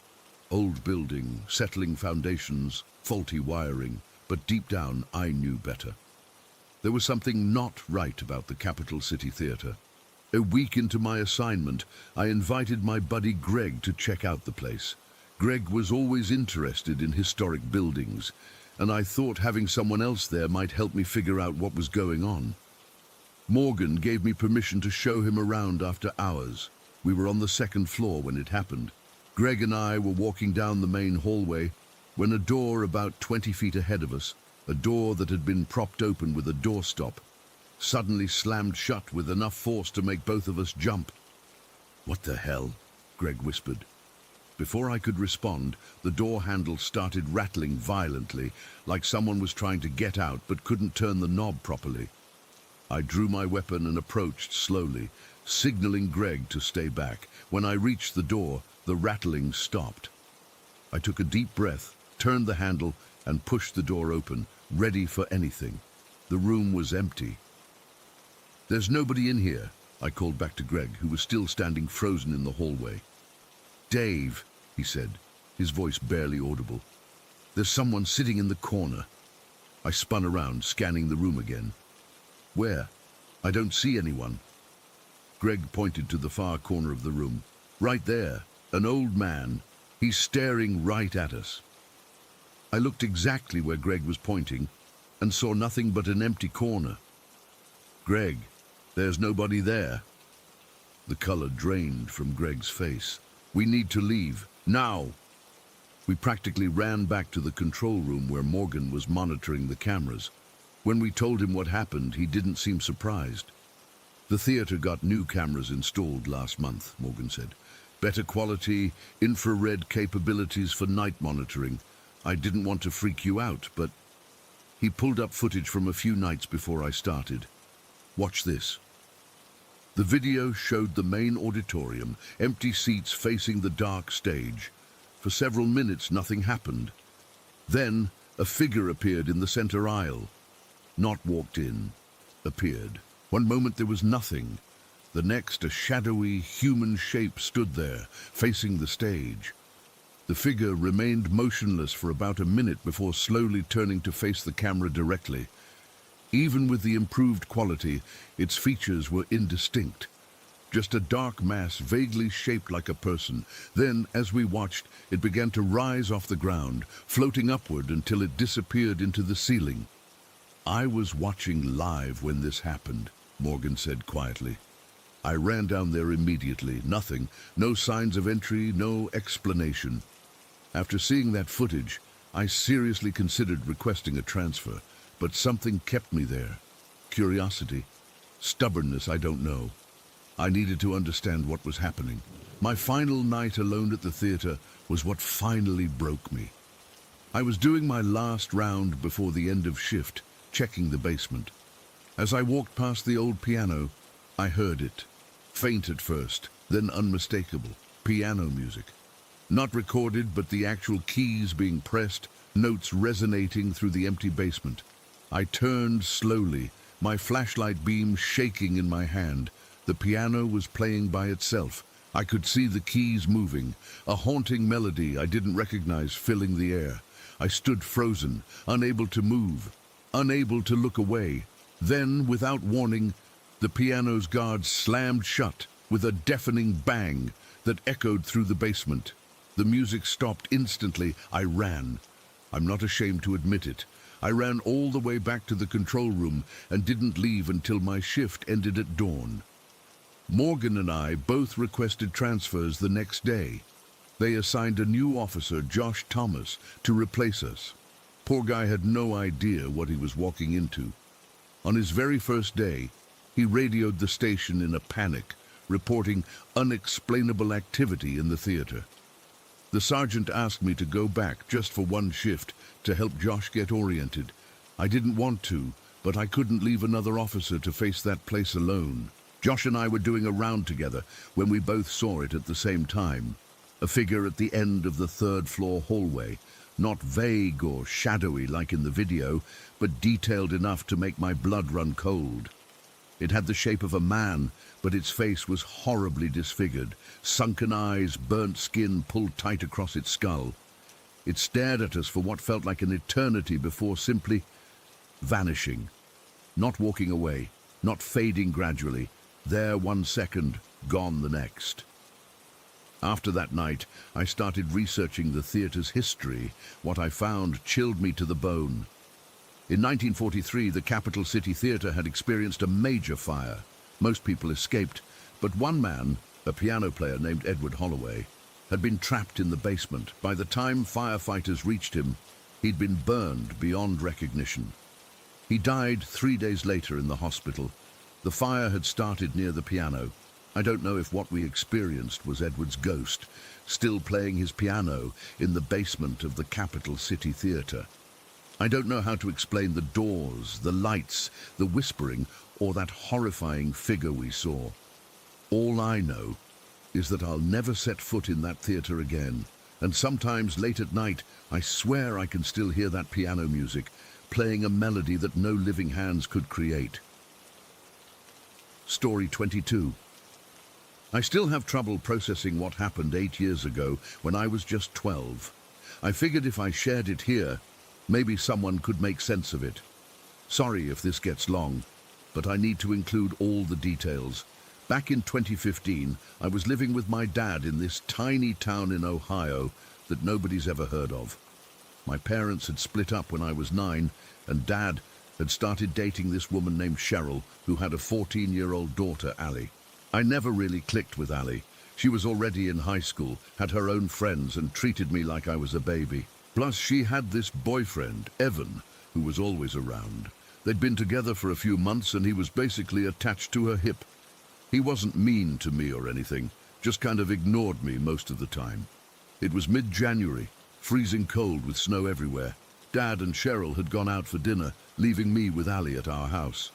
S1: Old building, settling foundations, faulty wiring, but deep down I knew better. There was something not right about the Capital City Theatre. A week into my assignment, I invited my buddy Greg to check out the place. Greg was always interested in historic buildings, and I thought having someone else there might help me figure out what was going on. Morgan gave me permission to show him around after hours. We were on the 2nd floor when it happened. Greg and I were walking down the main hallway when a door about 20 feet ahead of us, a door that had been propped open with a doorstop, suddenly slammed shut with enough force to make both of us jump. "What the hell?" Greg whispered. Before I could respond, the door handle started rattling violently, like someone was trying to get out but couldn't turn the knob properly. I drew my weapon and approached slowly, signaling Greg to stay back. When I reached the door, the rattling stopped. I took a deep breath, turned the handle, and pushed the door open, ready for anything. The room was empty. "There's nobody in here," I called back to Greg, who was still standing frozen in the hallway. "Dave," he said, his voice barely audible. "There's someone sitting in the corner." I spun around, scanning the room again. "Where? I don't see anyone." Greg pointed to the far corner of the room. "Right there, an old man. He's staring right at us." I looked exactly where Greg was pointing and saw nothing but an empty corner. "Greg, there's nobody there." The color drained from Greg's face. "We need to leave, now." We practically ran back to the control room where Morgan was monitoring the cameras. When we told him what happened, he didn't seem surprised. "The theater got new cameras installed last month," Morgan said. "Better quality, infrared capabilities for night monitoring. I didn't want to freak you out, but..." He pulled up footage from a few nights before I started. "Watch this." The video showed the main auditorium, empty seats facing the dark stage. For several minutes, nothing happened. Then, a figure appeared in the center aisle. Not walked in, appeared. One moment there was nothing. The next, a shadowy, human shape stood there, facing the stage. The figure remained motionless for about a minute before slowly turning to face the camera directly. Even with the improved quality, its features were indistinct. Just a dark mass vaguely shaped like a person. Then, as we watched, it began to rise off the ground, floating upward until it disappeared into the ceiling. "I was watching live when this happened," Morgan said quietly. "I ran down there immediately. Nothing. No signs of entry, no explanation. After seeing that footage, I seriously considered requesting a transfer, but something kept me there. Curiosity. Stubbornness, I don't know. I needed to understand what was happening. My final night alone at the theater was what finally broke me. I was doing my last round before the end of shift, checking the basement. As I walked past the old piano, I heard it. Faint at first, then unmistakable. Piano music. Not recorded, but the actual keys being pressed, notes resonating through the empty basement. I turned slowly, my flashlight beam shaking in my hand. The piano was playing by itself. I could see the keys moving, a haunting melody I didn't recognize filling the air. I stood frozen, unable to move, unable to look away. Then, without warning, the piano's guards slammed shut with a deafening bang that echoed through the basement. The music stopped instantly. I ran. I'm not ashamed to admit it. I ran all the way back to the control room and didn't leave until my shift ended at dawn. Morgan and I both requested transfers the next day. They assigned a new officer, Josh Thomas, to replace us. Poor guy had no idea what he was walking into. On his very first day, he radioed the station in a panic, reporting unexplainable activity in the theater. The sergeant asked me to go back just for one shift to help Josh get oriented. I didn't want to, but I couldn't leave another officer to face that place alone. Josh and I were doing a round together when we both saw it at the same time. A figure at the end of the third-floor hallway, not vague or shadowy like in the video, but detailed enough to make my blood run cold. It had the shape of a man, but its face was horribly disfigured, sunken eyes, burnt skin pulled tight across its skull. It stared at us for what felt like an eternity before simply vanishing. Not walking away, not fading gradually, there 1 second, gone the next. After that night, I started researching the theater's history. What I found chilled me to the bone. In 1943, the capital city theater had experienced a major fire. Most people escaped, but one man, a piano player named Edward Holloway, had been trapped in the basement. By the time firefighters reached him, he'd been burned beyond recognition. He died 3 days later in the hospital. The fire had started near the piano. I don't know if what we experienced was Edward's ghost, still playing his piano in the basement of the capital city theater. I don't know how to explain the doors, the lights, the whispering, or that horrifying figure we saw. All I know is that I'll never set foot in that theater again, And sometimes late at night, I swear I can still hear that piano music, playing a melody that no living hands could create. Story 22. I still have trouble processing what happened 8 years ago when I was just 12. I figured if I shared it here, maybe someone could make sense of it. Sorry if this gets long, but I need to include all the details. Back in 2015, I was living with my dad in this tiny town in Ohio that nobody's ever heard of. My parents had split up when I was 9, and Dad had started dating this woman named Cheryl, who had a 14-year-old daughter, Allie. I never really clicked with Allie. She was already in high school, had her own friends, and treated me like I was a baby. Plus, she had this boyfriend, Evan, who was always around. They'd been together for a few months, and he was basically attached to her hip. He wasn't mean to me or anything, just kind of ignored me most of the time. It was mid-January, freezing cold with snow everywhere. Dad and Cheryl had gone out for dinner, leaving me with Allie at our house.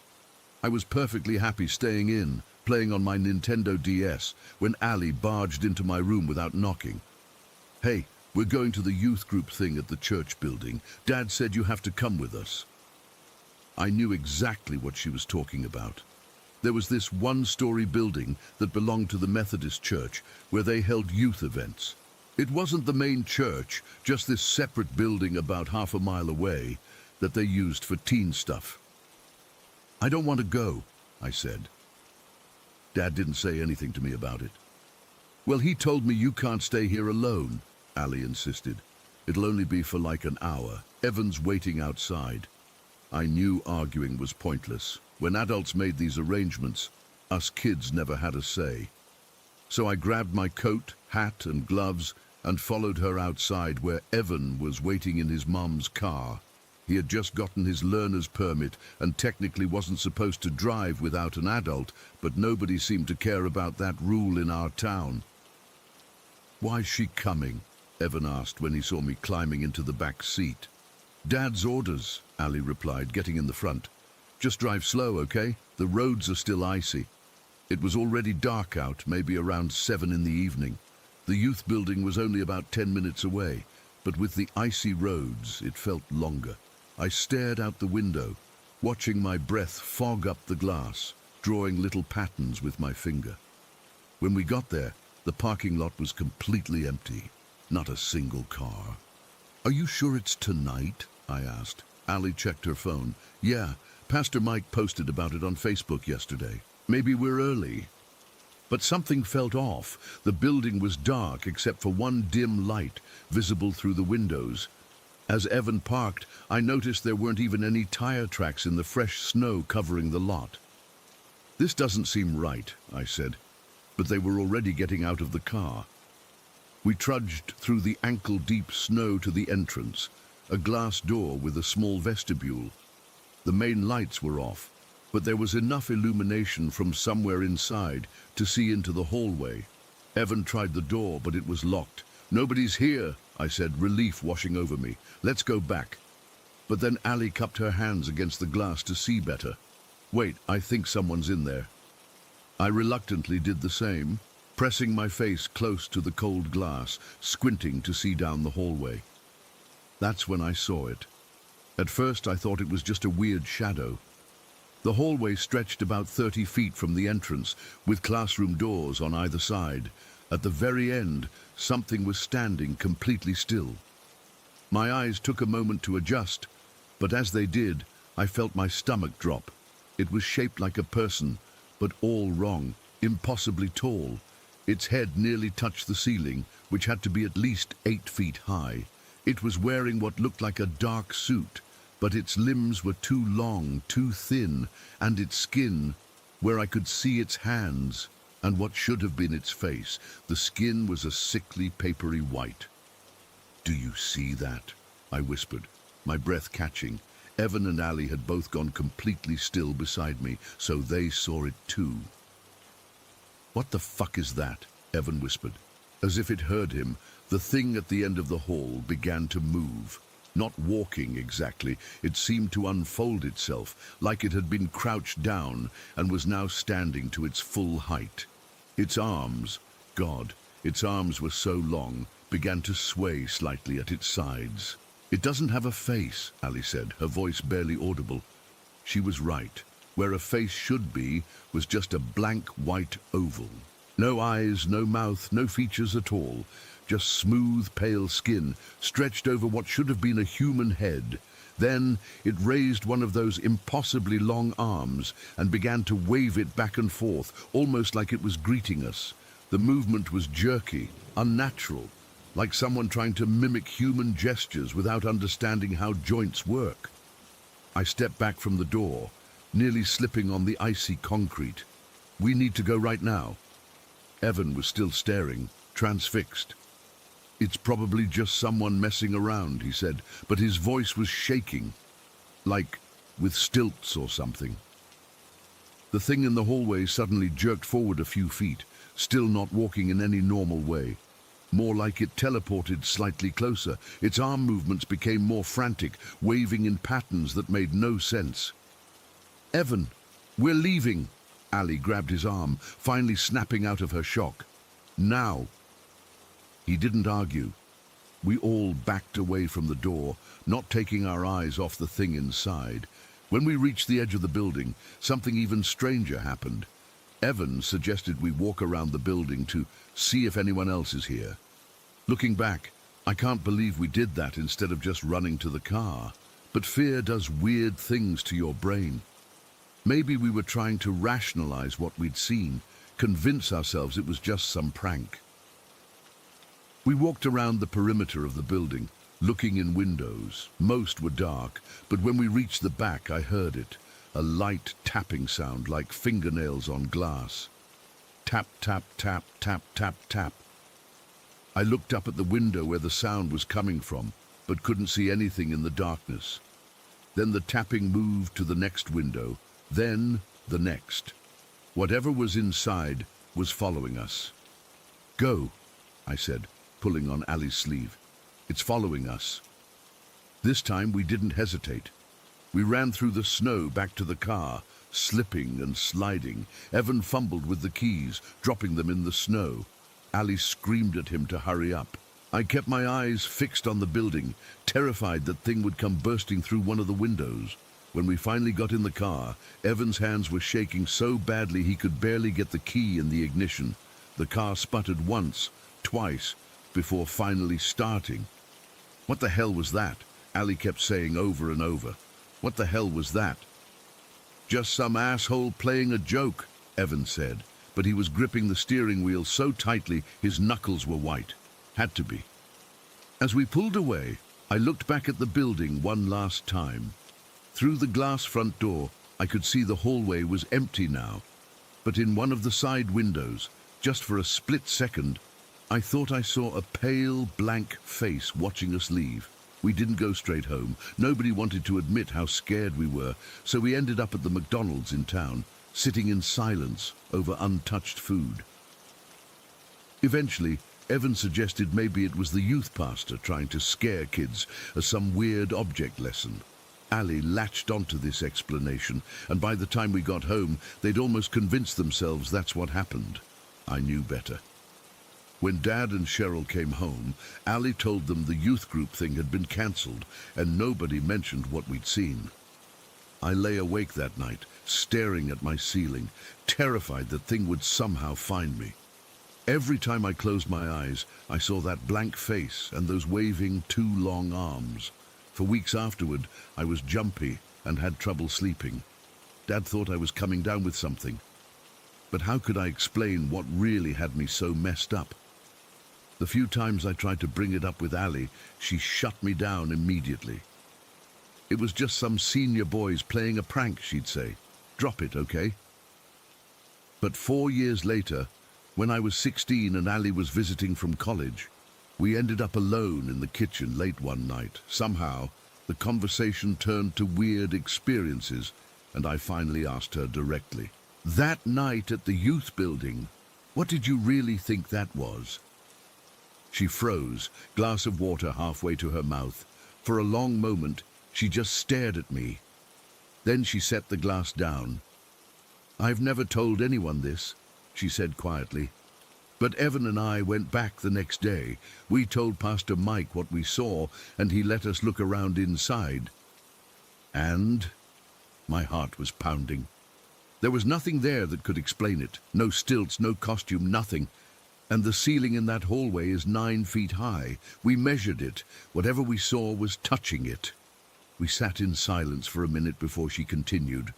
S1: I was perfectly happy staying in, playing on my Nintendo DS, when Allie barged into my room without knocking. "Hey, we're going to the youth group thing at the church building. Dad said you have to come with us." I knew exactly what she was talking about. There was this one-story building that belonged to the Methodist Church where they held youth events. It wasn't the main church, just this separate building about half a mile away that they used for teen stuff. "I don't want to go," I said. Dad didn't say anything to me about it. "Well, he told me you can't stay here alone," Allie insisted. "It'll only be for like an hour. Evan's waiting outside." I knew arguing was pointless. When adults made these arrangements, us kids never had a say. So I grabbed my coat, hat, and gloves and followed her outside where Evan was waiting in his mum's car. He had just gotten his learner's permit and technically wasn't supposed to drive without an adult, but nobody seemed to care about that rule in our town. "Why's she coming?" Evan asked when he saw me climbing into the back seat. "Dad's orders," Allie replied, getting in the front. "Just drive slow, okay? The roads are still icy." It was already dark out, maybe around 7 in the evening. The youth building was only about 10 minutes away, but with the icy roads, it felt longer. I stared out the window, watching my breath fog up the glass, drawing little patterns with my finger. When we got there, the parking lot was completely empty. Not a single car. "Are you sure it's tonight?" I asked. Allie checked her phone. "Yeah, Pastor Mike posted about it on Facebook yesterday. Maybe we're early." But something felt off. The building was dark except for one dim light visible through the windows. As Evan parked, I noticed there weren't even any tire tracks in the fresh snow covering the lot. "This doesn't seem right," I said, but they were already getting out of the car. We trudged through the ankle-deep snow to the entrance, a glass door with a small vestibule. The main lights were off, but there was enough illumination from somewhere inside to see into the hallway. Evan tried the door, but it was locked. "Nobody's here," I said, relief washing over me. "Let's go back." But then Allie cupped her hands against the glass to see better. "Wait, I think someone's in there." I reluctantly did the same, pressing my face close to the cold glass, squinting to see down the hallway. That's when I saw it. At first I thought it was just a weird shadow. The hallway stretched about 30 feet from the entrance, with classroom doors on either side. At the very end, something was standing completely still. My eyes took a moment to adjust, but as they did, I felt my stomach drop. It was shaped like a person, but all wrong, impossibly tall. Its head nearly touched the ceiling, which had to be at least 8 feet high. It was wearing what looked like a dark suit, but its limbs were too long, too thin, and its skin, where I could see its hands, and what should have been its face, the skin was a sickly, papery white. "Do you see that?" I whispered, my breath catching. Evan and Allie had both gone completely still beside me, so they saw it too. "What the fuck is that?" Evan whispered. As if it heard him, the thing at the end of the hall began to move. Not walking exactly, it seemed to unfold itself, like it had been crouched down and was now standing to its full height. Its arms, God, its arms were so long, began to sway slightly at its sides. "It doesn't have a face," Ali said, her voice barely audible. She was right. Where a face should be was just a blank white oval. No eyes, no mouth, no features at all. Just smooth, pale skin stretched over what should have been a human head. Then it raised one of those impossibly long arms and began to wave it back and forth, almost like it was greeting us. The movement was jerky, unnatural, like someone trying to mimic human gestures without understanding how joints work. I stepped back from the door, nearly slipping on the icy concrete. "We need to go right now." Evan was still staring, transfixed. "It's probably just someone messing around," he said, but his voice was shaking, like with stilts or something. The thing in the hallway suddenly jerked forward a few feet, still not walking in any normal way. More like it teleported slightly closer. Its arm movements became more frantic, waving in patterns that made no sense. "Evan, we're leaving." Ali grabbed his arm, finally snapping out of her shock. "Now." He didn't argue. We all backed away from the door, not taking our eyes off the thing inside. When we reached the edge of the building, something even stranger happened. Evan suggested we walk around the building to see if anyone else is here. Looking back, I can't believe we did that instead of just running to the car. But fear does weird things to your brain. Maybe we were trying to rationalize what we'd seen, convince ourselves it was just some prank. We walked around the perimeter of the building, looking in windows. Most were dark, but when we reached the back, I heard it. A light tapping sound like fingernails on glass. Tap, tap, tap, tap, tap, tap. I looked up at the window where the sound was coming from, but couldn't see anything in the darkness. Then the tapping moved to the next window, then the next. Whatever was inside was following us. "Go," I said, pulling on Ali's sleeve. "It's following us." This time we didn't hesitate. We ran through the snow back to the car, slipping and sliding. Evan fumbled with the keys, dropping them in the snow. Ali screamed at him to hurry up. I kept my eyes fixed on the building, terrified that thing would come bursting through one of the windows. When we finally got in the car, Evan's hands were shaking so badly he could barely get the key in the ignition. The car sputtered once, twice, before finally starting. "What the hell was that?" Ali kept saying over and over. "What the hell was that?" "Just some asshole playing a joke," Evan said, but he was gripping the steering wheel so tightly his knuckles were white. Had to be. As we pulled away, I looked back at the building one last time. Through the glass front door, I could see the hallway was empty now, but in one of the side windows, just for a split second, I thought I saw a pale, blank face watching us leave. We didn't go straight home. Nobody wanted to admit how scared we were, so we ended up at the McDonald's in town, sitting in silence over untouched food. Eventually, Evan suggested maybe it was the youth pastor trying to scare kids as some weird object lesson. Ali latched onto this explanation, and by the time we got home, they'd almost convinced themselves that's what happened. I knew better. When Dad and Cheryl came home, Ali told them the youth group thing had been cancelled, and nobody mentioned what we'd seen. I lay awake that night, staring at my ceiling, terrified that thing would somehow find me. Every time I closed my eyes, I saw that blank face and those waving two long arms. For weeks afterward, I was jumpy and had trouble sleeping. Dad thought I was coming down with something. But how could I explain what really had me so messed up? The few times I tried to bring it up with Ali, she shut me down immediately. It was just some senior boys playing a prank, she'd say. Drop it, okay? But 4 years later, when I was 16 and Ali was visiting from college, we ended up alone in the kitchen late one night. Somehow, the conversation turned to weird experiences, and I finally asked her directly. "That night at the youth building, what did you really think that was?" She froze, glass of water halfway to her mouth. For a long moment, she just stared at me. Then she set the glass down. "I've never told anyone this," she said quietly. But Evan and I went back the next day. We told Pastor Mike what we saw, and he let us look around inside. And my heart was pounding. There was nothing there that could explain it. No stilts, no costume, nothing. And the ceiling in that hallway is 9 feet high. We measured it. Whatever we saw was touching it. We sat in silence for a minute before she continued.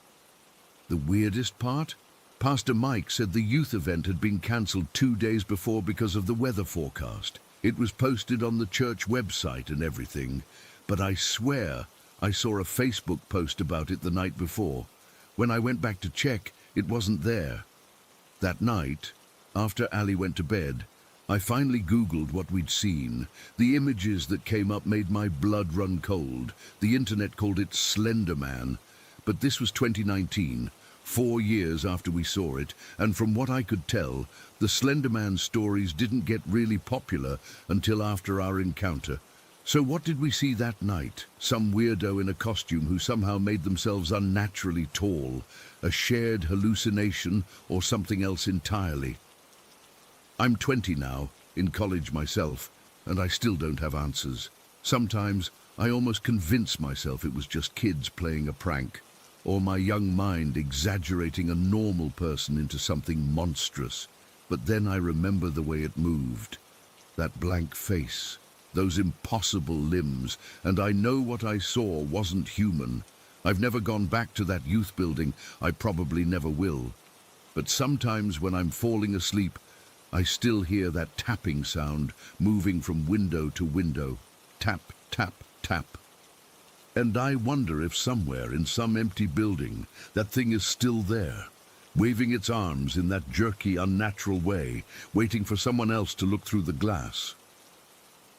S1: The weirdest part? Pastor Mike said the youth event had been cancelled 2 days before because of the weather forecast. It was posted on the church website and everything, but I swear I saw a Facebook post about it the night before. When I went back to check, it wasn't there. That night, after Ali went to bed, I finally Googled what we'd seen. The images that came up made my blood run cold. The internet called it Slender Man, but this was 2019. 4 years after we saw it, and from what I could tell, the Slender Man stories didn't get really popular until after our encounter. So what did we see that night? Some weirdo in a costume who somehow made themselves unnaturally tall, a shared hallucination, or something else entirely? I'm 20 now, in college myself, and I still don't have answers. Sometimes I almost convince myself it was just kids playing a prank, or my young mind exaggerating a normal person into something monstrous. But then I remember the way it moved, that blank face, those impossible limbs, and I know what I saw wasn't human. I've never gone back to that youth building. I probably never will. But sometimes when I'm falling asleep, I still hear that tapping sound moving from window to window. Tap, tap, tap. And I wonder if somewhere in some empty building, that thing is still there, waving its arms in that jerky, unnatural way, waiting for someone else to look through the glass.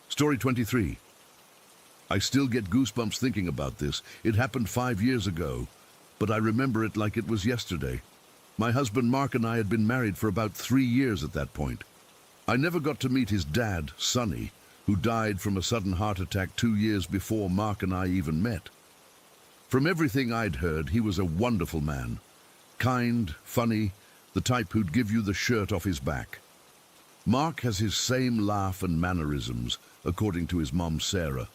S1: Story 23. I still get goosebumps thinking about this. It happened 5 years ago, but I remember it like it was yesterday. My husband Mark and I had been married for about 3 years at that point. I never got to meet his dad, Sonny, who died from a sudden heart attack 2 years before Mark and I even met. From everything I'd heard, he was a wonderful man. Kind, funny, the type who'd give you the shirt off his back. Mark has his same laugh and mannerisms, according to his mom Sarah.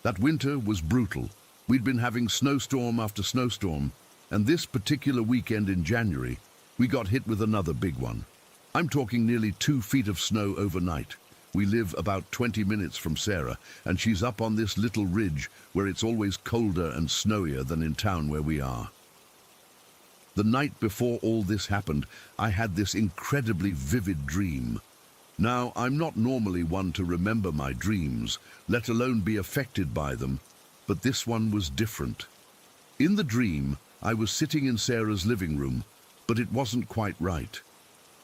S1: That winter was brutal. We'd been having snowstorm after snowstorm, and this particular weekend in January, we got hit with another big one. I'm talking nearly 2 feet of snow overnight. We live about 20 minutes from Sarah, and she's up on this little ridge where it's always colder and snowier than in town where we are. The night before all this happened, I had this incredibly vivid dream. Now, I'm not normally one to remember my dreams, let alone be affected by them, but this one was different. In the dream, I was sitting in Sarah's living room, but it wasn't quite right.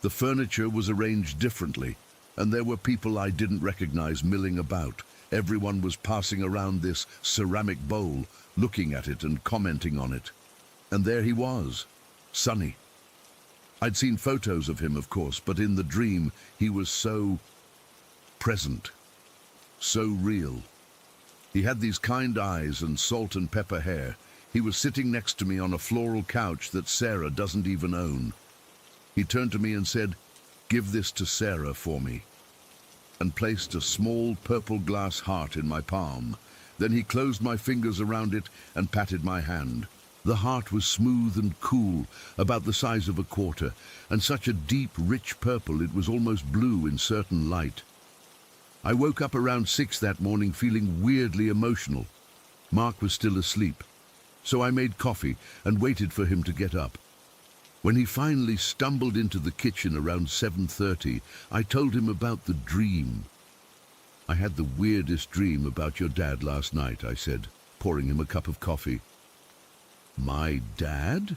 S1: The furniture was arranged differently, and there were people I didn't recognize milling about. Everyone was passing around this ceramic bowl, looking at it and commenting on it. And there he was, Sonny. I'd seen photos of him, of course, but in the dream, he was so present, so real. He had these kind eyes and salt and pepper hair. He was sitting next to me on a floral couch that Sarah doesn't even own. He turned to me and said, "Give this to Sarah for me," and placed a small purple glass heart in my palm. Then he closed my fingers around it and patted my hand. The heart was smooth and cool, about the size of a quarter, and such a deep, rich purple it was almost blue in certain light. I woke up around 6 that morning feeling weirdly emotional. Mark was still asleep, so I made coffee and waited for him to get up. When he finally stumbled into the kitchen around 7:30, I told him about the dream. "I had the weirdest dream about your dad last night," I said, pouring him a cup of coffee. "My dad?"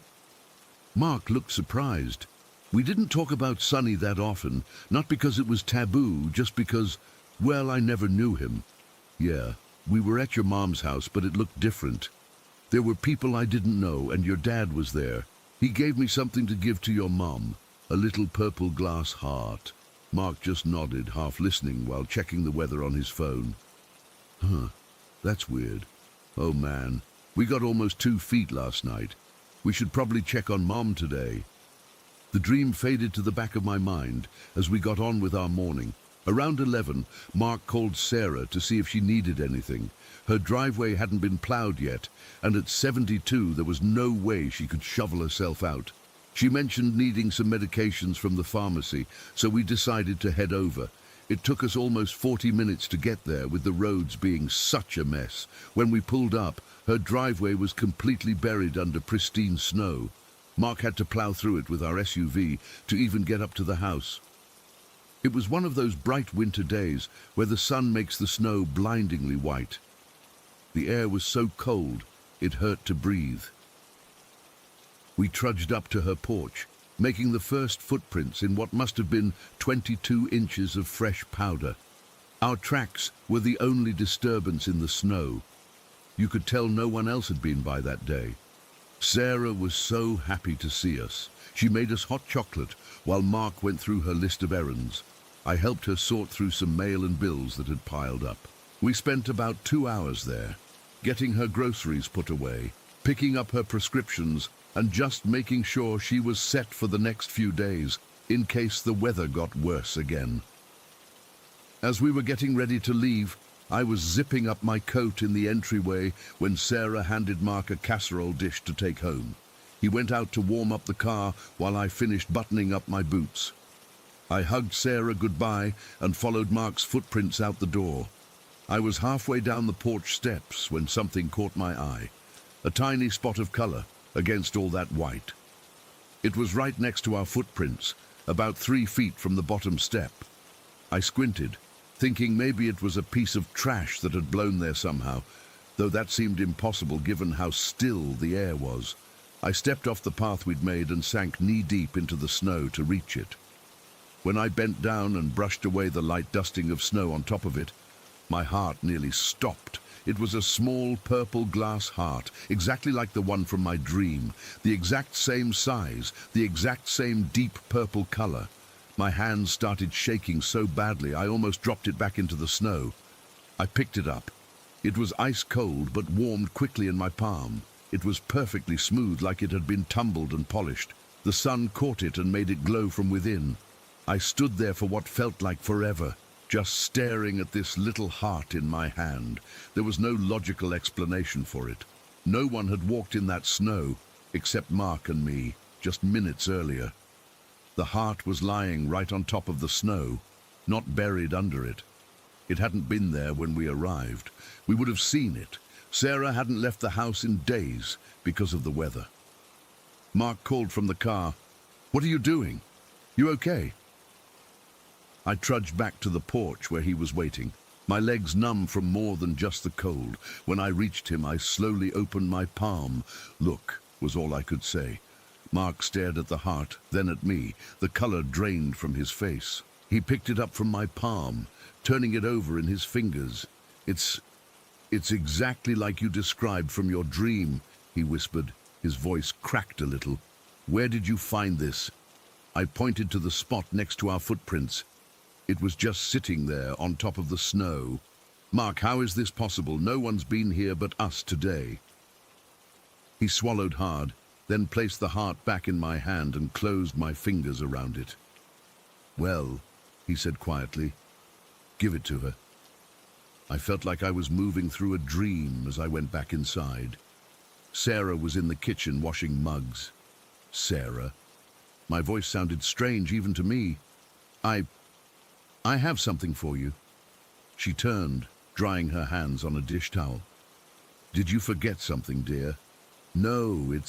S1: Mark looked surprised. We didn't talk about Sonny that often, not because it was taboo, just because, well, I never knew him. Yeah, we were at your mom's house, but it looked different. There were people I didn't know, and your dad was there. He gave me something to give to your mom, a little purple glass heart. Mark just nodded, half listening, while checking the weather on his phone. Huh, that's weird. Oh man, we got almost 2 feet last night. We should probably check on Mom today. The dream faded to the back of my mind as we got on with our morning. Around 11, Mark called Sarah to see if she needed anything. Her driveway hadn't been plowed yet, and at 72 there was no way she could shovel herself out. She mentioned needing some medications from the pharmacy, so we decided to head over. It took us almost 40 minutes to get there, with the roads being such a mess. When we pulled up, her driveway was completely buried under pristine snow. Mark had to plow through it with our SUV to even get up to the house. It was one of those bright winter days where the sun makes the snow blindingly white. The air was so cold, it hurt to breathe. We trudged up to her porch, making the first footprints in what must have been 22 inches of fresh powder. Our tracks were the only disturbance in the snow. You could tell no one else had been by that day. Sarah was so happy to see us. She made us hot chocolate while Mark went through her list of errands. I helped her sort through some mail and bills that had piled up. We spent about 2 hours there, getting her groceries put away, picking up her prescriptions, and just making sure she was set for the next few days, in case the weather got worse again. As we were getting ready to leave, I was zipping up my coat in the entryway when Sarah handed Mark a casserole dish to take home. He went out to warm up the car while I finished buttoning up my boots. I hugged Sarah goodbye and followed Mark's footprints out the door. I was halfway down the porch steps when something caught my eye. A tiny spot of color against all that white. It was right next to our footprints, about 3 feet from the bottom step. I squinted, thinking maybe it was a piece of trash that had blown there somehow, though that seemed impossible given how still the air was. I stepped off the path we'd made and sank knee-deep into the snow to reach it. When I bent down and brushed away the light dusting of snow on top of it, my heart nearly stopped. It was a small purple glass heart, exactly like the one from my dream, the exact same size, the exact same deep purple color. My hands started shaking so badly I almost dropped it back into the snow. I picked it up. It was ice cold but warmed quickly in my palm. It was perfectly smooth, like it had been tumbled and polished. The sun caught it and made it glow from within. I stood there for what felt like forever, just staring at this little heart in my hand. There was no logical explanation for it. No one had walked in that snow, except Mark and me, just minutes earlier. The heart was lying right on top of the snow, not buried under it. It hadn't been there when we arrived. We would have seen it. Sarah hadn't left the house in days because of the weather. Mark called from the car. "What are you doing? You okay?" I trudged back to the porch where he was waiting, my legs numb from more than just the cold. When I reached him, I slowly opened my palm. "Look," was all I could say. Mark stared at the heart, then at me. The color drained from his face. He picked it up from my palm, turning it over in his fingers. It's exactly like you described from your dream," he whispered. His voice cracked a little. "Where did you find this?" I pointed to the spot next to our footprints. It was just sitting there on top of the snow. "Mark, how is this possible? No one's been here but us today." He swallowed hard, then placed the heart back in my hand and closed my fingers around it. "Well," he said quietly, "give it to her." I felt like I was moving through a dream as I went back inside. Sarah was in the kitchen washing mugs. Sarah. My voice sounded strange even to me. I have something for you." She turned, drying her hands on a dish towel. "Did you forget something, dear?" "No,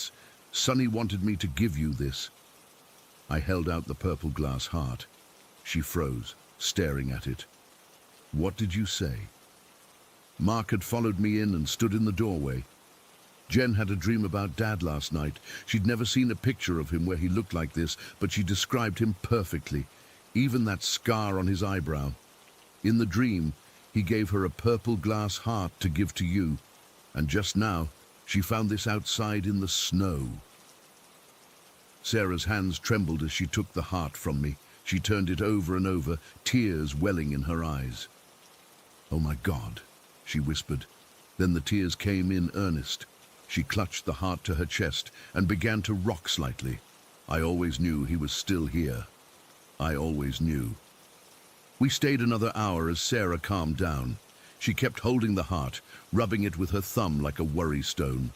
S1: Sonny wanted me to give you this." I held out the purple glass heart. She froze, staring at it. "What did you say?" Mark had followed me in and stood in the doorway. Jen had a dream about Dad last night. She'd never seen a picture of him where he looked like this, but she described him perfectly. Even that scar on his eyebrow. In the dream, he gave her a purple glass heart to give to you, and just now, she found this outside in the snow. Sarah's hands trembled as she took the heart from me. She turned it over and over, tears welling in her eyes. "Oh my God," she whispered. Then the tears came in earnest. She clutched the heart to her chest and began to rock slightly. I always knew he was still here. I always knew. We stayed another hour as Sarah calmed down. She kept holding the heart, rubbing it with her thumb like a worry stone.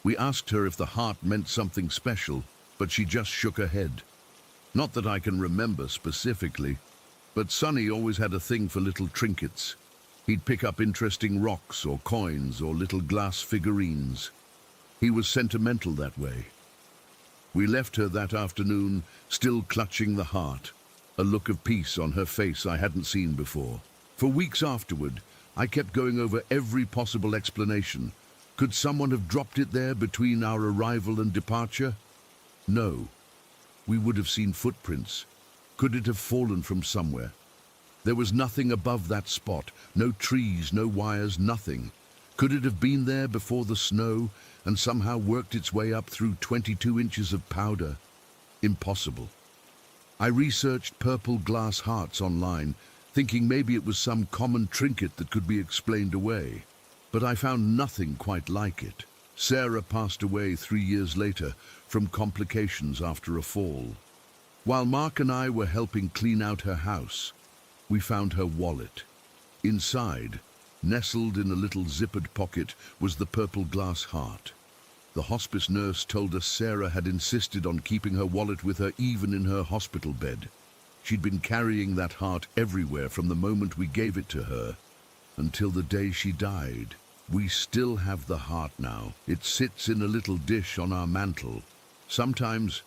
S1: We asked her if the heart meant something special, but she just shook her head. Not that I can remember specifically, but Sonny always had a thing for little trinkets. He'd pick up interesting rocks or coins or little glass figurines. He was sentimental that way. We left her that afternoon, still clutching the heart, a look of peace on her face I hadn't seen before. For weeks afterward, I kept going over every possible explanation. Could someone have dropped it there between our arrival and departure? No. We would have seen footprints. Could it have fallen from somewhere? There was nothing above that spot, no trees, no wires, nothing. Could it have been there before the snow and somehow worked its way up through 22 inches of powder? Impossible. I researched purple glass hearts online, thinking maybe it was some common trinket that could be explained away. But I found nothing quite like it. Sarah passed away 3 years later from complications after a fall. While Mark and I were helping clean out her house, we found her wallet. Inside, nestled in a little zippered pocket, was the purple glass heart. The hospice nurse told us Sarah had insisted on keeping her wallet with her even in her hospital bed. She'd been carrying that heart everywhere from the moment we gave it to her until the day she died. We still have the heart now. It sits in a little dish on our mantel. Sometimes,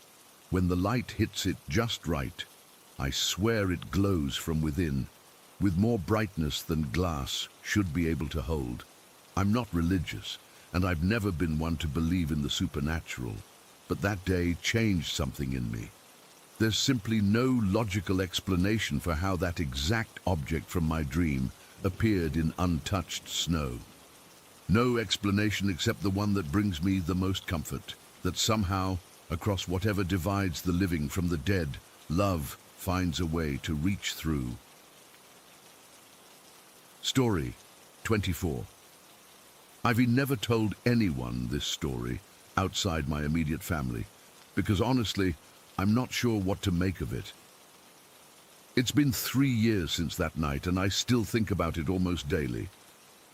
S1: when the light hits it just right, I swear it glows from within, with more brightness than glass should be able to hold. I'm not religious, and I've never been one to believe in the supernatural, but that day changed something in me. There's simply no logical explanation for how that exact object from my dream appeared in untouched snow. No explanation except the one that brings me the most comfort, that somehow, across whatever divides the living from the dead, love finds a way to reach through. Story 24. I've never told anyone this story outside my immediate family, because honestly, I'm not sure what to make of it. It's been 3 years since that night, and I still think about it almost daily.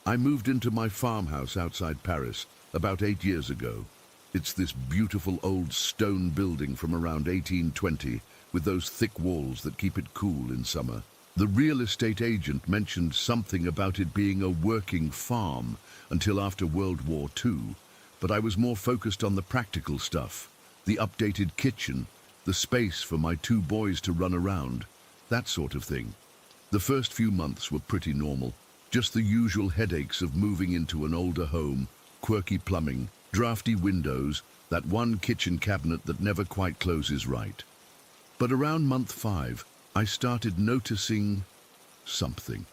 S1: I moved into my farmhouse outside Paris about 8 years ago. It's this beautiful old stone building from around 1820 with those thick walls that keep it cool in summer. The real estate agent mentioned something about it being a working farm until after World War II, but I was more focused on the practical stuff, the updated kitchen, the space for my 2 boys to run around, that sort of thing. The first few months were pretty normal, just the usual headaches of moving into an older home, quirky plumbing, drafty windows, that one kitchen cabinet that never quite closes right. But around month 5, I started noticing something.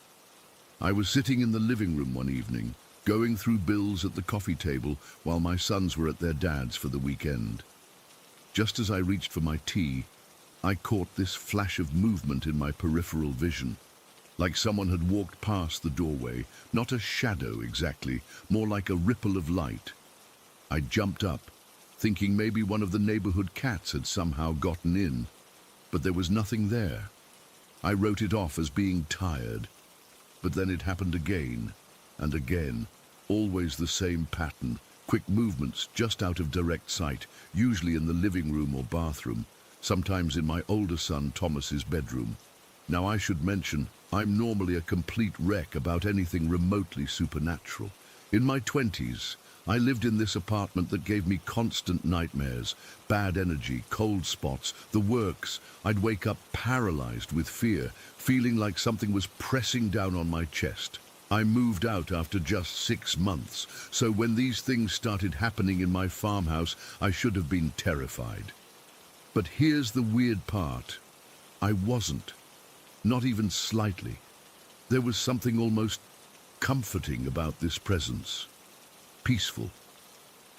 S1: I was sitting in the living room one evening, going through bills at the coffee table while my sons were at their dad's for the weekend. Just as I reached for my tea, I caught this flash of movement in my peripheral vision, like someone had walked past the doorway, not a shadow exactly, more like a ripple of light. I jumped up, thinking maybe one of the neighborhood cats had somehow gotten in, but there was nothing there. I wrote it off as being tired, but then it happened again and again, always the same pattern, quick movements just out of direct sight, usually in the living room or bathroom, sometimes in my older son Thomas's bedroom. Now I should mention, I'm normally a complete wreck about anything remotely supernatural. In my 20s, I lived in this apartment that gave me constant nightmares, bad energy, cold spots, the works. I'd wake up paralyzed with fear, feeling like something was pressing down on my chest. I moved out after just 6 months, so when these things started happening in my farmhouse, I should have been terrified. But here's the weird part. I wasn't. Not even slightly. There was something almost comforting about this presence. Peaceful.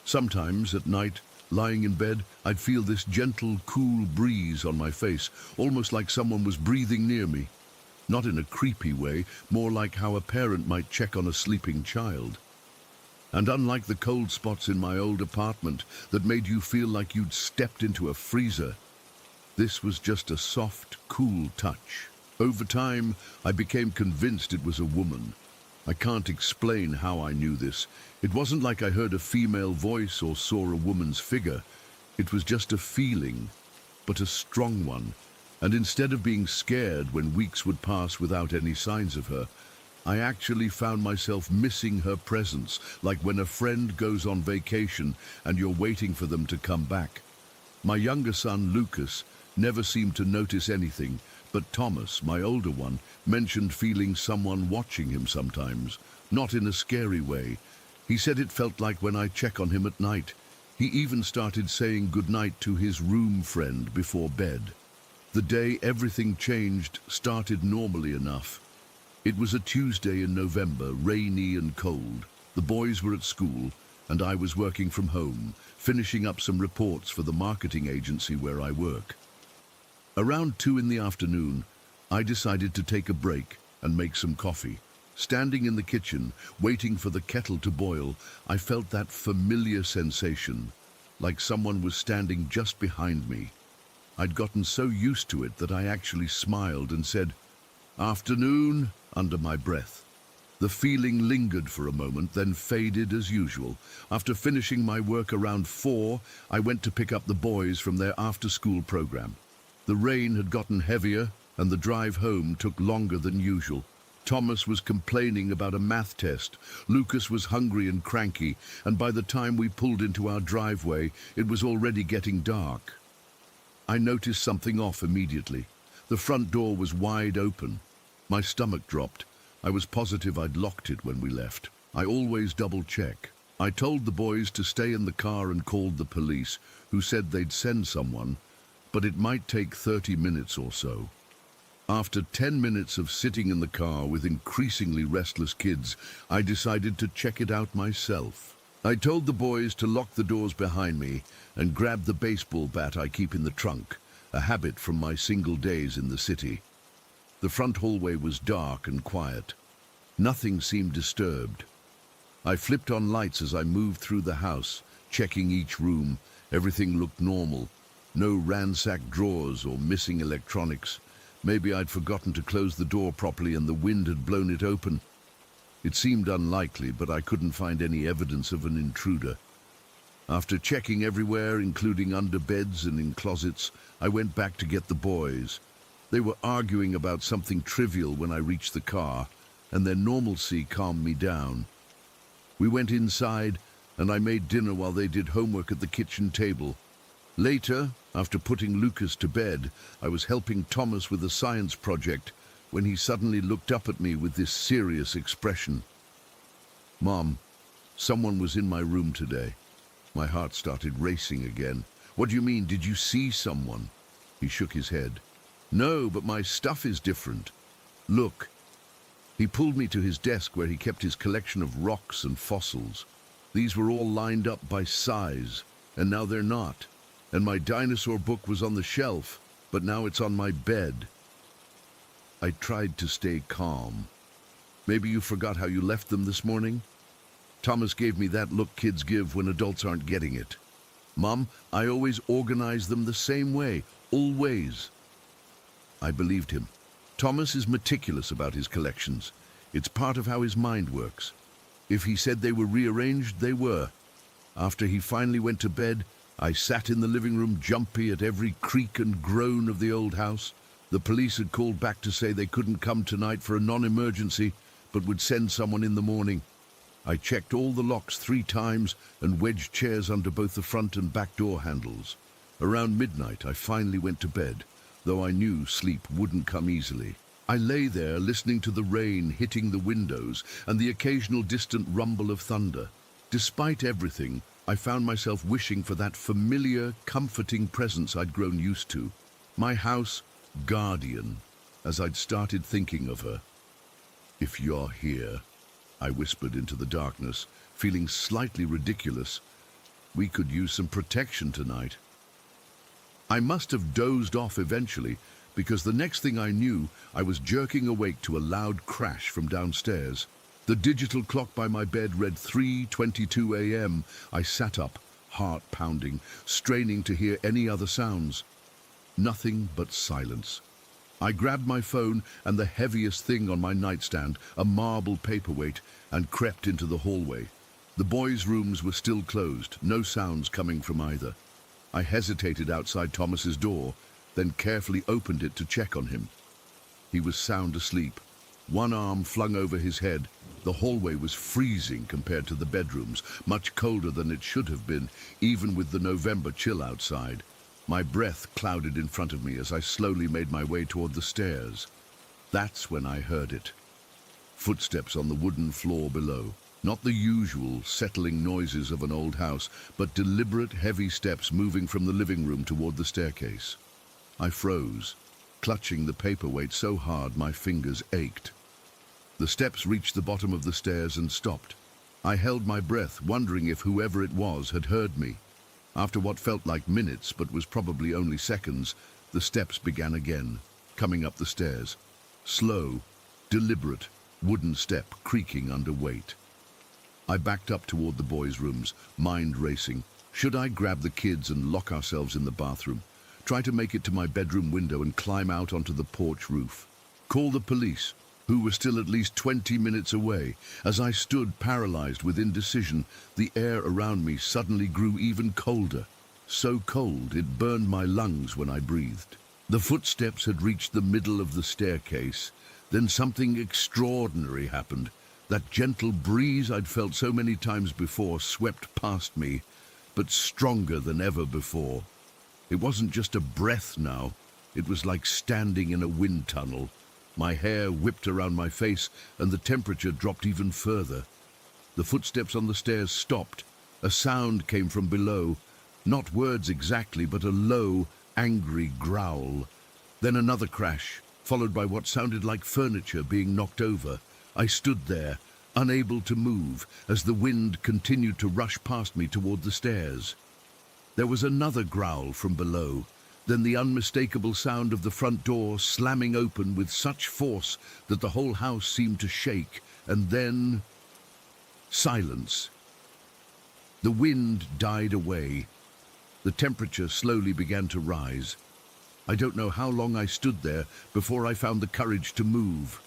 S1: Sometimes at night, lying in bed, I'd feel this gentle, cool breeze on my face, almost like someone was breathing near me. Not in a creepy way, more like how a parent might check on a sleeping child. And unlike the cold spots in my old apartment that made you feel like you'd stepped into a freezer, this was just a soft, cool touch. Over time, I became convinced it was a woman. I can't explain how I knew this. It wasn't like I heard a female voice or saw a woman's figure. It was just a feeling, but a strong one. And instead of being scared when weeks would pass without any signs of her, I actually found myself missing her presence, like when a friend goes on vacation and you're waiting for them to come back. My younger son, Lucas, never seemed to notice anything, but Thomas, my older one, mentioned feeling someone watching him sometimes, not in a scary way. He said it felt like when I check on him at night. He even started saying goodnight to his room friend before bed. The day everything changed started normally enough. It was a Tuesday in November, rainy and cold. The boys were at school, and I was working from home, finishing up some reports for the marketing agency where I work. Around 2 in the afternoon, I decided to take a break and make some coffee. Standing in the kitchen, waiting for the kettle to boil, I felt that familiar sensation, like someone was standing just behind me. I'd gotten so used to it that I actually smiled and said, "Afternoon," under my breath. The feeling lingered for a moment, then faded as usual. After finishing my work around 4, I went to pick up the boys from their after-school program. The rain had gotten heavier, and the drive home took longer than usual. Thomas was complaining about a math test. Lucas was hungry and cranky, and by the time we pulled into our driveway, it was already getting dark. I noticed something off immediately. The front door was wide open. My stomach dropped. I was positive I'd locked it when we left. I always double-check. I told the boys to stay in the car and called the police, who said they'd send someone, but it might take 30 minutes or so. After 10 minutes of sitting in the car with increasingly restless kids, I decided to check it out myself. I told the boys to lock the doors behind me and grab the baseball bat I keep in the trunk, a habit from my single days in the city. The front hallway was dark and quiet. Nothing seemed disturbed. I flipped on lights as I moved through the house, checking each room. Everything looked normal. No ransacked drawers or missing electronics. Maybe I'd forgotten to close the door properly and the wind had blown it open. It seemed unlikely, but I couldn't find any evidence of an intruder. After checking everywhere, including under beds and in closets, I went back to get the boys. They were arguing about something trivial when I reached the car, and their normalcy calmed me down. We went inside, and I made dinner while they did homework at the kitchen table. Later, after putting Lucas to bed, I was helping Thomas with a science project when he suddenly looked up at me with this serious expression. "Mom, someone was in my room today." My heart started racing again. "What do you mean? Did you see someone?" He shook his head. "No, but my stuff is different. Look." He pulled me to his desk where he kept his collection of rocks and fossils. These were all lined up by size, and now they're not. And my dinosaur book was on the shelf, but now it's on my bed. I tried to stay calm. "Maybe you forgot how you left them this morning?" Thomas gave me that look kids give when adults aren't getting it. "Mom, I always organize them the same way, always." I believed him. Thomas is meticulous about his collections. It's part of how his mind works. If he said they were rearranged, they were. After he finally went to bed, I sat in the living room jumpy at every creak and groan of the old house. The police had called back to say they couldn't come tonight for a non-emergency, but would send someone in the morning. I checked all the locks 3 times and wedged chairs under both the front and back door handles. Around midnight, I finally went to bed, though I knew sleep wouldn't come easily. I lay there listening to the rain hitting the windows and the occasional distant rumble of thunder. Despite everything, I found myself wishing for that familiar, comforting presence I'd grown used to. My house guardian, as I'd started thinking of her. "If you're here," I whispered into the darkness, feeling slightly ridiculous. "We could use some protection tonight." I must have dozed off eventually, because the next thing I knew, I was jerking awake to a loud crash from downstairs. The digital clock by my bed read 3:22 a.m. I sat up, heart pounding, straining to hear any other sounds. Nothing but silence. I grabbed my phone and the heaviest thing on my nightstand, a marble paperweight, and crept into the hallway. The boys' rooms were still closed, no sounds coming from either. I hesitated outside Thomas's door, then carefully opened it to check on him. He was sound asleep, one arm flung over his head. The hallway was freezing compared to the bedrooms, much colder than it should have been, even with the November chill outside. My breath clouded in front of me as I slowly made my way toward the stairs. That's when I heard it. Footsteps on the wooden floor below. Not the usual settling noises of an old house, but deliberate, heavy steps moving from the living room toward the staircase. I froze, clutching the paperweight so hard my fingers ached. The steps reached the bottom of the stairs and stopped. I held my breath, wondering if whoever it was had heard me. After what felt like minutes, but was probably only seconds, the steps began again, coming up the stairs. Slow, deliberate, wooden step creaking under weight. I backed up toward the boys' rooms, mind racing. Should I grab the kids and lock ourselves in the bathroom? Try to make it to my bedroom window and climb out onto the porch roof? Call the police, who were still at least 20 minutes away? As I stood paralyzed with indecision, the air around me suddenly grew even colder. So cold it burned my lungs when I breathed. The footsteps had reached the middle of the staircase. Then something extraordinary happened. That gentle breeze I'd felt so many times before swept past me, but stronger than ever before. It wasn't just a breath now. It was like standing in a wind tunnel. My hair whipped around my face, and the temperature dropped even further. The footsteps on the stairs stopped. A sound came from below. Not words exactly, but a low, angry growl. Then another crash, followed by what sounded like furniture being knocked over. I stood there, unable to move, as the wind continued to rush past me toward the stairs. There was another growl from below, then the unmistakable sound of the front door slamming open with such force that the whole house seemed to shake, and then silence. The wind died away. The temperature slowly began to rise. I don't know how long I stood there before I found the courage to move.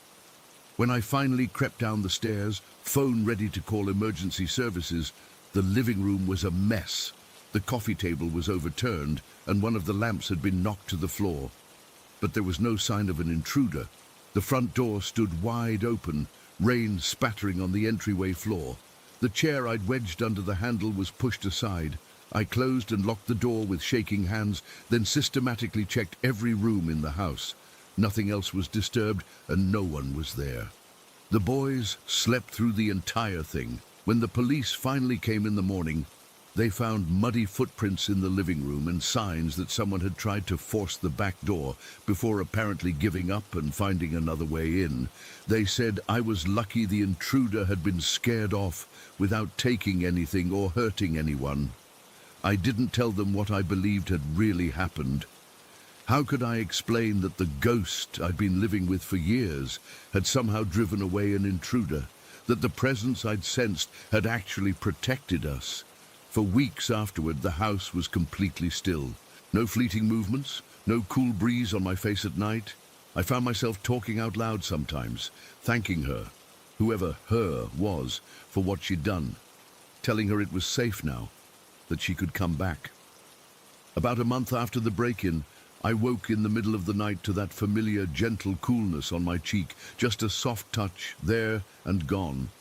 S1: When I finally crept down the stairs, phone ready to call emergency services, the living room was a mess. The coffee table was overturned, and one of the lamps had been knocked to the floor. But there was no sign of an intruder. The front door stood wide open, rain spattering on the entryway floor. The chair I'd wedged under the handle was pushed aside. I closed and locked the door with shaking hands, then systematically checked every room in the house. Nothing else was disturbed, and no one was there. The boys slept through the entire thing. When the police finally came in the morning, they found muddy footprints in the living room and signs that someone had tried to force the back door before apparently giving up and finding another way in. They said I was lucky the intruder had been scared off without taking anything or hurting anyone. I didn't tell them what I believed had really happened. How could I explain that the ghost I'd been living with for years had somehow driven away an intruder, that the presence I'd sensed had actually protected us? For weeks afterward, the house was completely still. No fleeting movements, no cool breeze on my face at night. I found myself talking out loud sometimes, thanking her, whoever her was, for what she'd done, telling her it was safe now, that she could come back. About a month after the break-in, I woke in the middle of the night to that familiar, gentle coolness on my cheek, just a soft touch, there and gone.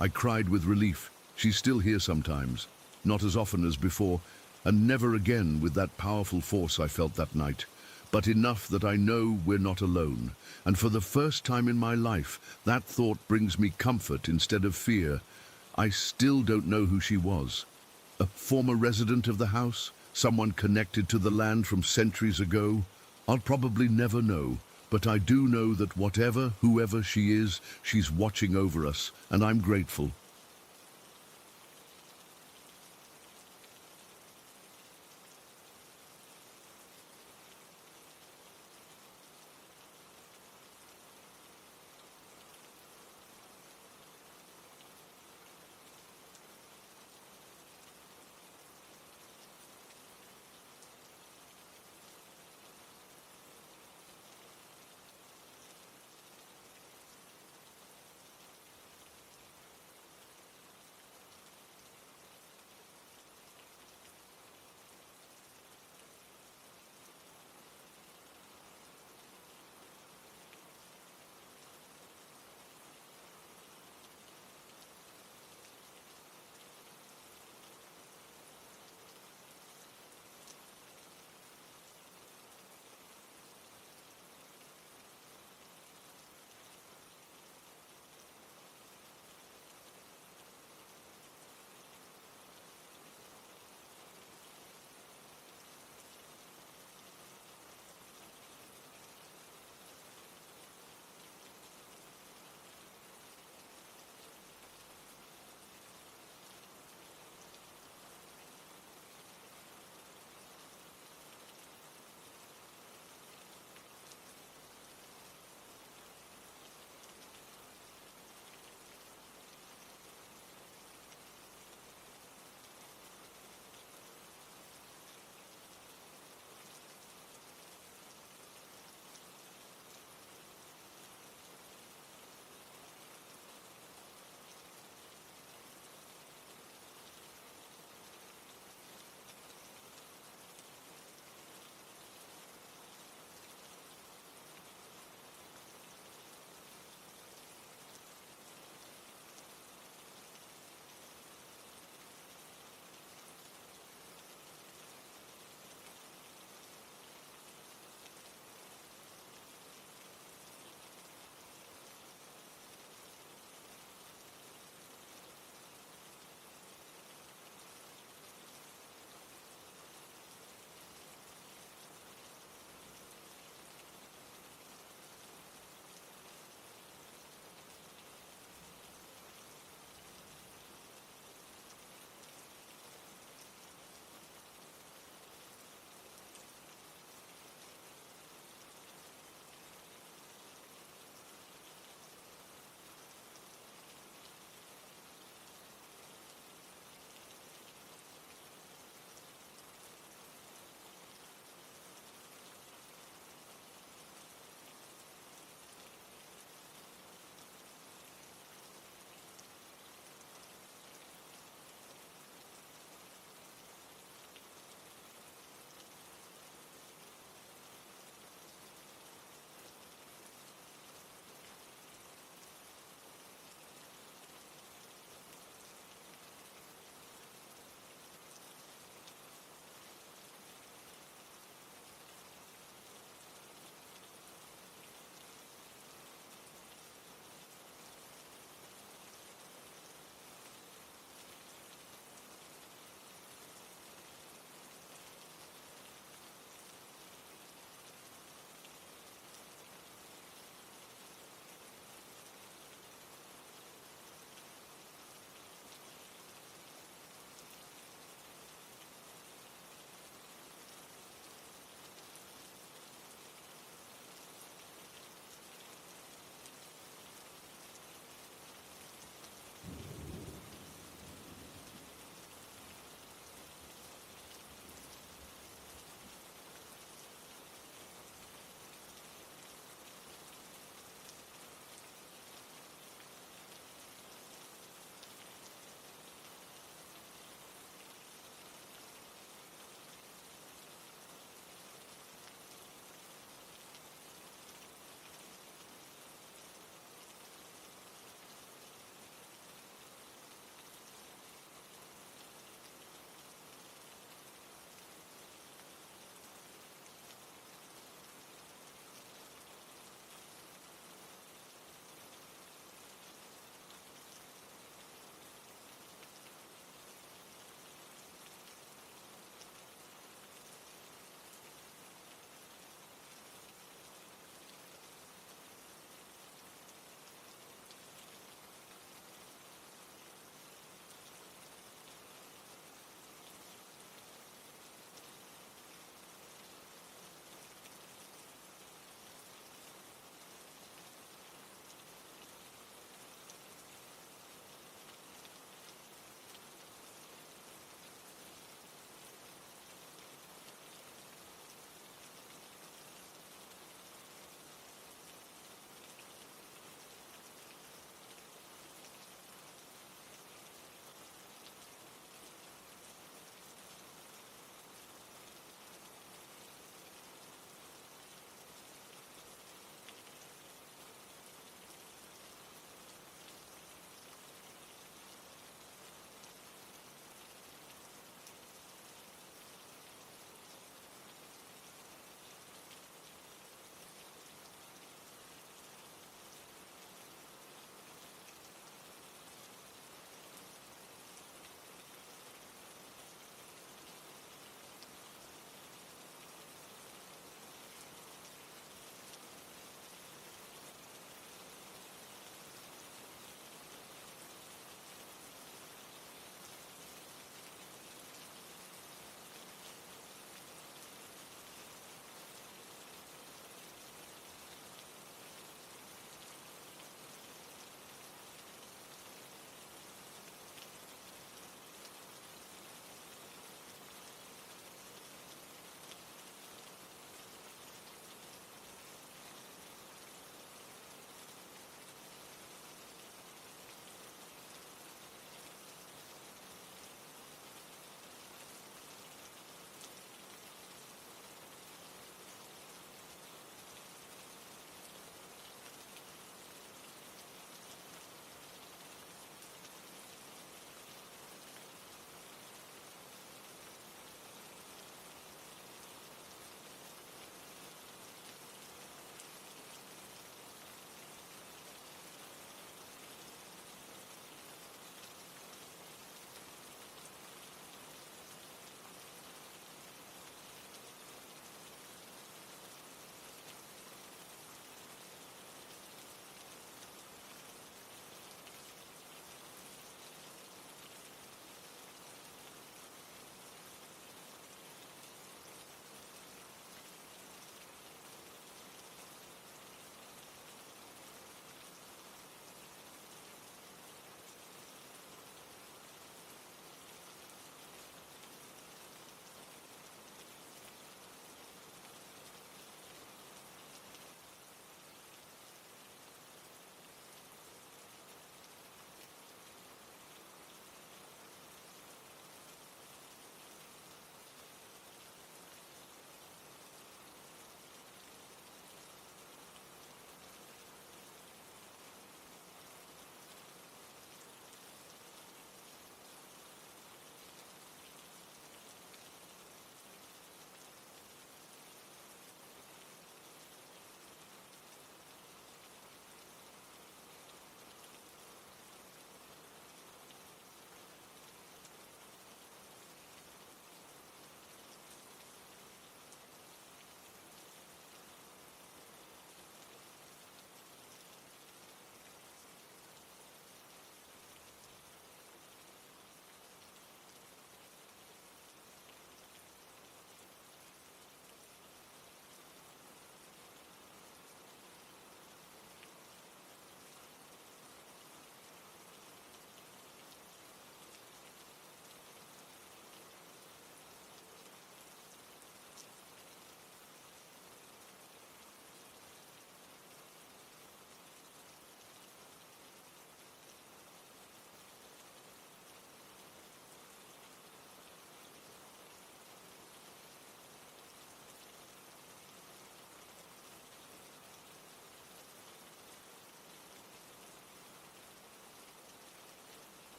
S1: I cried with relief. She's still here sometimes, not as often as before, and never again with that powerful force I felt that night, but enough that I know we're not alone. And for the first time in my life, that thought brings me comfort instead of fear. I still don't know who she was. A former resident of the house? Someone connected to the land from centuries ago? I'll probably never know, but I do know that whoever she is, she's watching over us, and I'm grateful.